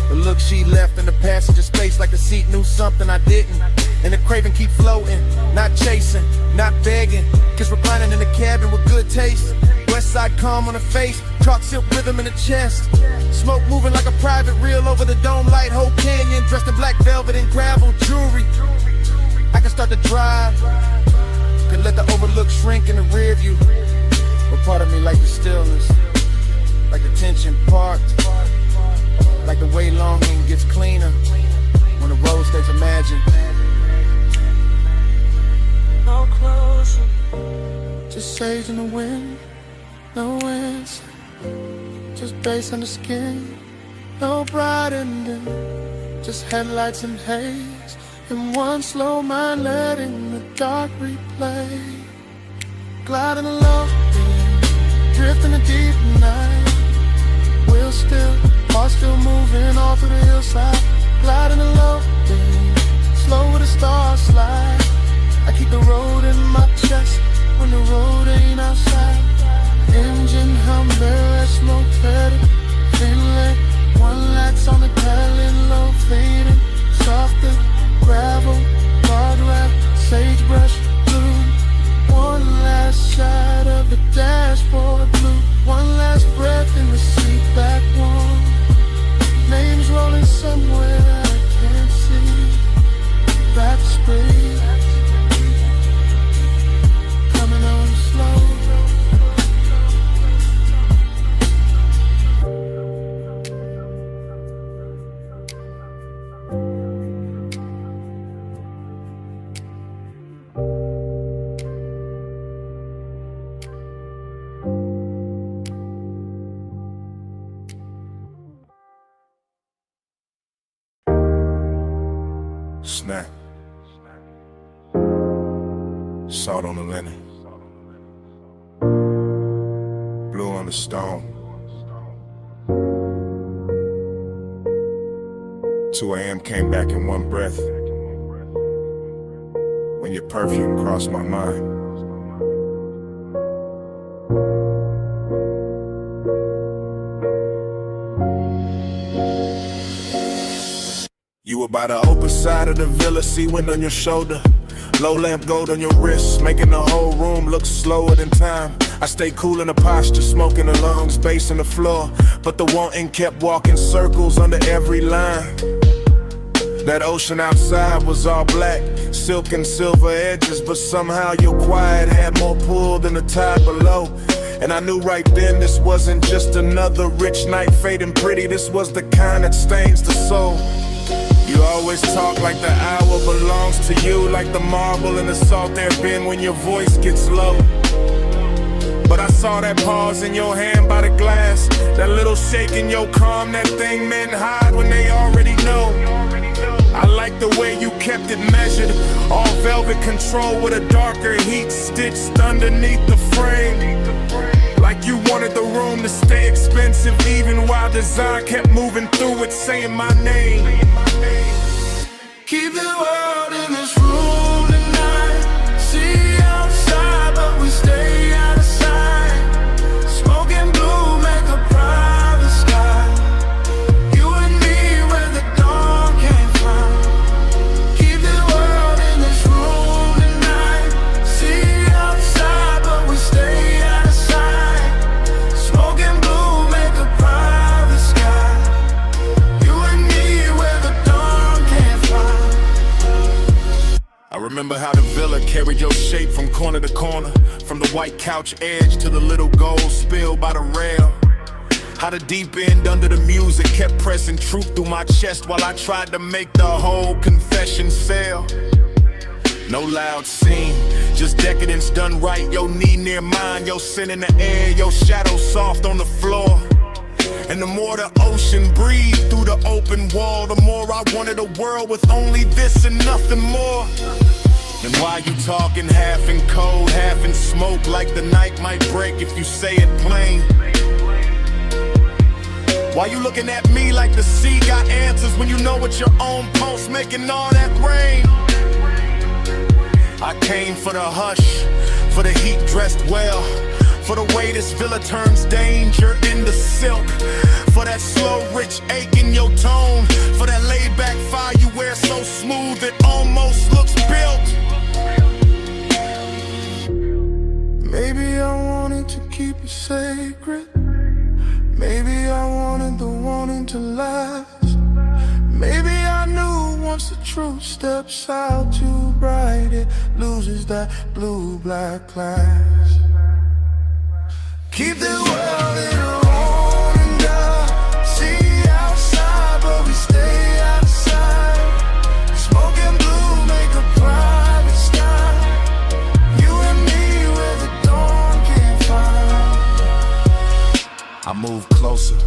K: the look she left in the passenger space like the seat knew something I didn't. And the craving keep floating, not chasing, not begging. Kiss reclining in the cabin with good taste. West side calm on the face, chalk silk rhythm in the chest. Smoke moving like a private reel over the dome light. Whole canyon dressed in black velvet and gravel jewelry. I can start to drive, could let the overlook shrink in the rear view. But part of me like the stillness, like the tension parked, like the way longing gets cleaner when the road stays imagined.
C: No closer,
B: Just sage in the wind, no answer. Just bass on the skin, no bright ending. Just headlights and haze, and one slow mind letting the dark replay. Gliding along, drifting the deep night. Wheels still, heart still moving all through the hillside. Gliding along, slow with the stars slide. I keep the road in my chest when the road ain't outside. Engine hum, barrel, smoke faded, inlet. One lights on the pedal, low fading. Softer, gravel, guardrail, sagebrush, blue. One last shot of the dashboard blue. One last breath in the seat back warm. Names rolling somewhere I can't see. Back street, coming on slow.
K: Snack. Salt on the linen. Blue on the stone.
M: 2 a.m. came back in one breath. When your perfume crossed my mind. You were by the open side of the villa, sea wind on your shoulder. Low lamp gold on your wrist, making the whole room look slower than time. I stay cool in the posture, smoking the lungs, bass in the floor. But the wanting kept walking circles under every line. That ocean outside was all black, silk and silver edges, but somehow your quiet had more pull than the tide below. And I knew right then this wasn't just another rich night fading pretty, this was the kind that stains the soul. You always talk like the hour belongs to you, like the marble in the salt air bin when your voice gets low. But I saw that pause in your hand by the glass, that little shake in your calm, that thing men hide when they already know. I like the way you kept it measured, all velvet control with a darker heat stitched underneath the frame. Like you wanted the room to stay expensive, even while design kept moving through it, saying my name.
B: Keep the world in this room tonight. See outside, but we stay out of sight. Smoking blue, make a private sky. You and me where the dawn can't find. Keep the world in this room tonight. See outside, but we stay out of sight. Smoking blue, make a private sky. You and me where the dawn can't find.
M: I remember how the villa carried your shape from corner to corner, from the white couch edge to the little gold spill by the rail. How the deep end under the music kept pressing truth through my chest while I tried to make the whole confession sell. No loud scene, just decadence done right. Your knee near mine, your sin in the air, your shadow soft on the floor. And the more the ocean breathed through the open wall, the more I wanted a world with only this and nothing more. And why you talking half in cold, half in smoke, like the night might break if you say it plain? Why you looking at me like the sea got answers when you know it's your own pulse making all that rain? I came for the hush, for the heat dressed well, for the way this villa turns danger into silk, for that slow rich ache in your tone, for that laid back fire you wear so smooth it almost looks built.
B: Maybe I wanted to keep it sacred. Maybe I wanted the wanting to last. Maybe I knew once the truth steps out too bright, it loses that blue-black class. Keep the world in a room and see outside, but we stay outside. Smoking blue, make a private sky. You and me where the dawn can't find.
M: I moved closer,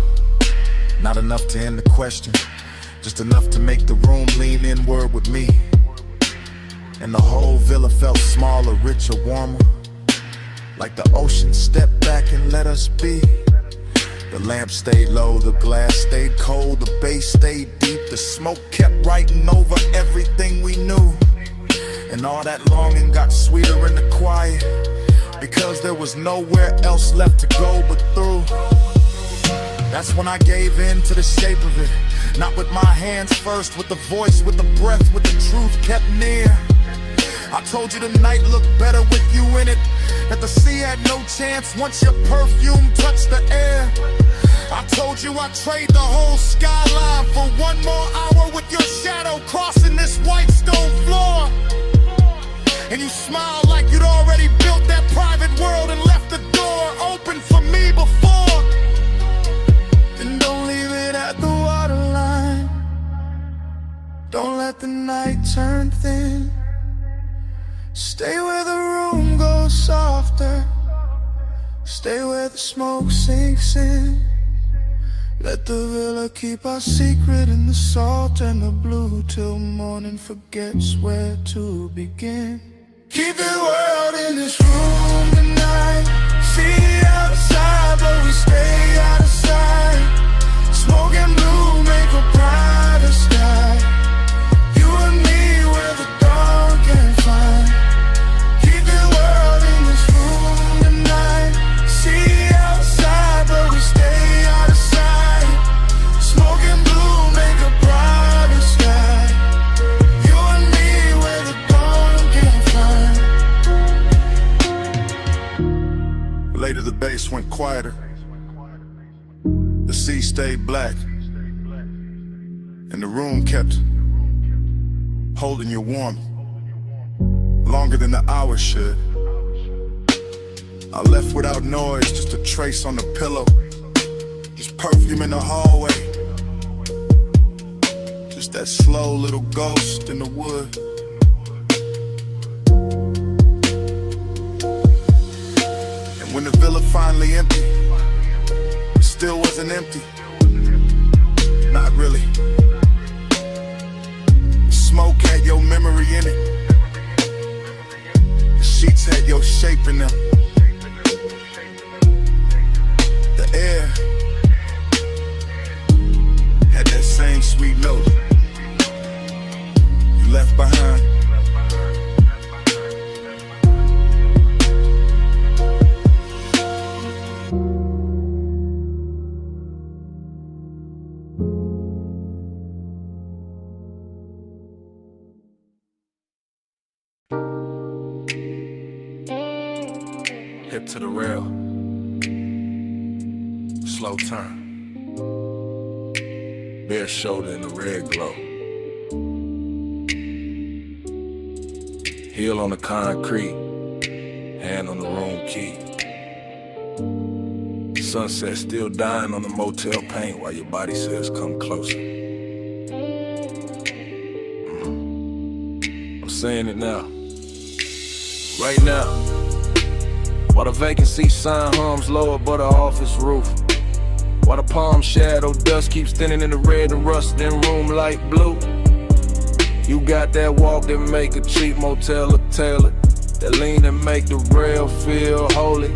M: not enough to end the question, just enough to make the room lean inward with me. And the whole villa felt smaller, richer, warmer, like the ocean stepped back and let us be. The lamp stayed low, the glass stayed cold, the bass stayed deep, the smoke kept writing over everything we knew. And all that longing got sweeter in the quiet, because there was nowhere else left to go but through. That's when I gave in to the shape of it, not with my hands first, with the voice, with the breath, with the truth kept near. I told you the night looked better with you in it, that the sea had no chance once your perfume touched the air. I told you I'd trade the whole skyline for one more hour with your shadow crossing this white stone floor. And you smiled like you'd already built that private world and left the door open for me before.
B: Then don't leave it at the waterline. Don't let the night turn thin. Stay where the room goes softer. Stay where the smoke sinks in. Let the villa keep our secret in the salt and the blue till morning forgets where to begin. Keep the world in this room tonight. See outside, but we stay out of sight. Smoking blue, make a brighter sky.
M: pace went quieter. The sea stayed black, and the room kept holding you warm, longer than the hours should. I left without noise, just a trace on the pillow, just perfume in the hallway, just that slow little ghost in the wood. And when the villa finally emptied, it still wasn't empty, not really. Smoke had your memory in it, the sheets had your shape in them. The air had that same sweet note you left behind.
K: Hip to the rail, slow turn, bare shoulder in the red glow, heel on the concrete, hand on the room key. Sunset still dying on the motel paint while your body says come closer. I'm saying it now, right now. While the vacancy sign hums low above the office roof, while the palm shadow dust keeps thinning in the red and rusting room light blue. You got that walk that make a cheap motel a tailor, that lean and make the rail feel holy,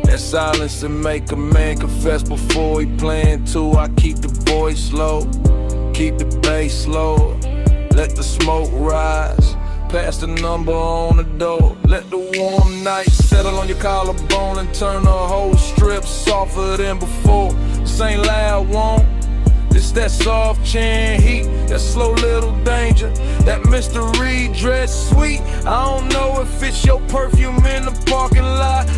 K: that silence that make a man confess before he plan to. I keep the voice low, keep the bass low, let the smoke rise, pass the number on the door. Let the warm night settle on your collarbone and turn the whole strip softer than before. This ain't loud, won't. This that soft chin heat, that slow little danger, that mystery dread sweet. I don't know if it's your perfume in the parking lot,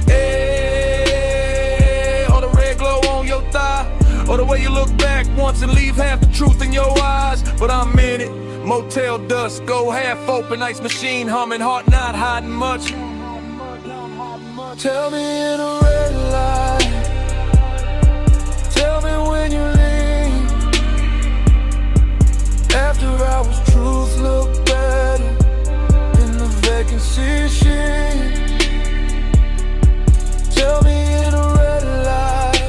K: or the red glow on your thigh, or the way you look back once and leave half the truth in your eyes. But I'm in it. Motel dust, go half open, ice machine humming, heart not hiding much.
C: Tell me in a red light, tell me when you leave. After hours, truth look better in the vacancy sheet. Tell me in a red light,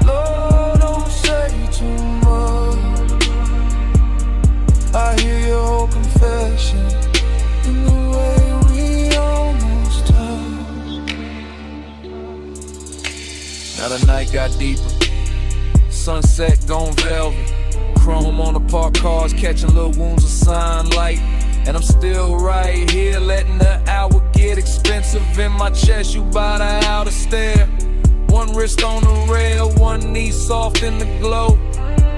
C: Lord, don't say too much. I hear your whole confession in the way we almost touched.
E: Now the night got deeper, sunset gone velvet, chrome on the parked cars catching little wounds of sunlight. And I'm still right here letting the hour get expensive in my chest. You by the outer stair, one wrist on the rail, one knee soft in the glow.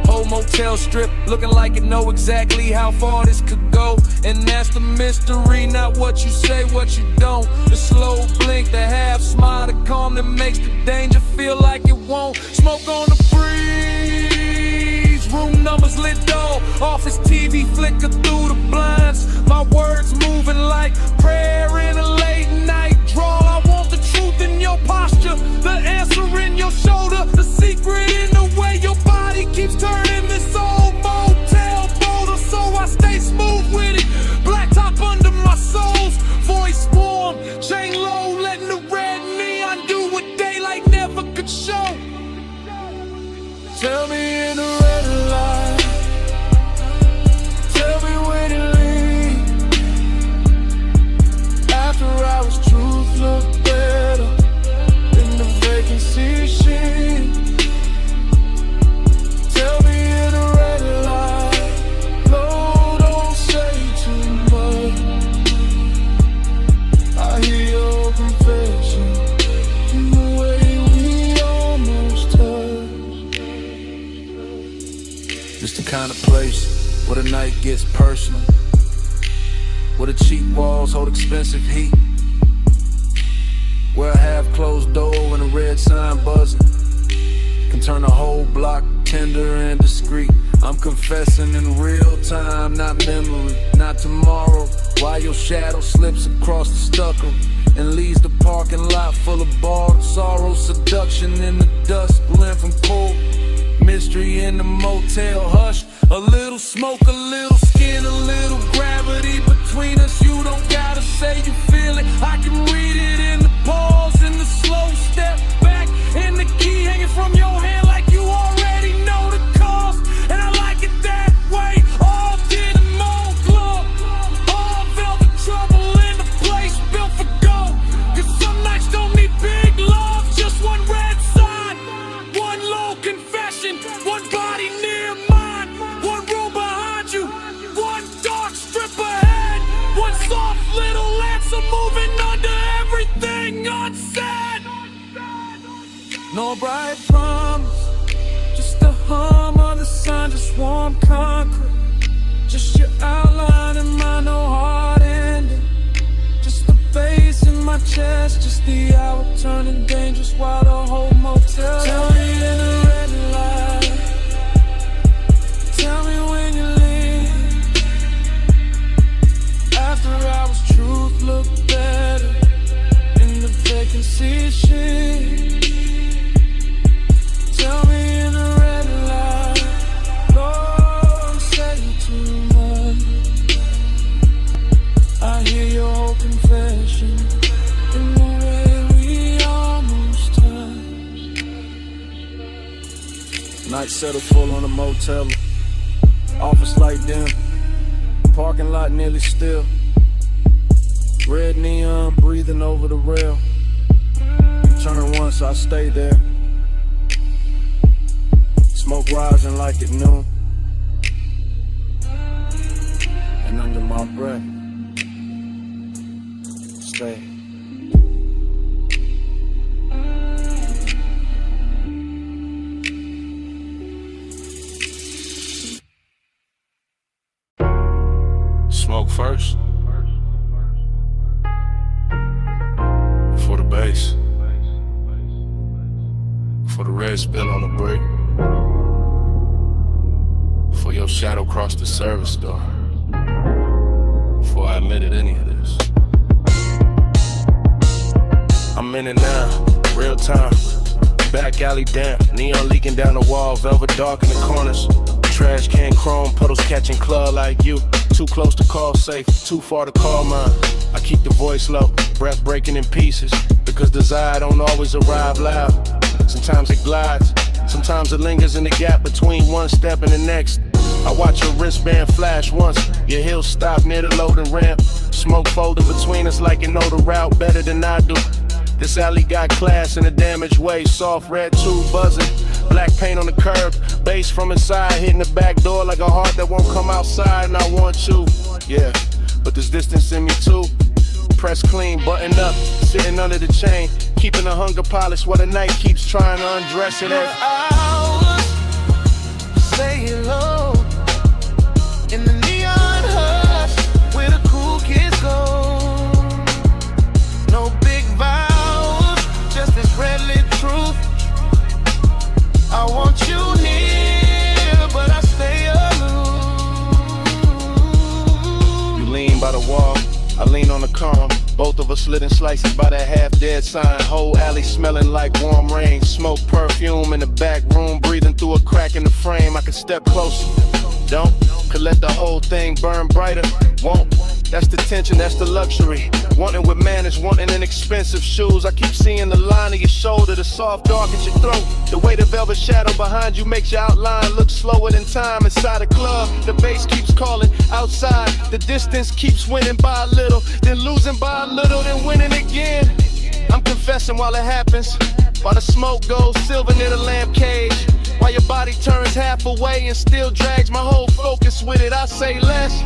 E: Whole motel strip looking like it know exactly how far this could go. And that's the mystery, not what you say, what you don't. The slow blink, the half smile, the calm that makes the danger feel like it won't. Smoke on the breeze, room numbers lit dull, office TV flicker through the blinds. My words moving like prayer in a late night drawl. I want the truth in your posture, the answer in your shoulder, the secret in the way your body keeps turning this old motel boulder. So I stay smooth with it, black top under my soles, voice warm, chain low, letting the red neon do what daylight never could show.
C: Tell me in a red light, tell me when you leave. After hours, truth look better in the vacancy sheet. Tell me in a red light, Lord, don't say too much. I hear your confession in the way we almost touched.
E: Just the kind of place where the night gets personal, where the cheap walls hold expensive heat, Where a half-closed door and a red sign buzzing can turn a whole block tender and discreet. I'm confessing in real time, not memory, not tomorrow. While your shadow slips across the stucco and leaves the parking lot full of borrowed sorrow, seduction in the dust, blend from cold mystery in the motel hush. A little smoke, a little skin, a little gravity between us. You don't gotta say you feel it, I can read it in the pause, in the slow step back, in the key hanging from your hand like you already know the cause. And I like it that way, all denim mode club, all velvet trouble in the place built for gold. Cause some nights don't need big love, just one red sign, one low confession, one body near mine, one room behind you, one dark strip ahead, one soft little answer moving under everything unsaid. No bright promise, just the hum of the sun, just warm concrete, just your outline in my no hard ending, just the bass in my chest, just the hour turning dangerous while the whole motel. Tell me in the red light, tell me when you leave. After hours, truth look better in the vacancy shit. Tell me in the red light, don't say too much. I hear your whole confession in the way we almost touched. Night settle full on the motel, office light dim, parking lot nearly still. Red neon breathing over the rail. Turn once, I stay there. Smoke rising like at noon, and under my breath, stay.
A: Smoke first, for the bass, for the red spill on the brick, for your shadow crossed the service door, before I admitted any of this. I'm in it now, real time, back alley damp, neon leaking down the wall, velvet dark in the corners, trash can chrome, puddles catching club like you, too close to call safe, too far to call mine. I keep the voice low, breath breaking in pieces, because desire don't always arrive loud. Sometimes it glides, sometimes it lingers in the gap between one step and the next. I watch your wristband flash once, your heels stop near the loading ramp. Smoke folding between us like you know the route better than I do. This alley got class in a damaged way, soft red tube buzzing, black paint on the curb, bass from inside hitting the back door like a heart that won't come outside, and I want you, yeah, but there's distance in me too. Press clean, buttoned up, sitting under the chain, keeping the hunger polished while the night keeps trying to undress it.
C: Hours, say hello in the neon hush where the cool kids go. No big vows, just this red lit truth. I want you near, but I stay aloof.
A: You lean by the wall, I lean on the column. Both of us slitting slices by that half-dead sign. Whole alley smelling like warm rain. Smoke perfume in the back room, breathing through a crack in the frame. I could step closer, don't. Could let the whole thing burn brighter, won't. That's the tension, that's the luxury. Wanting with manners, wanting in expensive shoes. I keep seeing the line of your shoulder, the soft dark at your throat. The way the velvet shadow behind you makes your outline look slower than time inside a club. The bass keeps calling outside. The distance keeps winning by a little, then losing by a little, then winning again. I'm confessing while it happens, while the smoke goes silver near the lamp cage, while your body turns half away and still drags my whole focus with it. I say less,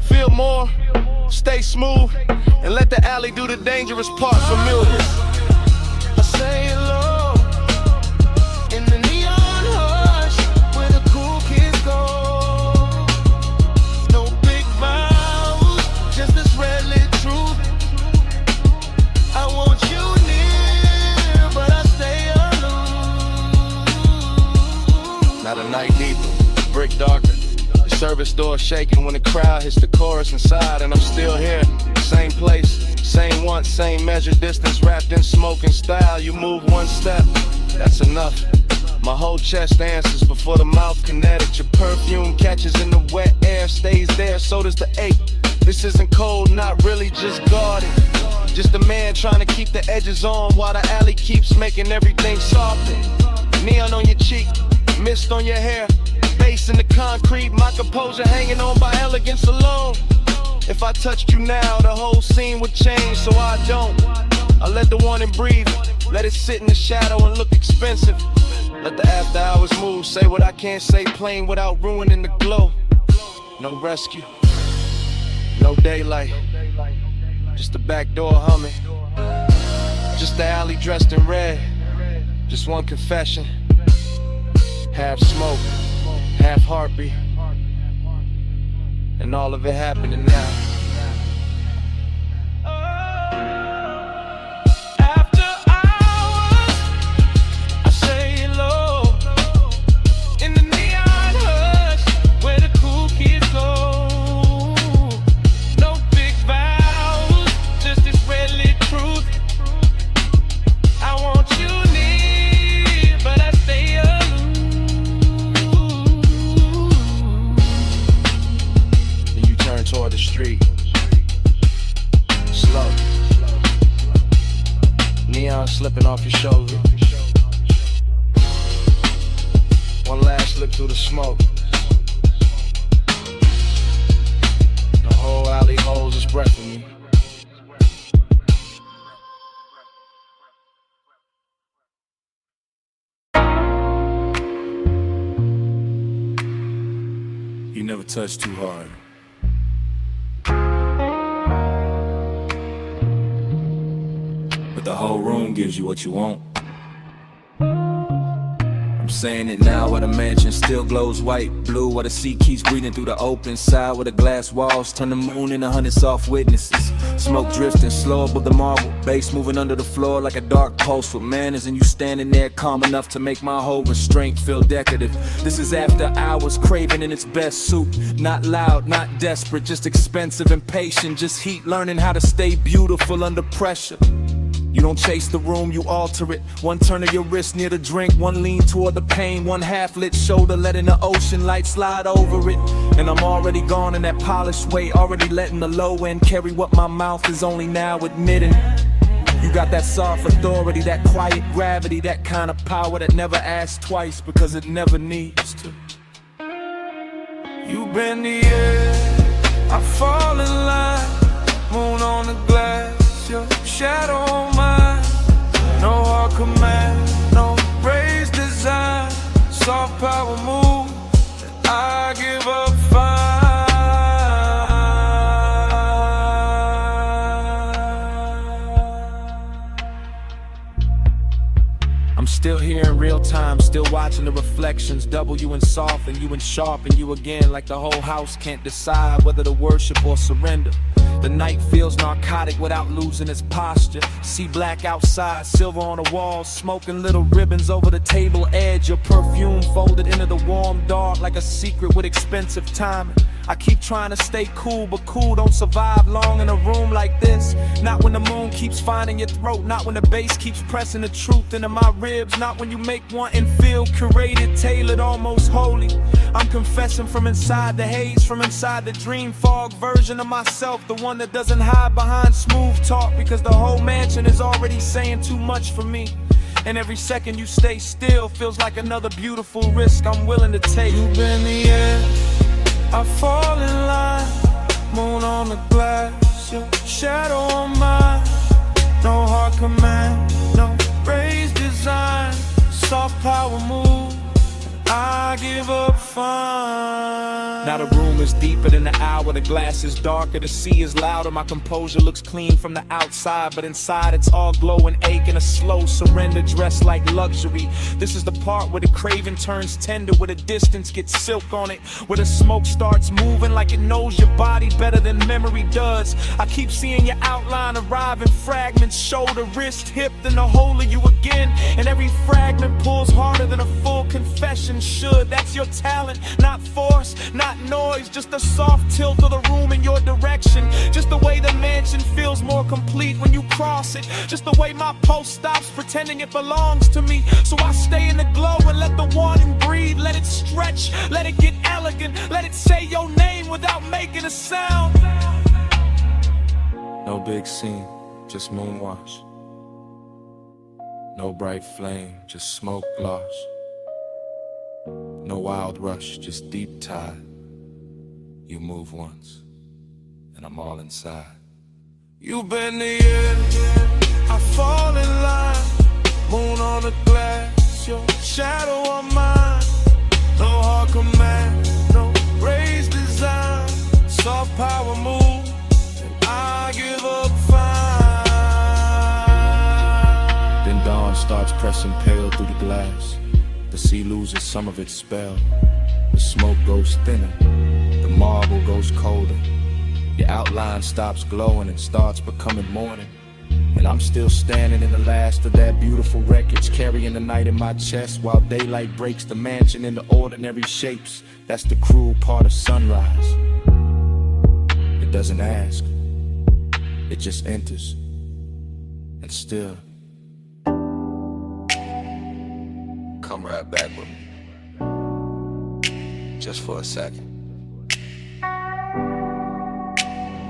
A: feel more, stay smooth, and let the alley do the dangerous part familiar.
C: I say hello in the neon hush where the cool kids go. No big vows, just this red lit truth. I want you near.
E: service door shaking when the crowd hits the chorus inside, and I'm still here. Same place, same once, same measure, distance wrapped in smoke and style. You move one step, that's enough. My whole chest answers before the mouth can edit. Your perfume catches in the wet air, stays there, so does the ache. This isn't cold, not really, just guarded. Just a man trying to keep the edges on while the alley keeps making everything softer. Neon on your cheek, mist on your hair, bass in the concrete, my composure hanging on by elegance alone. If I touched you now, the whole scene would change, so I don't. I let the warning breathe, let it sit in the shadow and look expensive. Let the after hours move, say what I can't say plain without ruining the glow. No rescue, no daylight, just the back door humming. Just the alley dressed in red, just one confession. Half smoke, half heartbeat, and all of it happening now. Toward the street, slow, neon slipping off your shoulder. One last look through the smoke. The whole alley holds its breath in me.
K: You never touch too hard. The whole room gives you what you want. I'm saying it now while the mansion still glows white, blue, while the sea keeps breathing through the open side, where the glass walls turn the moon into 100 soft witnesses. Smoke drifting slow above the marble, bass moving under the floor like a dark pulse with manners, and you standing there calm enough to make my whole restraint feel decorative. This is after hours, craving in its best suit, not loud, not desperate, just expensive and patient, just heat, learning how to stay beautiful under pressure. You don't chase the room, you alter it. One turn of your wrist near the drink, one lean toward the pain, one half-lit shoulder letting the ocean light slide over it. And I'm already gone in that polished way, already letting the low end carry what my mouth is only now admitting. You got that soft authority, that quiet gravity, that kind of power that never asks twice because it never needs to.
C: You bend the air, I fall in line, moon on the glass. Your shadow on mine, no hard command, no raised design, soft power move, I give up fine.
A: I'm still here in real time, still watching the reflections, double you and soft and you and sharp and you again, like the whole house can't decide whether to worship or surrender. The night feels narcotic without losing its posture. See black outside, silver on the walls, smoking little ribbons over the table edge. Your perfume folded into the warm dark like a secret with expensive timing. I keep trying to stay cool, but cool don't survive long in a room like this. Not when the moon keeps finding your throat, not when the bass keeps pressing the truth into my ribs, not when you make one and feel curated, tailored, almost holy. I'm confessing from inside the haze, from inside the dream fog version of myself, the one that doesn't hide behind smooth talk, because the whole mansion is already saying too much for me. And every second you stay still feels like another beautiful risk I'm willing to take.
C: You bend the air, I fall in line, moon on the glass, your shadow on mine, no hard command, no raised design, soft power move, I give up fine.
A: Now the room is deeper than the hour, the glass is darker, the sea is louder, my composure looks clean from the outside, but inside it's all glow and ache and a slow surrender dressed like luxury. This is the part where the craving turns tender, where the distance gets silk on it, where the smoke starts moving like it knows your body better than memory does. I keep seeing your outline arrive in fragments, shoulder, wrist, hip, then the whole of you again, and every fragment pulls harder than a full confession should. That's your talent, not force, not noise, just the soft tilt of the room in your direction. Just the way the mansion feels more complete when you cross it. Just the way my pulse stops pretending it belongs to me. So I stay in the glow and let the wanting breathe. Let it stretch, let it get elegant. Let it say your name without making a sound.
E: No big scene, just moonwash. No bright flame, just smoke gloss. No wild rush, just deep tide. You move once, and I'm all inside.
C: You bend the air, I fall in line. Moon on the glass, your shadow on mine. No hard command, no raised design. Soft power move, and I give up fine.
E: Then dawn starts pressing pale through the glass. The sea loses some of its spell. The smoke goes thinner, the marble goes colder. Your outline stops glowing and starts becoming morning. And I'm still standing in the last of that beautiful wreckage, carrying the night in my chest while daylight breaks the mansion into ordinary shapes. That's the cruel part of sunrise. It doesn't ask, it just enters. And still, come right back with me, just for a second.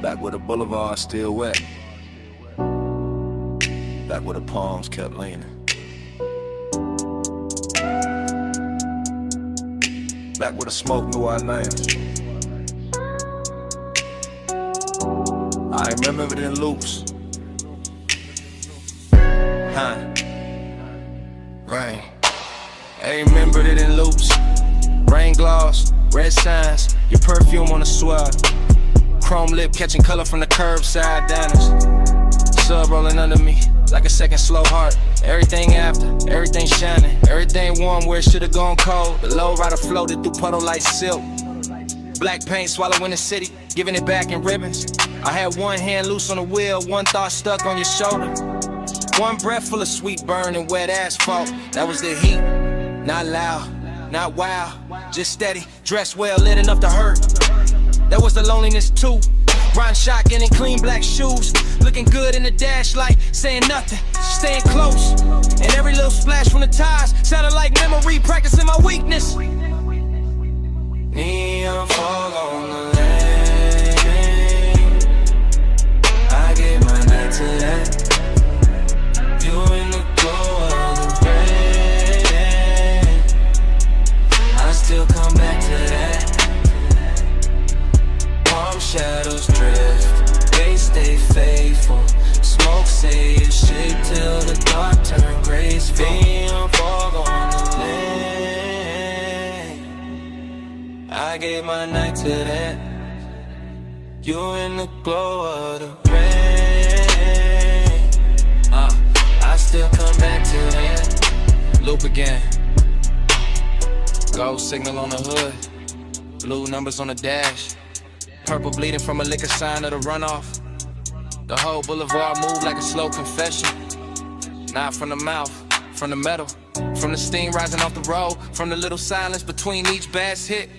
E: Back where the boulevard's still wet, back where the palms kept leaning, back where the smoke knew our names. I remember it in loops. Huh? Rain. I remembered it in loops. Rain gloss, red signs, your perfume on the swell. Chrome lip catching color from the curbside diners. Sub rolling under me like a second slow heart. Everything after, everything shining, everything warm where it should've gone cold. The low rider floated through puddle like silk. Black paint swallowing the city, giving it back in ribbons. I had one hand loose on the wheel, one thought stuck on your shoulder. One breath full of sweet burn and wet asphalt. That was the heat, not loud, not wild, just steady, dressed well, lit enough to hurt. That was the loneliness too. Riding shotgun in clean black shoes, looking good in the dash light, saying nothing, staying close. And every little splash from the tires sounded like memory, practicing my weakness. Neon fog on the lane, I gave my night to that. You in the glow of the rain, I still come back to that. Palm shadows drift, they stay faithful. Smoke say it's shit till the dark turn graceful. Neon fog on the lane, I gave my night to that. You in the glow of the rain, I still come back to that. Loop again. Gold signal on the hood, blue numbers on the dash. Purple bleeding from a liquor sign of the runoff. The whole boulevard moved like a slow confession. Not from the mouth, from the metal, from the steam rising off the road, from the little silence between each bass hit.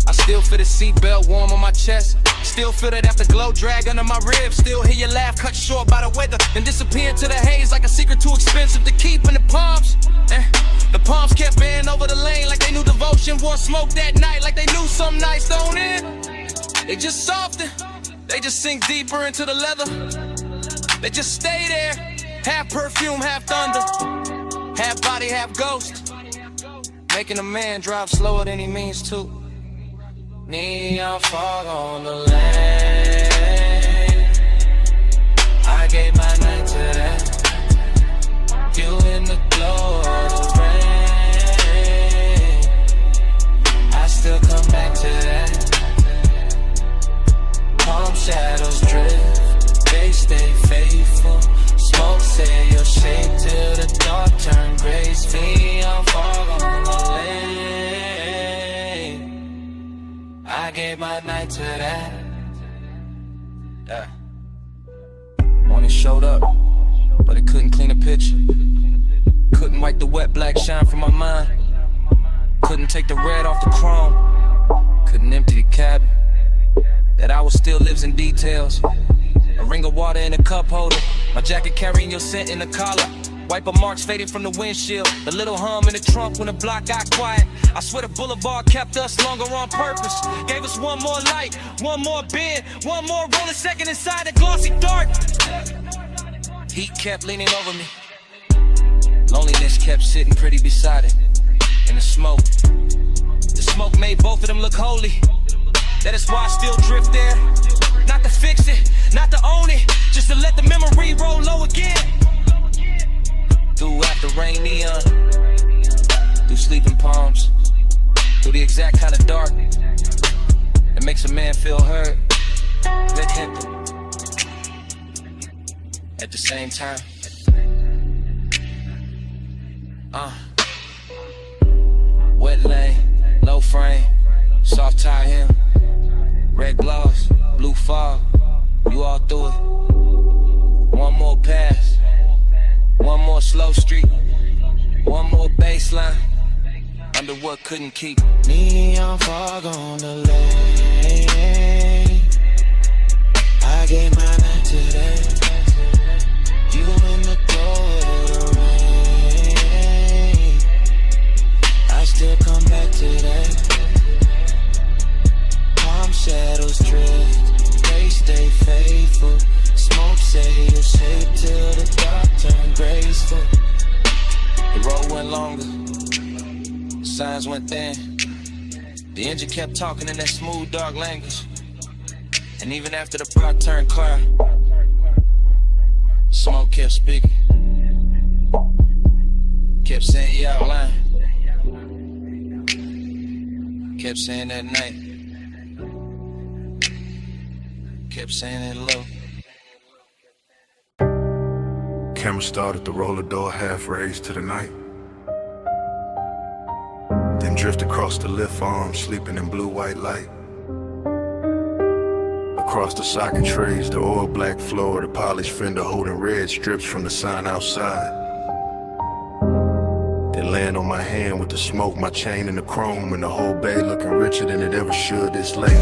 E: I still feel the seatbelt warm on my chest. Still feel that afterglow drag under my ribs. Still hear your laugh cut short by the weather and disappear into the haze like a secret too expensive to keep in the palms. The palms kept bending over the lane like they knew devotion. Wore smoke that night like they knew some nights don't end. They just soften, they just sink deeper into the leather. They just stay there, half perfume, half thunder, half body, half ghost, making a man drive slower than he means to. Neon fog on the lane, I gave my night to that. You in the glow of the rain, I still come back to that. Palm shadows drift, they stay faithful. Smoke say your shape till the dark turn graceful. Neon fog on the lane, I gave my night to that. Yeah. Morning showed up, but it couldn't clean a picture. Couldn't wipe the wet black shine from my mind. Couldn't take the red off the chrome. Couldn't empty the cabin. That hour still lives in details. A ring of water in a cup holder. My jacket carrying your scent in the collar. Wiper marks fading from the windshield. The little hum in the trunk when the block got quiet. I swear the boulevard kept us longer on purpose. Gave us one more light, one more bend, one more rolling second inside the glossy dark. Heat kept leaning over me. Loneliness kept sitting pretty beside it. And the smoke made both of them look holy. That is why I still drift there. Not to fix it, not to own it, just to let the memory roll low again. Through after rain neon, through sleeping palms, through the exact kind of dark that makes a man feel heard, that hit them. At the same time, wet lane, low frame, soft tie hem, red gloss, blue fog, you all through it. One more pass, one more slow street, one more baseline, under what couldn't keep.
B: Neon fog on the lane. I gave my night today. You in the cold rain. I still come back today. Palm shadows drift, they stay faithful. Smoke say you're safe till the dark turn graceful.
E: The road went longer, the signs went thin. The engine kept talking in that smooth, dark language. And even after the block turned clear, Smoke kept speaking. Kept saying you out lying. Kept saying that night. Kept saying it low.
K: Camera started the roller door half raised to the night. Then drift across the lift arm, sleeping in blue-white light. Across the socket trays, the oil black floor, the polished fender holding red strips from the sign outside. Then land on my hand with the smoke, my chain and the chrome, and the whole bay looking richer than it ever should this late.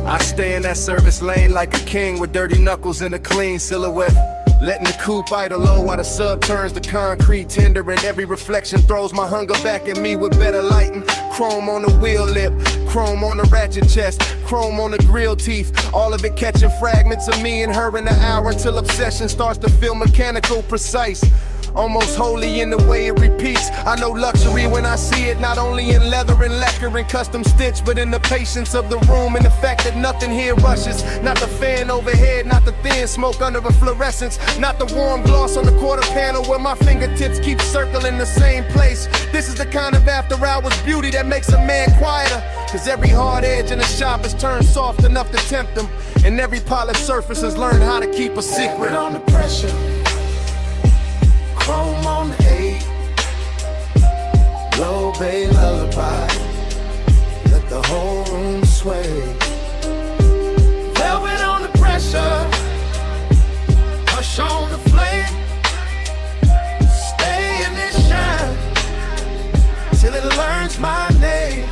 F: I stay in that service lane like a king with dirty knuckles and a clean silhouette. Letting the coupe idle low while the sub turns to concrete tender, and every reflection throws my hunger back at me with better lighting. Chrome on the wheel lip, chrome on the ratchet chest, chrome on the grill teeth. All of it catching fragments of me and her in the hour until obsession starts to feel mechanical, precise. Almost holy in the way it repeats. I know luxury when I see it, not only in leather and lacquer and custom stitch, but in the patience of the room and the fact that nothing here rushes. Not the fan overhead, not the thin smoke under a fluorescence, not the warm gloss on the quarter panel where my fingertips keep circling the same place. This is the kind of after hours beauty that makes a man quieter, cause every hard edge in the shop is turned soft enough to tempt them, and every polished surface has learned how to keep a secret.
B: On the pressure, chrome on the 8, low bay lullaby, let the whole room sway. Velvet on the pressure, hush on the flame. Stay in this shine till it learns my name.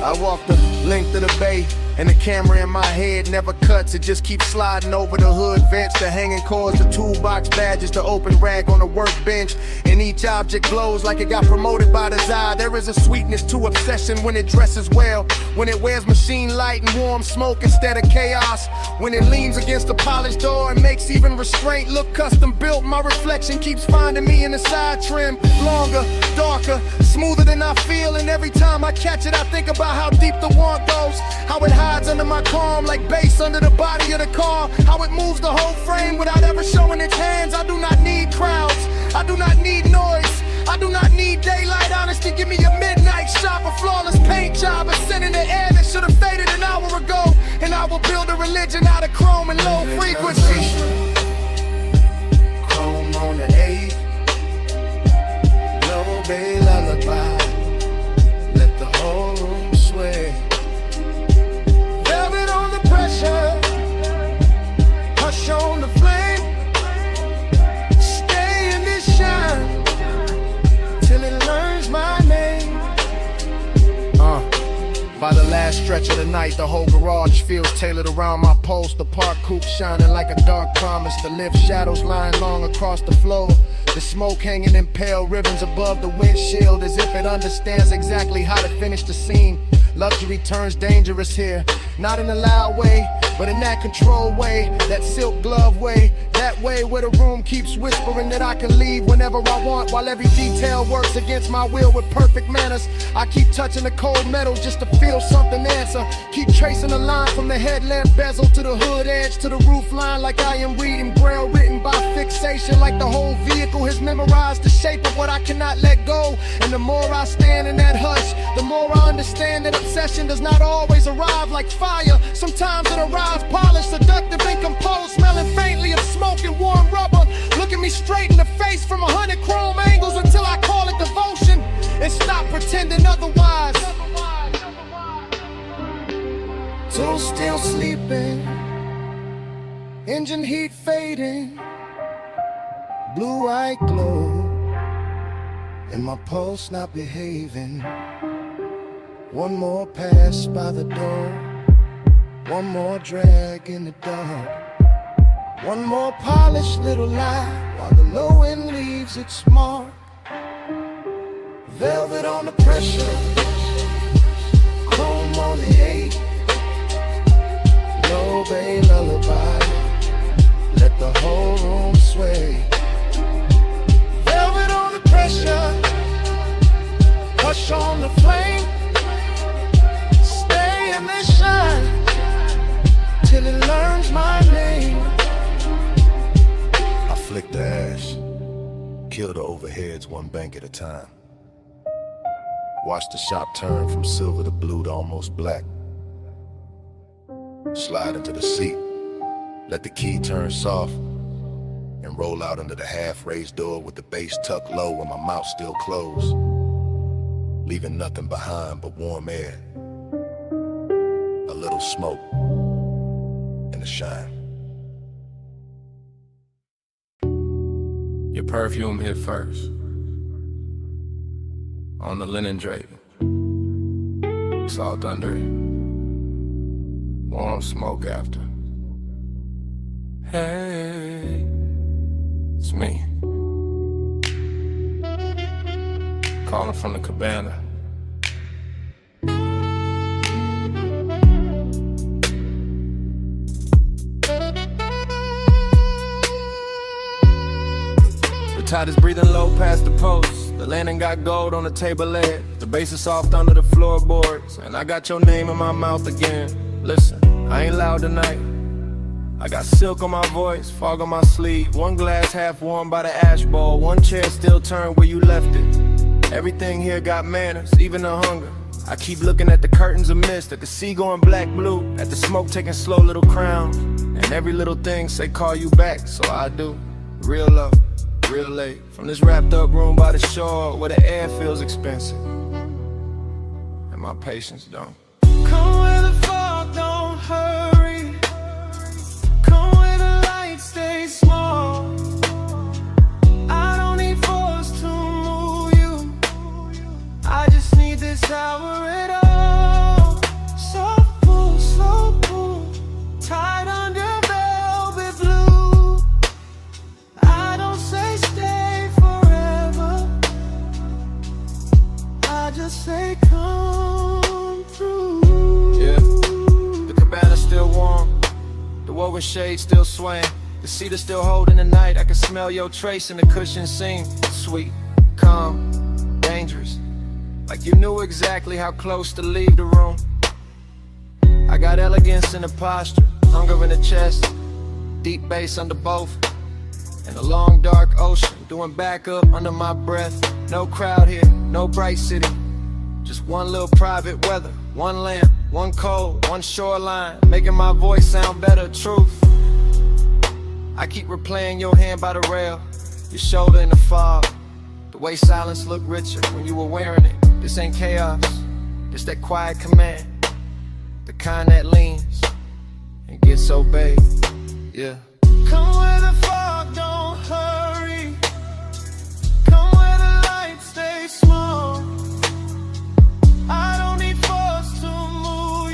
F: I walk the length of the bay, and the camera in my head never cuts. It just keeps sliding over the hood vents, the hanging cords, the toolbox badges, the open rag on the workbench. And each object glows like it got promoted by design. There is a sweetness to obsession when it dresses well, when it wears machine light and warm smoke instead of chaos, when it leans against the polished door and makes even restraint look custom built. My reflection keeps finding me in the side trim, longer, darker, smoother than I feel. And every time I catch it, I think about how deep the want goes, how it hides under my calm like bass under the body of the car, how it moves the whole frame without ever showing its hands. I do not need crowds, I do not need noise, I do not need daylight honesty. Give me a midnight shot, a flawless paint job, a scent in the air that should have faded an hour ago, and I will build a religion out of chrome and low frequency.
B: Chrome on the 8, low bay lullaby, let the whole room sway. Velvet on the pressure, hush on the flame. Stay in this shine till it learns my name.
F: last stretch of the night, the whole garage feels tailored around my post. The park coupe shining like a dark promise. The lift shadows lying long across the floor. The smoke hanging in pale ribbons above the windshield, as if it understands exactly how to finish the scene. Luxury turns dangerous here, not in a loud way, but in that controlled way, that silk glove way, that way where the room keeps whispering that I can leave whenever I want, while every detail works against my will with perfect manners. I keep touching the cold metal just to feel something answer. Keep tracing the line from the headlamp bezel to the hood edge to the roof line, like I am reading braille written by fixation, like the whole vehicle has memorized the shape of what I cannot let go. And the more I stand in that hush, the more I understand that obsession does not always arrive like fire. Sometimes it arrives polished, seductive and composed, smelling faintly of smoke and warm rubber. Looking me straight in the face from 100 chrome angles until I call it devotion and stop pretending otherwise. So still sleeping, engine heat fading, blue eye glow, and my pulse not behaving. One more pass by the door, one more drag in the dark, one more polished little lie while the low end leaves its mark. Velvet on the pressure, chrome on the 8, low bay lullaby, let the whole room sway. Velvet on the pressure, hush on the flame, stay in the shine till it learns my name.
K: I flick the ash, kill the overheads one bank at a time. Watch the shop turn from silver to blue to almost black. Slide into the seat, let the key turn soft, and roll out under the half-raised door with the bass tucked low and my mouth still closed, leaving nothing behind but warm air, a little smoke, and a shine.
E: Your perfume hit first, on the linen draping. Salt under it, warm smoke after. Hey, it's me, calling from the cabana. The tide is breathing low past the post. The landing got gold on the table leg. The bass is soft under the floorboards, and I got your name in my mouth again. Listen, I ain't loud tonight. I got silk on my voice, fog on my sleeve. One glass half warm by the ash bowl, one chair still turned where you left it. Everything here got manners, even the hunger. I keep looking at the curtains of mist, at the sea going black blue, at the smoke taking slow little crowns, and every little thing say call you back, so I do. Real love, real late, from this wrapped up room by the shore where the air feels expensive and my patience don't.
C: Come where the fog don't hurry, come where the lights stay small. I don't need force to move you, I just need this hour at all. Soft pull, slow pull, tied under velvet blue. I don't say stay forever, I just say come through.
E: Yeah, the cabana's still warm, the woven shade still swaying, the cedar still holding the night. I can smell your trace in the cushion seam. Sweet, calm, dangerous, like you knew exactly how close to leave the room. I got elegance in the posture, hunger in the chest, deep bass under both, and a long dark ocean doing back up under my breath. No crowd here, no bright city, just one little private weather, one lamp, one cold, one shoreline, making my voice sound better. Truth, I keep replaying your hand by the rail, your shoulder in the fog, the way silence looked richer when you were wearing it. This ain't chaos, this that quiet command, the kind that leans and gets obeyed. Yeah.
C: Come where the fog don't hurry, come where the lights stay small. I don't need force to move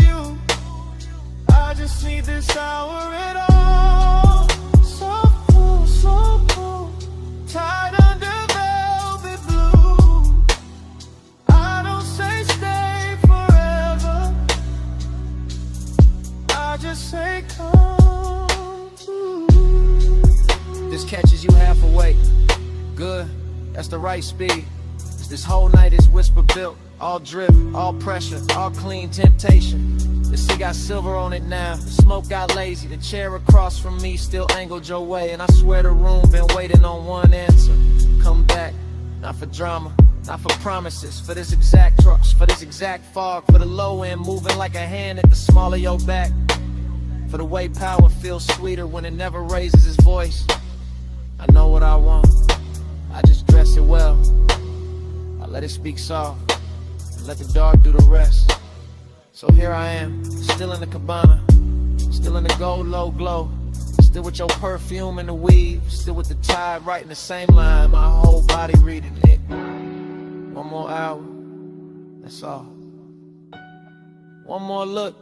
J: just catches you half awake. Good, that's the right speed. This whole night is whisper built. All drip, all pressure, all clean temptation. The sea got silver on it now. The smoke got lazy. The chair across from me still angled your way. And I swear the room been waiting on one answer. Come back, not for drama, not for promises. For this exact trust, for this exact fog. For the low end moving like a hand at the small of your back. For the way power feels sweeter when it never raises its voice. I know what I want, I just dress it well. I let it speak soft, and let the dark do the rest. So here I am, still in the cabana, still in the gold low glow, still with your perfume and the weave, still with the tide writing the same line, my whole body reading it. One more hour, that's all. One more look,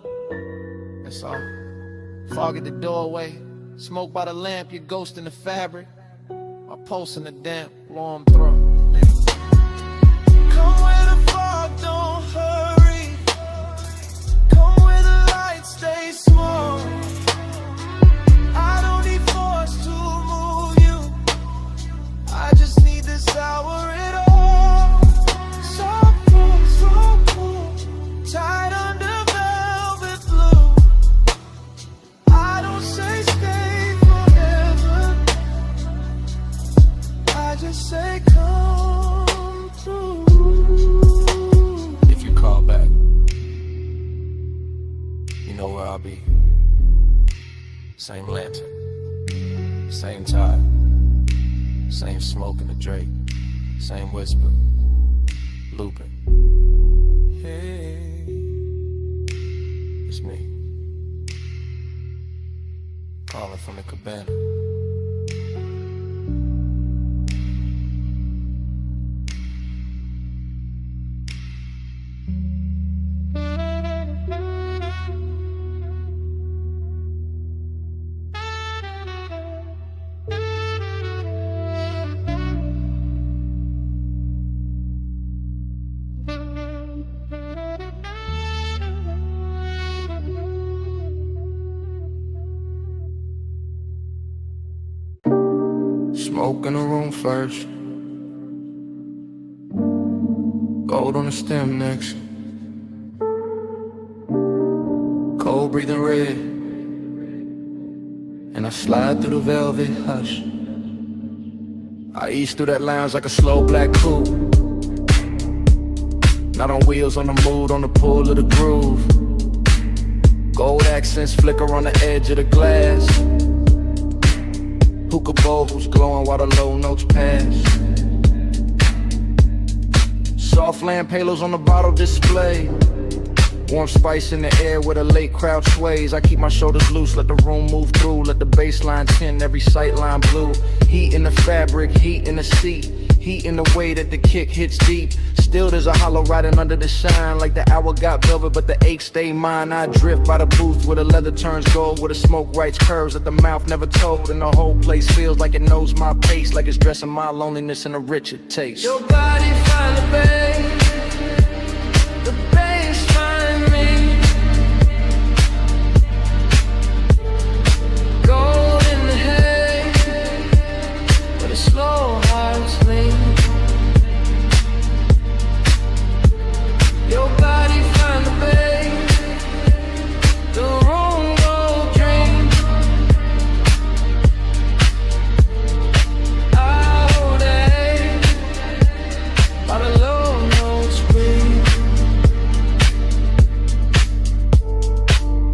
J: that's all. Fog at the doorway, smoke by the lamp, your ghost in the fabric, my pulse in the damp, warm throat.
C: Come where the fog don't hurry. Come where the light stays small. I don't need force to move you. I just need this hour at all. So cool, tied under velvet blue. I don't say stay forever. I just say come through.
E: If you call back, you know where I'll be. Same lantern, same tide, same smoke in the Drake, same whisper, looping. Hey, it's me, calling from the cabana.
F: Smoke in the room first, gold on the stem next, cold breathing red, and I slide through the velvet hush. I ease through that lounge like a slow black coupe, not on wheels, on the mood, on the pull of the groove. Gold accents flicker on the edge of the glass. Hookah bowls glowing while the low notes pass. Soft lamp halos on the bottle display. Warm spice in the air where the late crowd sways. I keep my shoulders loose, let the room move through. Let the baseline tint every sightline blue. Heat in the fabric, heat in the seat. Heat in the way that the kick hits deep. Still there's a hollow riding under the shine. Like the hour got velvet but the ache stay mine. I drift by the booth where the leather turns gold, where the smoke writes curves that the mouth never told. And the whole place feels like it knows my pace, like it's dressing my loneliness in a richer taste.
C: Your body find the bass find me. Gold in the hay, where the slow hearts lean. Your body find the bay, the room go dream. Out day, by the low notes breathe.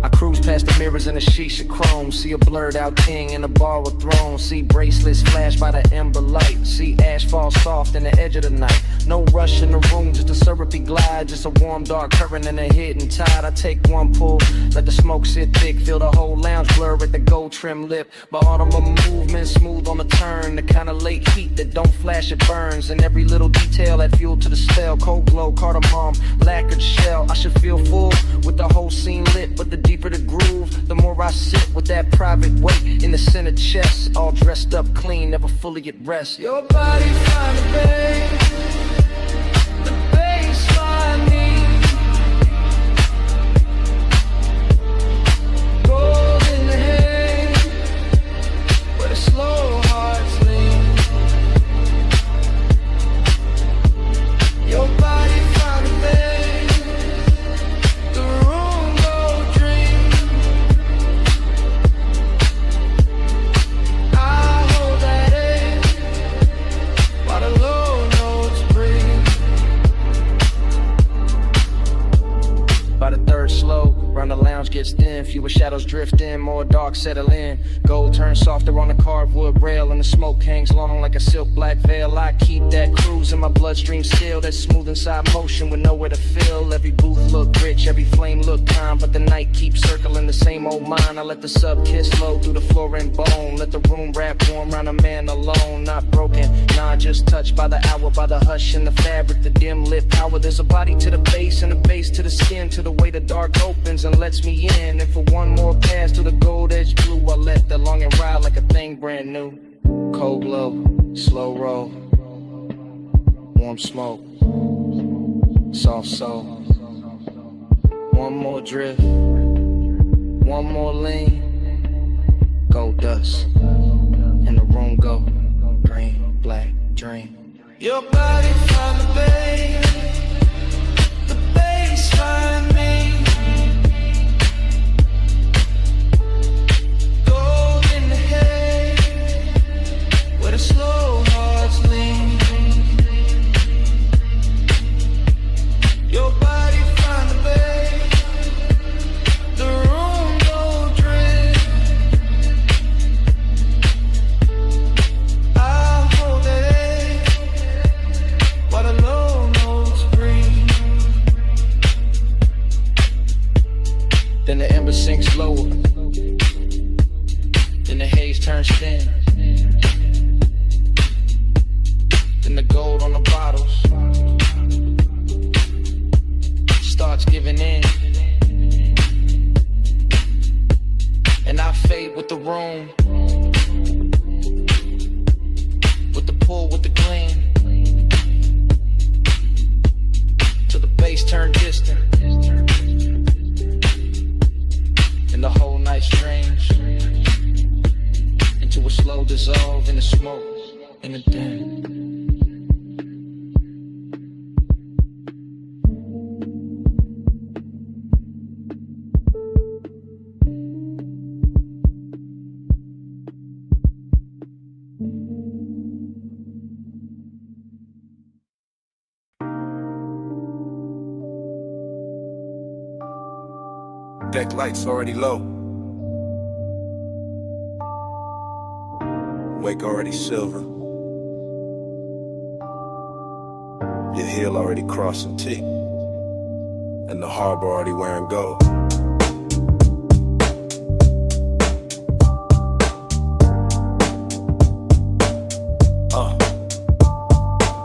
F: I cruise past the mirrors in a shisha chrome. See a blurred out king in a bar with thrones. See bracelets flash by the ember light. See ash fall soft in the edge of the night. No rush in the room, just a syrupy glide. Just a warm dark current in the hidden tide. I take one pull, let the smoke sit thick. Feel the whole lounge blur at the gold trim lip. But autumn movement smooth on the turn. The kind of late heat that don't flash, it burns. And every little detail add fuel to the spell. Cold glow, cardamom, lacquered shell. I should feel full with the whole scene lit. But the deeper the groove, the more I sit with that private weight in the center chest. All dressed up clean, never fully at rest.
C: Your body find the bay, the bass find me. Gold in the hay, where the slow heart
E: shadows drift in, more dark settle in. Gold turns softer on the carved rail, and the smoke hangs long like a silk black veil. I keep that cruise in my bloodstream still, that smooth inside motion with nowhere to fill. Every booth look rich, every flame look kind, but the night keeps circling the same old mind. I let the sub kiss flow through the floor and bone, let the room wrap warm round a man alone. Not broken, nah, just touched by the hour, by the hush in the fabric, the dim lit power. There's a body to the base and a base to the skin, to the way the dark opens and lets me in. And for one more pass to the gold edge blue, I let the longing ride like a thing brand new. Cold glow, slow roll, warm smoke, soft soul. One more drift, one more lean, gold dust, and the room go green, black dream.
C: Your body find the bass find me. Gold in the head, where the slow hearts lean. Your body find the bass, the room go drift. I'll hold that edge while the low notes breathe.
E: Then the ember sinks lower, then the haze turns thin, then the gold on the bottles starts giving in, and I fade with the room, with the pull, with the gleam, till the bass turn distant, and the whole night strange, into a slow dissolve in the smoke, in the den.
K: Deck lights already low. Wake already silver. Your heel already crossing T. And the harbor already wearing gold.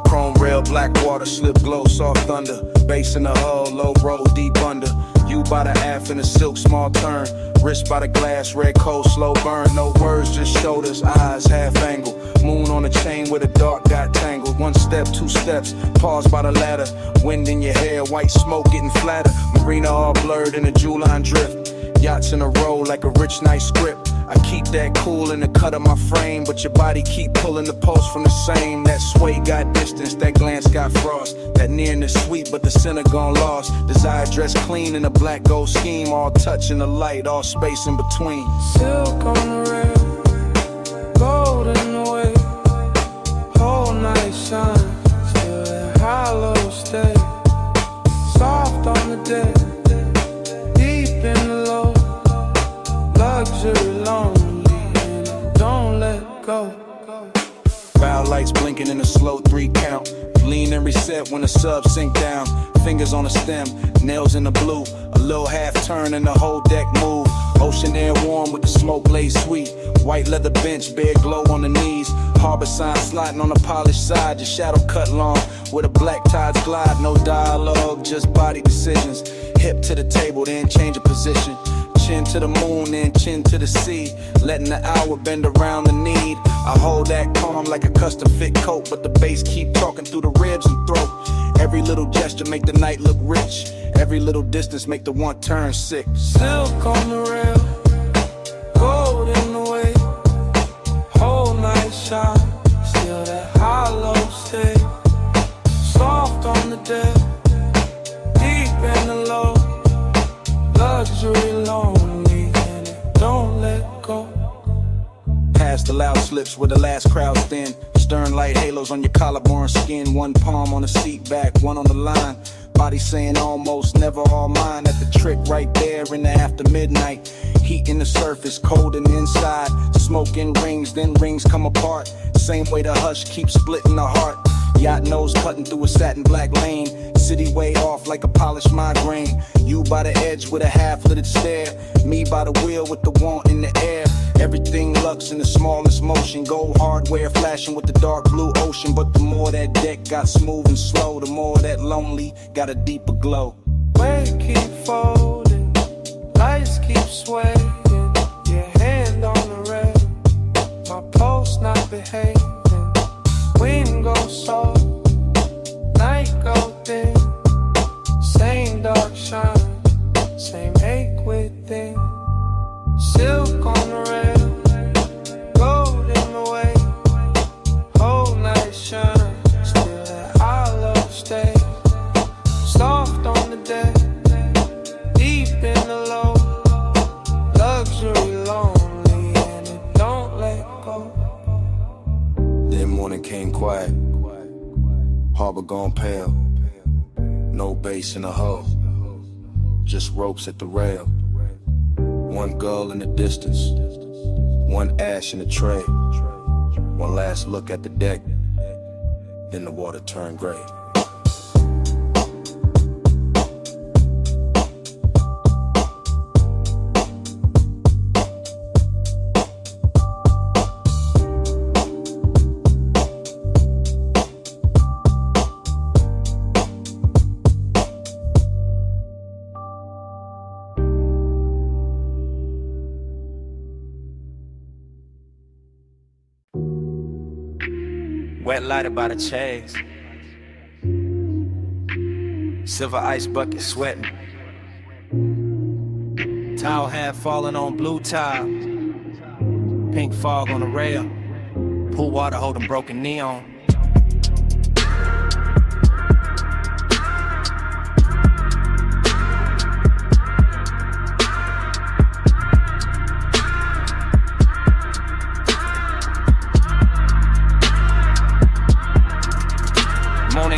K: Chrome rail, black water, slip glow, soft thunder. Bass in the hull, low roll, deep under. You by the aft in a silk small turn. Wrist by the glass, red cold, slow burn. No words, just shoulders, eyes half angle. Moon on a chain where the dark got tangled. One step, two steps, pause by the ladder. Wind in your hair, white smoke getting flatter. Marina all blurred in a jewel line drift. Yachts in a row like a rich night script. I keep that cool in the cut of my frame, but your body keep pulling the pulse from the same. That sway got distance, that glance got frost. That nearness sweet, but the center gone lost. Desire dressed clean in a black gold scheme. All touch in the light, all space in between.
C: Silk on the rail, gold in the way. Whole night shine, still that hollow stay. Soft on the deck, deep in the low. Luxury lonely, and don't let go.
K: Bow lights blinking in a slow 3 count. Lean and reset when the subs sink down. Fingers on the stem, nails in the blue. A little half turn and the whole deck move. Ocean air warm with the smoke laid sweet. White leather bench, bare glow on the knees. Harbor sign sliding on the polished side. Your shadow cut long where the black tides glide. No dialogue, just body decisions. Hip to the table, then change of position. Chin to the moon, then chin to the sea. Letting the hour bend around the need. I hold that calm like a custom fit coat, but the bass keep talking through the ribs and throat. Every little gesture make the night look rich. Every little distance make the one turn sick.
C: Silk on the rail, gold in the way. Whole night shine, still that hollow stay. Soft on the deck, deep in the low. Luxury lonely, and it don't let go.
K: Past the loud slips where the last crowd's thin. Stern light halos on your collarbone skin. One palm on the seat back, one on the line. Body saying almost, never all mine. At the trick right there in the after midnight.
F: Heat in the surface, cold in the inside. Smoke in rings, then rings come apart. Same way the hush keeps splitting the heart. Yacht nose cutting through a satin black lane. City way off like a polished migraine. You by the edge with a half-littered stare. Me by the wheel with the want in the air. Everything lux in the smallest motion. Gold hardware flashing with the dark blue ocean. But the more that deck got smooth and slow, the more that lonely got a deeper glow.
C: Weight keep folding, lights keep swaying. Your hand on the rail, my pulse not behaving. Wind goes soft, night go thin. Same dark shine, same ache within. Silk on the rail, gold in the way. Whole night shine, still that I love stay. Soft on the deck, deep in the low. Luxury lonely and it don't let go.
F: Then morning came quiet, harbor gone pale. No bass in the hull, just ropes at the rail. One gull in the distance, one ash in the tray. One last look at the deck, then the water turned gray.
E: Wet lighted by the chase. Silver ice bucket sweating. Towel hat falling on blue tile. Pink fog on the rail. Pool water holding broken neon.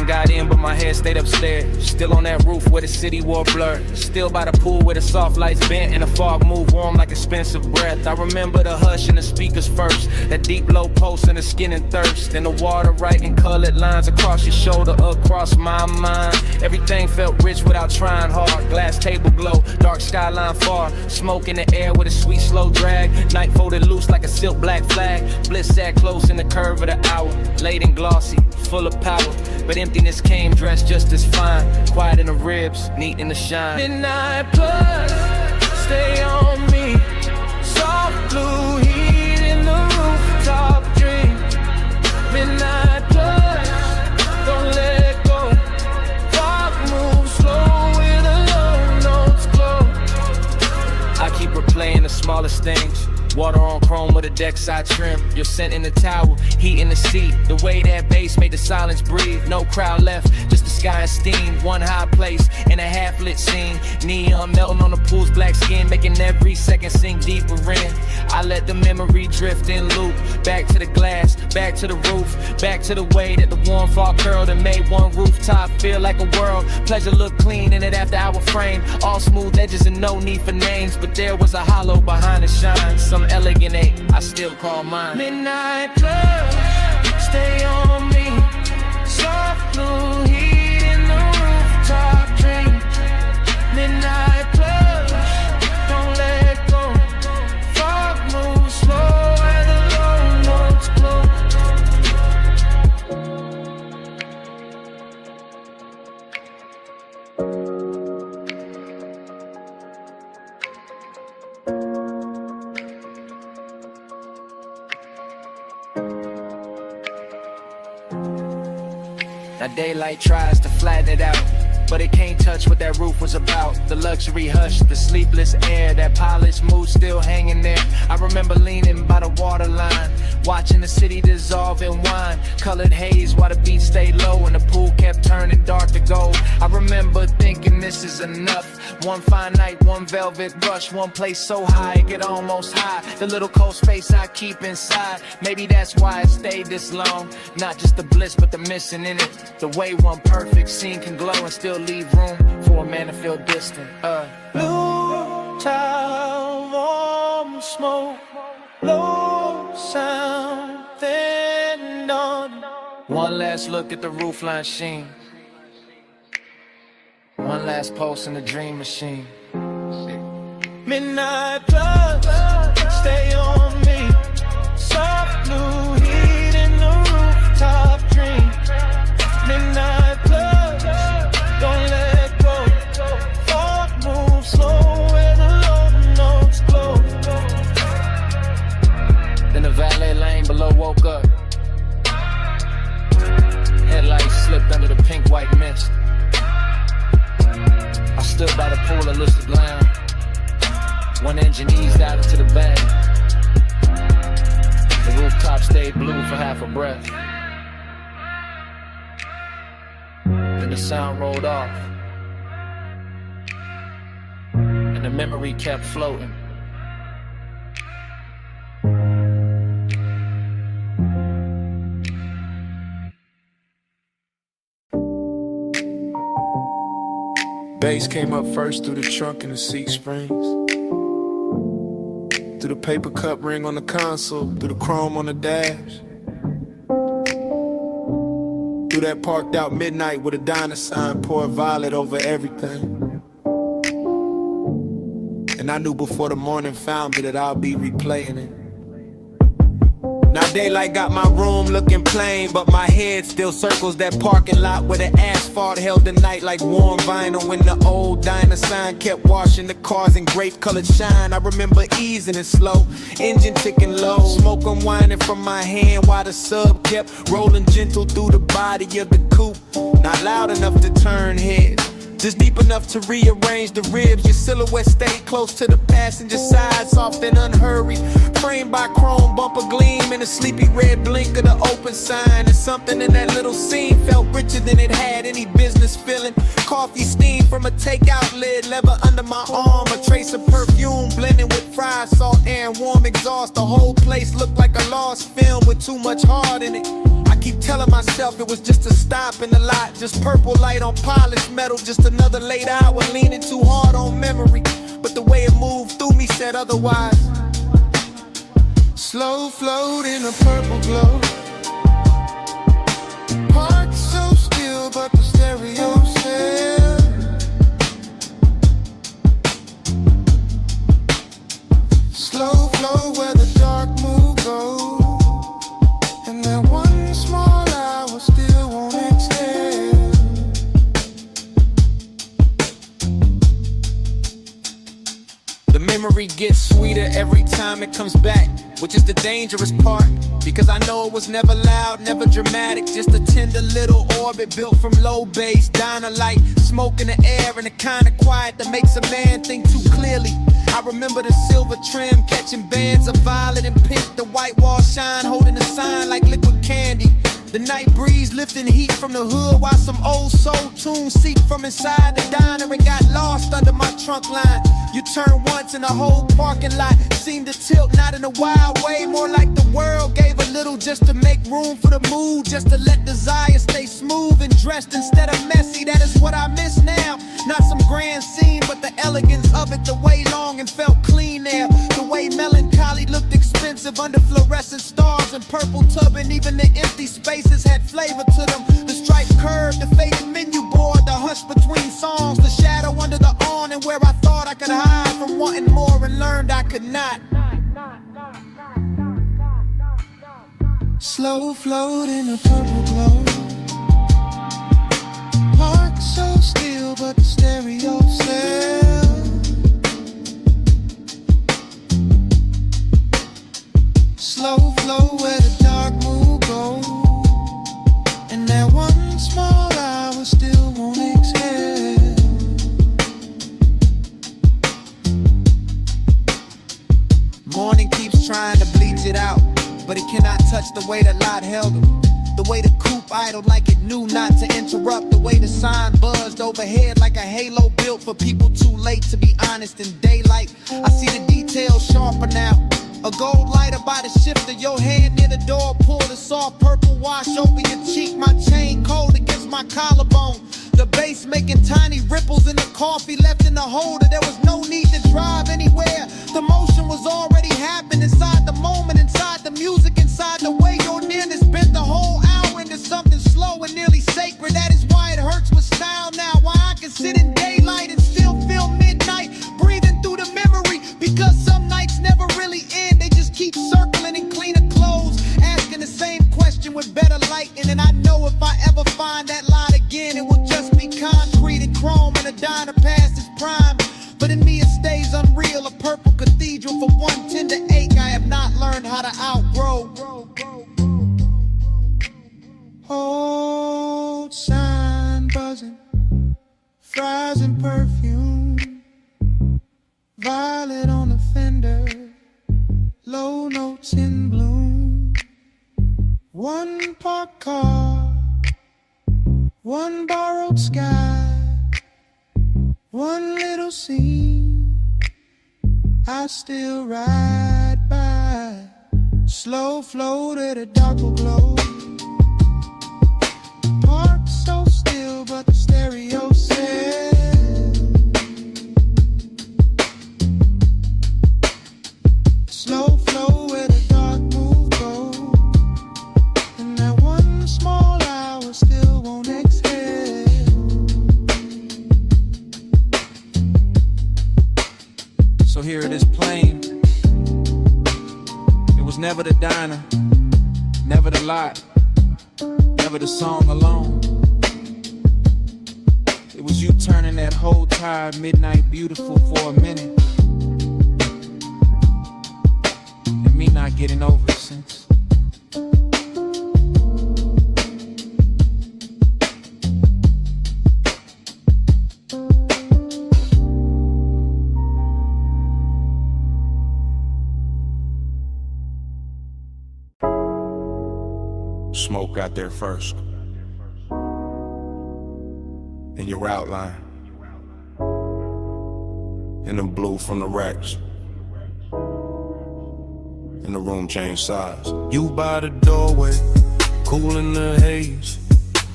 E: Got in, but my head stayed upstairs. Still on that roof where the city wore blur. Still by the pool where the soft lights bent and the fog moved warm like expensive breath. I remember the hush and the speakers first. That deep low pulse and the skin and thirst. And the water writing colored lines across your shoulder, across my mind. Everything felt rich without trying hard. Glass table glow, dark skyline far. Smoke in the air with a sweet slow drag. Night folded loose like a silk black flag. Bliss sat close in the curve of the hour. Late and glossy, full of power. But emptiness came dressed just as fine. Quiet in the ribs, neat in the shine.
C: Midnight plus, stay on me. Soft blue heat in the rooftop dream. Midnight plus, don't let go. Fog moves slow with the low notes glow.
E: I keep replaying the smallest things. Water on chrome with a deck side trim. Your scent in the towel, heat in the seat. The way that bass made the silence breathe. No crowd left, just the sky and steam. One high place in a half-lit scene. Neon melting on the pool's black skin, making every second sink deeper in. I let the memory drift in loop. Back to the glass, back to the roof. Back to the way that the warm fall curled and made one rooftop feel like a world. Pleasure looked clean in it after our frame. All smooth edges and no need for names. But there was a hollow behind the shine. Some elegant ache, I still call mine.
C: Midnight plus, stay on me. Soft blue heat in the rooftop dream. Midnight plus, don't let go. Fog moves slow where the low notes glow.
E: Now daylight tries to flatten it out, but it can't touch what that roof was about. The luxury hush, the sleepless air, that polished mood still hanging there. I remember leaning by the waterline, watching the city dissolve in wine. Colored haze while the beat stayed low and the pool kept turning dark to gold. I remember thinking this is enough. One fine night, one velvet brush, one place so high it could almost hide the little cold space I keep inside. Maybe that's why it stayed this long. Not just the bliss, but the missing in it. The way one perfect scene can glow and still leave room for a man to feel distant.
C: Blue towel smoke, low something on.
E: One last look at the roofline sheen. One last pulse in the dream machine.
C: Midnight plugs, stay on me. Soft blue heat in the rooftop dream. Midnight plugs, don't let go. Thought move slow where the low notes glow.
E: Then the valet lane below woke up. Headlights slipped under the pink-white mist. I stood by the pool and looked lounge. One engine eased out into the bay. The rooftop stayed blue for half a breath. Then the sound rolled off. And the memory kept floating.
A: Bass came up first through the trunk and the seat springs. Through the paper cup ring on the console, through the chrome on the dash. Through that parked out midnight with a diner sign, pour violet over everything. And I knew before the morning found me that I'll be replaying it. Now daylight got my room looking plain, but my head still circles that parking lot where the asphalt held the night like warm vinyl. When the old diner sign kept washing the cars in grape-colored shine, I remember easing it slow, engine ticking low, smoke unwinding from my hand while the sub kept rolling gentle through the body of the coupe. Not loud enough to turn heads, just deep enough to rearrange the ribs. Your silhouette stayed close to the passenger side, soft and unhurried, framed by chrome bumper gleam and a sleepy red blink of the open sign. And something in that little scene felt richer than it had any business feeling. Coffee steam from a takeout lid, leather under my arm, a trace of perfume blending with fried salt air and warm exhaust. The whole place looked like a lost film with too much heart in it. I keep telling myself it was just a stop in the lot, just purple light on polished metal, just another late hour leaning too hard on memory. But the way it moved through me said otherwise.
B: Slow float in a purple glow. Heart so still, but the stereo said. Slow flow where the dark moon goes. And that one small hour still won't extend.
A: The memory gets sweeter every time it comes back, which is the dangerous part, because I know it was never loud, never dramatic, just a tender little orbit built from low bass, diner light, smoke in the air, and the kind of quiet that makes a man think too clearly. I remember the silver trim catching bands of violet and pink, the white wall shine holding a sign like liquid candy. The night breeze lifting heat from the hood while some old soul tunes seeped from inside the diner and got lost under my trunk line. You turn once and the whole parking lot seemed to tilt, not in a wild way, more like the world gave a little just to make room for the mood, just to let desire stay smooth and dressed instead of messy. That is what I miss now. Not some grand scene, but the elegance of it, the way long and felt clean there, the way melancholy looked expensive under fluorescent stars and purple tubbing. Even the empty spaces had flavor to them. The striped curve, the faded menu board, the hush between songs, the shadow under the awning where I thought I could hide from wanting more and learned I could not.
B: Slow float in a purple glow. Heart so still, but the stereo said. Slow flow where the dark moon goes. And that one small hour still won't exhale.
A: Morning keeps trying to bleach it out, but it cannot touch the way the lot held him. The way the coupe idled like it knew not to interrupt. The way the sign buzzed overhead like a halo built for people too late to be honest. In daylight, I see the details sharper now. A gold lighter by the shifter, your hand near the door, pull the soft purple wash over your cheek. My chain cold against my collarbone. The bass making tiny ripples in the coffee left in the holder. There was no need to drive anywhere. The motion was already
B: lightning, and I know if I ever find that light again, it will just be concrete and chrome and a diner past its prime. But in me it stays unreal, a purple cathedral for one tender ache I have not learned how to outgrow. Old sign buzzing, fries and perfume, violet on the fender, low notes in bloom. One parked car, one borrowed sky, one little scene I still ride by. Slow flow to the dark will glow. Parked so still, but the stereo says slow flow where the dark move go. And that one small hour still won't exhale.
A: So here it is plain. It was never the diner, never the lot, never the song alone. It was you turning that whole tired midnight beautiful for a minute, and me not getting over it since.
K: Smoke got there first. In your outline. In the blue from the racks. And the room changed size. You by the doorway, cool in the haze.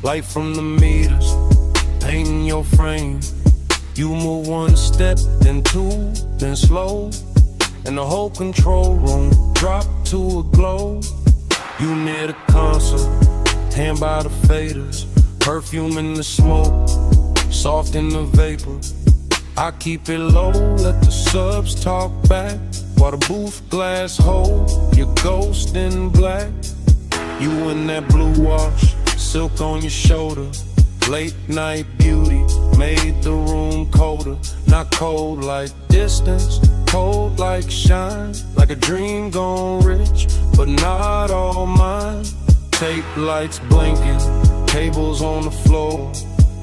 K: Light from the meters, painting your frame. You move one step, then two, then slow. And the whole control room dropped to a glow. You near the console, hand by the faders, perfume in the smoke, soft in the vapor. I keep it low, let the subs talk back, while the booth glass hold your ghost in black. You in that blue wash, silk on your shoulder, late night beauty made the room colder. Not cold like distance, cold like shine, like a dream gone rich, but not all mine. Tape lights blinking, tables on the floor,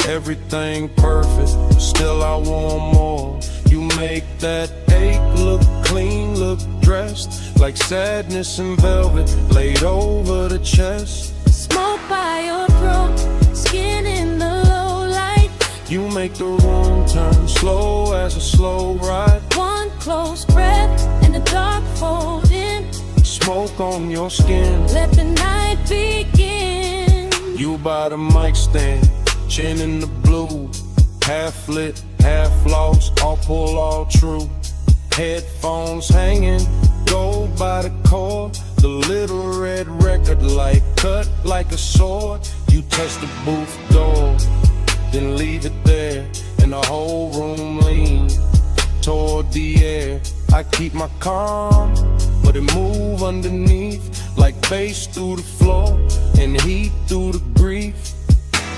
K: everything perfect, still I want more. You make that ache look clean, look dressed, like sadness in velvet, laid over the chest.
N: Smoke by your throat, skin in the low light.
K: You make the room turn slow as a slow ride.
N: One close breath and the dark fold in.
K: Smoke on your skin,
N: let the night begin.
K: You by the mic stand, chin in the blue, half lit, half lost, all pull, all true. Headphones hanging, go by the cord. The little red record light cut like a sword. You touch the booth door, then leave it there, and the whole room lean toward the air. I keep my calm, but it move underneath, like bass through the floor and heat through the grief.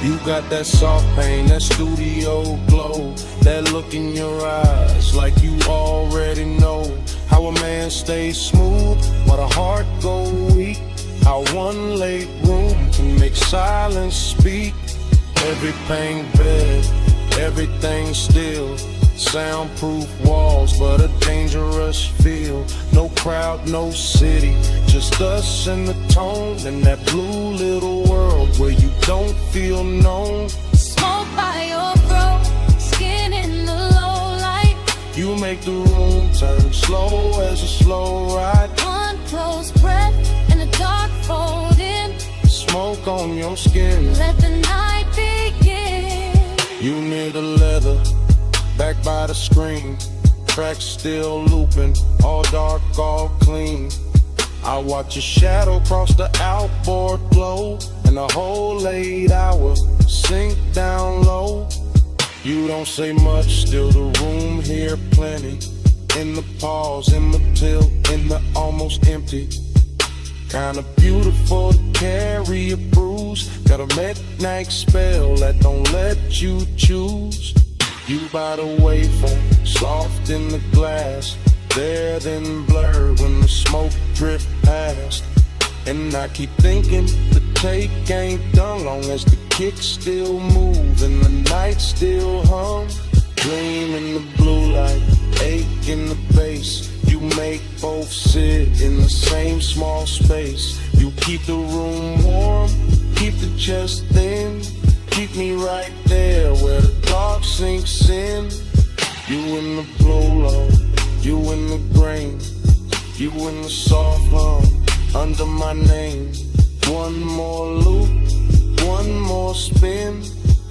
K: You got that soft pain, that studio glow, that look in your eyes, like you already know how a man stays smooth while the heart go weak. How one late room can make silence speak. Every pain bed, everything still. Soundproof walls, but a dangerous feel. No crowd, no city, just us and the tone. And that blue little world where you don't feel known.
N: Smoke by your throat, skin in the low light.
K: You make the room turn slow as a slow ride.
N: One close breath and the dark fold in.
K: Smoke on your skin,
N: let the night begin.
K: You near the leather, back by the screen, tracks still looping, all dark, all clean. I watch your shadow cross the outboard glow, and the whole 8 hour sink down low. You don't say much, still the room here plenty. In the pause, in the tilt, in the almost empty. Kinda beautiful to carry a bruise. Got a midnight spell that don't let you choose. You by the waveform, soft in the glass, there then blurred when the smoke drift past. And I keep thinking the take ain't done, long as the kick still move and the night still hum. Dream in the blue light, ache in the bass. You make both sit in the same small space. You keep the room warm, keep the chest thin. Keep me right there where the dark sinks in. You in the blow, you in the grain, you in the soft hum under my name. One more loop, one more spin,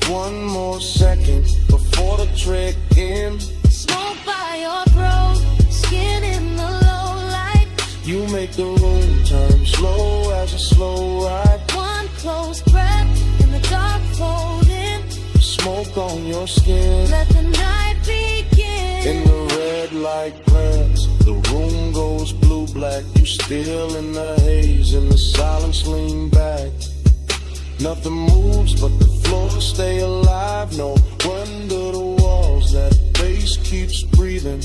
K: one more second before the trick ends.
N: Smoke by your throat, skin in the low light.
K: You make the room turn slow as a slow ride.
N: One close breath in the dark folding.
K: Smoke on your skin.
N: Let the night begin.
K: In the red light glance, the room goes blue-black. You still in the haze, and the silence lean back. Nothing moves but the floor stay alive. No wonder the walls, that bass keeps breathing.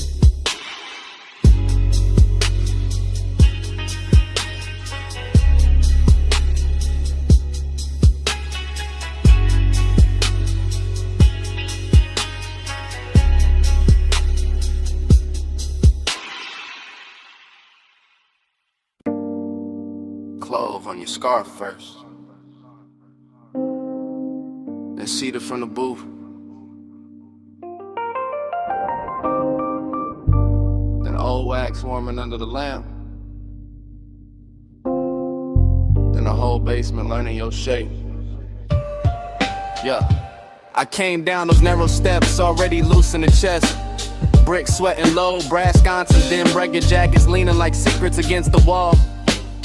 F: Clove on your scarf first, then Cedar from the booth, then old wax warming under the lamp, then the whole basement learning your shape. Yeah, I came down those narrow steps already loose in the chest. Brick sweating low, brass sconces, then breaking jackets leaning like secrets against the wall.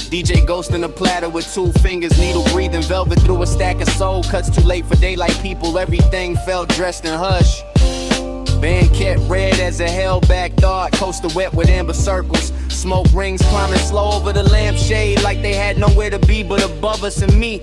F: DJ Ghost in a platter with 2 fingers, needle breathing velvet through a stack of soul cuts. Too late for daylight people, everything felt dressed in hush. Band kept red as a held back thought, coaster wet with amber circles. Smoke rings climbing slow over the lampshade like they had nowhere to be but above us and me.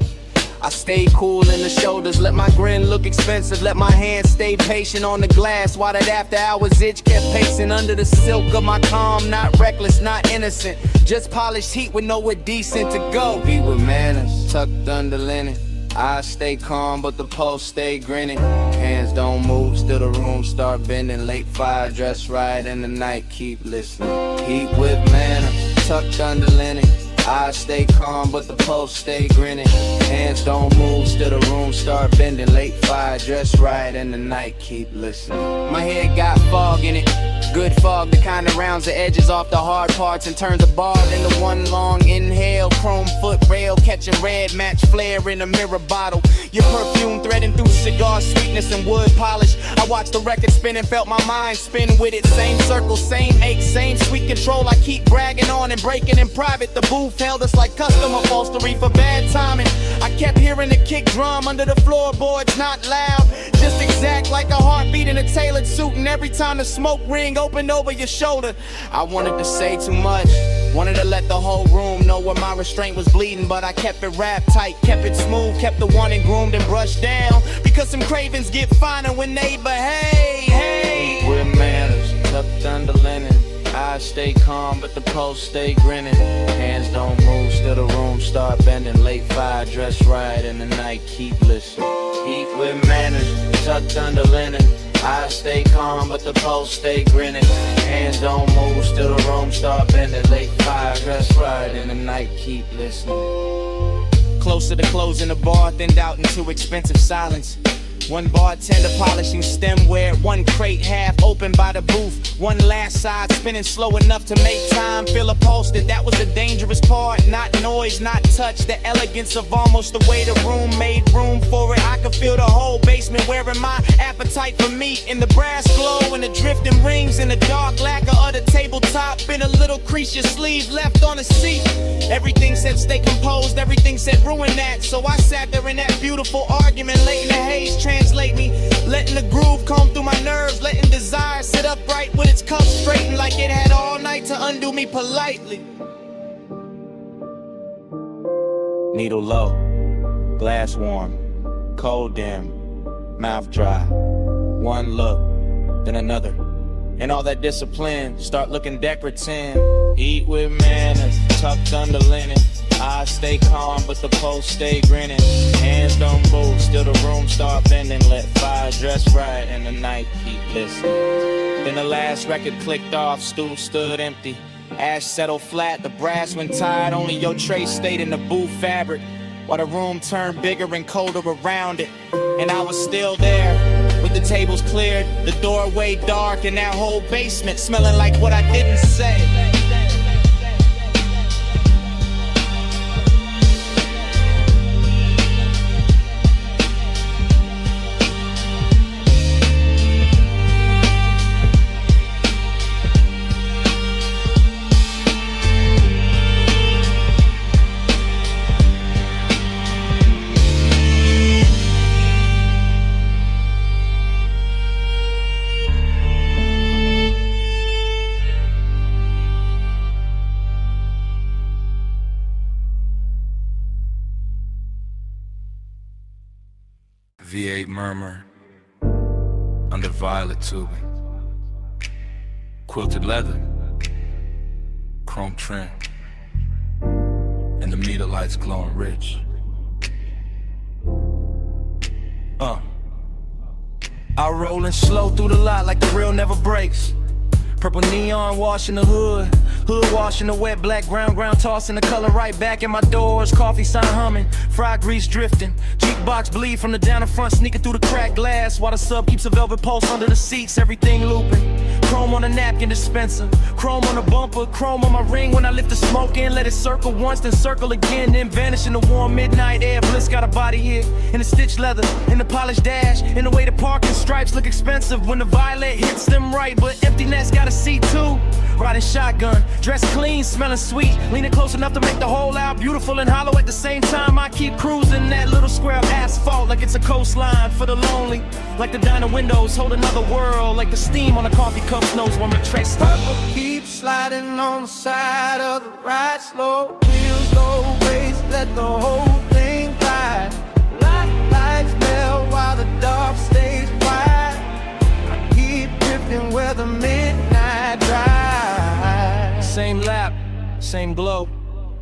F: I stayed cool in the shoulders, let my grin look expensive, let my hands stay patient on the glass while that after hours itch kept pacing under the silk of my calm. Not reckless, not innocent, just polished heat with nowhere decent to go. Be with manners, tucked under linen. I stay calm, but the pulse stay grinning. Hands don't move, still the room start bending. Late fire, dress right, and the night keep listening. Heat with manners, tucked under linen. I stay calm, but the pulse stay grinning. Hands don't move, still the room start bending. Late fire, dress right, and the night keep listening. My head got fog in it, good fog, the kind that rounds the edges off the hard parts and turns a bar into one long inhale. Chrome foot rail, catching red, match flare in a mirror bottle. Your perfume threading through cigar sweetness and wood polish. I watched the record spin and felt my mind spin with it. Same circle, same ache, same sweet control. I keep bragging on and breaking in private. The booth held us like custom upholstery for bad timing. I kept hearing the kick drum under the floorboards, not loud, just exact like a heartbeat in a tailored suit. And every time the smoke ring opened over your shoulder, I wanted to say too much, wanted to let the whole room know where my restraint was bleeding, but I kept it wrapped tight, kept it smooth, kept the one and groomed and brushed down, because some cravens get finer when they behave. Hey, with manners, tucked under linen. I stay calm, but the pulse stay grinning. Hands don't move, still the room start bending. Late fire, dress right, and the night keep listening. Heat with manners, tucked under linen. I stay calm, but the pulse stay grinning. Hands don't move, still the room start bending. Late fire, dress right, and the night keep listening. Closer to closing the bar, thinned out into expensive silence. One bartender polishing stemware, one crate half open by the booth, one last side spinning slow enough to make time feel upholstered. That was the dangerous part, not noise, not touch, the elegance of almost the way the room made room for it. I could feel the whole basement wearing my appetite for meat, in the brass glow and the drifting rings, in the dark lacquer of the tabletop, in a little crease your sleeve left on the seat. Everything said stay composed, everything said ruin that, so I sat there in that beautiful argument, late in the haze, translate me, letting the groove comb through my nerves, letting desire sit upright with its cuffs straightened like it had all night to undo me politely.
A: Needle low, glass warm, cold dim, mouth dry. One look, then another. And all that discipline, start looking decorative. Eat with manners, tucked under linen. Eyes stay calm, but the post stay grinning. Hands don't move, still the room start bending. Let fire dress right, and the night keep listening. Then the last record clicked off, stool stood empty. Ash settled flat, the brass went tired. Only your tray stayed in the booth fabric, while the room turned bigger and colder around it. And I was still there, with the tables cleared, the doorway dark, and that whole basement smelling like what I didn't say.
K: V8 murmur under violet tubing, quilted leather, chrome trim, and the meter lights glowing rich. I rollin' slow through the lot like the real never breaks. Purple neon washing the hood, hood washing the wet black ground tossing the color right back in my doors. Coffee sign humming, fried grease drifting, jukebox bleed from the down in front, sneaking through the cracked glass while the sub keeps a velvet pulse under the seats. Everything looping, chrome on the napkin dispenser, chrome on the bumper, chrome on my ring when I lift the smoke in. Let it circle once, then circle again, then vanish in the warm midnight air. Bliss got a body here in the stitched leather, in the polished dash, in the way the parking stripes look expensive when the violet hits them right, but emptiness got a seat too. Riding shotgun, dressed clean, smelling sweet, leaning close enough to make the whole out beautiful and hollow at the same time. I keep cruising that little square of asphalt like it's a coastline for the lonely, like the diner windows hold another world, like the steam on a coffee cup snows when my track stops.
C: Purple keeps sliding on the side of the ride, slow wheels, low bass, let the whole thing glide. Lights melt while the dark stays quiet. I keep drifting where the midnight drive.
J: Same lap, same glow,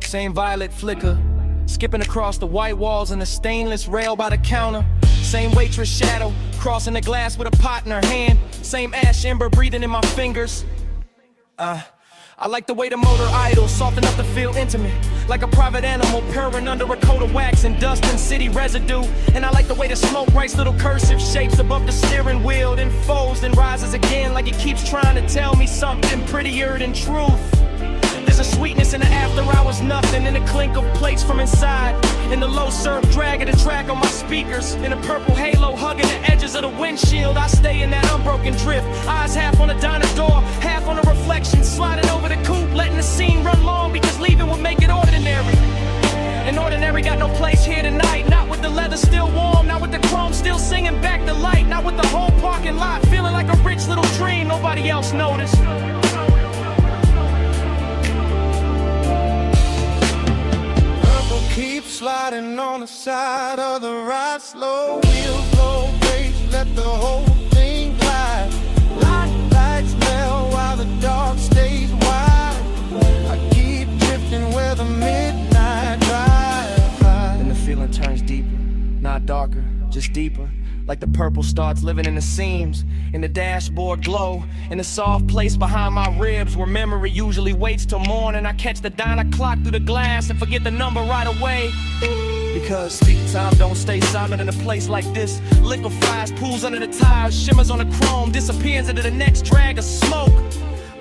J: same violet flicker, skipping across the white walls and the stainless rail by the counter. Same waitress shadow, crossing the glass with a pot in her hand. Same ash ember breathing in my fingers. I like the way the motor idles, soft enough to feel intimate, like a private animal purring under a coat of wax and dust and city residue. And I like the way the smoke writes little cursive shapes above the steering wheel, then folds and rises again, like it keeps trying to tell me something prettier than truth. There's a sweetness in the after hours, nothing in the clink of plates from inside, in the low surf drag of the track on my speakers, in a purple halo hugging the edges of the windshield. I stay in that unbroken drift, eyes half on the diner door, half on the reflection, sliding over the coupe, letting the scene run long because leaving would make it ordinary. And ordinary got no place here tonight, not with the leather still warm, not with the chrome still singing back the light, not with the whole parking lot feeling like a rich little dream nobody else noticed.
C: Keep sliding on the side of the ride, slow wheels, low bass, let the whole thing glide. Lights melt while the dark stays wide. I keep drifting where the midnight drive.
J: Then the feeling turns deeper, not darker, just deeper. Like the purple starts living in the seams, in the dashboard glow, in the soft place behind my ribs where memory usually waits till morning. I catch the diner clock through the glass and forget the number right away. Because speak time don't stay silent in a place like this. Liquefies, pools under the tires, shimmers on the chrome, disappears into the next drag of smoke.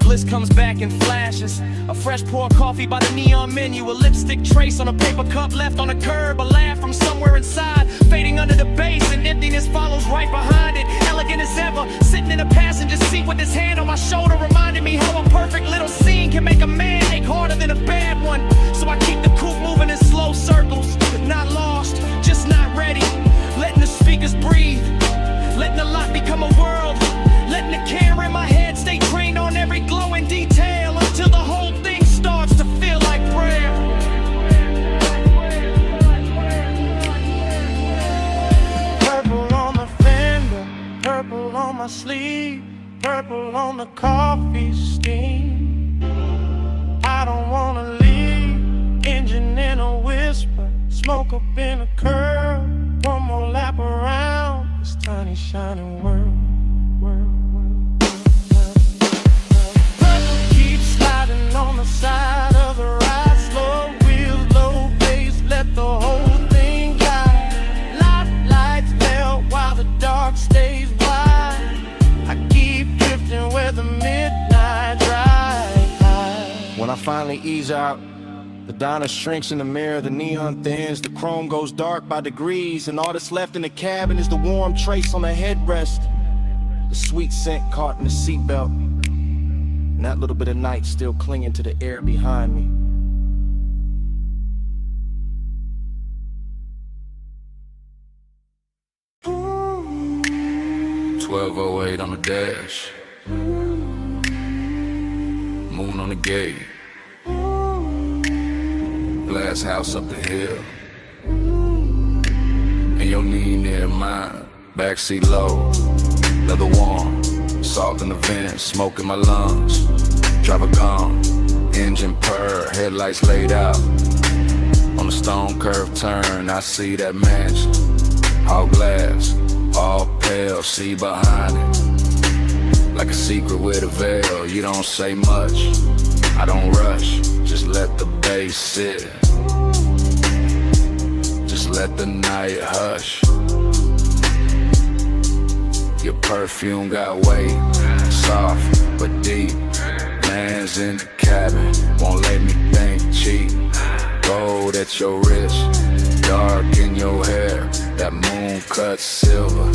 J: Bliss comes back in flashes, a fresh pour coffee by the neon menu, a lipstick trace on a paper cup left on a curb, a laugh from somewhere inside, fading under the bass, and emptiness follows right behind it. Elegant as ever, sitting in a passenger seat with his hand on my shoulder, reminding me how a perfect little scene can make a man ache harder than a bad one. So I keep the coupe moving in slow circles, not lost, just not ready, letting the speakers breathe, letting the lot become a world, letting the camera in my head stay trained on every glowing detail until the whole thing starts to feel like prayer.
A: purple on the coffee steam. I don't wanna leave, engine in a whisper, smoke up in a curl, one more lap around this tiny shining world. Purple keeps sliding on the side of the ride, slow wheels, low bass, let the whole thing glide. Lights melt while the dark stays wide. I keep drifting where the midnight drive. When I finally ease out, the diner shrinks in the mirror, the neon thins, the chrome goes dark by degrees, and all that's left in the cabin is the warm trace on the headrest, the sweet scent caught in the seatbelt, and that little bit of night still clinging to the air behind me.
K: "1208 on the dash, moon on the gate, glass house up the hill, and your knee near mine, backseat low, leather warm, salt in the vents, smoke in my lungs, driver gone, engine purr, headlights laid out, on the stone curve turn, I see that mansion, all glass, all pale, see behind it, like a secret with a veil, you don't say much, I don't rush, just let the bass sit, just let the night hush. Your perfume got weight, soft but deep. Man's in the cabin, won't let me think cheap. Gold at your wrist, dark in your hair. That moon cut silver,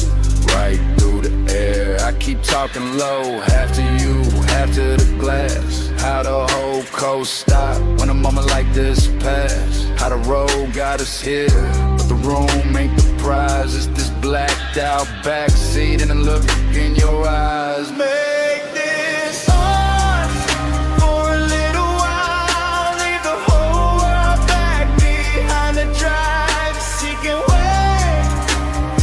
K: right through the air. I keep talking low, half to you, half to the glass. How the whole coast stop when a moment like this pass. How the road got us here, but the room ain't the prize. It's this blacked out backseat and a look in your eyes. Make this ours for a little while. Leave the whole world back behind the drive. Seeking way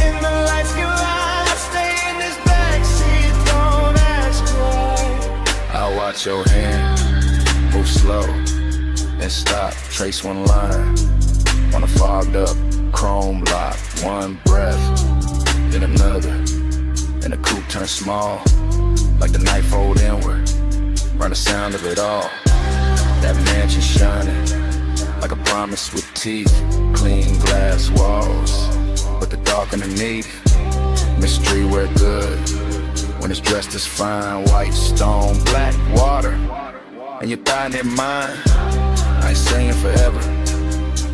K: in the lights can lie. Stay in this backseat, don't ask why. I'll watch your hand move slow and stop, trace one line on a fogged up chrome lock. One breath, then another, and the coupe turns small, like the night fold inward, run the sound of it all. That mansion shining, like a promise with teeth, clean glass walls, but the dark underneath, mystery we're good, when it's dressed as fine, white stone, black water, and your thigh near mine. I ain't saying forever,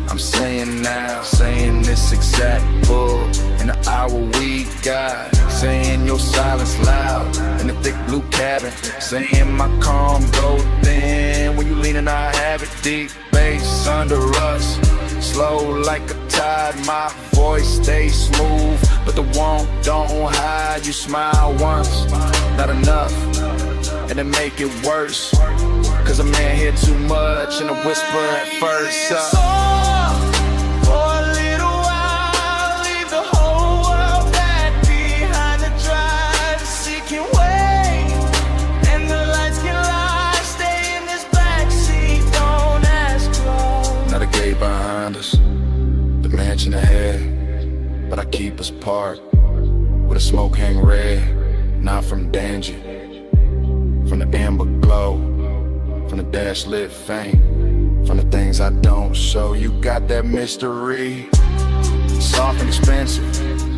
K: I'm saying now, saying this exact pull in the hour we got, saying your silence loud in the thick blue cabin, saying my calm go thin when you lean and I have it deep bass under us, slow like a tide, my voice stays smooth, but the want don't hide. You smile once, not enough, and it make it worse, cause a man hear too much and a whisper at first. For a little while, leave the whole world back behind the drive, seeking way, and the lights can lie. Stay in this backseat, don't ask why. Now the gate behind us, the mansion ahead, but I keep us parked with a smoke hang red, not from danger, from the amber glow, from the dash lit faint, from the things I don't show. You got that mystery, soft and expensive,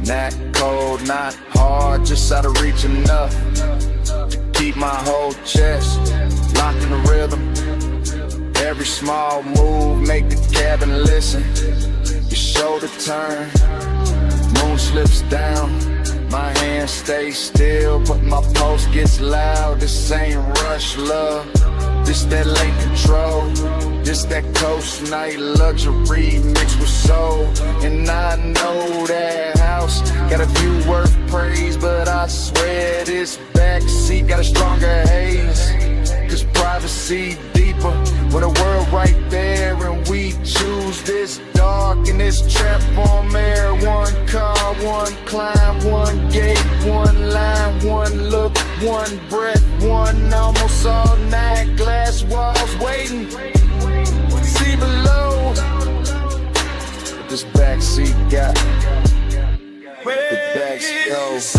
K: not cold, not hard, just out of reach enough to keep my whole chest locked in the rhythm. Every small move make the cabin listen. Your shoulder turn, moon slips down, my hand stays still, but my pulse gets loud. This ain't rush love, this that late control, this that coast night luxury mixed with soul. And I know that house got a view worth praise, but I swear this backseat got a stronger haze, cause privacy deeper
H: When the world right there and we choose this dark and this trap on air. One car, one climb, one gate, one line, one look, one breath, one almost all night. Glass walls waiting, see below. What this backseat got, the backseat goes.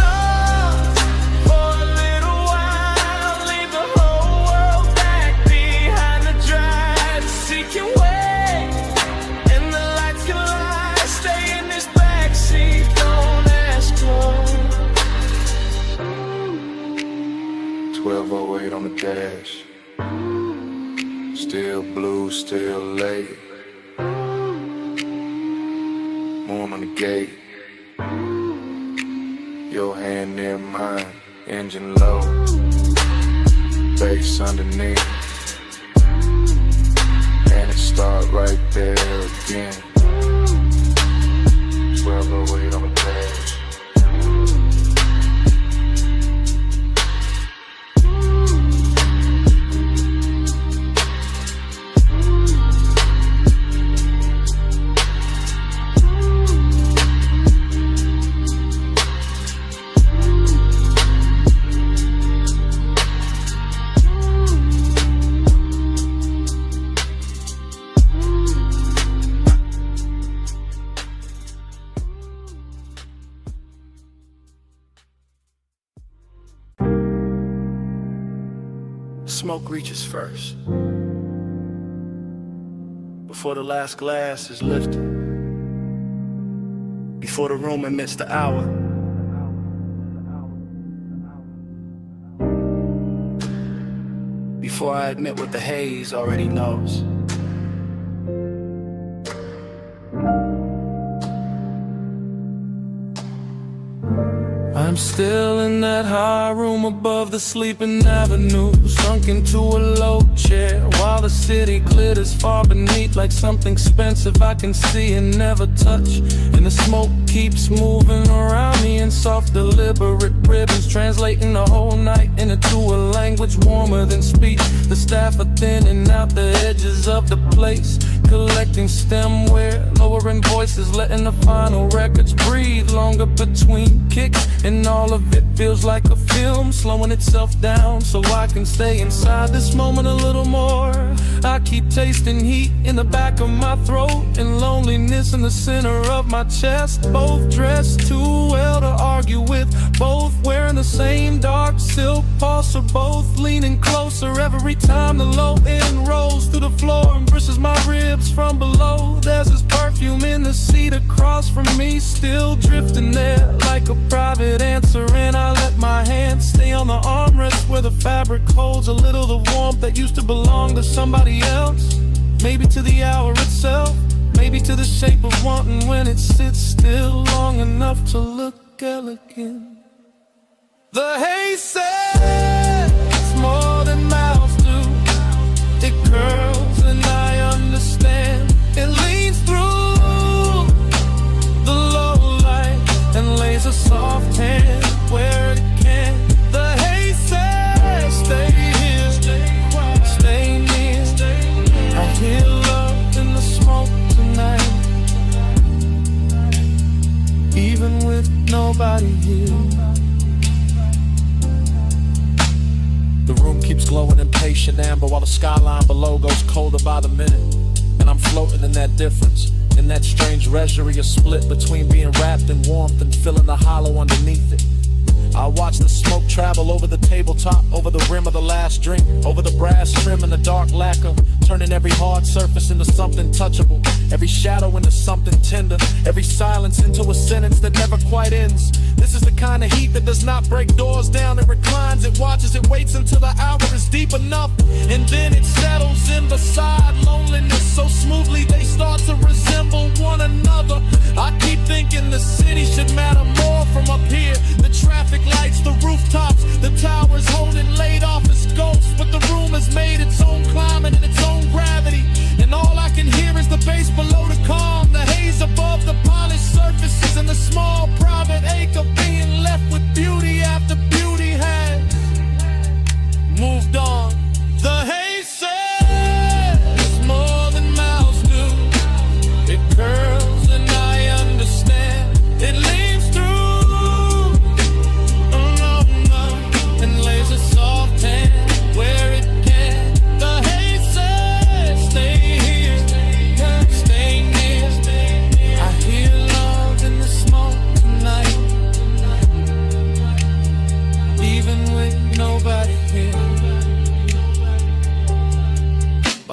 H: On the dash, still blue, still late. Moon on the gate, your hand near mine, engine low, bass underneath, and it start right there again. 1208 on the dash.
L: Smoke reaches first, before the last glass is lifted, before the room admits the hour. Before I admit what the haze already knows.
C: I'm still in that high room above the sleeping avenue, sunk into a low chair while the city glitters far beneath like something expensive I can see and never touch. And the smoke keeps moving around me in soft deliberate ribbons, translating the whole night into a language warmer than speech. The staff are thinning out the edges of the place, collecting stemware, lowering voices, letting the final records breathe longer between kicks. And all of it feels like a film, slowing itself down so I can stay inside this moment a little more. I keep tasting heat in the back of my throat and loneliness in the center of my chest. Both dressed too well to argue with, both wearing the same dark silk pulse, or both leaning closer every time the low end rolls through the floor and brushes my ribs from below. There's this perfume in the seat across from me, still drifting there like a private answer, and I let my hands stay on the armrest where the fabric holds a little the warmth that used to belong to somebody else. Maybe to the hour itself, maybe to the shape of wanting when it sits still long enough to look elegant. The haze says more than mouths do. It curls and I understand. It leans through the low light and lays a soft hand where it can. The haze says stay here, stay near. I hear love in the smoke tonight, even with nobody here.
E: The room keeps glowing in patient amber while the skyline below goes colder by the minute. And I'm floating in that difference, in that strange reverie, a split between being wrapped in warmth and feeling the hollow underneath it. I watch the smoke travel over the tabletop, over the rim of the last drink, over the brass trim and the dark lacquer, turning every hard surface into something touchable, every shadow into something tender, every silence into a sentence that never quite ends. This is the kind of heat that does not break doors down. It reclines, it watches, it waits until the hour is deep enough, and then it settles in beside loneliness so smoothly they start to resemble one another. I keep thinking the city should matter more from up here. The traffic lights, the rooftops, the towers holding laid off as ghosts, but the room has made its own climate and its own gravity, and all I can hear is the bass below the calm, the haze above the polished surfaces, and the small private ache of being left with beauty after beauty has moved on. The haze says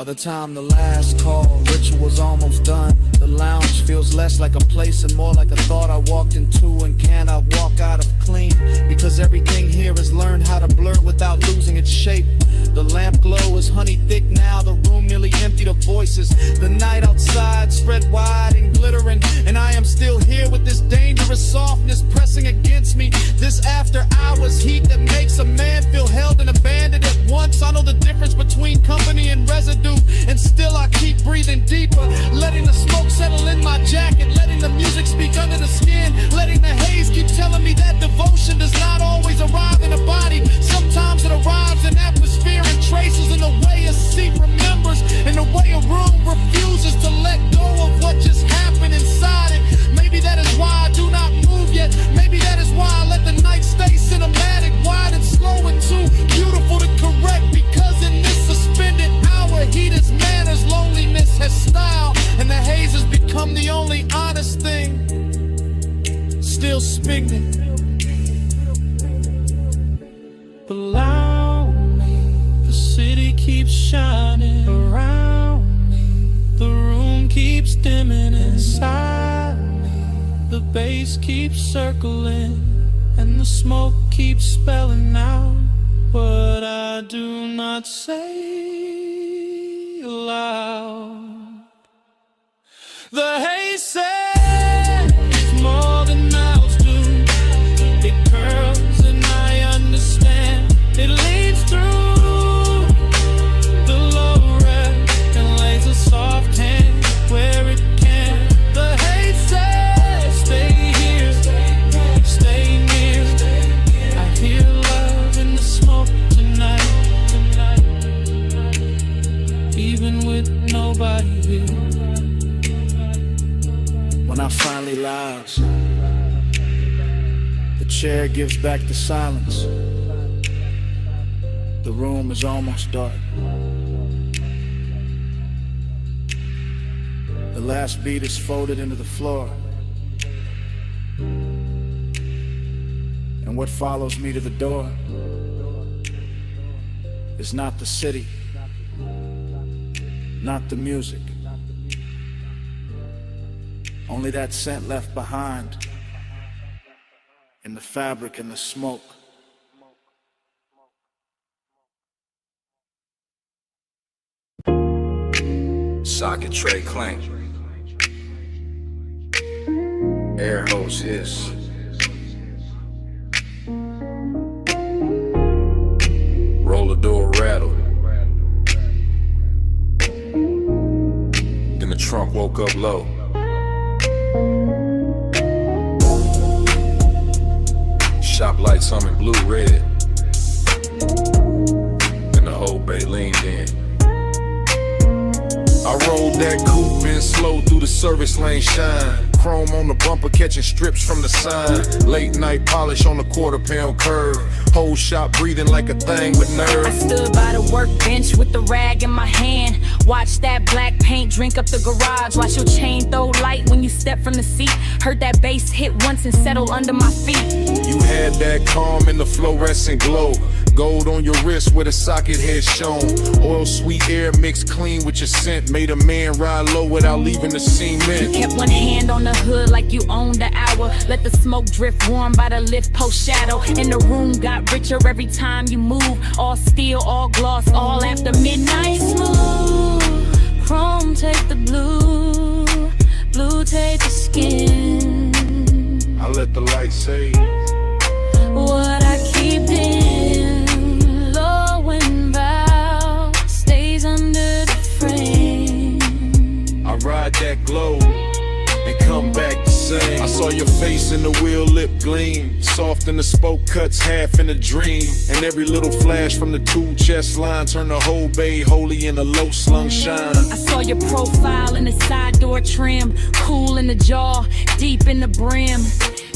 L: By the time the last call, ritual's almost done. The lounge feels less like a place and more like a thought I walked into and cannot walk out of clean. Because everything here is learned how to blur without losing its shape. The lamp glow is honey thick now, the room nearly emptied of voices. The night outside spread wide and glittering, and I am still here with this dangerous softness pressing against me. This after hours heat that makes a man feel held and abandoned at once. I know the difference between company and residue, and still I keep breathing deeper, letting the smoke settle in my jacket, letting the music speak under the skin, letting the haze keep telling me that devotion does not always arrive in a body. Sometimes it arrives in atmosphere and traces, in the way a seat remembers, in the way a room refuses to let go of what just happened inside it. Maybe that is why I do not move yet. Maybe that is why I let the night stay cinematic, wide and slow and too beautiful to correct. Because in this suspended hour, heat is manners, loneliness has style, and the haze has become the only honest thing still speaking.
C: Allow me, the city keeps shining around me, the room keeps dimming inside me, the bass keeps circling, and the smoke keeps spelling out what I do not say aloud. The haze says more than owls do. It curls and I understand. It leads through the low red and lays a soft hand where it can. The haze says stay here, stay near. I hear love in the smoke tonight, even with nobody here.
L: When I finally lounge, the chair gives back the silence. The room is almost dark. The last beat is folded into the floor, and what follows me to the door is not the city, not the music, only that scent left behind in the fabric and the smoke.
K: Socket tray clank. Air hose hiss. Roller door rattle. Then the trunk woke up low. Shop lights on in blue red. And the whole bay leaned in. I rolled that coupe in slow through the service lane shine. Chrome on the bumper catching strips from the sign. Late night polish on the quarter-pound curve. Whole shop breathing like a thing with nerve.
O: I stood by the workbench with the rag in my hand. Watch that black paint drink up the garage. Watch your chain throw light when you step from the seat. Heard that bass hit once and settle under my feet.
K: You had that calm in the fluorescent glow. Gold on your wrist where the socket head shown. Oil sweet air mixed clean with your scent. Made a man ride low without leaving the cement.
O: You kept one hand on the hood like you owned the hour. Let the smoke drift warm by the lift post shadow. And the room got richer every time you move. All steel, all gloss, all after midnight.
N: Smooth, chrome take the blue, blue take the skin.
K: I let the light say
N: what I keep in, low and bow, stays under the frame.
K: I ride that glow and come back the same. I saw your face in the wheel lip gleam. Soft in the spoke cuts, half in a dream. And every little flash from the two chest line turned the whole bay holy in a low slung shine.
O: I saw your profile in the side door trim. Cool in the jaw, deep in the brim.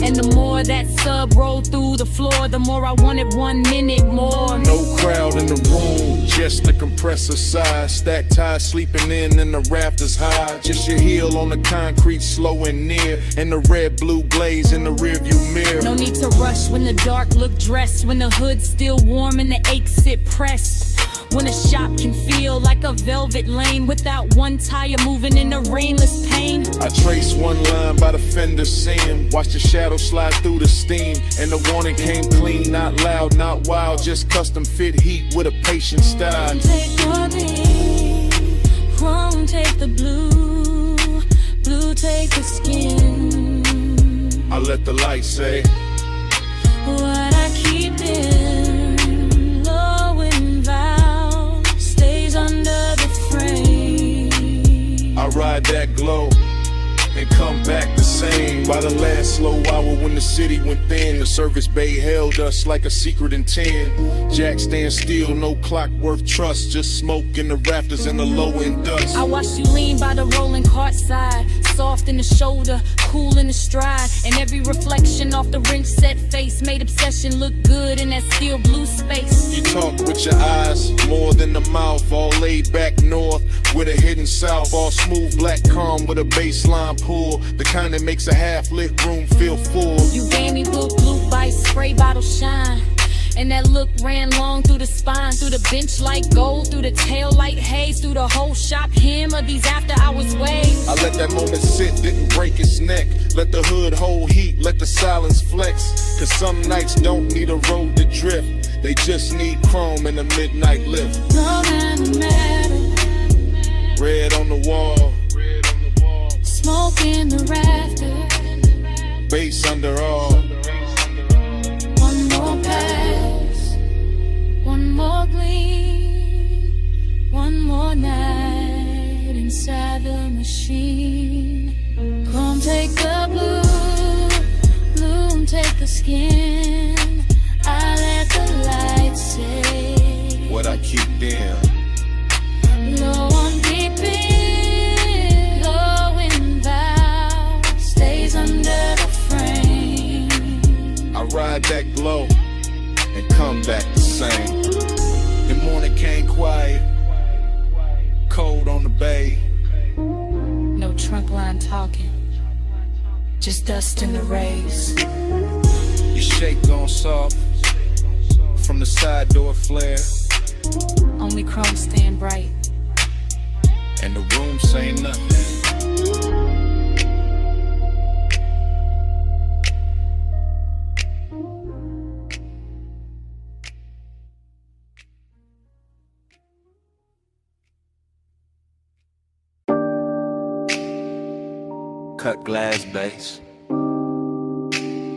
O: And the more that sub rolled through the floor, the more I wanted 1 minute more.
K: No crowd in the room, just the compressor side. Stacked tie sleeping in and the rafters high. Just your heel on the concrete slow and near. And the red blue glaze in the rearview mirror.
O: No need to rush when the dark look dressed. When the hood's still warm and the aches sit pressed. When a shop can feel like a velvet lane without one tire moving in the rainless pain.
M: I trace one line by the fender seam, watch the shadow slide through the steam, and the warning came clean, not loud, not wild, just custom fit heat with a patient style.
N: Take the green, chrome take the blue, blue take the skin.
M: I let the light say
N: what I keep in low and vow stays under the frame.
M: I ride that glow and come back the same. By the last slow hour when the city went thin, the service bay held us like a secret in 10. Jack stand still, no clock worth trust, just smoke in the rafters and the low end dust.
O: I watched you lean by the rolling cart side, soft in the shoulder, cool in the stride, and every reflection off the wrench set face made obsession look good in that steel blue space.
M: You talk with your eyes more than the mouth, all laid back north with a hidden south, all smooth black calm with a baseline pull, the kind that makes a half-lit room feel full.
O: You gave me blue by spray bottle shine, and that look ran long through the spine, through the bench like gold, through the tail light haze, through the whole shop him of these after hours waves.
M: I let that moment sit, didn't break its neck. Let the hood hold heat, let the silence flex. Cause some nights don't need a road to drift, they just need chrome and a midnight lift.
N: Love and matter,
M: Red on the wall,
N: smoke in the rafters,
M: bass under all.
N: one more pass, one more gleam, one more night inside the machine. Come take the blue, bloom take the skin. I let the light say
M: What I keep in.
N: low on deep in, low in vow stays under the frame.
M: I ride that glow and come back the same. The morning came quiet, cold on the bay.
O: No trunk line talking, just dust in the rays.
M: Your shape gone soft from the side door flare,
O: Only chrome stand bright.
M: and the room say nothing.
E: Cut glass base,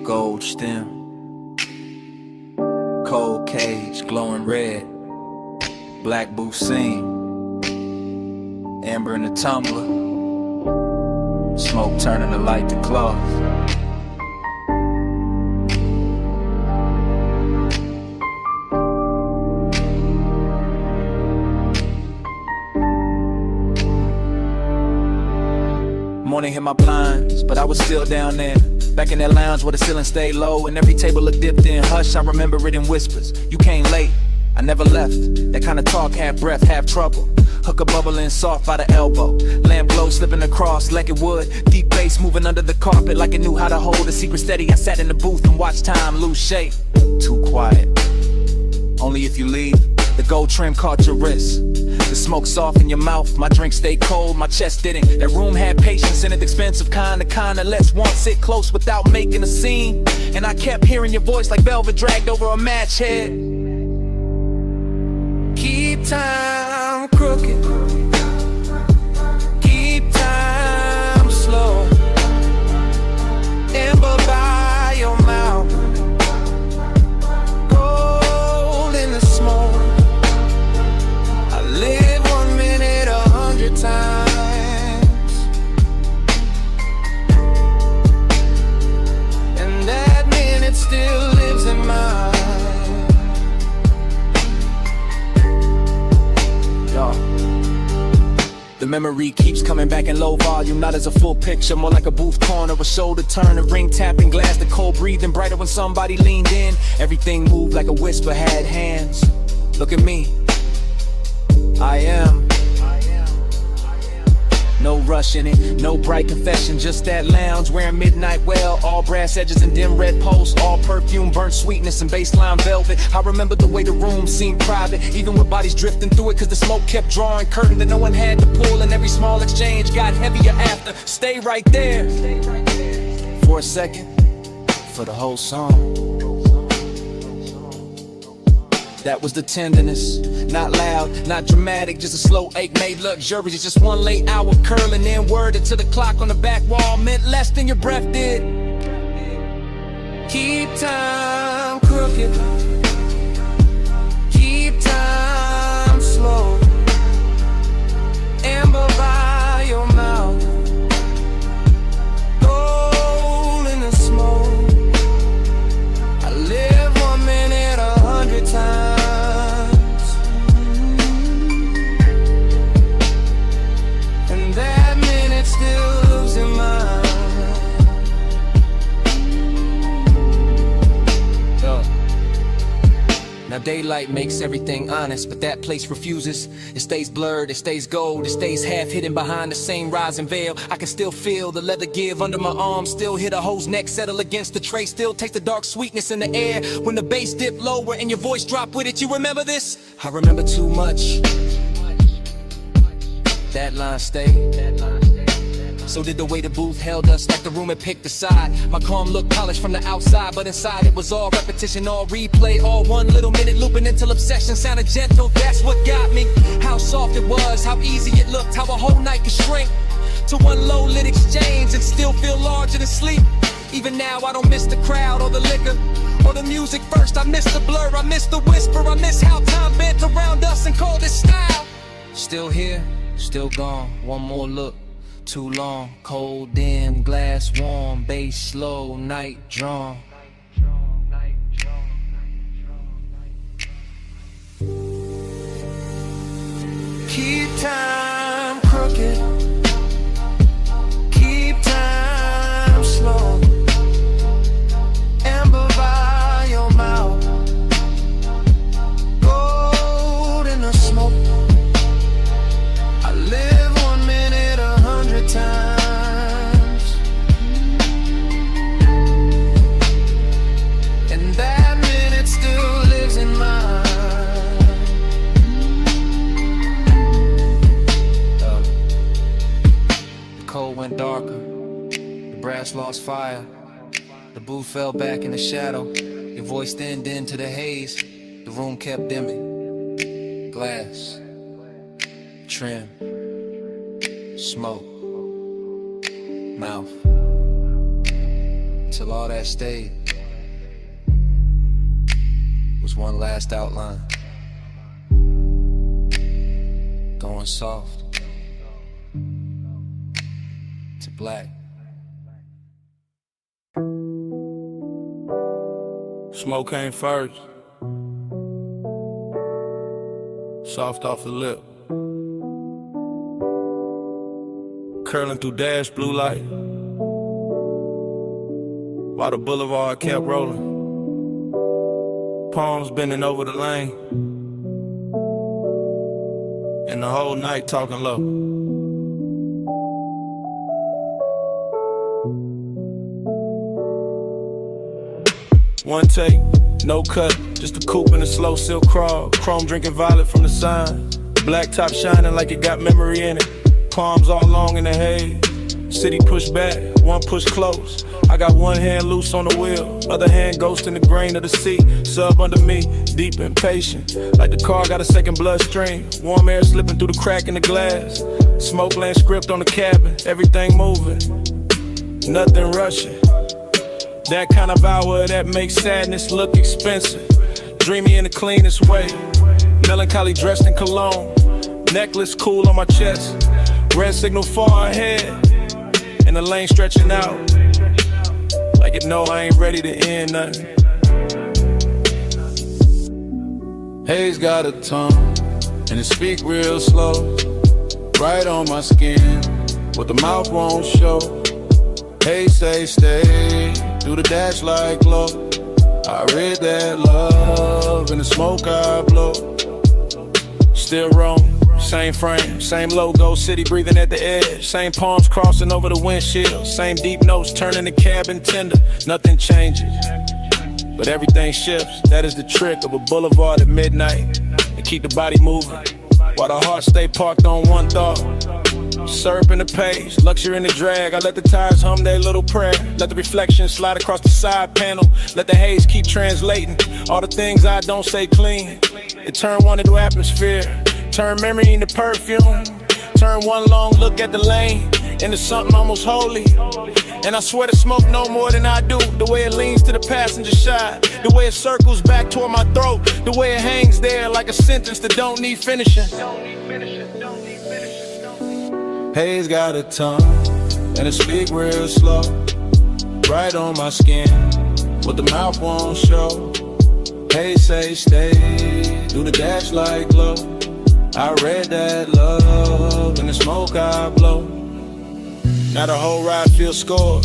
E: gold stem, cold cage glowing red, black booth seam, amber in the tumbler, smoke turning the light to cloth. Morning hit my blinds, but I was still down there. Back in that lounge where the ceiling stayed low and every table looked dipped in hush. I remember it in whispers. You came late, I never left. That kind of talk, half breath, half trouble. Hooker bubbling soft by the elbow. Lamp glow slipping across like it would. Deep bass moving under the carpet like it knew how to hold a secret steady. I sat in the booth and watched time lose shape. Too quiet. Only if you leave. The gold trim caught your wrist. The smoke soft in your mouth, my drink stayed cold, my chest didn't. That room had patience in it, expensive kind, the kind that lets one sit close without making a scene. And I kept hearing your voice like velvet dragged over a match head. Keep time crooked, keep time slow. Amber by your mouth, gold in the smoke. I live 1 minute 100 times, and that minute still lives in mine. The memory keeps coming back in low volume, not as a full picture, more like a booth corner, a shoulder turn, a ring tapping glass, the cold breathing brighter when somebody leaned in. Everything moved like a whisper had hands. Look at me, I am
J: No rush in it, no bright confession, just that lounge wearing midnight well, all brass edges and dim red posts, all perfume, burnt sweetness and baseline velvet. I remember the way the room seemed private, even with bodies drifting through it, cause the smoke kept drawing curtain that no one had to pull, and every small exchange got heavier after. Stay right there for a second, for the whole song. That was the tenderness, not loud, not dramatic, just a slow ache made luxurious. Just one late hour curling, then worded to the clock on the back wall meant less than your breath did. Keep time crooked, keep time slow, amber by your mouth, gold in the smoke. I live 1 minute 100 times. Now daylight makes everything honest, but that place refuses. It stays blurred, it stays gold, it stays half hidden behind the same rising veil. I can still feel the leather give under my arm, still hear the hoe's neck settle against the tray, still taste the dark sweetness in the air when the bass dip lower and your voice drop with it. You remember this? I remember too much. That line stayed. So did the way the booth held us, like the room had picked a side. My calm looked polished from the outside, but inside it was all repetition, all replay, all 1 little minute looping until obsession sounded gentle. That's what got me. How soft it was, how easy it looked, how a whole night could shrink to one low lit exchange and still feel larger than sleep. Even now I don't miss the crowd or the liquor or the music first. I miss the blur, I miss the whisper, I miss how time bent around us and called it style. Still here, still gone, one more look. Too long, cold dim, glass warm, bass slow, night drawn. Keep time crooked, keep time slow, amber by your mouth, gold in the smoke. I live 1 minute 100 times, and that minute still lives in mine. The cold went darker, the brass lost fire, the booth fell back in the shadow, your voice thinned into the haze, the room kept dimming. Glass, trim, smoke, mouth, till all that stayed was one last outline, going soft to black.
K: Smoke came first, soft off the lip, curling through dash blue light, while the boulevard kept rolling, palms bending over the lane, and the whole night talking low. One take, no cut, just a coupe and a slow silk crawl, chrome drinking violet from the sign, black top shining like it got memory in it. Palms all long in the haze, city push back, one push close. I got one hand loose on the wheel, other hand ghost in the grain of the seat. Sub under me, deep impatient, like the car got a second bloodstream. Warm air slipping through the crack in the glass, smoke land script on the cabin, everything moving, nothing rushing. That kind of hour that makes sadness look expensive. Dreamy in the cleanest way, melancholy dressed in cologne, necklace cool on my chest. Red signal far ahead, and the lane stretching out, like it know I ain't ready to end nothing.
P: Haze got a tongue, and it speak real slow, right on my skin, what the mouth won't show. Haze say stay, through the dash like glow. I read that love in the smoke I blow. Still roam,
E: Same frame, same logo, city breathing at the edge. Same palms crossing over the windshield. Same deep notes turning the cabin tender. Nothing changes, but everything shifts. That is the trick of a boulevard at midnight. And keep the body moving while the heart stay parked on one thought. Syrup in the pace, luxury in the drag. I let the tires hum their little prayer. Let the reflection slide across the side panel. Let the haze keep translating all the things I don't say clean. It turn one into atmosphere, turn memory into perfume. Turn one long look at the lane into something almost holy. And I swear to smoke no more than I do. The way it leans to the passenger side, the way it circles back toward my throat, the way it hangs there like a sentence that don't need finishing.
P: Haze got a tongue, and it speak real slow. Right on my skin, what the mouth won't show. Haze say stay, do the dash like glow. I read that love, in the smoke I blow.
E: Now the whole ride feels scored.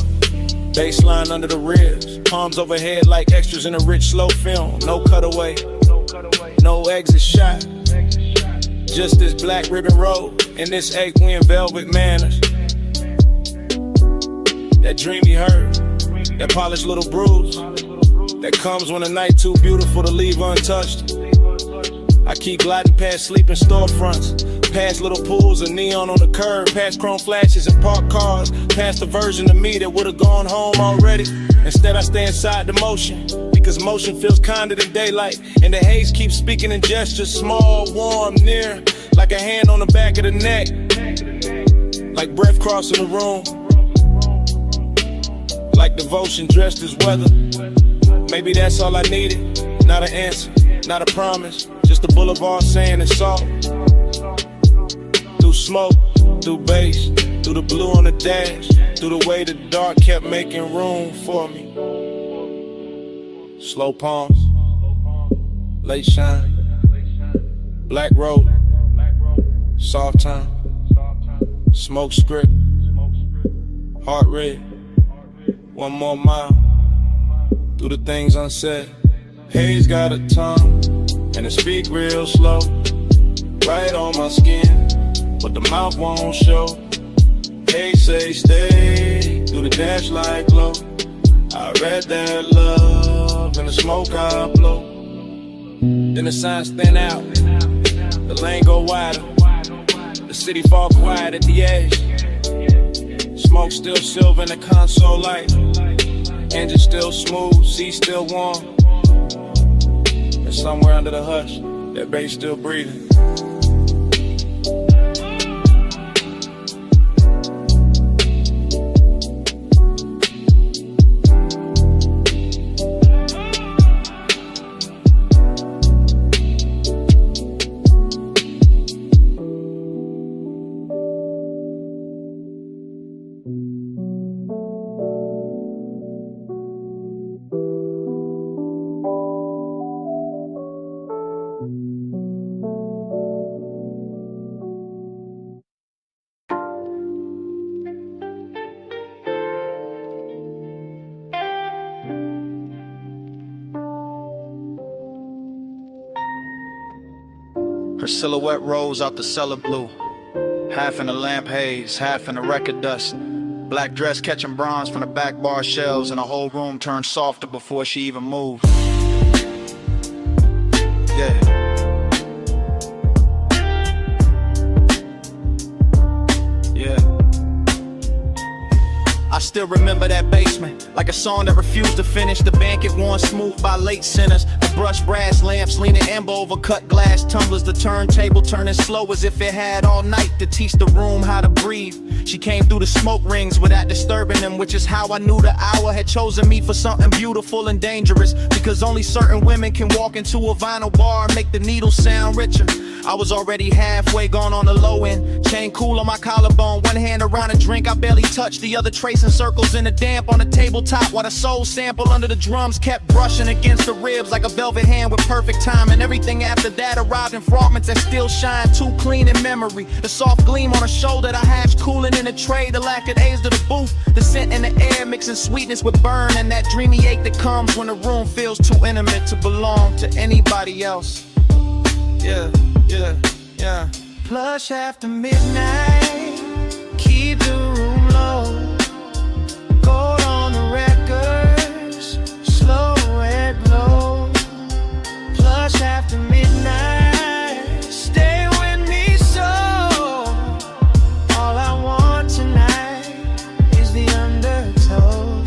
E: Baseline under the ribs, palms overhead like extras in a rich slow film. No cutaway, no exit shot. Just this black ribbon road and this ache-win velvet manners. That dreamy hurt, that polished little bruise that comes when a night too beautiful to leave untouched. I keep gliding past sleeping storefronts, past little pools of neon on the curb, past chrome flashes and parked cars, past the version of me that would've gone home already. Instead I stay inside the motion, because motion feels kinder than daylight. And the haze keeps speaking in gestures, small, warm, near, like a hand on the back of the neck, like breath crossing the room, like devotion dressed as weather. Maybe that's all I needed, not an answer, not a promise, just a boulevard saying it's all. Through smoke, through bass, through the blue on the dash, through the way the dark kept making room for me. Slow palms, late shine, black road, soft time, smoke script, heart red, one more mile, through the things unsaid. Haze got a tongue, and it speak real slow, right on my skin, but the mouth won't show. Haze say stay, through the dash like glow. I read that love, in the smoke I blow. Then the signs thin out, the lane go wider, the city fall quiet at the edge. Smoke still silver in the console light, engine still smooth, seat still warm. And somewhere under the hush, that bass still breathing.
L: Her silhouette rose out the cellar blue, half in the lamp haze, half in the record dust. Black dress catching bronze from the back bar shelves, and the whole room turned softer before she even moved. Yeah. I still remember that basement, like a song that refused to finish. The banquet worn smooth by late sinners. The brushed brass lamps leaning amber over cut glass tumblers. The turntable turning slow as if it had all night to teach the room how to breathe. She came through the smoke rings without disturbing them, which is how I knew the hour had chosen me for something beautiful and dangerous. Because only certain women can walk into a vinyl bar and make the needle sound richer. I was already halfway gone on the low end, chain cool on my collarbone, one hand around a drink I barely touched, the other tracing circles in the damp on the tabletop, while the soul sample under the drums kept brushing against the ribs like a velvet hand with perfect time. And everything after that arrived in fragments that still shine too clean in memory. The soft gleam on her shoulder, the hash cooling in the tray, the lack of A's to the booth, the scent in the air mixing sweetness with burn, and that dreamy ache that comes when the room feels too intimate to belong to anybody else. Yeah, yeah, yeah.
C: Plush after midnight, keep the room low. Gold on the records, slow red glow. Plush after midnight, stay with me so. All I want tonight is the undertow.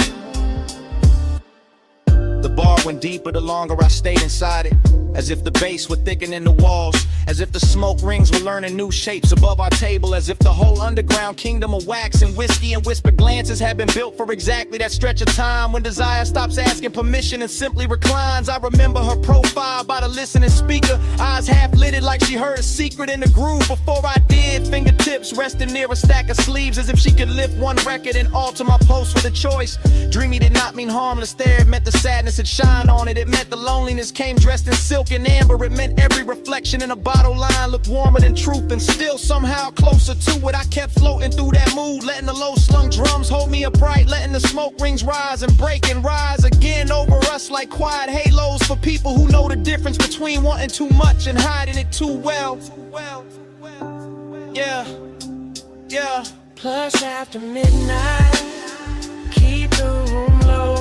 J: The bar went deeper the longer I stayed inside it. As if the bass were thickening the walls, as if the smoke rings were learning new shapes above our table, as if the whole underground kingdom of wax and whiskey and whispered glances had been built for exactly that stretch of time when desire stops asking permission and simply reclines. I remember her profile by the listening speaker, eyes half lidded like she heard a secret in the groove before I did. Fingertips resting near a stack of sleeves as if she could lift one record and alter my post with a choice. Dreamy did not mean harmless there, it meant the sadness had shine on it. It meant the loneliness came dressed in silk and amber. It meant every reflection in a bottle line looked warmer than truth and still somehow closer to it. I kept floating through that mood, letting the low slung drums hold me upright, letting the smoke rings rise and break and rise again over us like quiet halos for people who know the difference between wanting too much and hiding it too well. Yeah, yeah.
C: Plush after midnight, keep the room low.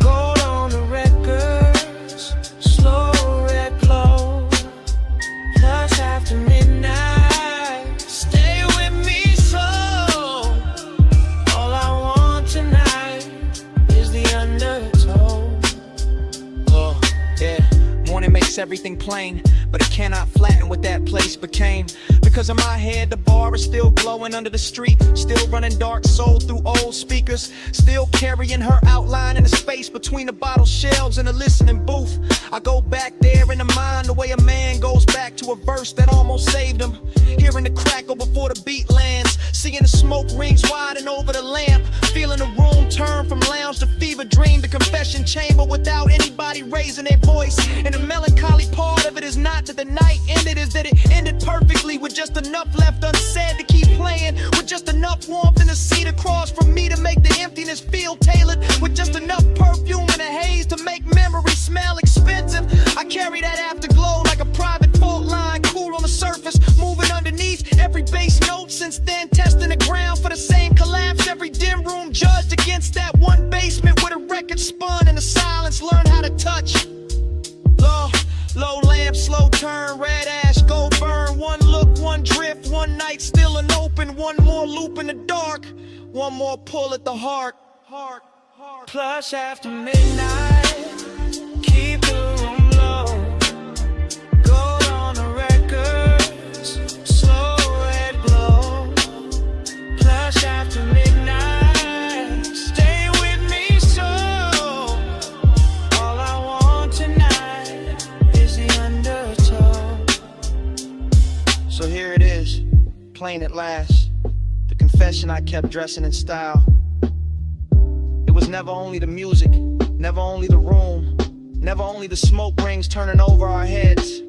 C: Gold on the records, slow red glow. Plush after midnight, stay with me so. All I want tonight is the undertow.
J: Oh, yeah. Morning makes everything plain, but it cannot flatten what that place became. Because in my head, the bar is still glowing under the street, still running dark soul through old speakers, still carrying her outline in the space between the bottle shelves and the listening booth. I go back there in the mind the way a man goes back to a verse that almost saved him. Hearing the crackle before the beat lands, seeing the smoke rings widen over the lamp, feeling the room turn from lounge to fever dream to confession chamber without anybody raising their voice. And the melancholy part of it is not that the night ended, is that it ended perfectly with just enough left unsaid to keep playing, with just enough warmth in the seat across from me to make the emptiness feel tailored, with just enough perfume and a haze to make memory smell expensive. I carry that afterglow like a private fault line, cool on the surface, moving underneath every bass note. Since then, testing the ground for the same collapse. Every dim room judged against that one basement where the record spun and the silence learned how to touch. Low lamp, slow turn, red ash, go burn. One look, one drift, one night still an open. One more loop in the dark, one more pull at the heart.
C: Plush after midnight, keep the room low. Gold on the records, slow red glow. Plush after midnight, stay with me so. All I want tonight is the undertow.
J: So here it is, plain at last, the confession I kept dressing in style. It was never only the music, never only the room, never only the smoke rings turning over our heads.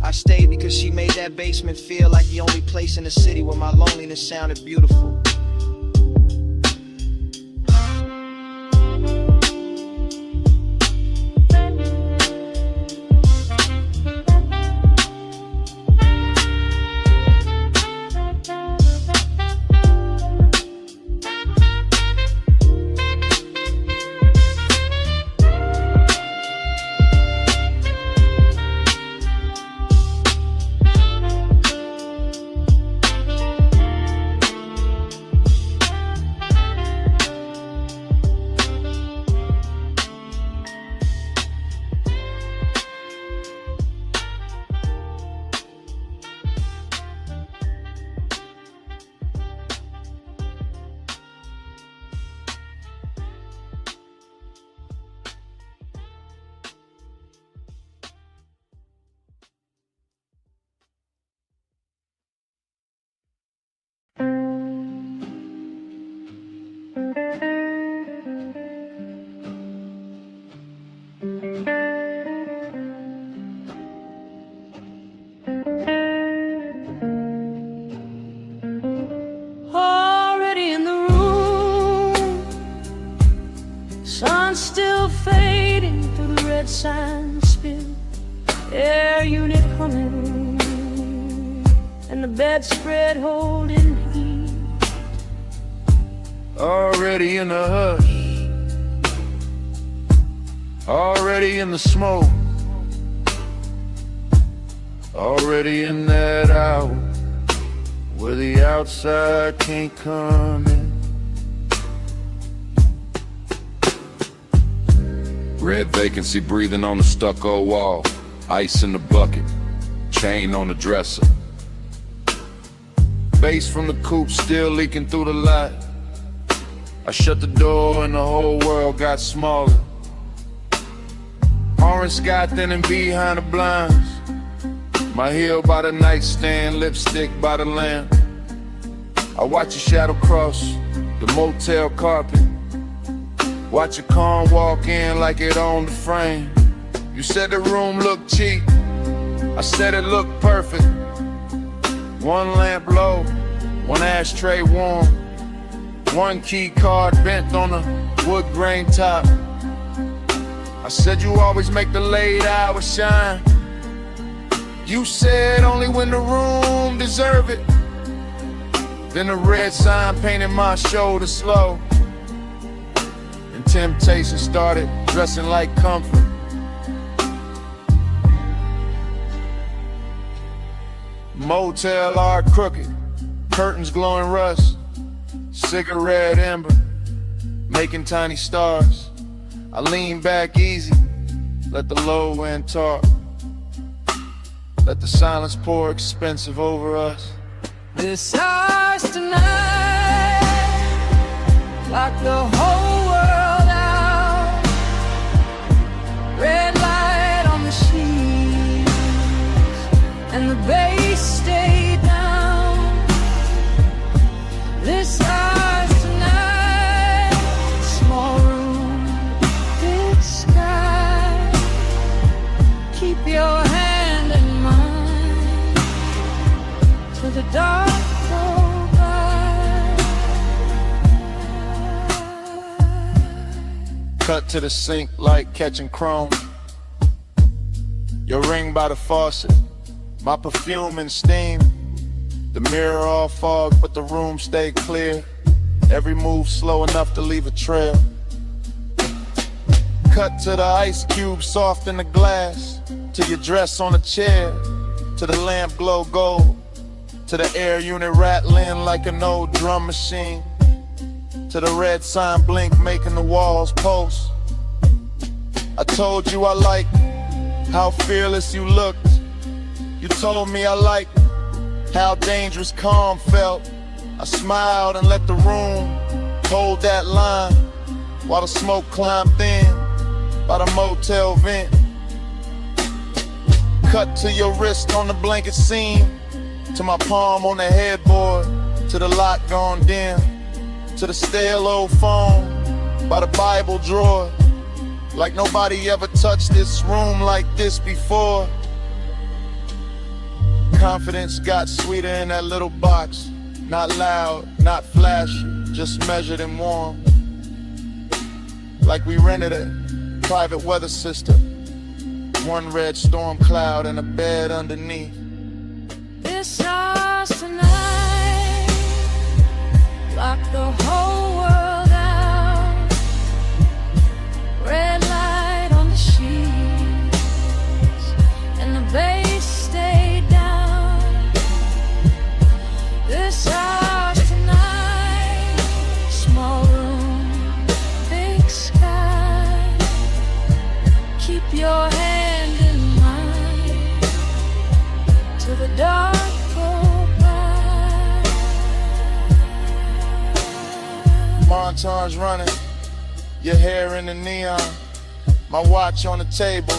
J: I stayed because she made that basement feel like the only place in the city where my loneliness sounded beautiful.
N: Already in the room, sun still fading through the red sand spill. Air unit humming,
C: the bedspread holding heat.
P: Already in the hush, already in the smoke, already in that hour where the outside can't come in.
K: Red vacancy breathing on the stucco wall, ice in the bucket, chain on the dresser. Bass from the coupe still leaking through the light. I shut the door and the whole world got smaller. Orange sky thinning behind the blinds. My heel by the nightstand, lipstick by the lamp. I watch your shadow cross the motel carpet. Watch your calm walk in like it owned the frame. You said the room looked cheap, I said it looked perfect. One lamp low, one ashtray warm, one key card bent on a wood grain top. I said you always make the late hours shine. You said only when the room deserve it. Then the red sign painted my shoulder slow, and temptation started dressing like comfort. Motel art crooked, curtains glowing rust, cigarette ember, making tiny stars. I lean back easy, let the low end talk. Let the silence pour expensive over us.
C: This house tonight, lock the whole world out. Red light on the sheets, and the bass stay down. This house tonight, small room, big sky. Keep your hand in mine till the dark go by.
P: Cut to the sink like catching chrome. Your ring by the faucet, my perfume and steam. The mirror all fog, but the room stay clear. Every move slow enough to leave a trail. Cut to the ice cube soft in the glass, to your dress on a chair, to the lamp glow gold, to the air unit rattling like an old drum machine, to the red sign blink making the walls pulse. I told you I liked how fearless you looked. You told me I liked how dangerous calm felt. I smiled and let the room hold that line while the smoke climbed thin by the motel vent. Cut to your wrist on the blanket seam, to my palm on the headboard, to the lock gone dim, to the stale old phone by the Bible drawer. Like nobody ever touched this room like this before. Confidence got sweeter in that little box. Not loud, not flashy, just measured and warm. Like we rented a private weather system. One red storm cloud and a bed underneath.
C: This house tonight, lock the whole world out. Red light on the sheets, and the bass stay down. This house tonight, small room, big sky. Keep your hand in mine till the dark go by.
P: Montage running, your hair in the neon, my watch on the table,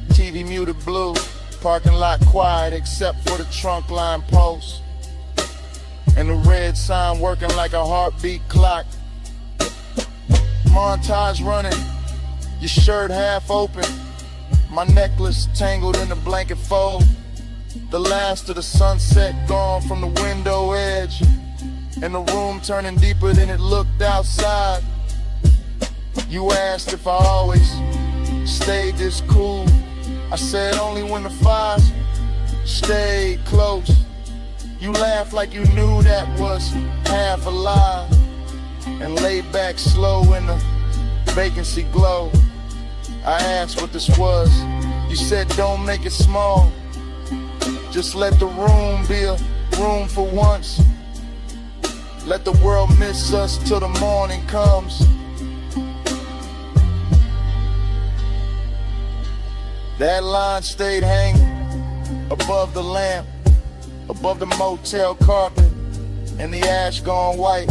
P: TV muted blue, parking lot quiet except for the trunk line post, and the red sign working like a heartbeat clock. Montage running, your shirt half open, my necklace tangled in the blanket fold. The last of the sunset gone from the window edge, and the room turning deeper than it looked outside. You asked if I always stayed this cool. I said only when the fire stayed close.
B: You laughed like you knew that was half a lie, and laid back slow in the vacancy glow. I asked what this was. You said don't make it small, just let the room be a room for once. Let the world miss us till the morning comes. That line stayed hanging above the lamp, above the motel carpet, and the ash gone white.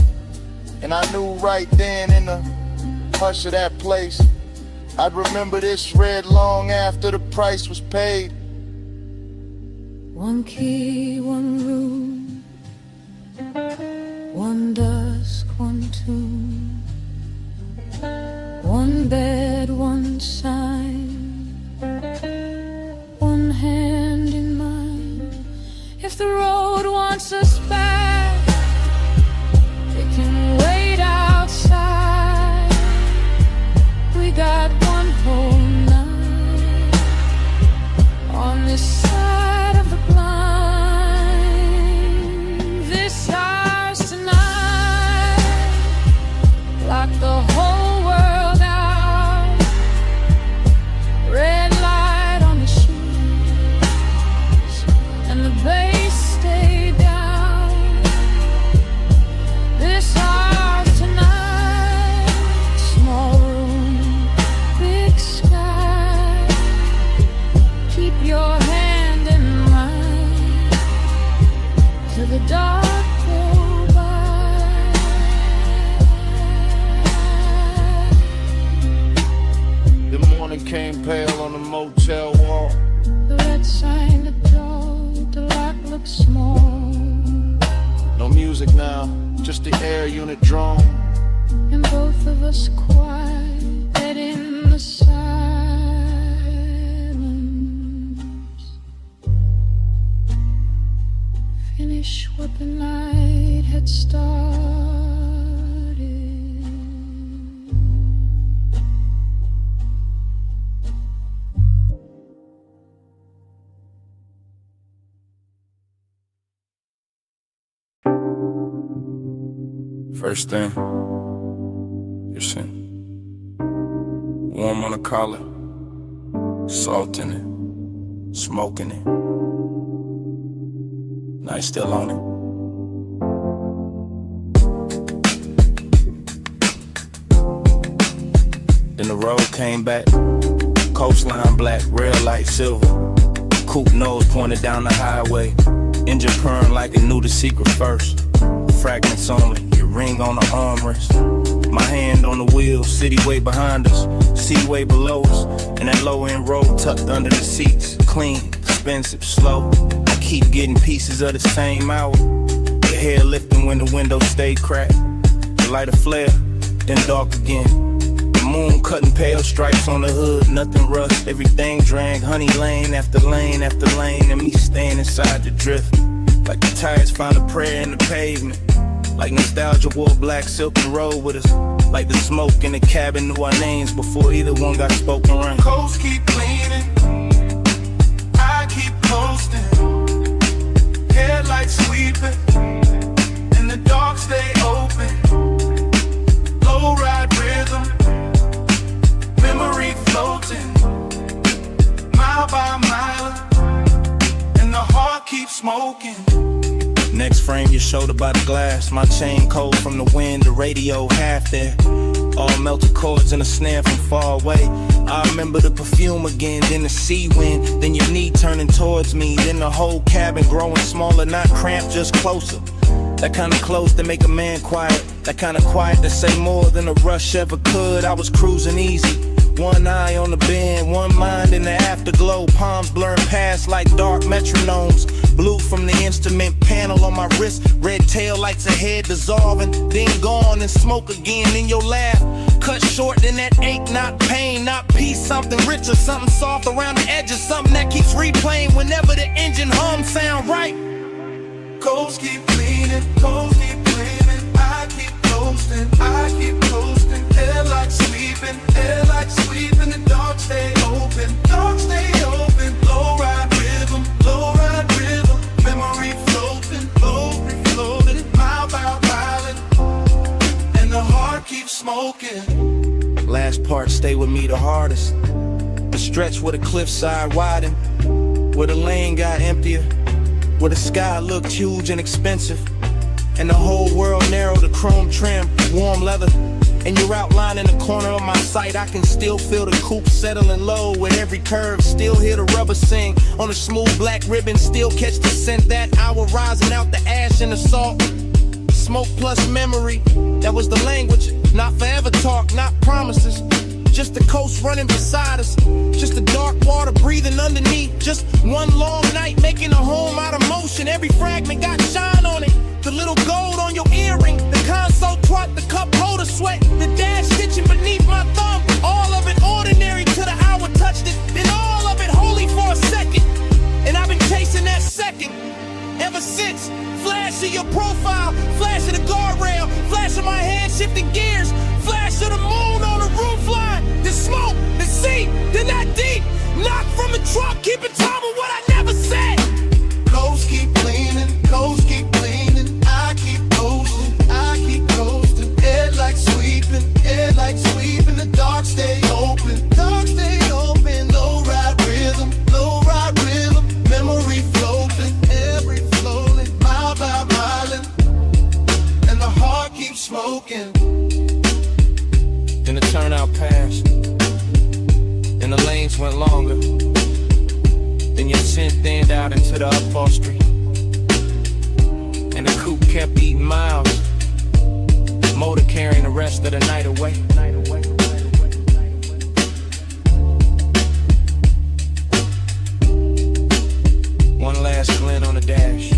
B: And I knew right then in the hush of that place, I'd remember this red long after the price was paid.
N: One key, one room, one dusk, one tomb, one bed, one sign, one hand in mine. If the road wants us back, it can wait outside. We got one whole night on this side of the blind. This house tonight, lock the whole world out. Red light on the shoes, and the bass stay down. This house tonight, small room, big sky. Keep your hand in mine till the dark go by.
A: The morning came pale on the motel wall.
N: The red sign ajar, the lock looks small,
A: No music now, just the air unit drone.
N: and both of us quiet in the silence. Finish what the night had started.
K: First thing, your sin. Warm on the collar, salt in it, smoking it. Night still on it. Then the road came back, coastline black, rail light silver. Coupe nose pointed down the highway, engine purring like it knew the secret first. Fragments only, your ring on the armrest. My hand on the wheel, city way behind us, sea way below us, and that low end road tucked under the seats. Clean, expensive, slow. I keep getting pieces of the same hour. Your hair lifting when the windows stay cracked. The light a flare, then dark again. The moon cutting pale stripes on the hood, nothing rust. Everything drank, honey lane after lane after lane, and me staying inside the drift. Like the tires found a prayer in the pavement. Like nostalgia wore black silk and rode with us. Like the smoke in the cabin knew our names before either one got spoken right.
C: Coast keep cleaning, I keep coasting. Headlights sweeping, and the dark stay open. Low ride rhythm, memory floating, mile by mile, and the heart keeps smoking.
K: Next frame, your shoulder by the glass. My chain cold from the wind, the radio half there. All melted chords and a snare from far away. I remember the perfume again, then the sea wind, then your knee turning towards me, then the whole cabin growing smaller, not cramped, just closer. That kind of close to make a man quiet, that kind of quiet to say more than a rush ever could. I was cruising easy, one eye on the bend, one mind in the afterglow, palms blurring past like dark metronomes. Blue from the instrument panel on my wrist, red tail lights ahead dissolving, then gone and smoke again in your laugh. Cut short, then that ache, not pain, not peace, something richer, something soft around the edges, something that keeps replaying whenever the engine hum sound right.
C: Coast keep cleaning, coast keep cleaning, I keep coasting, I keep coasting. Headlights sweeping, the dark stay open, dark stay open. Low ride rhythm, memory floating,
B: smoking.
A: Last part stay with me the hardest. The stretch where the cliffside widened, where the lane got emptier, where the sky looked huge and expensive, and the whole world narrow, the chrome trim, warm leather. And you're outlining the corner of my sight. I can still feel the coupe settling low with every curve. Still hear the rubber sing on a smooth black ribbon. Still catch the scent that hour rising out the ash and the salt. Smoke plus memory, that was the language. Not forever talk, not promises. Just the coast running beside us. Just the dark water breathing underneath. Just one long night making a home out of motion. Every fragment got shine on it. The little gold on your earring, the console twat, the cup holder sweat, the dash stitching beneath my thumb. All of it ordinary till the hour touched it. Then all of it holy for a second. And I've been chasing that second ever since. Flash of your profile, flash of the guardrail, flash of my hand shifting gears, flash of the moon on the roof line, the smoke, the sea, then that deep knock from the truck, keeping time with what I never said.
B: Coast keep leaning, coast keep leaning. I keep coasting. Headlights sweeping. The dark stay open. Low ride rhythm. Memory floating, every floating, mile by mile, and the heart keeps smoking.
A: Then the turnout passed, and the lanes went longer. Then your scent thinned out into the upholstery, and the coupe kept eating miles. Motor carrying the rest of the night away. One last glint on the dash,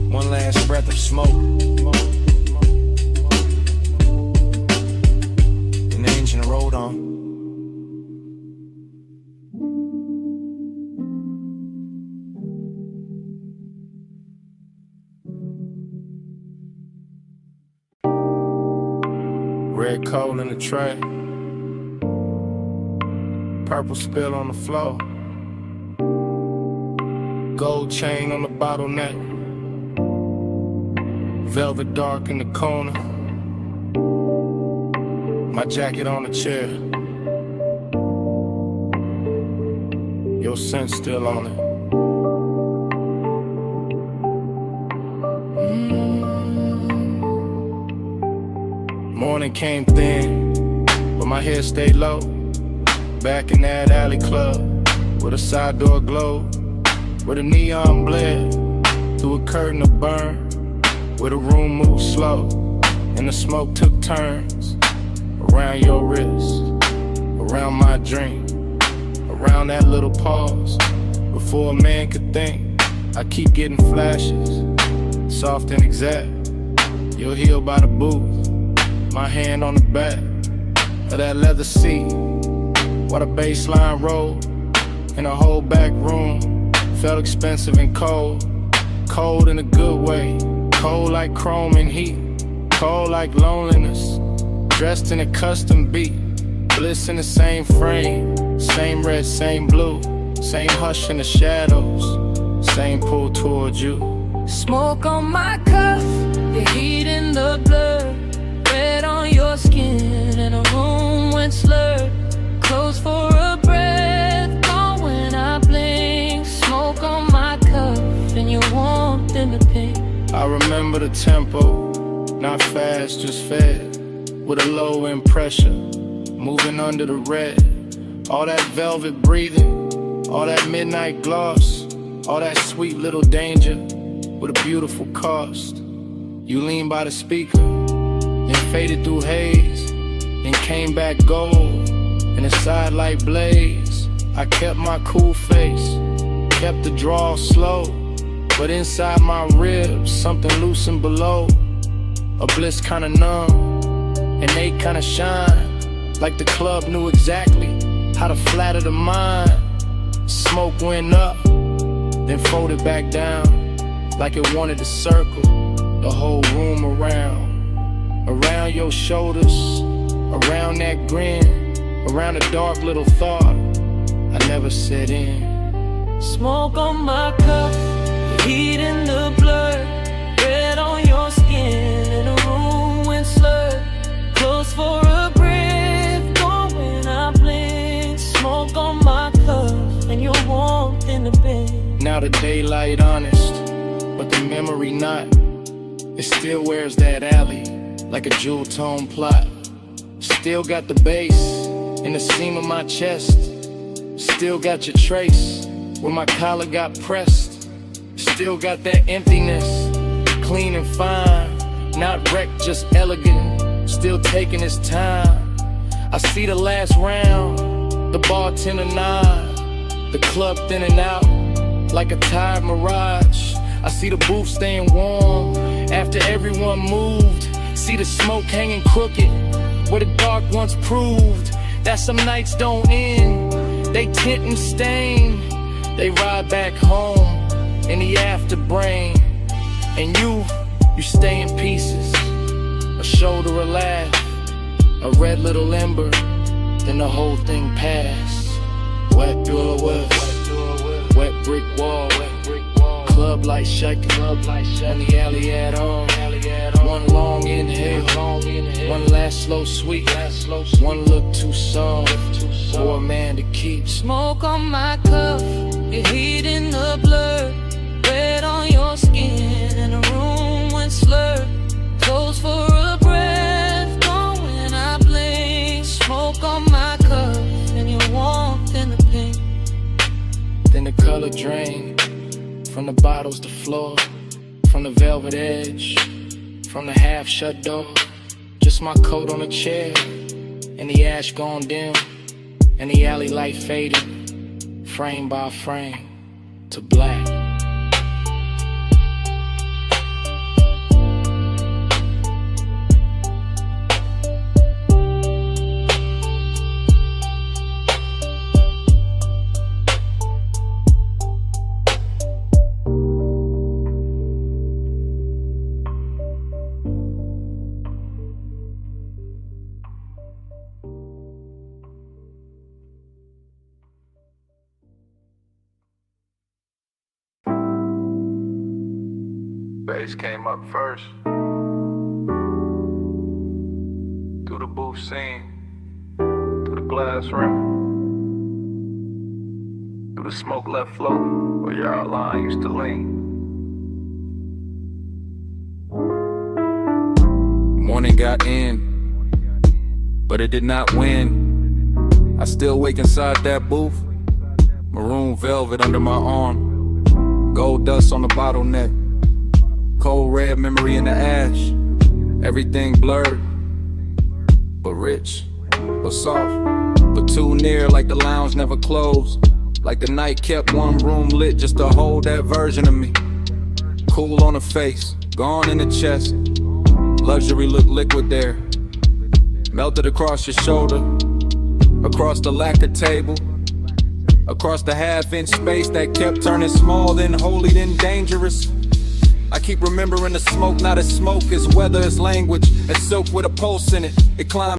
A: one last breath of smoke, and the engine rolled on. Red coal in the tray, purple spill on the floor, gold chain on the bottleneck, velvet dark in the corner, my jacket on the chair, your scent still on it. Morning came thin, but my hair stayed low. Back in that alley club, with a side door glowed, where the neon bled through a curtain of burn, where the room moved slow, and the smoke took turns around your wrist, around my drink, around that little pause. Before a man could think, I keep getting flashes, soft and exact. You're healed by the booth. My hand on the back of that leather seat, while the baseline rolled, and the whole back room felt expensive and cold. Cold in a good way, cold like chrome and heat, cold like loneliness, dressed in a custom beat, bliss in the same frame, same red, same blue, same hush in the shadows, same pull towards you.
N: Smoke on my cuff, the heat in the blood, red on your skin, and the room went slurred. Close for a breath, gone when I blink. Smoke on my cuff, and your warmth in the pink.
A: I remember the tempo, not fast, just fed, with a low end pressure, moving under the red. All that velvet breathing, all that midnight gloss, all that sweet little danger, with a beautiful cost. You lean by the speaker, then faded through haze, then came back gold, in a sidelight blaze. I kept my cool face, kept the draw slow, but inside my ribs, something loosened below. A bliss kinda numb, and they kinda shine, like the club knew exactly how to flatter the mind. Smoke went up, then folded back down, like it wanted to circle the whole room around your shoulders, around that grin, around a dark little thought I never set in.
N: Smoke on my cuff, the heat in the blood, red on your skin, and the room went slurred. Close close for a breath, gone when I blink. Smoke on my cuff and your warmth in the bed.
F: Now the daylight honest, but the memory not. It still wears that alley like a jewel tone plot. Still got the bass in the seam of my chest. Still got your trace where my collar got pressed. Still got that emptiness, clean and fine. Not wrecked, just elegant, still taking his time. I see the last round, the bartender nod, the club thin and out like a tired mirage. I see the booth staying warm after everyone moved. See the smoke hanging crooked where the dark once proved that some nights don't end, they tint and stain. They ride back home in the afterbrain, and you stay in pieces. A shoulder, a laugh, a red little ember, then the whole thing passed. Wet door was, wet brick wall, club light shaking, on the alley at all. One long inhale, one last slow sweet, one look too soft for a man to keep.
N: Smoke on my cuff, your heat in the blur, red on your skin, and the room went slurred. Close for a breath, gone when I blink. Smoke on my cuff and your warmth in the pink.
F: Then the color drained from the bottles to floor, from the velvet edge, from the half shut door. Just my coat on a chair, and the ash gone dim, and the alley light faded, frame by frame, to black.
P: Bass came up first. Through the booth scene, through the glass rim, through the smoke left float where your line used to lean. Morning got in, but it did not win. I still wake inside that booth, maroon velvet under my arm, gold dust on the bottleneck. Cold red memory in the ash, everything blurred, but rich, but soft, but too near like the lounge never closed. Like the night kept one room lit just to hold that version of me. Cool on the face, gone in the chest, luxury looked liquid there. Melted across your shoulder, across the lacquer table, across the half-inch space that kept turning small, then holy, then dangerous. I keep remembering the smoke, not as smoke as weather, as language, as silk with a pulse in it. It climbed